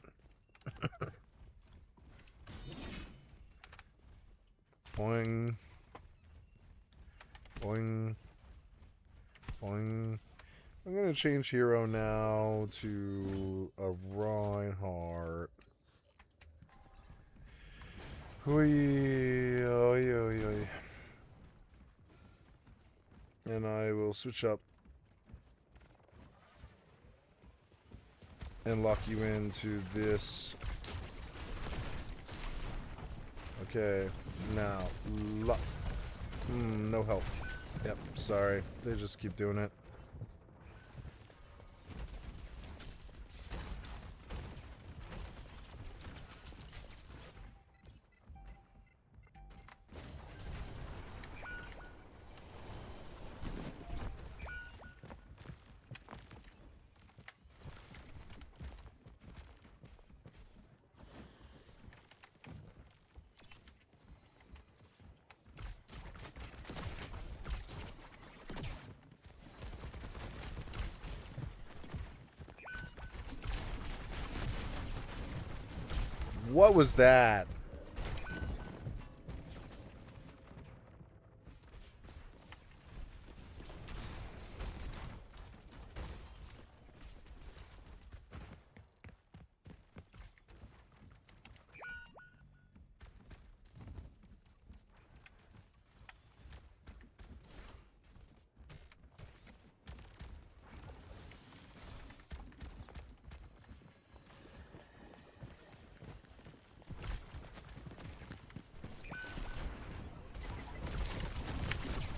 Boing. Boing. Boing. I'm gonna change hero now to a Reinhardt. Oi, oi, oi, oi. And I will switch up and lock you into this. Okay, now lock. No help. Yep, sorry. They just keep doing it. What was that?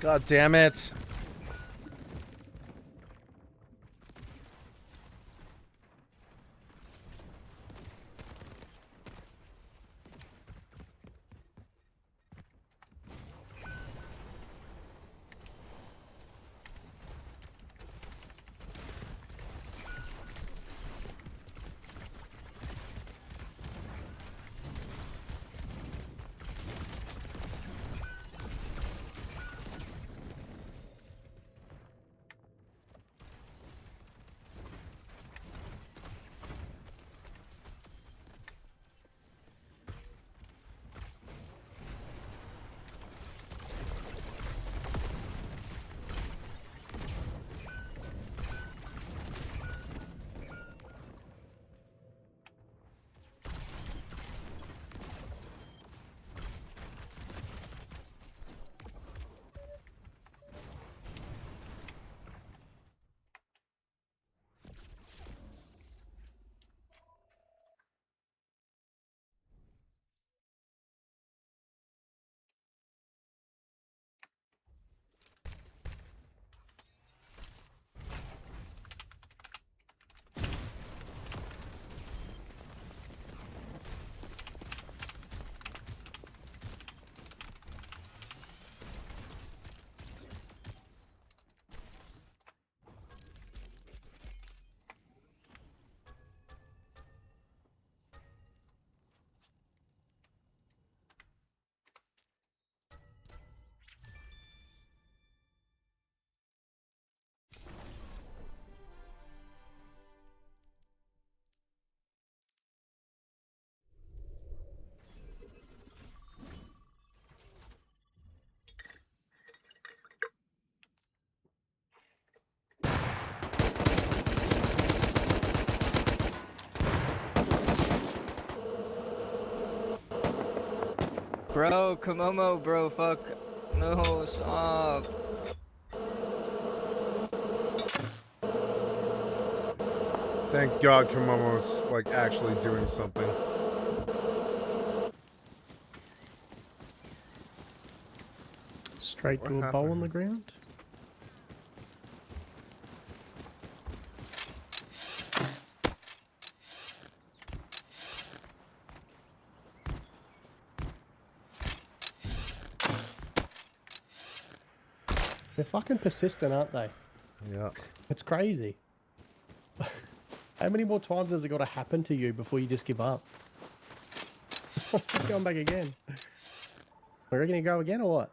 God damn it. Bro, Komomo, bro, fuck. No, stop. Thank God Komomo's, like, actually doing something. Straight to a bowl on the ground? They're fucking persistent, aren't they? Yeah. It's crazy. How many more times has it got to happen to you before you just give up? Going back again. I reckon you go again or what?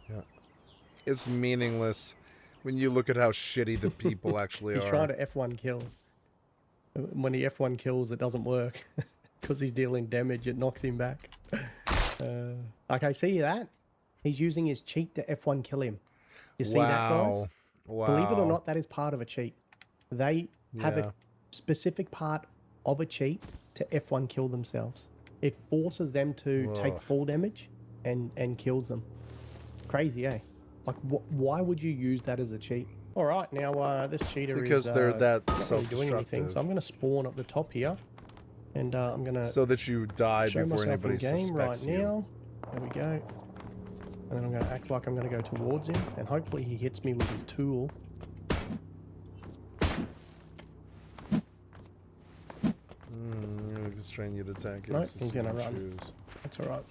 Yeah. It's meaningless when you look at how shitty the people actually He's are. trying to F1 kill. When he F1 kills, it doesn't work. Because he's dealing damage, it knocks him back. Okay, see that? He's using his cheat to F1 kill him. You see that, guys? Wow. Believe it or not, that is part of a cheat. They have Yeah. a specific part of a cheat to F1 kill themselves. It forces them to take Ugh. full damage and kills them. Crazy, eh? Like, why would you use that as a cheat? All right, now this cheater Because is they're that not really doing anything. self-destructive. So I'm going to spawn up the top here, and I'm going to So that you die show before myself in anybody game right suspects you. now. There we go. And then I'm going to act like I'm going to go towards him, and hopefully he hits me with his tool. Just trying you to attack. Nope, he's going to run. That's alright.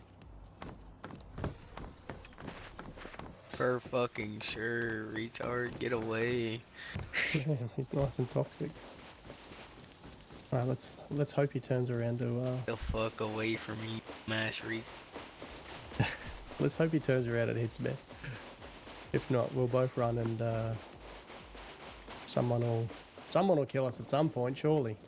For fucking sure, retard, get away. He's nice and toxic. Alright, let's hope he turns around to The fuck away from me, mass read. let's hope he turns around and hits me. If not, we'll both run and someone will kill us at some point, surely.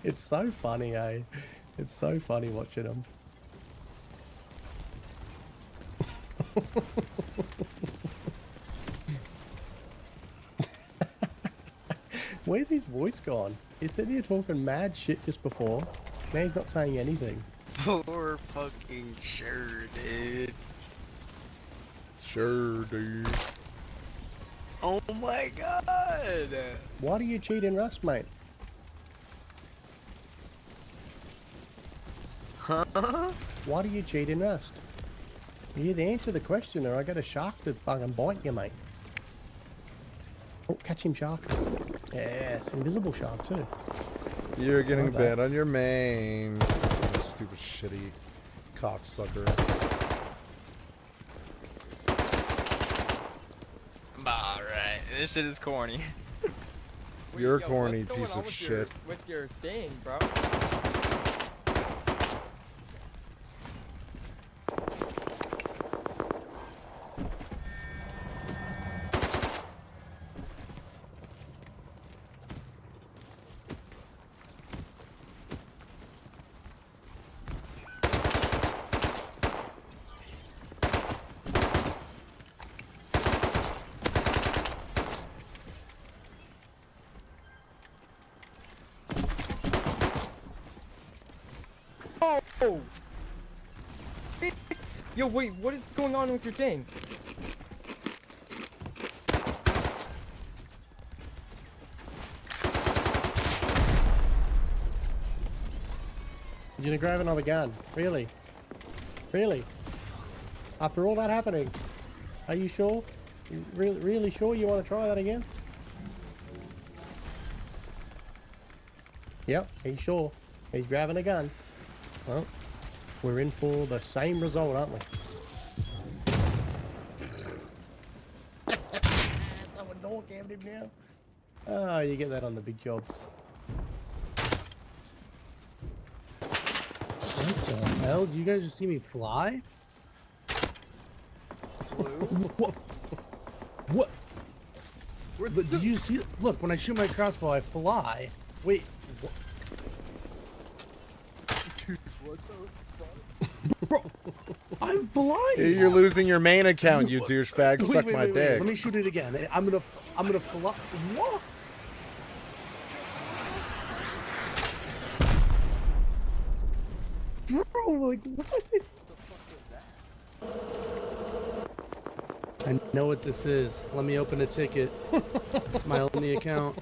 It's so funny, eh? It's so funny watching them. Where's his voice gone? He's sitting here talking mad shit just before. Now he's not saying anything. For fucking sure, dude. Sure, dude. Oh my god! Why do you cheat in Rust, mate? Huh? Why do you cheat in Rust? You either answer the question or I got a shark to fucking bite you, mate. Oh, catch him, shark. Yes, invisible shark too. You're getting banned on your main. You stupid shitty cocksucker. Alright, this shit is corny. You're a corny piece of shit. With your thing, bro. Oh! Yo, wait, what is going on with your thing? You're gonna grab another gun? Really? Really? After all that happening? Are you sure? You really sure you want to try that again? Yep, he's sure. He's grabbing a gun. Well, we're in for the same result, aren't we? Someone door cammed him now. Oh, you get that on the big jobs. What the hell? Did you guys just see me fly? What? What? But did you see? Look, when I shoot my crossbow, I fly. Wait. What? Dude, what the fuck? Bro, I'm flying. You're losing your main account, you douchebag. Suck my dick. Let me shoot it again. I'm gonna fly. What? Bro, like what? I know what this is. Let me open a ticket. It's my only account.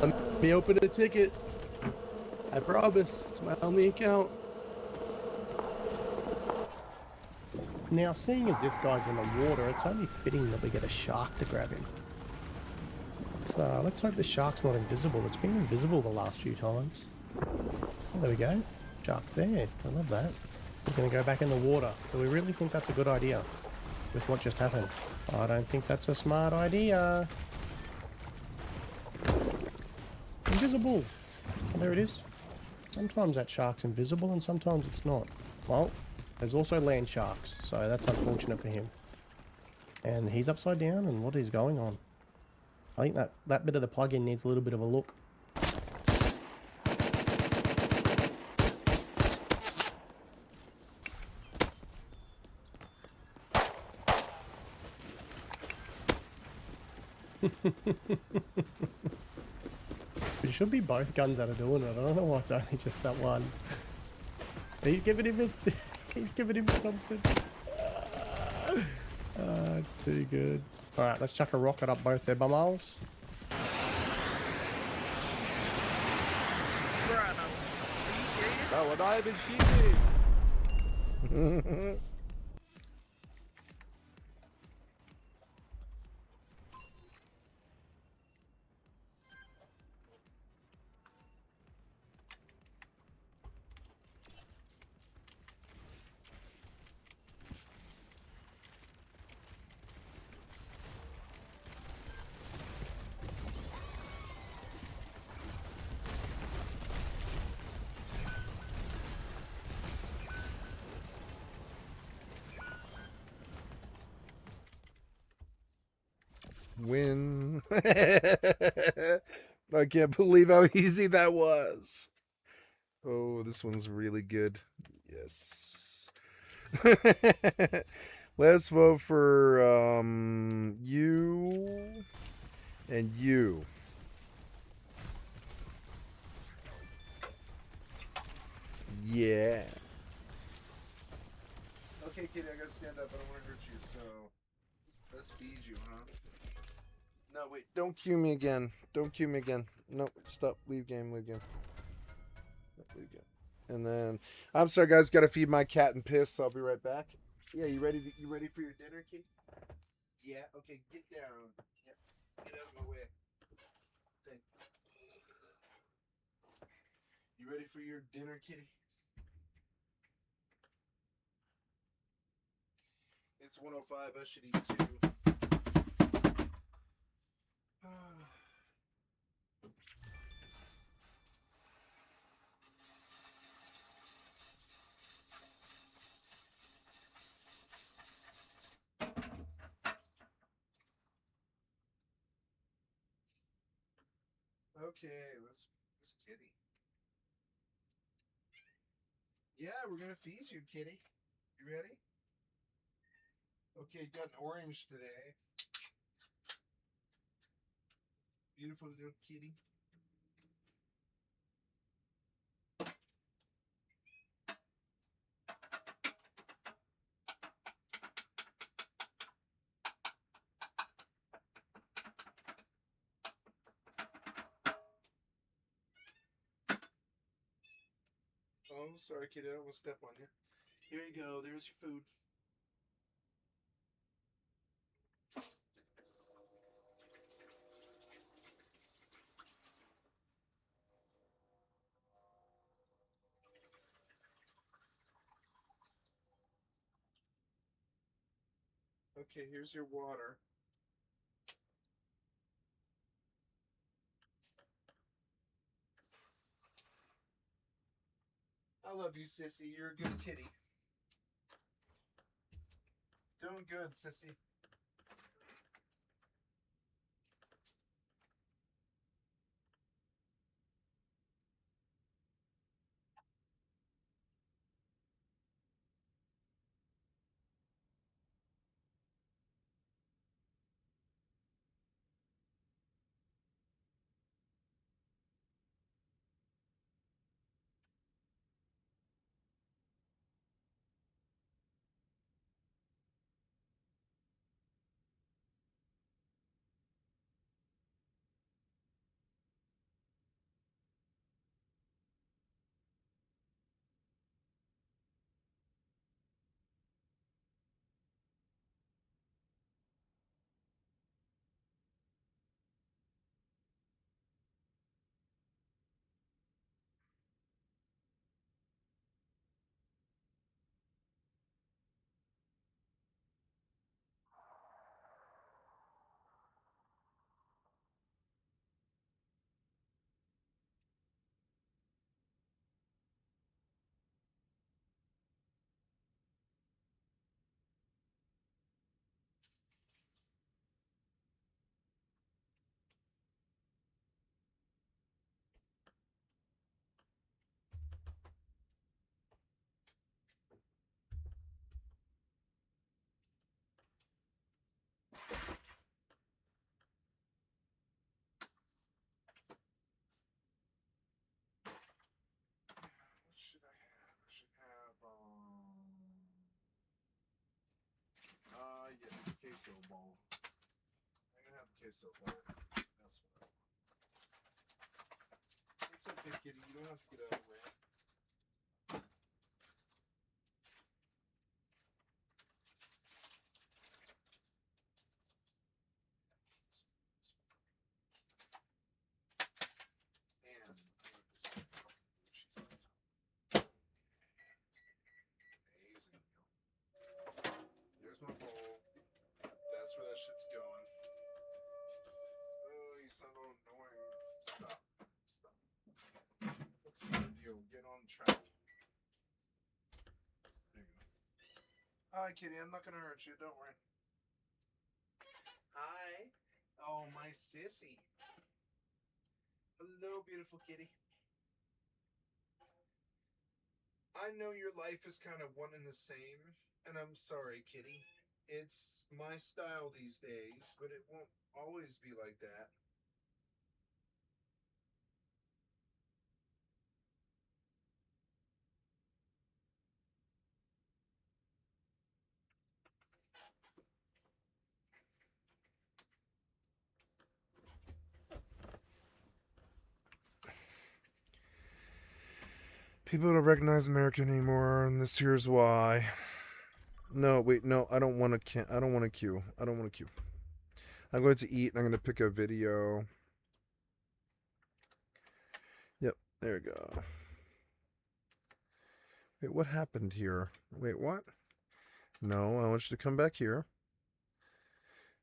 Let me open a ticket. I promise. It's my only account. Now, seeing as this guy's in the water, it's only fitting that we get a shark to grab him. Let's hope the shark's not invisible. It's been invisible the last few times. Oh, there we go. Shark's there. I love that. He's going to go back in the water. Do we really think that's a good idea with what just happened? I don't think that's a smart idea. Invisible. Oh, there it is. Sometimes that shark's invisible and sometimes it's not. Well, there's also land sharks, so that's unfortunate for him. And he's upside down, and what is going on? I think that bit of the plug-in needs a little bit of a look. It should be both guns that are doing it. I don't know why it's only just that one. He's giving him something. It's too good. Alright, let's chuck a rocket up both their bumholes. Bro, we're not even cheating. Win. I can't believe how easy that was. Oh, this one's really good. Yes. Let's vote for you and you. Yeah. Okay, kitty, I gotta stand up. I don't want to hurt you, so let's feed you, huh? No, wait. Don't cue me again. Don't cue me again. No, stop. Leave game. Leave game. Leave game. And then, I'm sorry, guys. Got to feed my cat and piss. So I'll be right back. Yeah, you ready? You ready for your dinner, kitty? Yeah. Okay, get down. Yep. Get out of my way. Okay. You ready for your dinner, kitty? It's 1:05. I should eat too. Okay, let's this kitty. Yeah, we're gonna feed you, kitty. You ready? Okay, got an orange today. Beautiful little kitty. Oh, sorry, kitty. I don't want to step on you. Here you go. There's your food. Okay, here's your water. I love you, sissy. You're a good kitty. Doing good, sissy. What should I have? I should have, yes, the queso bowl. I'm gonna have the queso bowl. That's what I want. It's okay, kitty. You don't have to get out of the way. And I'm gonna put some fucking blue cheese on top. Amazing. There's my bowl. That's where that shit's going. Oh, you sound all annoying. Stop. Stop. What's the deal? Get on track. There you go. Hi, kitty. I'm not gonna hurt you. Don't worry. Hi. sissy. Hello, beautiful kitty. I know your life is kind of one and the same, and I'm sorry, kitty. It's my style these days, but it won't always be like that. People don't recognize America anymore, and this here's why. No, wait, no, I don't want to. I don't want to queue. I don't want to queue. I'm going to eat, and I'm going to pick a video. Yep, there we go. Wait, what happened here? Wait, what? No, I want you to come back here.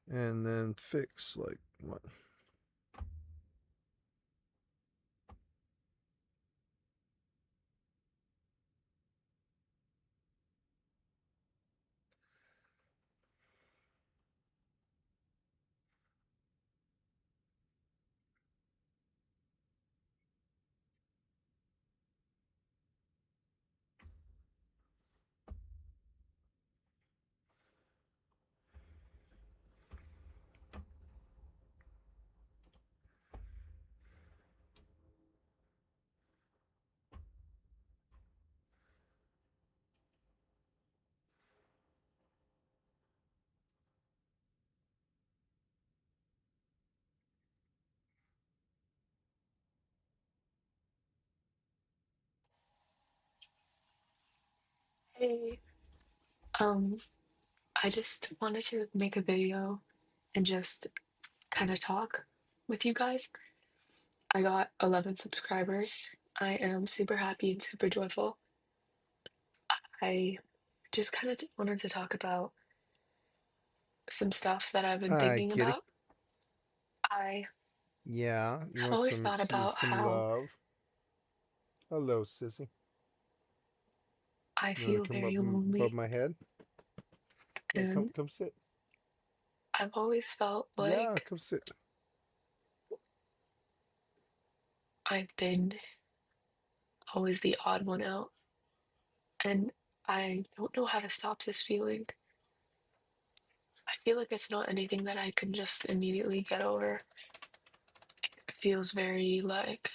And then fix, like, what? Hey, I just wanted to make a video and just kind of talk with you guys. I got 11 subscribers. I am super happy and super joyful. I just kind of wanted to talk about some stuff that I've been Hi, thinking kitty. about. I Yeah, you have want always thought about some how love? Hello, sissy. I You want feel to come very above lonely, my head? Yeah, and come sit. I've always felt Yeah, like come sit. I've been always the odd one out, and I don't know how to stop this feeling. I feel like it's not anything that I can just immediately get over. It feels very like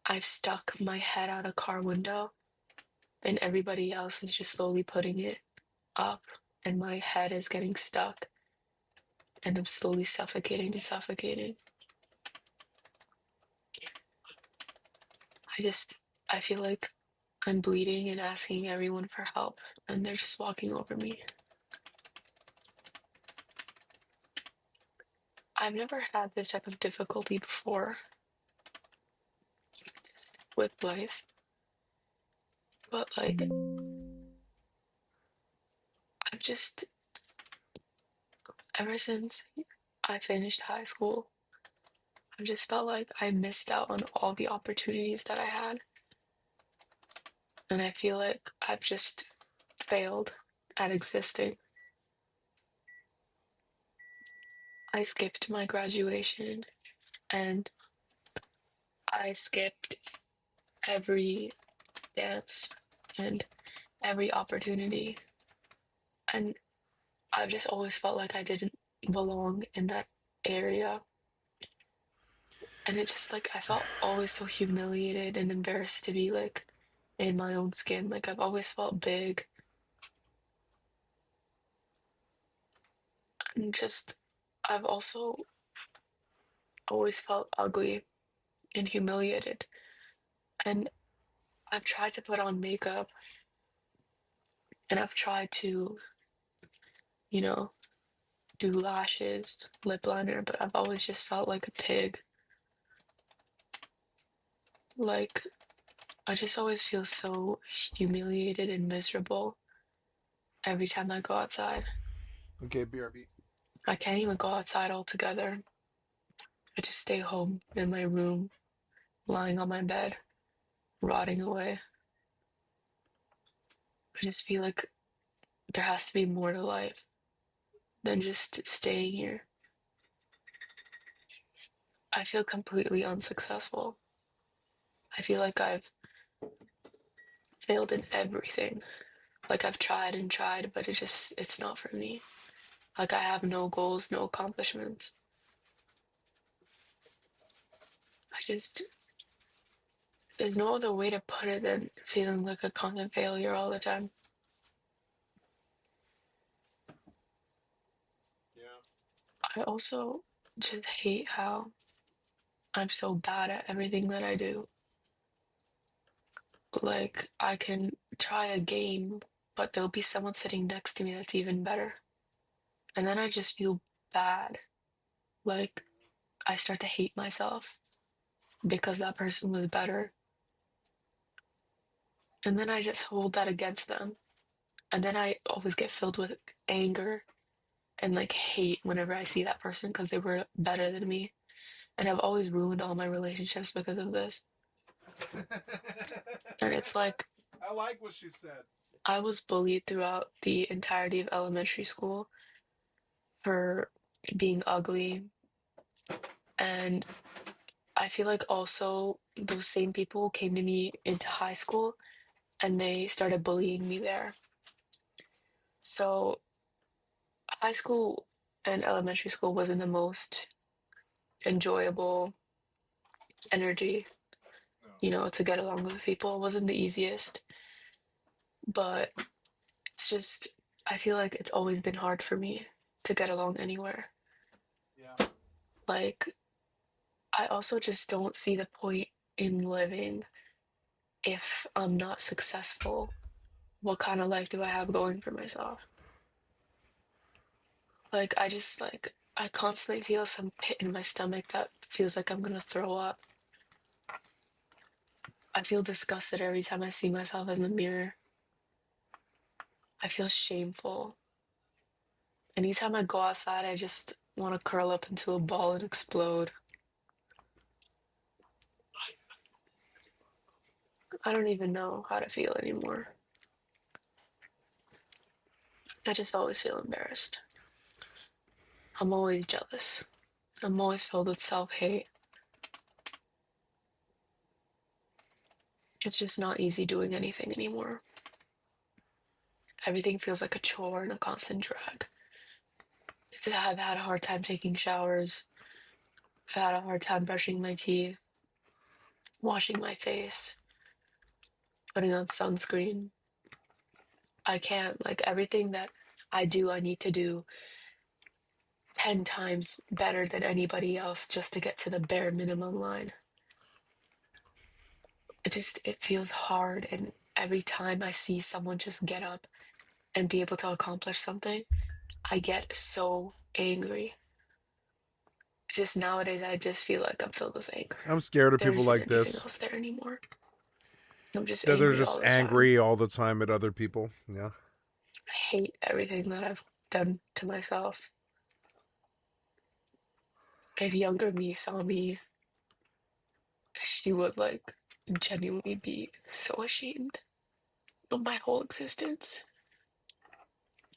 I've stuck my head out a car window and everybody else is just slowly putting it up, and my head is getting stuck and I'm slowly suffocating and suffocating. I feel like I'm bleeding and asking everyone for help, and they're just walking over me. I've never had this type of difficulty before, just with life, but like, I've just, ever since I finished high school, I've just felt like I missed out on all the opportunities that I had. And I feel like I've just failed at existing. I skipped my graduation and I skipped every dance and every opportunity. And I've just always felt like I didn't belong in that area. And it just like, I felt always so humiliated and embarrassed to be like in my own skin. Like, I've always felt big. And just, I've also always felt ugly and humiliated. And I've tried to put on makeup and I've tried to, you know, do lashes, lip liner, but I've always just felt like a pig. Like, I just always feel so humiliated and miserable every time I go outside. Okay, BRB. I can't even go outside altogether. I just stay home in my room, lying on my bed, rotting away. I just feel like there has to be more to life than just staying here. I feel completely unsuccessful. I feel like I've failed in everything. Like I've tried and tried, but it's not for me. Like I have no goals, no accomplishments. There's no other way to put it than feeling like a constant failure all the time. I also just hate how I'm so bad at everything that I do. Like, I can try a game, but there'll be someone sitting next to me that's even better. And then I just feel bad. Like, I start to hate myself because that person was better. And then I just hold that against them. And then I always get filled with anger and like hate whenever I see that person because they were better than me. And I've always ruined all my relationships because of this. And it's like, I like what she said. I was bullied throughout the entirety of elementary school for being ugly. And I feel like also those same people came to me into high school and they started bullying me there. So high school and elementary school wasn't the most enjoyable energy, to get along with people. It wasn't the easiest. But it's just, I feel like it's always been hard for me to get along anywhere. Yeah. Like, I also just don't see the point in living if I'm not successful. What kind of life do I have going for myself? Like, I constantly feel some pit in my stomach that feels like I'm gonna throw up. I feel disgusted every time I see myself in the mirror. I feel shameful. Anytime I go outside, I just want to curl up into a ball and explode. I don't even know how to feel anymore. I just always feel embarrassed. I'm always jealous. I'm always filled with self-hate. It's just not easy doing anything anymore. Everything feels like a chore and a constant drag. I've had a hard time taking showers. I've had a hard time brushing my teeth, washing my face, putting on sunscreen. I can't. Like, everything that I do, I need to do 10 times better than anybody else just to get to the bare minimum line. It feels hard, and every time I see someone just get up and be able to accomplish something, I get so angry. Just nowadays, I just feel like I'm filled with anger. I'm scared of There people isn't like anything this. else there anymore. I'm just They're angry all just the time. angry all the time at other people. Yeah. I hate everything that I've done to myself. If younger me saw me, she would genuinely be so ashamed of my whole existence.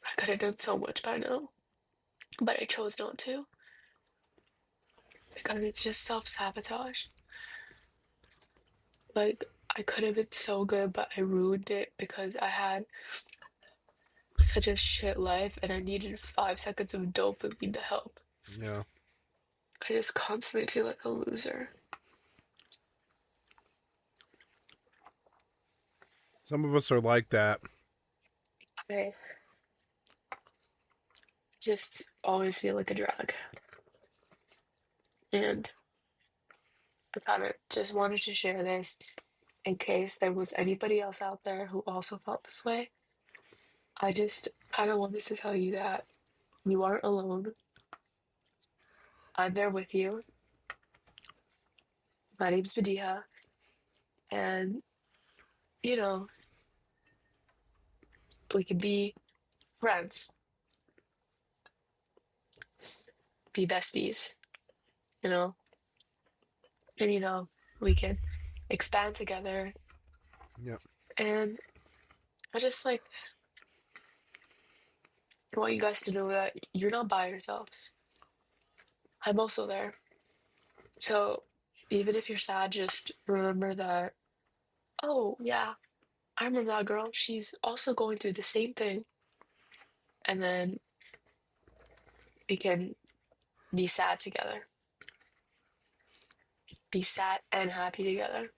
I could have done so much by now, but I chose not to because it's just self-sabotage. Like, I could have been so good, but I ruined it because I had such a shit life and I needed 5 seconds of dopamine to help. Yeah. I just constantly feel like a loser. Some of us are like that. I just always feel like a drag. And I kind of just wanted to share this in case there was anybody else out there who also felt this way. I just kind of wanted to tell you that you aren't alone. I'm there with you. My name's Medea. And, we can be friends, be besties, you know? And, we can expand together. Yeah. And I just want you guys to know that you're not by yourselves. I'm also there. So even if you're sad, just remember that, oh, yeah, I remember that girl. She's also going through the same thing. And then we can be sad together. Be sad and happy together.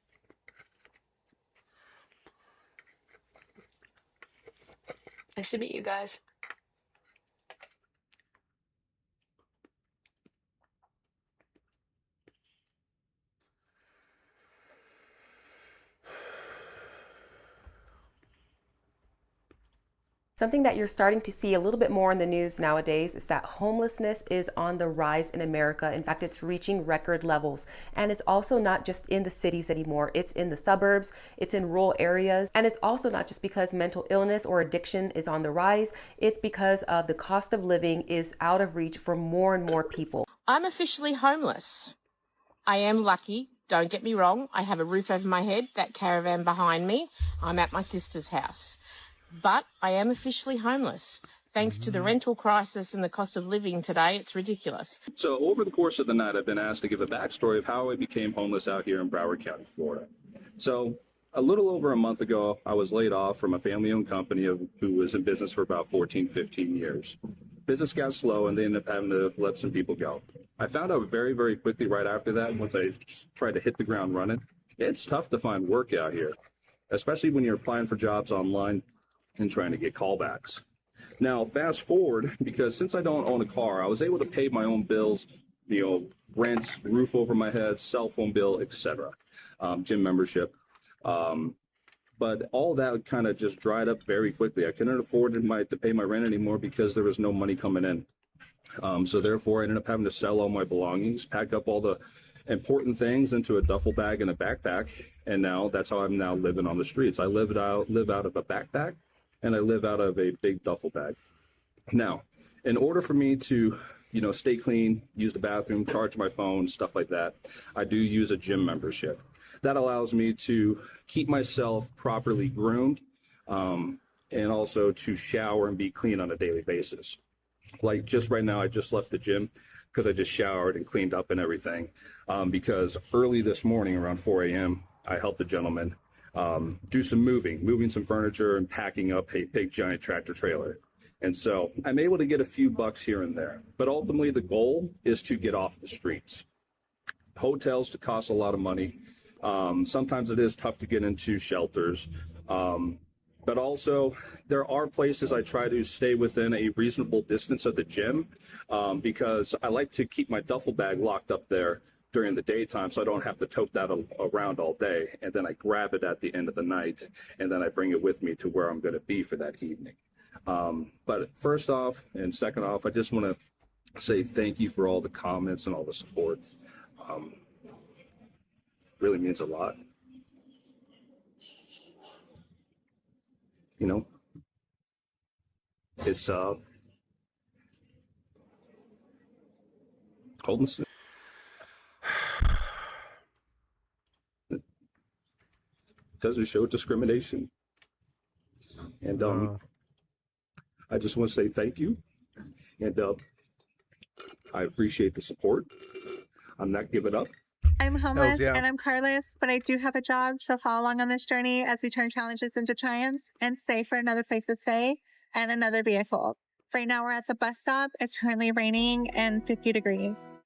Nice to meet you guys. Something that you're starting to see a little bit more in the news nowadays is that homelessness is on the rise in America. In fact, it's reaching record levels. And it's also not just in the cities anymore. It's in the suburbs, it's in rural areas. And it's also not just because mental illness or addiction is on the rise. It's because of the cost of living is out of reach for more and more people. I'm officially homeless. I am lucky. Don't get me wrong. I have a roof over my head, that caravan behind me. I'm at my sister's house. But I am officially homeless. Thanks to the rental crisis and the cost of living today, it's ridiculous. So over the course of the night, I've been asked to give a backstory of how I became homeless out here in Broward County, Florida. So a little over a month ago, I was laid off from a family-owned company who was in business for about 14, 15 years. Business got slow and they ended up having to let some people go. I found out very, very quickly right after that, once I tried to hit the ground running, it's tough to find work out here, especially when you're applying for jobs online and trying to get callbacks. Now, fast forward, because since I don't own a car, I was able to pay my own bills, rent, roof over my head, cell phone bill, etc., gym membership. But all that kind of just dried up very quickly. I couldn't afford to pay my rent anymore because there was no money coming in. So therefore, I ended up having to sell all my belongings, pack up all the important things into a duffel bag and a backpack, and now that's how I'm now living on the streets. I live out of a backpack, and I live out of a big duffel bag. Now, in order for me to, stay clean, use the bathroom, charge my phone, stuff like that, I do use a gym membership. That allows me to keep myself properly groomed, and also to shower and be clean on a daily basis. Like just right now, I just left the gym because I just showered and cleaned up and everything. Because early this morning around 4 a.m., I helped a gentleman do some moving some furniture and packing up a big giant tractor trailer. And so I'm able to get a few bucks here and there, but ultimately the goal is to get off the streets. Hotels to cost a lot of money. Sometimes it is tough to get into shelters. But also there are places I try to stay within a reasonable distance of the gym, because I like to keep my duffel bag locked up there during the daytime, so I don't have to tote that around all day, and then I grab it at the end of the night, and then I bring it with me to where I'm going to be for that evening. But first off and second off, I just want to say thank you for all the comments and all the support. Really means a lot. It's homelessness. Doesn't show discrimination, and I just want to say thank you, and I appreciate the support. I'm not giving up. I'm homeless and I'm carless, but I do have a job, so follow along on this journey as we turn challenges into triumphs and save for another place to stay and another vehicle. Right now we're at the bus stop. It's currently raining and 50 degrees.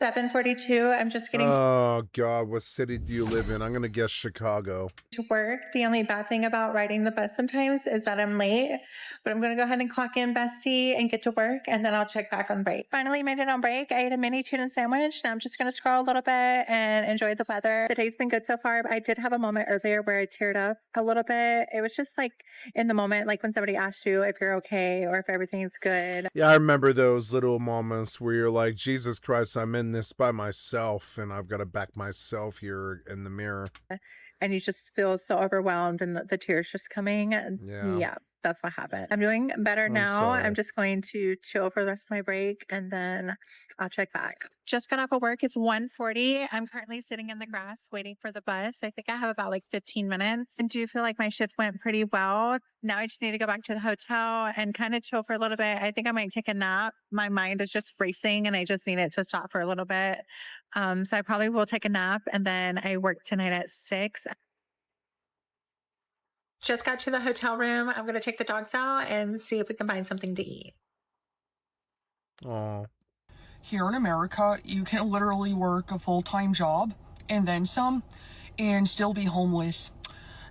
7:42. I'm just getting Oh God, what city do you live in? I'm gonna guess Chicago. to work. The only bad thing about riding the bus sometimes is that I'm late, but I'm gonna go ahead and clock in, bestie, and get to work, and then I'll check back on break. Finally made it on break. I ate a mini tuna sandwich. Now I'm just gonna scroll a little bit and enjoy the weather. The day's been good so far, but I did have a moment earlier where I teared up a little bit. It was just like in the moment, like when somebody asks you if you're okay or if everything's good. Yeah, I remember those little moments where you're like, Jesus Christ, I'm in this by myself and I've got to back myself here in the mirror. And you just feel so overwhelmed and the tears just coming. Yeah. that's what happened. I'm doing better now. sorry. I'm just going to chill for the rest of my break and then I'll check back. Just got off of work. It's 1:40. I'm currently sitting in the grass waiting for the bus. I think I have about like 15 minutes. And do feel like my shift went pretty well. Now I just need to go back to the hotel and kind of chill for a little bit. I think I might take a nap. My mind is just racing and I just need it to stop for a little bit. So I probably will take a nap and then I work tonight at 6. Just got to the hotel room. I'm going to take the dogs out and see if we can find something to eat. Oh. Here in America, you can literally work a full-time job and then some and still be homeless.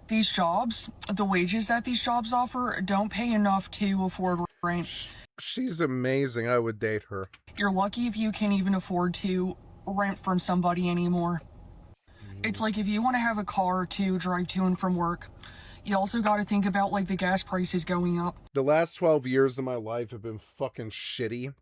These jobs, the wages that these jobs offer don't pay enough to afford rent. She's amazing. I would date her. You're lucky if you can even afford to rent from somebody anymore. It's like if you want to have a car to drive to and from work, you also got to think about like the gas prices going up. The last 12 years of my life have been fucking shitty.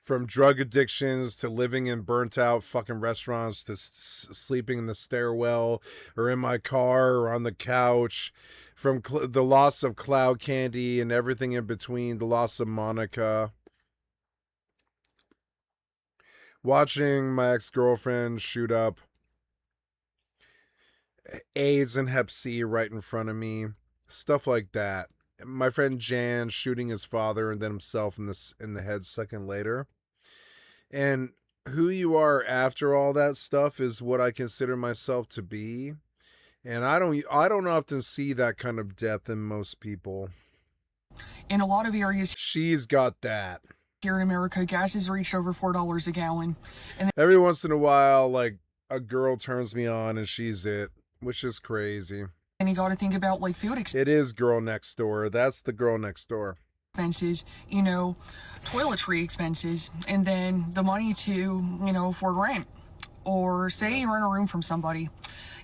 From drug addictions to living in burnt out fucking restaurants to sleeping in the stairwell or in my car or on the couch. From the loss of Cloud Candy and everything in between. The loss of Monica. Watching my ex-girlfriend shoot up. AIDS and Hep C right in front of me. Stuff like that. My friend Jan shooting his father and then himself in the head second later. And who you are after all that stuff is what I consider myself to be. And I don't often see that kind of depth in most people. In a lot of areas, she's got that. Here in America, gas has reached over $4 a gallon. And every once in a while, like a girl turns me on and she's it, which is crazy. And you got to think about like food expenses. It is girl next door. That's the girl next door. Expenses, you know, toiletry expenses, and then the money to, you know, afford rent, or say you rent a room from somebody,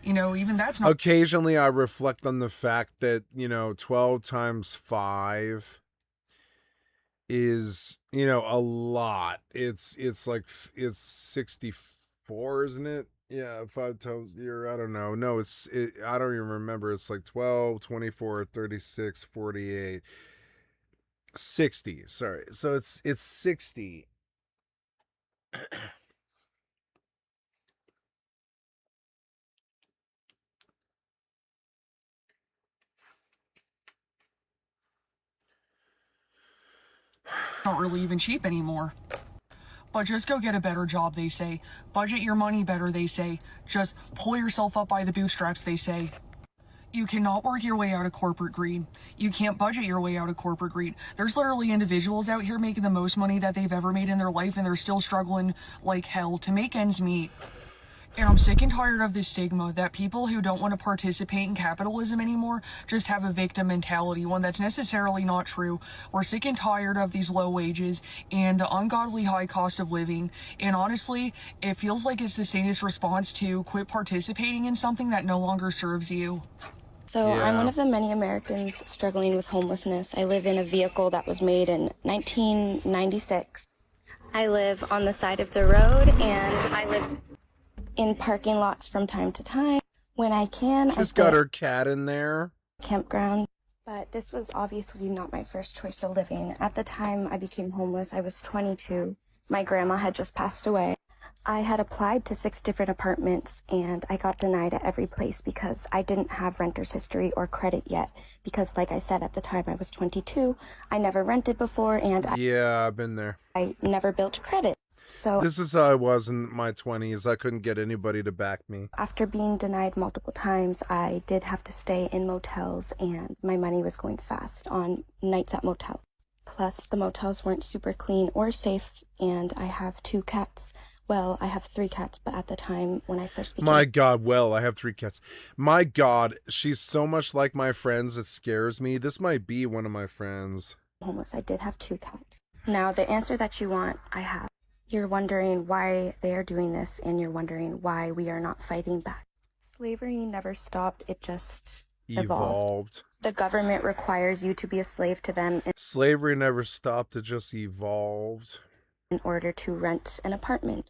you know, even that's not. Occasionally I reflect on the fact that, you know, 12 times 5 is, you know, a lot. It's 64, isn't it? Yeah, 5 times year, I don't know. No, I don't even remember. It's like 12, 24, 36, 48. 60, sorry. So it's 60. Not really even cheap anymore. But just go get a better job, they say. Budget your money better, they say. Just pull yourself up by the bootstraps, they say. You cannot work your way out of corporate greed. You can't budget your way out of corporate greed. There's literally individuals out here making the most money that they've ever made in their life, and they're still struggling like hell to make ends meet. And I'm sick and tired of this stigma that people who don't want to participate in capitalism anymore just have a victim mentality, one that's necessarily not true. We're sick and tired of these low wages and the ungodly high cost of living. And honestly, it feels like it's the sanest response to quit participating in something that no longer serves you. So I'm one of the many Americans struggling with homelessness. I live in a vehicle that was made in 1996. I live on the side of the road and I live in parking lots from time to time. When I can, she's got her cat in there. Campground. But this was obviously not my first choice of living. At the time I became homeless, I was 22. My grandma had just passed away. I had applied to 6 different apartments and I got denied at every place because I didn't have renter's history or credit yet. Because like I said, at the time I was 22, I never rented before and yeah, I've been there. I never built credit. So this is how I was in my 20s. I couldn't get anybody to back me. After being denied multiple times, I did have to stay in motels and my money was going fast on nights at motels. Plus the motels weren't super clean or safe and I have 2 cats. Well, I have 3 cats, but at the time when I first became... My God, well, I have 3 cats. My God, she's so much like my friends, it scares me. This might be one of my friends. Homeless, I did have 2 cats. Now, the answer that you want, I have. You're wondering why they are doing this, and you're wondering why we are not fighting back. Slavery never stopped, it just evolved. The government requires you to be a slave to them. Slavery never stopped, it just evolved. In order to rent an apartment.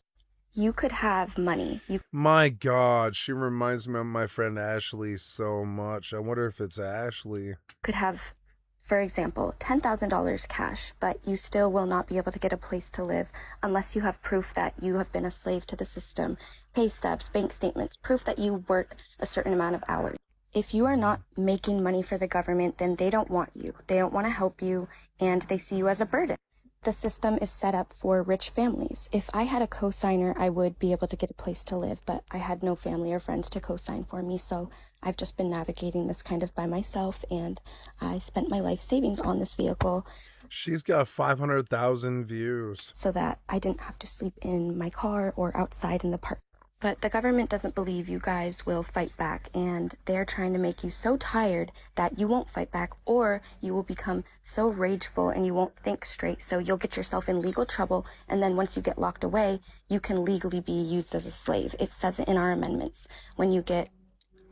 You could have money. My God, she reminds me of my friend Ashley so much. I wonder if it's Ashley. Could have For example, $10,000 cash, but you still will not be able to get a place to live unless you have proof that you have been a slave to the system, pay stubs, bank statements, proof that you work a certain amount of hours. If you are not making money for the government, then they don't want you. They don't want to help you, and they see you as a burden. The system is set up for rich families. If I had a cosigner, I would be able to get a place to live, but I had no family or friends to cosign for me, so I've just been navigating this kind of by myself, and I spent my life savings on this vehicle. She's got 500,000 views. So that I didn't have to sleep in my car or outside in the park. But the government doesn't believe you guys will fight back, and they're trying to make you so tired that you won't fight back, or you will become so rageful and you won't think straight, so you'll get yourself in legal trouble, and then once you get locked away, you can legally be used as a slave. It says it in our amendments. When you get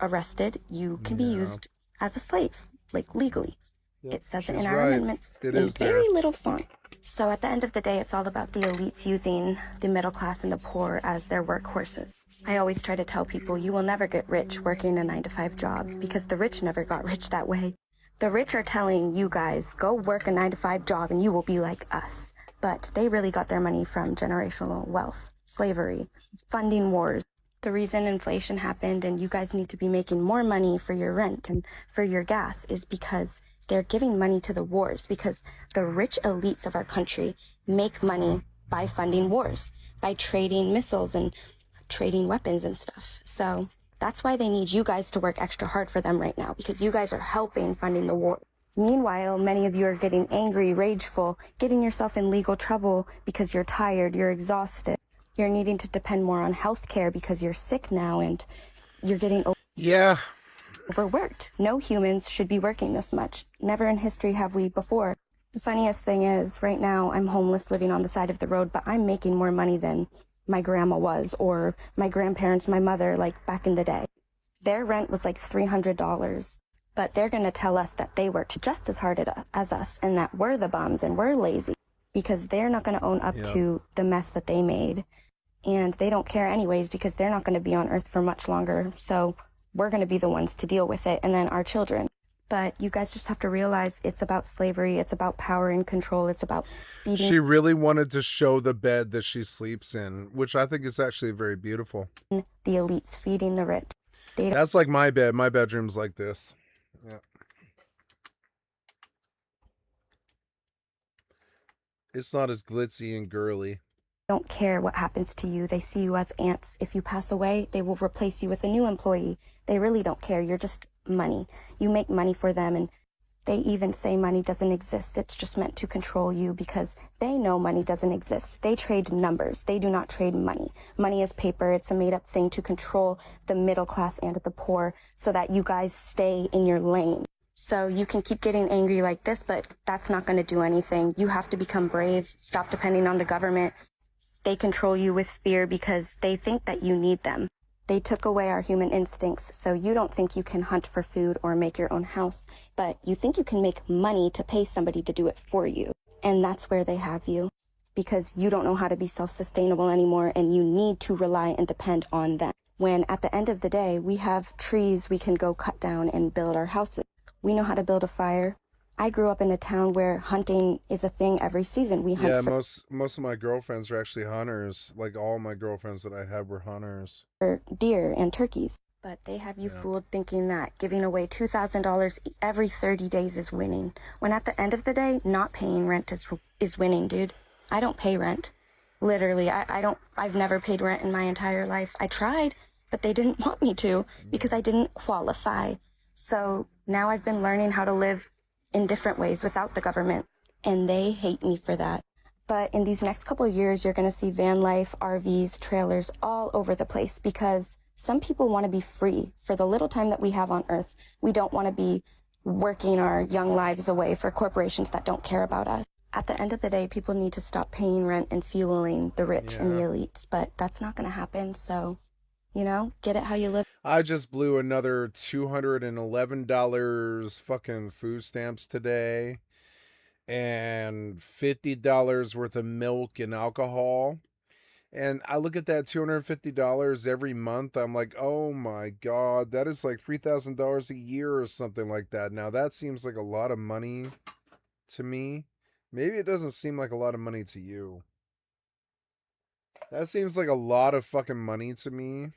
arrested, you can be used as a slave, like legally. It says it in our amendments in very little font. So at the end of the day, it's all about the elites using the middle class and the poor as their workhorses. I always try to tell people you will never get rich working a 9-to-5 job because the rich never got rich that way. The rich are telling you guys, go work a 9-to-5 job and you will be like us. But they really got their money from generational wealth, slavery, funding wars. The reason inflation happened and you guys need to be making more money for your rent and for your gas is because they're giving money to the wars, because the rich elites of our country make money by funding wars, by trading missiles and trading weapons and stuff. So that's why they need you guys to work extra hard for them right now, because you guys are helping funding the war. Meanwhile, many of you are getting angry, rageful, getting yourself in legal trouble because you're tired, you're exhausted. You're needing to depend more on health care because you're sick now and you're getting overworked. No humans should be working this much. Never in history have we before. The funniest thing is, right now I'm homeless living on the side of the road, but I'm making more money than my grandma was, or my grandparents, my mother, like back in the day. Their rent was like $300, but they're gonna tell us that they worked just as hard as us and that we're the bums and we're lazy, because they're not gonna own up to the mess that they made. And they don't care anyways, because they're not gonna be on Earth for much longer. So we're going to be the ones to deal with it, and then our children. But you guys just have to realize it's about slavery, it's about power and control, it's about feeding. She really wanted to show the bed that she sleeps in, which I think is actually very beautiful. The elites feeding the rich. That's like my bed. My bedroom's like this. Yeah. It's not as glitzy and girly. Don't care what happens to you. They see you as ants. If you pass away, they will replace you with a new employee. They really don't care. You're just money. You make money for them, and they even say money doesn't exist. It's just meant to control you because they know money doesn't exist. They trade numbers. They do not trade money. Money is paper. It's a made-up thing to control the middle class and the poor so that you guys stay in your lane. So you can keep getting angry like this, but that's not going to do anything. You have to become brave. Stop depending on the government. They control you with fear because they think that you need them. They took away our human instincts, so you don't think you can hunt for food or make your own house, but you think you can make money to pay somebody to do it for you. And that's where they have you, because you don't know how to be self-sustainable anymore, and you need to rely and depend on them. When at the end of the day, we have trees we can go cut down and build our houses. We know how to build a fire. I grew up in a town where hunting is a thing every season. We hunt most of my girlfriends are actually hunters. Like all my girlfriends that I had were hunters. For deer and turkeys. But they have you fooled thinking that giving away $2,000 every 30 days is winning. When at the end of the day, not paying rent is winning, dude. I don't pay rent. Literally, I've never paid rent in my entire life. I tried, but they didn't want me to because I didn't qualify. So now I've been learning how to live in different ways without the government, and they hate me for that. But in these next couple of years, you're going to see van life, RVs, trailers all over the place because some people want to be free for the little time that we have on Earth. We don't want to be working our young lives away for corporations that don't care about us. At the end of the day, people need to stop paying rent and fueling the rich and the elites, but that's not going to happen. So, you know, get it how you live. I just blew another $211 fucking food stamps today, and $50 worth of milk and alcohol, And I look at that $250 every month. I'm like, oh my God, that is like $3,000 a year or something like that. Now that seems like a lot of money to me. Maybe it doesn't seem like a lot of money to you. That seems like a lot of fucking money to me.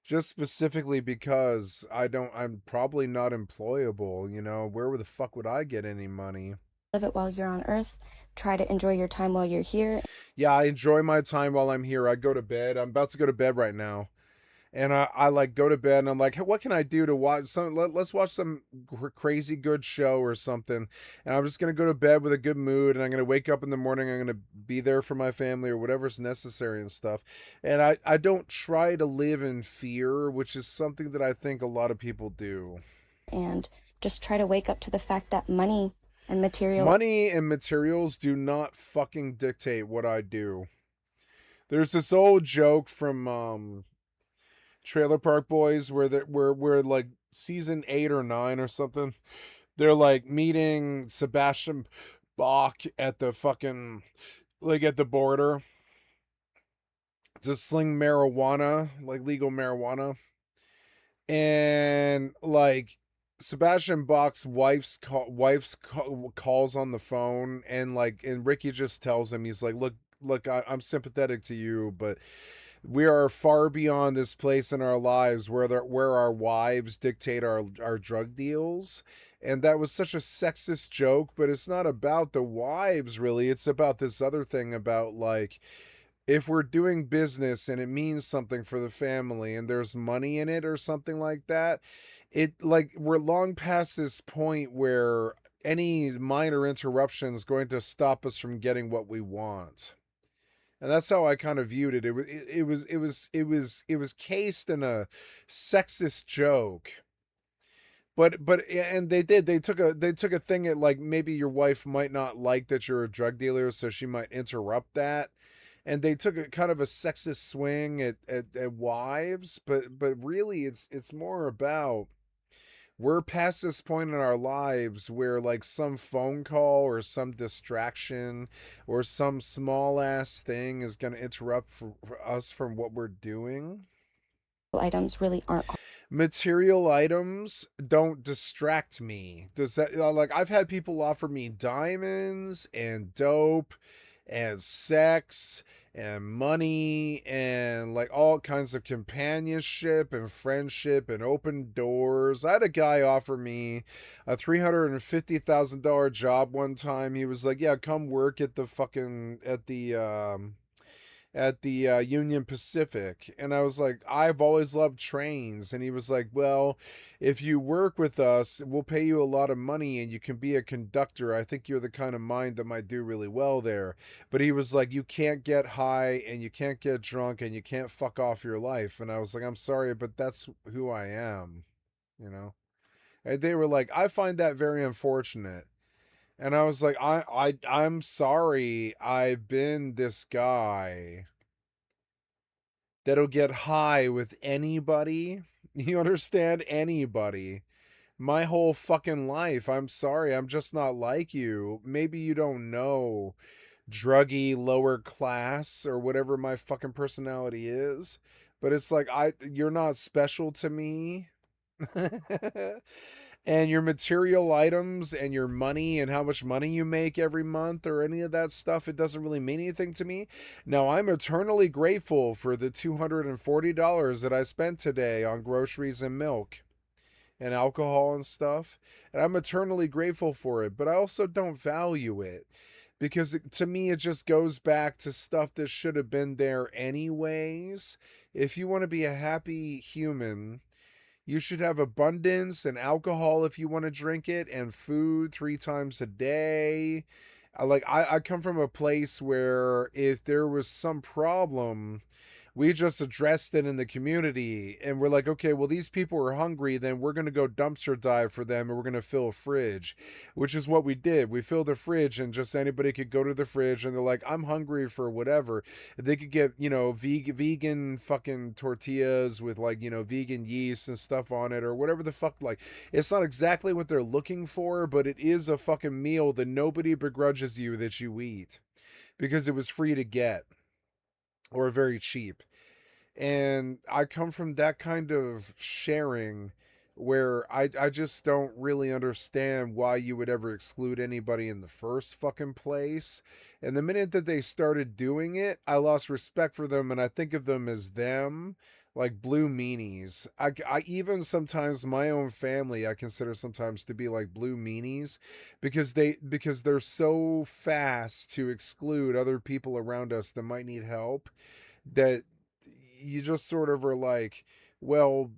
Just specifically because I'm probably not employable, you know? Where the fuck would I get any money? Live it while you're on Earth. Try to enjoy your time while you're here. Yeah, I enjoy my time while I'm here. I go to bed. I'm about to go to bed right now. And I like go to bed and I'm like, hey, what can I do to watch some? Let's watch some crazy good show or something. And I'm just gonna go to bed with a good mood, and I'm gonna wake up in the morning. I'm gonna be there for my family or whatever's necessary and stuff. And I don't try to live in fear, which is something that I think a lot of people do. And just try to wake up to the fact that money and materials do not fucking dictate what I do. There's this old joke from Trailer Park Boys where we're like season 8 or 9 or something. They're like meeting Sebastian Bach at the fucking like at the border to sling marijuana, like legal marijuana. And like Sebastian Bach's wife's calls on the phone, and Ricky just tells him, he's like, look, I'm sympathetic to you, but we are far beyond this place in our lives where our wives dictate our drug deals. And that was such a sexist joke, but it's not about the wives really. It's about this other thing about like, if we're doing business and it means something for the family and there's money in it or something like that, we're long past this point where any minor interruption is going to stop us from getting what we want. And that's how I kind of viewed it. It was cased in a sexist joke. But they took a thing at like, maybe your wife might not like that you're a drug dealer, so she might interrupt that. And they took a kind of a sexist swing at wives, but really it's more about, we're past this point in our lives where like some phone call or some distraction or some small ass thing is going to interrupt for us from what we're doing. Items really aren't. Material items don't distract me. Does that, like, I've had people offer me diamonds and dope and sex and money and like all kinds of companionship and friendship and open doors. I had a guy offer me a $350,000 job one time. He was like, yeah, come work at the fucking at the Union Pacific. And I was like, I've always loved trains. And he was like, well, if you work with us, we'll pay you a lot of money and you can be a conductor. I think you're the kind of mind that might do really well there. But he was like, you can't get high and you can't get drunk and you can't fuck off your life. And I was like, I'm sorry, but that's who I am, you know? And they were like, I find that very unfortunate. And I was like, I'm sorry, I've been this guy that'll get high with anybody. You understand? Anybody. My whole fucking life. I'm sorry, I'm just not like you. Maybe you don't know druggy lower class or whatever my fucking personality is. But it's like, you're not special to me. And your material items and your money and how much money you make every month or any of that stuff, it doesn't really mean anything to me. Now, I'm eternally grateful for the $240 that I spent today on groceries and milk and alcohol and stuff. And I'm eternally grateful for it, but I also don't value it because to me, it just goes back to stuff that should have been there anyways. If you want to be a happy human, you should have abundance and alcohol if you want to drink it, and food 3 times a day. I come from a place where if there was some problem, we just addressed it in the community and we're like, okay, well, these people are hungry, then we're going to go dumpster dive for them and we're going to fill a fridge, which is what we did. We filled the fridge and just anybody could go to the fridge and they're like, I'm hungry for whatever. They could get, vegan fucking tortillas with like, vegan yeast and stuff on it or whatever the fuck. Like, it's not exactly what they're looking for, but it is a fucking meal that nobody begrudges you that you eat. because it was free to get or very cheap. And I come from that kind of sharing where I just don't really understand why you would ever exclude anybody in the first fucking place. And the minute that they started doing it, I lost respect for them, and I think of them as them, like blue meanies. I even sometimes my own family I consider sometimes to be like blue meanies because they're so fast to exclude other people around us that might need help that you just sort of are like, well,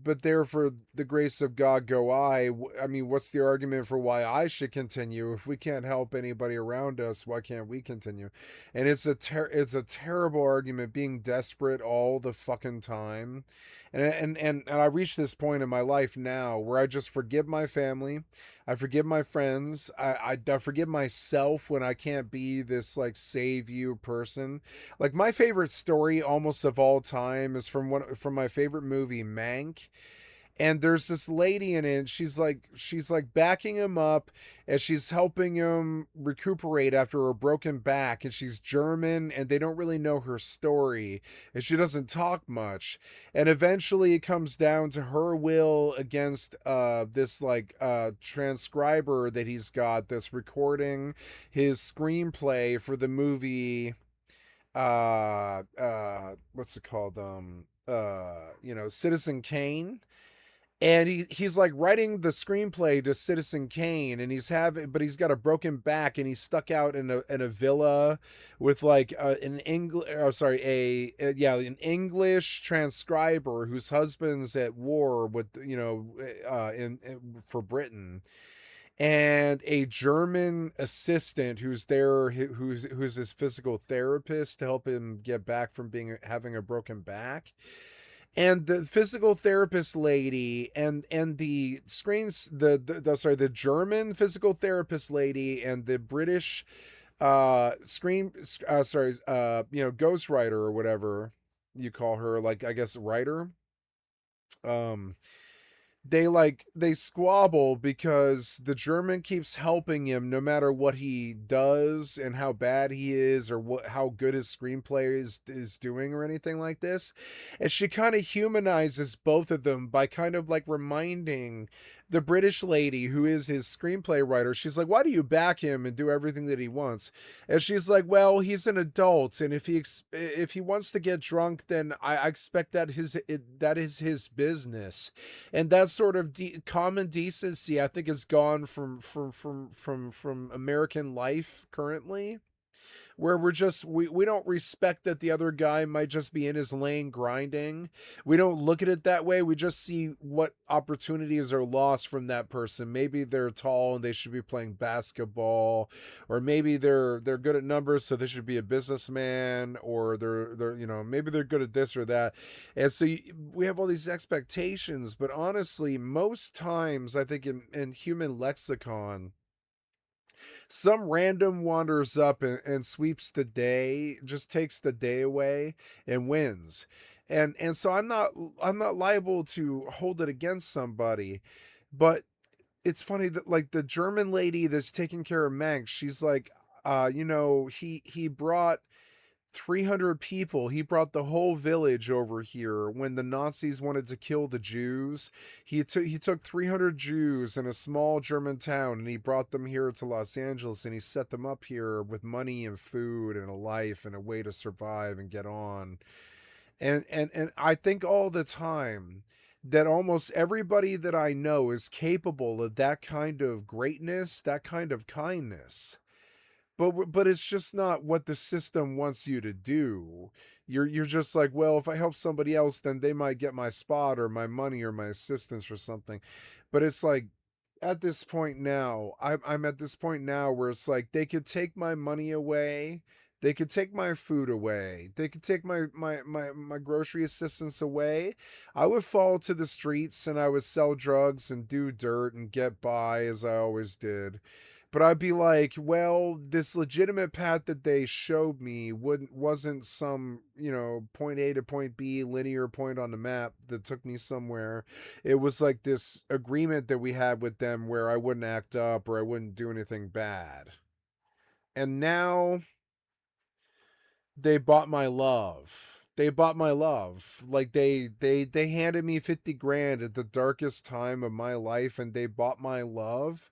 but there for the grace of God go I. I mean, what's the argument for why I should continue? If we can't help anybody around us, why can't we continue? And it's a terrible argument, being desperate all the fucking time. And I reached this point in my life now where I just forgive my family, I forgive my friends, I forgive myself when I can't be this like save you person. Like my favorite story almost of all time is from my favorite movie, Mank. And there's this lady in it. She's like backing him up, and she's helping him recuperate after a broken back. And she's German, and they don't really know her story, and she doesn't talk much. And eventually, it comes down to her will against this transcriber that he's got that's recording his screenplay for the movie. What's it called? Citizen Kane. And he's like writing the screenplay to Citizen Kane, and but he's got a broken back, and he's stuck out in a villa with like an an English transcriber whose husband's at war with for Britain, and a German assistant who's there, who's his physical therapist to help him get back from having a broken back. And the physical therapist lady and the the German physical therapist lady and the British ghostwriter or whatever you call her, like I guess writer, they squabble because the German keeps helping him no matter what he does and how bad he is or how good his screenplay is doing or anything like this. And she kind of humanizes both of them by kind of like reminding the British lady who is his screenplay writer. She's like, why do you back him and do everything that he wants? And she's like, well, he's an adult, and if he wants to get drunk, then I expect that that is his business. And that sort of common decency, I think, is gone from American life currently, where we don't respect that the other guy might just be in his lane grinding. We don't look at it that way. We just see what opportunities are lost from that person. Maybe they're tall and they should be playing basketball, or maybe they're good at numbers, so they should be a businessman, or they're maybe they're good at this or that. And so we have all these expectations, but honestly, most times I think in human lexicon, some random wanders up and sweeps the day, just takes the day away and wins. And so I'm not liable to hold it against somebody. But it's funny that like the German lady that's taking care of Manx, she's like, he brought 300 people. He brought the whole village over here when the Nazis wanted to kill the Jews. He took 300 Jews in a small German town, and he brought them here to Los Angeles, and he set them up here with money and food and a life and a way to survive and get on. And I think all the time that almost everybody that I know is capable of that kind of greatness, that kind of kindness. But it's just not what the system wants you to do. You're just like, well, if I help somebody else, then they might get my spot or my money or my assistance or something. But it's like, at this point now, I'm at this point now where it's like they could take my money away, they could take my food away, they could take my grocery assistance away. I would fall to the streets and I would sell drugs and do dirt and get by as I always did. But I'd be like, well, this legitimate path that they showed me wasn't some, point A to point B linear point on the map that took me somewhere. It was like this agreement that we had with them where I wouldn't act up or I wouldn't do anything bad. And now they bought my love. They bought my love. Like they handed me 50 grand at the darkest time of my life, and they bought my love.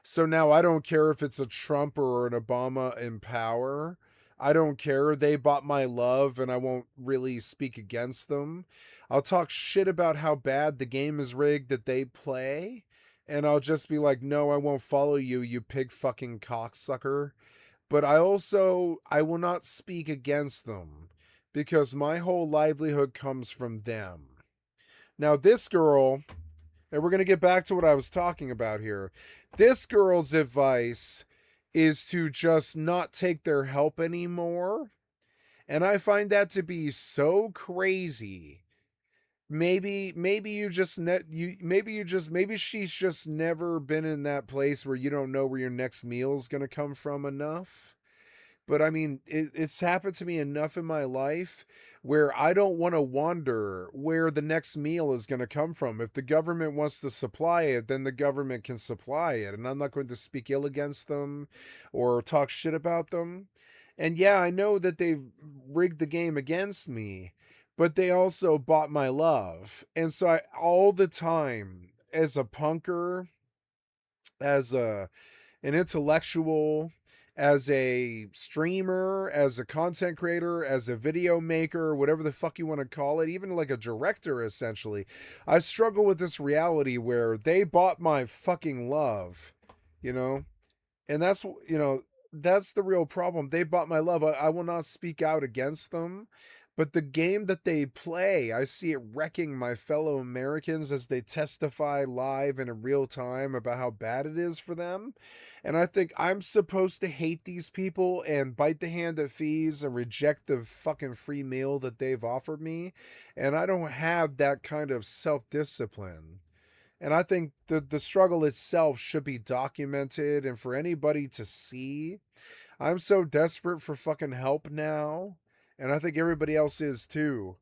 So now I don't care if it's a Trump or an Obama in power. I don't care. They bought my love, and I won't really speak against them. I'll talk shit about how bad the game is rigged that they play, and I'll just be like, no, I won't follow you, you pig fucking cocksucker. But I will not speak against them because my whole livelihood comes from them. Now, this girl, and we're going to get back to what I was talking about here. This girl's advice is to just not take their help anymore. And I find that to be so crazy. Maybe she's just never been in that place where you don't know where your next meal is going to come from enough. But I mean, it's happened to me enough in my life where I don't want to wonder where the next meal is going to come from. If the government wants to supply it, then the government can supply it. And I'm not going to speak ill against them or talk shit about them. And yeah, I know that they've rigged the game against me, but they also bought my love. And so I, all the time, as a punker, as an intellectual, as a streamer, as a content creator, as a video maker, whatever the fuck you want to call it, even like a director, essentially, I struggle with this reality where they bought my fucking love, you know? And that's, that's the real problem. They bought my love. I will not speak out against them. But the game that they play, I see it wrecking my fellow Americans as they testify live and in real time about how bad it is for them. And I think I'm supposed to hate these people and bite the hand that feeds and reject the fucking free meal that they've offered me. And I don't have that kind of self-discipline. And I think the struggle itself should be documented and for anybody to see. I'm so desperate for fucking help now, and I think everybody else is too,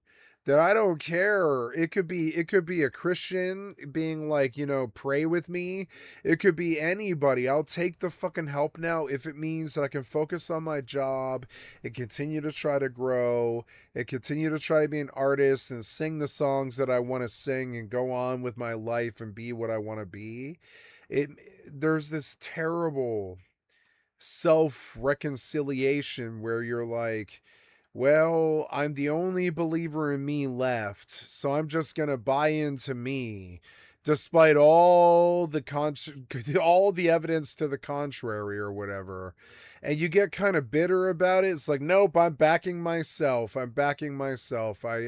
that I don't care. It could be a Christian being like, pray with me. It could be anybody. I'll take the fucking help now if it means that I can focus on my job and continue to try to grow and continue to try to be an artist and sing the songs that I want to sing and go on with my life and be what I want to be. There's this terrible self-reconciliation where you're like, well, I'm the only believer in me left, so I'm just gonna buy into me, despite all the all the evidence to the contrary or whatever. And you get kind of bitter about it. It's like, nope, I'm backing myself. I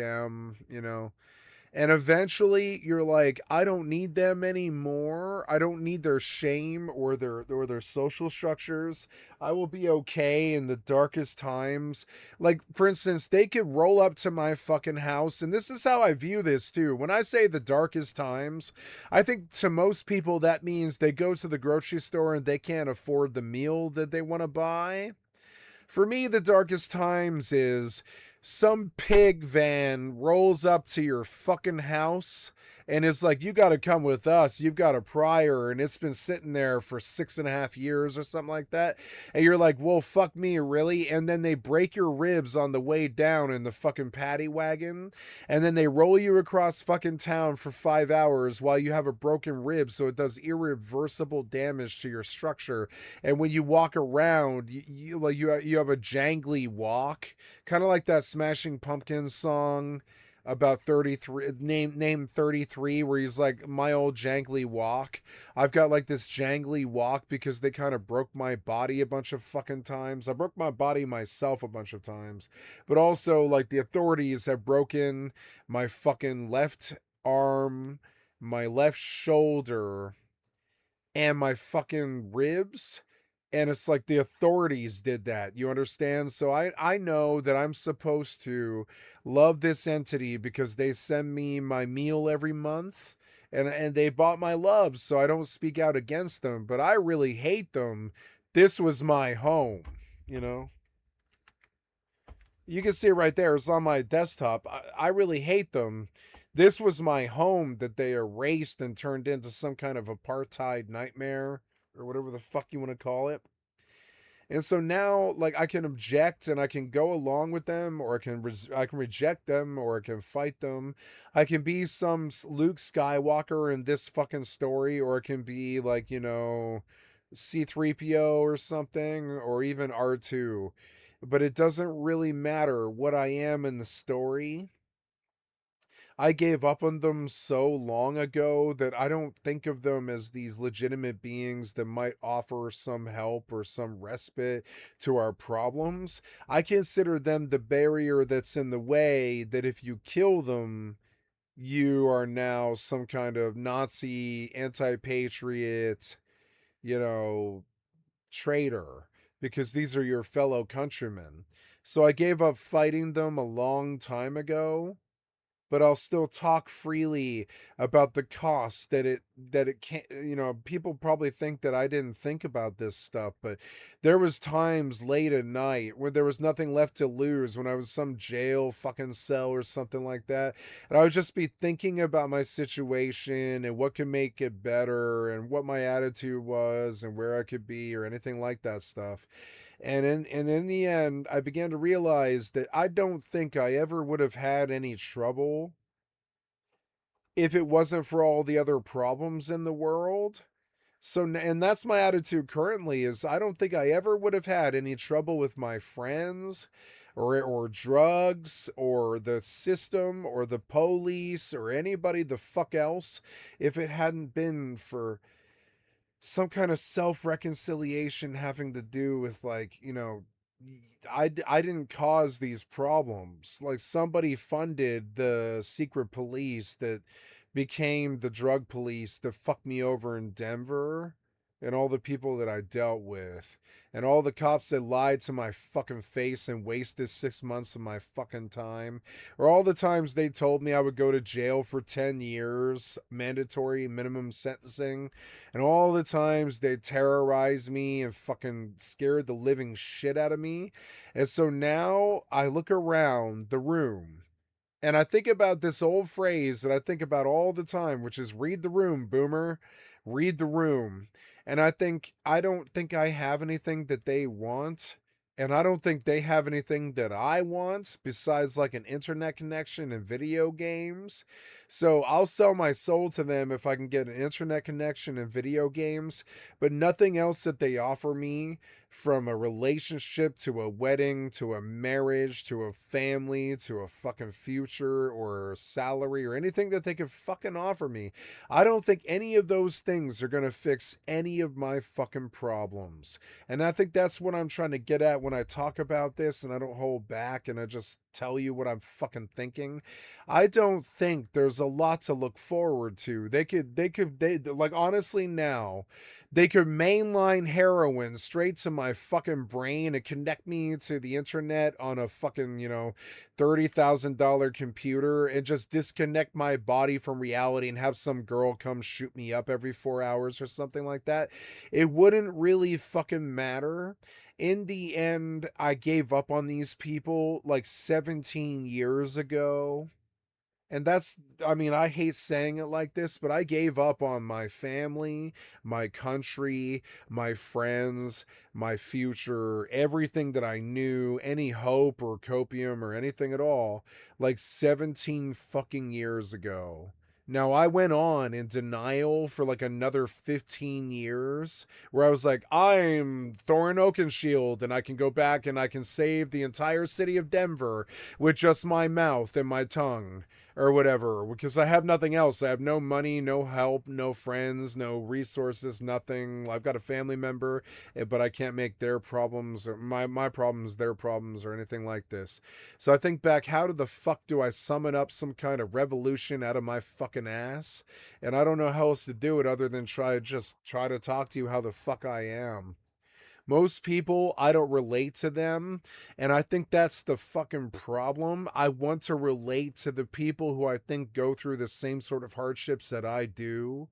am, And eventually you're like, I don't need them anymore. I don't need their shame or their social structures. I will be okay in the darkest times. Like, for instance, they could roll up to my fucking house, and this is how I view this too. When I say the darkest times, I think to most people that means they go to the grocery store and they can't afford the meal that they want to buy. For me, the darkest times is some pig van rolls up to your fucking house and is like, you got to come with us. You've got a prior, and it's been sitting there for 6.5 years or something like that. And you're like, well, fuck me, really? And then they break your ribs on the way down in the fucking paddy wagon. And then they roll you across fucking town for 5 hours while you have a broken rib. So it does irreversible damage to your structure. And when you walk around, you have a jangly walk, kind of like that Smashing Pumpkins song about 33, name 33, where he's like, my old jangly walk. I've got like this jangly walk because they kind of broke my body a bunch of fucking times. I broke my body myself a bunch of times, but also like the authorities have broken my fucking left arm, my left shoulder, and my fucking ribs. And it's like the authorities did that. You understand? So I know that I'm supposed to love this entity because they send me my meal every month. And they bought my love, so I don't speak out against them. But I really hate them. This was my home, You can see it right there. It's on my desktop. I really hate them. This was my home that they erased and turned into some kind of apartheid nightmare, or whatever the fuck you want to call it. And so now, like, I can object and I can go along with them, or I can reject them, or I can fight them. I can be some Luke Skywalker in this fucking story, or it can be like, you know, C3PO or something, or even R2. But it doesn't really matter what I am in the story. I gave up on them so long ago that I don't think of them as these legitimate beings that might offer some help or some respite to our problems. I consider them the barrier that's in the way, that if you kill them, you are now some kind of Nazi, anti-patriot, you know, traitor, because these are your fellow countrymen. So I gave up fighting them a long time ago, but I'll still talk freely about the cost that it can't, you know, people probably think that I didn't think about this stuff, but there was times late at night where there was nothing left to lose, when I was some jail fucking cell or something like that, and I would just be thinking about my situation and what could make it better and what my attitude was and where I could be or anything like that stuff. And in the end, I began to realize that I don't think I ever would have had any trouble if it wasn't for all the other problems in the world. So, and that's my attitude currently, is I don't think I ever would have had any trouble with my friends or drugs or the system or the police or anybody the fuck else if it hadn't been for some kind of self-reconciliation having to do with, like, you know, I didn't cause these problems. Like, somebody funded the secret police that became the drug police that fucked me over in Denver, and all the people that I dealt with, and all the cops that lied to my fucking face and wasted 6 months of my fucking time, or all the times they told me I would go to jail for 10 years, mandatory minimum sentencing, and all the times they terrorized me and fucking scared the living shit out of me. And so now I look around the room and I think about this old phrase that I think about all the time, which is read the room, boomer, read the room. And I don't think I have anything that they want. And I don't think they have anything that I want besides like an internet connection and video games. So I'll sell my soul to them if I can get an internet connection and video games, but nothing else that they offer me, from a relationship to a wedding to a marriage to a family to a fucking future or salary or anything that they could fucking offer me. I don't think any of those things are going to fix any of my fucking problems. And I think that's what I'm trying to get at when I talk about this, and I don't hold back and I just tell you what I'm fucking thinking. I don't think there's a lot to look forward to. They like, honestly, now they could mainline heroin straight to my fucking brain and connect me to the internet on a fucking, you know, $30,000 computer, and just disconnect my body from reality and have some girl come shoot me up every 4 hours or something like that. It wouldn't really fucking matter. In the end, I gave up on these people like 17 years ago. And that's, I mean, I hate saying it like this, but I gave up on my family, my country, my friends, my future, everything that I knew, any hope or copium or anything at all, like 17 fucking years ago. Now, I went on in denial for like another 15 years, where I was like, I'm Thorin Oakenshield, and I can go back and I can save the entire city of Denver with just my mouth and my tongue, or whatever, because I have nothing else. I have no money, no help, no friends, no resources, nothing. I've got a family member, but I can't make their problems, or my problems, their problems, or anything like this. So I think back, how the fuck do I summon up some kind of revolution out of my fucking ass? And I don't know how else to do it other than try to talk to you how the fuck I am. Most people, I don't relate to them, and I think that's the fucking problem. I want to relate to the people who I think go through the same sort of hardships that I do,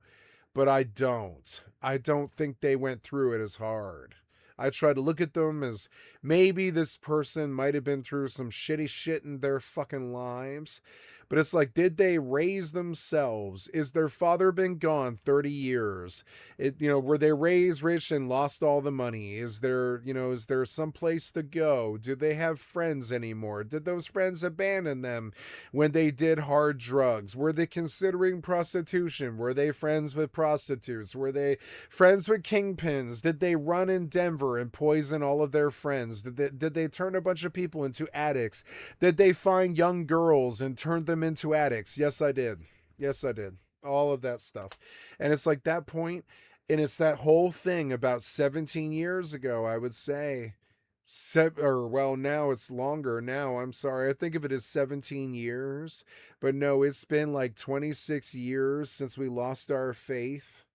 but I don't. I don't think they went through it as hard. I try to look at them as maybe this person might have been through some shitty shit in their fucking lives, But it's like, did they raise themselves? Is their father been gone 30 years? Were they raised rich and lost all the money? Is there some place to go? Do they have friends anymore? Did those friends abandon them when they did hard drugs? Were they considering prostitution? Were they friends with prostitutes? Were they friends with kingpins? Did they run in Denver and poison all of their friends? Did they turn a bunch of people into addicts? Did they find young girls and turn them into addicts? Yes, I did. Yes, I did. All of that stuff. And it's like that point, and it's that whole thing about 17 years ago, I would say. Now it's longer now. I'm sorry. I think of it as 17 years. But no, it's been like 26 years since we lost our faith.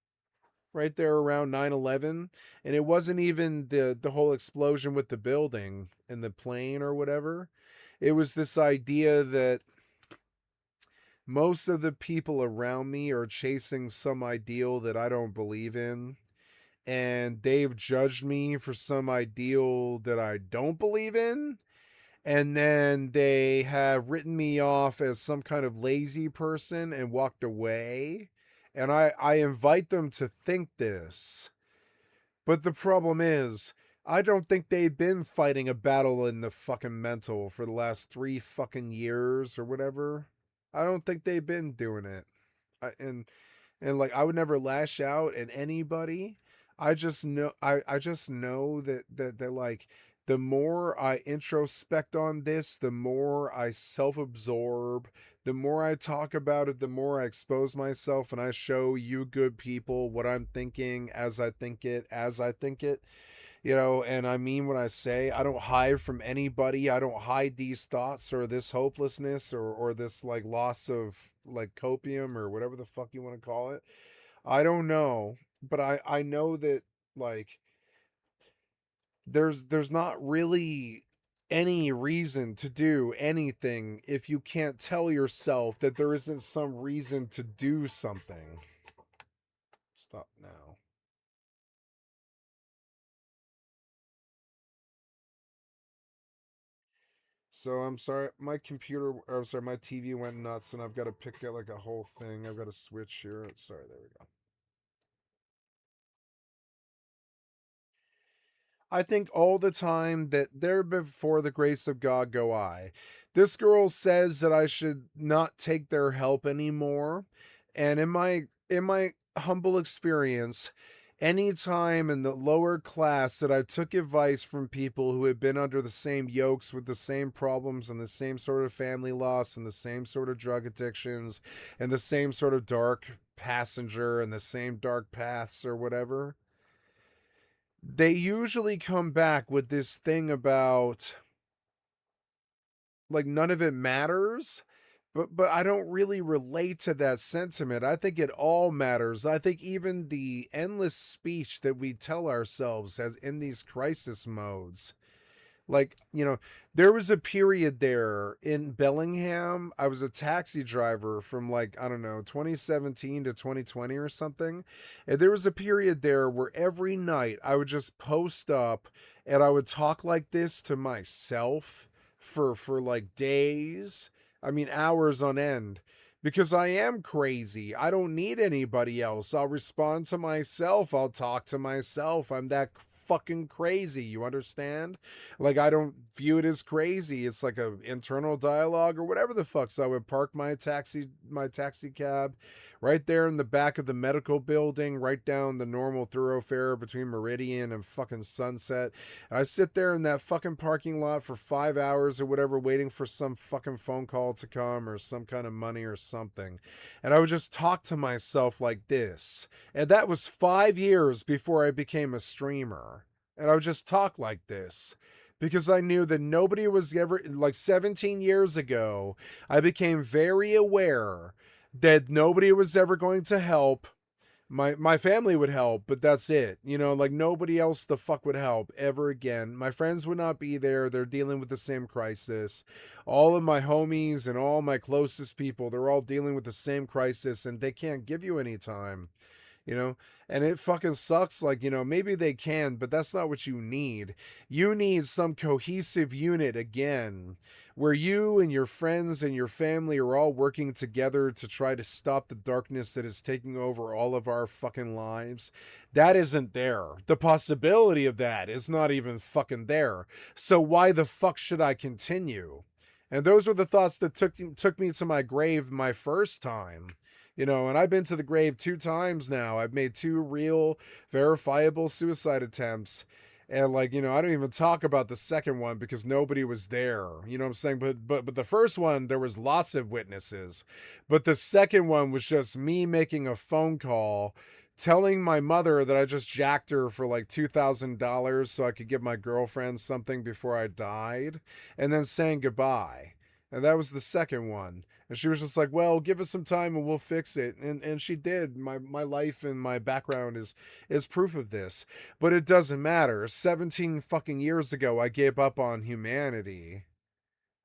Right there around 9/11, and it wasn't even the whole explosion with the building and the plane or whatever. It was this idea that most of the people around me are chasing some ideal that I don't believe in, and they've judged me for some ideal that I don't believe in, and then they have written me off as some kind of lazy person and walked away. And I invite them to think this. But the problem is, I don't think they've been fighting a battle in the fucking mental for the last 3 fucking years or whatever. I don't think they've been doing it. And like, I would never lash out at anybody. I just know that like, the more I introspect on this, the more I self-absorb, the more I talk about it, the more I expose myself, and I show you good people what I'm thinking as I think it, and I mean what I say. I don't hide from anybody. I don't hide these thoughts or this hopelessness or this like loss of like copium or whatever the fuck you want to call it. I don't know, but I know that like there's not really any reason to do anything if you can't tell yourself that there isn't some reason to do something. Stop now. So I'm sorry, my TV went nuts and I've got to pick out like a whole thing. I've got to switch here. Sorry, there we go. I think all the time that there before the grace of God go I. This girl says that I should not take their help anymore. And in my humble experience, any time in the lower class that I took advice from people who had been under the same yokes with the same problems and the same sort of family loss and the same sort of drug addictions and the same sort of dark passenger and the same dark paths or whatever, they usually come back with this thing about like none of it matters, but I don't really relate to that sentiment. I think it all matters. I think even the endless speech that we tell ourselves as in these crisis modes, like, there was a period there in Bellingham. I was a taxi driver from like, I don't know, 2017 to 2020 or something. And there was a period there where every night I would just post up and I would talk like this to myself for like days. I mean, hours on end. Because I am crazy. I don't need anybody else. I'll respond to myself. I'll talk to myself. I'm that fucking crazy. You understand? Like, I don't view it as crazy. It's like a internal dialogue or whatever the fuck. So I would park my taxi cab right there in the back of the medical building, right down the normal thoroughfare between Meridian and fucking Sunset. And I sit there in that fucking parking lot for 5 hours or whatever, waiting for some fucking phone call to come or some kind of money or something. And I would just talk to myself like this. And that was 5 years before I became a streamer. And I would just talk like this because I knew that nobody was ever, like 17 years ago, I became very aware that nobody was ever going to help. My family would help, but that's it. Like nobody else the fuck would help ever again. My friends would not be there. They're dealing with the same crisis. All of my homies and all my closest people, they're all dealing with the same crisis and they can't give you any time. you know, and it fucking sucks. Like, you know, maybe they can, but that's not what you need. You need some cohesive unit again, where you and your friends and your family are all working together to try to stop the darkness that is taking over all of our fucking lives. That isn't there. The possibility of that is not even fucking there. So why the fuck should I continue? And those were the thoughts that took me to my grave my first time. You know, and I've been to the grave 2 times now. I've made 2 real, verifiable suicide attempts. And like, you know, I don't even talk about the second one because nobody was there. You know what I'm saying? But the first one, there was lots of witnesses. But the second one was just me making a phone call telling my mother that I just jacked her for like $2,000 so I could give my girlfriend something before I died, and then saying goodbye. And that was the second one. And she was just like, well, give us some time and we'll fix it. And she did. My life and my background is proof of this. But it doesn't matter. 17 fucking years ago, I gave up on humanity.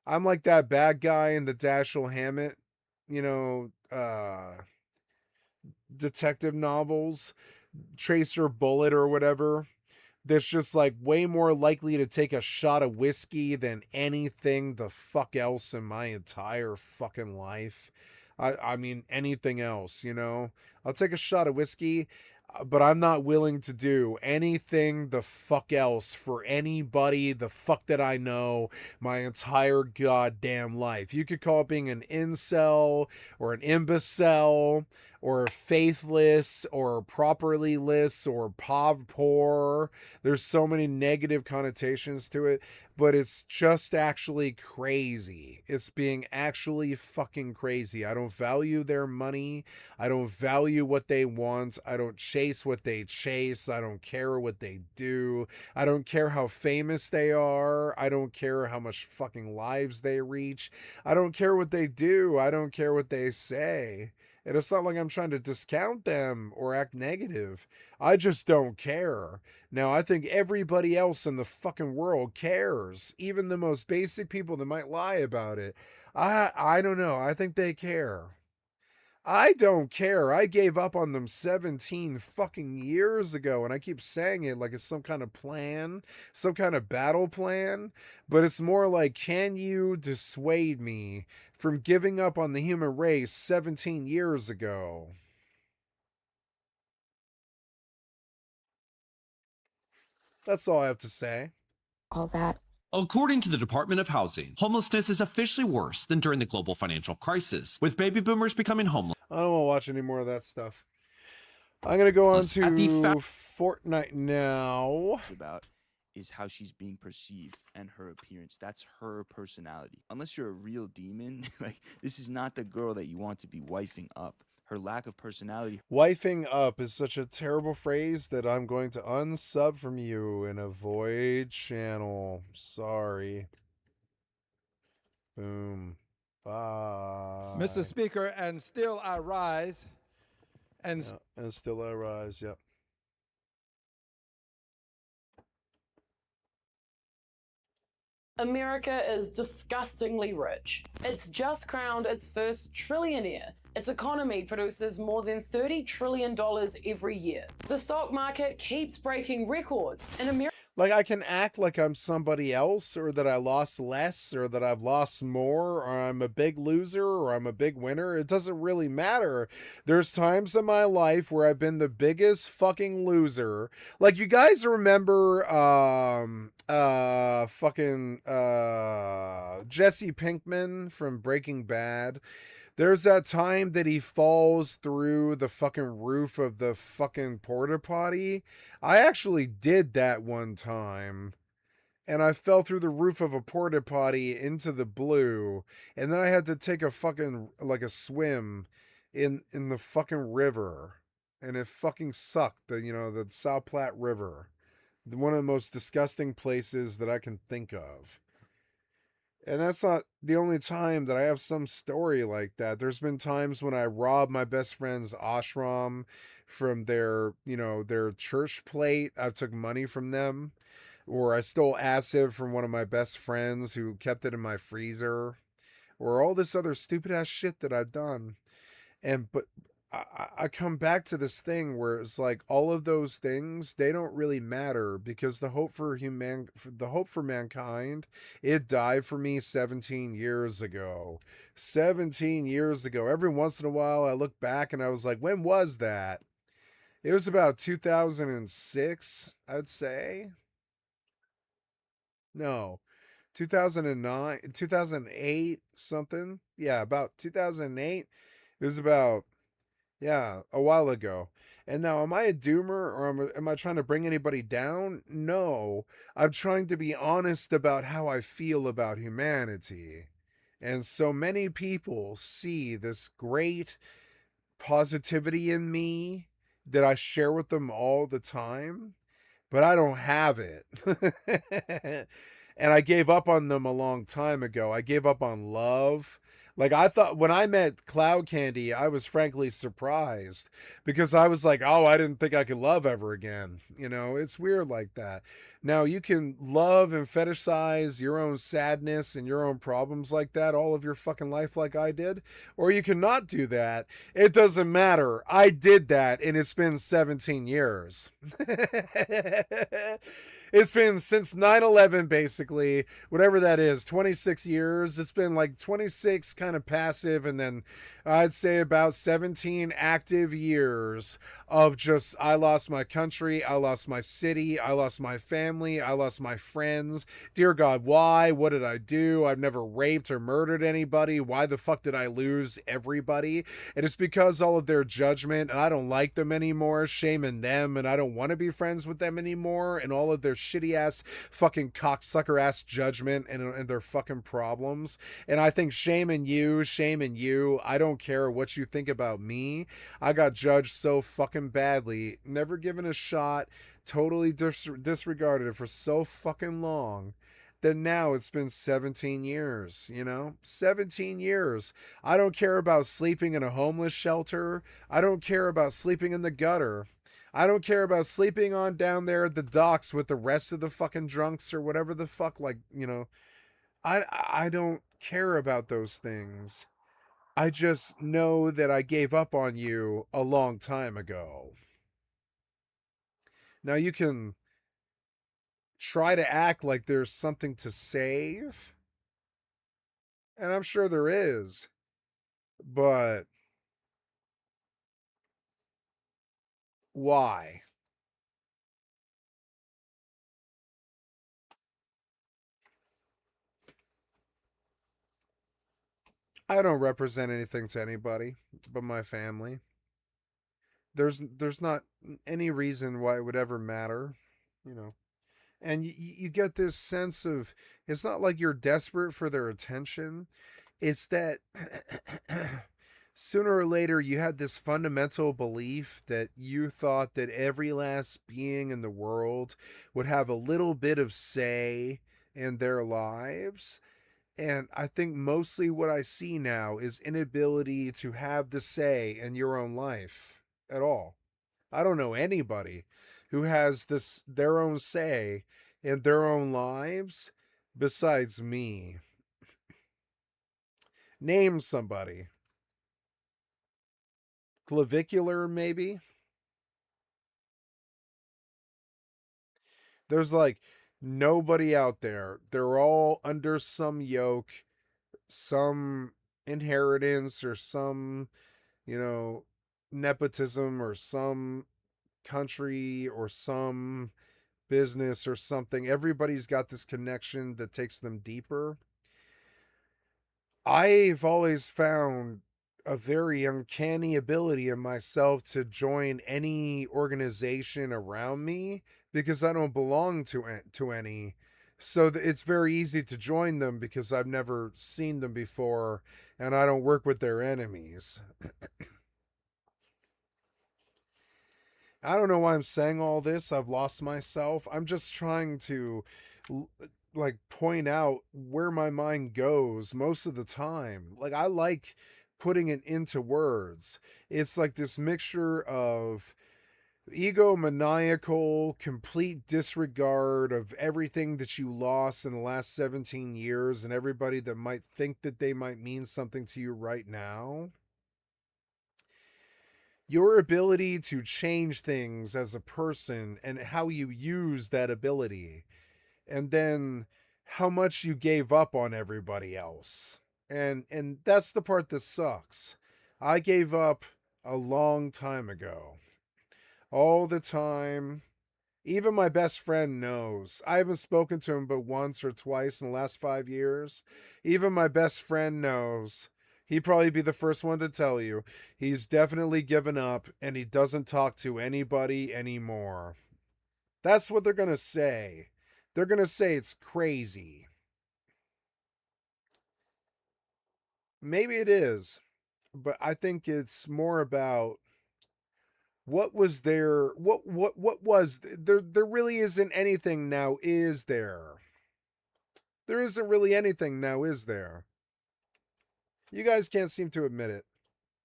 I'm like that bad guy in the Dashiell Hammett, you know, detective novels, Tracer Bullet or whatever, that's just like way more likely to take a shot of whiskey than anything the fuck else in my entire fucking life. I mean, anything else, you know? I'll take a shot of whiskey, but I'm not willing to do anything the fuck else for anybody the fuck that I know my entire goddamn life. You could call it being an incel or an imbecile or faithless or properly-less or poor. There's so many negative connotations to it, but it's just actually crazy. It's being actually fucking crazy. I don't value their money. I don't value what they want. I don't chase what they chase. I don't care what they do. I don't care how famous they are. I don't care how much fucking lives they reach. I don't care what they do. I don't care what they say. And it's not like I'm trying to discount them or act negative. I just don't care. Now, I think everybody else in the fucking world cares. Even the most basic people that might lie about it. I don't know. I think they care. I don't care. I gave up on them 17 fucking years ago, and I keep saying it like it's some kind of plan, some kind of battle plan, but it's more like, can you dissuade me from giving up on the human race 17 years ago? That's all I have to say. All that. According to the Department of Housing, homelessness is officially worse than during the global financial crisis, with baby boomers becoming homeless. I don't want to watch any more of that stuff. I'm going to go on to Fortnite now. About is how she's being perceived and her appearance. That's her personality. Unless you're a real demon, like, this is not the girl that you want to be wifing up. Her lack of personality. Wifing up is such a terrible phrase that I'm going to unsub from you and avoid channel. Sorry. Boom. Bye. Mr. Speaker, and still I rise. And still I rise, yep. America is disgustingly rich. It's just crowned its first trillionaire. Its economy produces more than $30 trillion every year. The stock market keeps breaking records. In America, like, I can act like I'm somebody else, or that I lost less, or that I've lost more, or I'm a big loser, or I'm a big winner. It doesn't really matter. There's times in my life where I've been the biggest fucking loser. Like, you guys remember Jesse Pinkman from Breaking Bad? There's that time that he falls through the fucking roof of the fucking porta potty. I actually did that one time. And I fell through the roof of a porta potty into the blue. And then I had to take a fucking, like, a swim in the fucking river. And it fucking sucked. The South Platte River. One of the most disgusting places that I can think of. And that's not the only time that I have some story like that. There's been times when I robbed my best friend's ashram from their church plate. I took money from them. Or I stole acid from one of my best friends who kept it in my freezer. Or all this other stupid ass shit that I've done. But I come back to this thing where it's like all of those things, they don't really matter because the hope for mankind, it died for me 17 years ago. 17 years ago. Every once in a while I look back and I was like, when was that? It was about 2006, I'd say. No. 2009, 2008 something. Yeah, about 2008. It was about, yeah, a while ago. And now, am I a doomer or am I trying to bring anybody down? No. I'm trying to be honest about how I feel about humanity. And so many people see this great positivity in me that I share with them all the time, but I don't have it. And I gave up on them a long time ago. I gave up on love. Like, I thought when I met Cloud Candy, I was frankly surprised because I was like, oh, I didn't think I could love ever again. You know, it's weird like that. Now, you can love and fetishize your own sadness and your own problems like that all of your fucking life, like I did, or you cannot do that. It doesn't matter. I did that, and it's been 17 years. It's been since 9/11, basically, whatever that is, 26 years. It's been like 26 kind of passive, and then I'd say about 17 active years of just, I lost my country, I lost my city, I lost my family, I lost my friends. Dear God, why? What did I do? I've never raped or murdered anybody. Why the fuck did I lose everybody? And it's because all of their judgment, and I don't like them anymore, shaming them, and I don't want to be friends with them anymore, and all of their shitty ass fucking cocksucker ass judgment and their fucking problems. And I think shaming you. I don't care what you think about me. I got judged so fucking badly, never given a shot, totally disregarded it for so fucking long. Then now it's been 17 years, 17 years. I don't care about sleeping in a homeless shelter. I don't care about sleeping in the gutter. I don't care about sleeping on down there at the docks with the rest of the fucking drunks or whatever the fuck, I don't care about those things. I just know that I gave up on you a long time ago. Now you can try to act like there's something to save, and I'm sure there is, but why? I don't represent anything to anybody but my family. There's not any reason why it would ever matter, you know. And you get this sense of, it's not like you're desperate for their attention. It's that sooner or later you had this fundamental belief that you thought that every last being in the world would have a little bit of say in their lives. And I think mostly what I see now is inability to have the say in your own life at all. I don't know anybody who has their own say in their own lives besides me. Name somebody. Clavicular, maybe? There's like nobody out there. They're all under some yoke, some inheritance, or some, nepotism, or some country, or some business, or something. Everybody's got this connection that takes them deeper. I've always found a very uncanny ability in myself to join any organization around me because I don't belong to any. So it's very easy to join them because I've never seen them before and I don't work with their enemies. I don't know why I'm saying all this. I've lost myself. I'm just trying to point out where my mind goes most of the time. Like, I like putting it into words. It's like this mixture of egomaniacal, complete disregard of everything that you lost in the last 17 years and everybody that might think that they might mean something to you right now. your ability to change things as a person and how you use that ability, and then how much you gave up on everybody else. And that's the part that sucks. I gave up a long time ago. All the time. Even my best friend knows. I haven't spoken to him but once or twice in the last 5 years. Even my best friend knows. He'd probably be the first one to tell you. He's definitely given up and he doesn't talk to anybody anymore. That's what they're going to say. They're going to say it's crazy. Maybe it is, but I think it's more about what was there, what was there really isn't anything now, is there? There isn't really anything now, is there? You guys can't seem to admit it.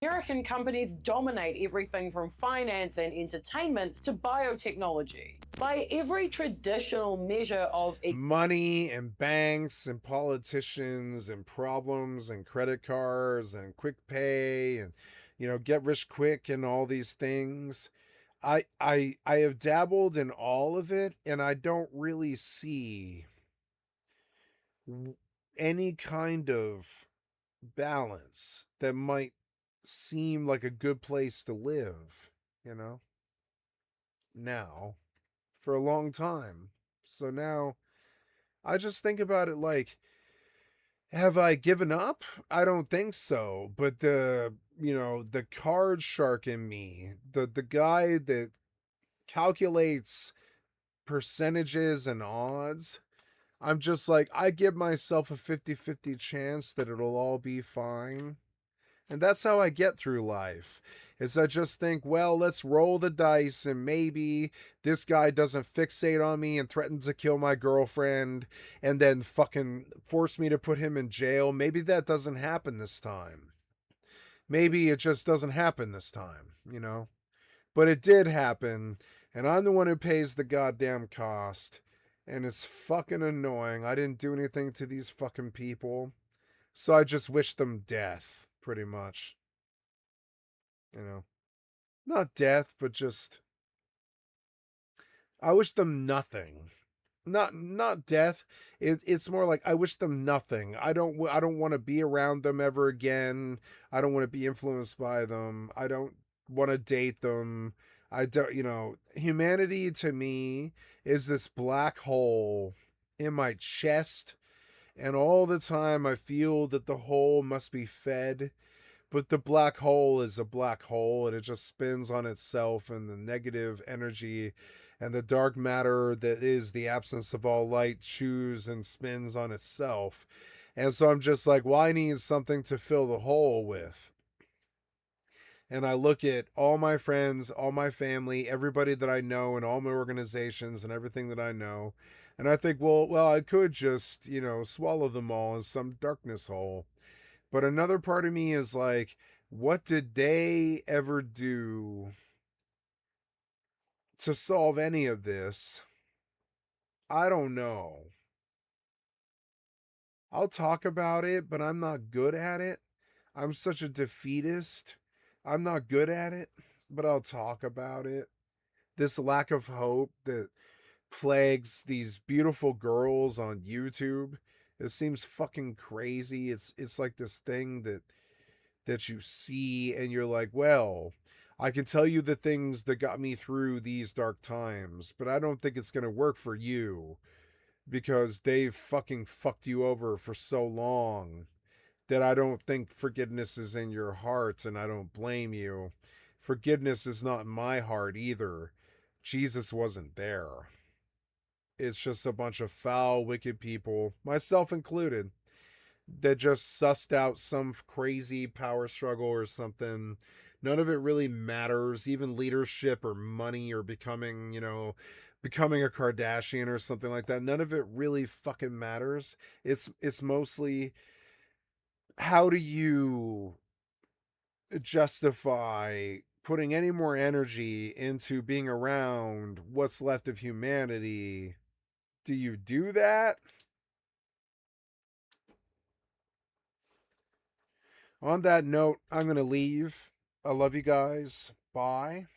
American companies dominate everything from finance and entertainment to biotechnology. By every traditional measure of money and banks and politicians and problems and credit cards and quick pay and, you know, get rich quick and all these things. I have dabbled in all of it and I don't really see any kind of balance that might seem like a good place to live, you know, now for a long time. So now I just think about it like, have I given up? I don't think so. But the card shark in me, the guy that calculates percentages and odds, I'm just like, I give myself a 50-50 chance that it'll all be fine. And that's how I get through life. Is I just think, well, let's roll the dice and maybe this guy doesn't fixate on me and threatens to kill my girlfriend and then fucking force me to put him in jail. Maybe that doesn't happen this time. Maybe it just doesn't happen this time, you know? But it did happen, and I'm the one who pays the goddamn cost. And it's fucking annoying. I didn't do anything to these fucking people. So I just wish them death, pretty much. You know, not death, but just, I wish them nothing. Not death. It's more like I wish them nothing. I don't want to be around them ever again. I don't want to be influenced by them. I don't want to date them. I don't, humanity to me is this black hole in my chest, and all the time I feel that the hole must be fed. But the black hole is a black hole and it just spins on itself, and the negative energy and the dark matter that is the absence of all light chews and spins on itself. And so I'm just like, well, I need something to fill the hole with. And I look at all my friends, all my family, everybody that I know, and all my organizations and everything that I know. And I think, well, I could just, swallow them all in some darkness hole. But another part of me is like, what did they ever do to solve any of this? I don't know. I'll talk about it, but I'm not good at it. I'm such a defeatist. I'm not good at it, but I'll talk about it. This lack of hope that plagues these beautiful girls on YouTube. It seems fucking crazy. It's like this thing that you see and you're like, well, I can tell you the things that got me through these dark times, but I don't think it's going to work for you because they've fucking fucked you over for so long that I don't think forgiveness is in your heart, and I don't blame you. Forgiveness is not in my heart either. Jesus wasn't there. It's just a bunch of foul, wicked people, myself included, that just sussed out some crazy power struggle or something. None of it really matters, even leadership or money or becoming a Kardashian or something like that. None of it really fucking matters. It's mostly, how do you justify putting any more energy into being around what's left of humanity? Do you do that? On that note, I'm going to leave. I love you guys. Bye.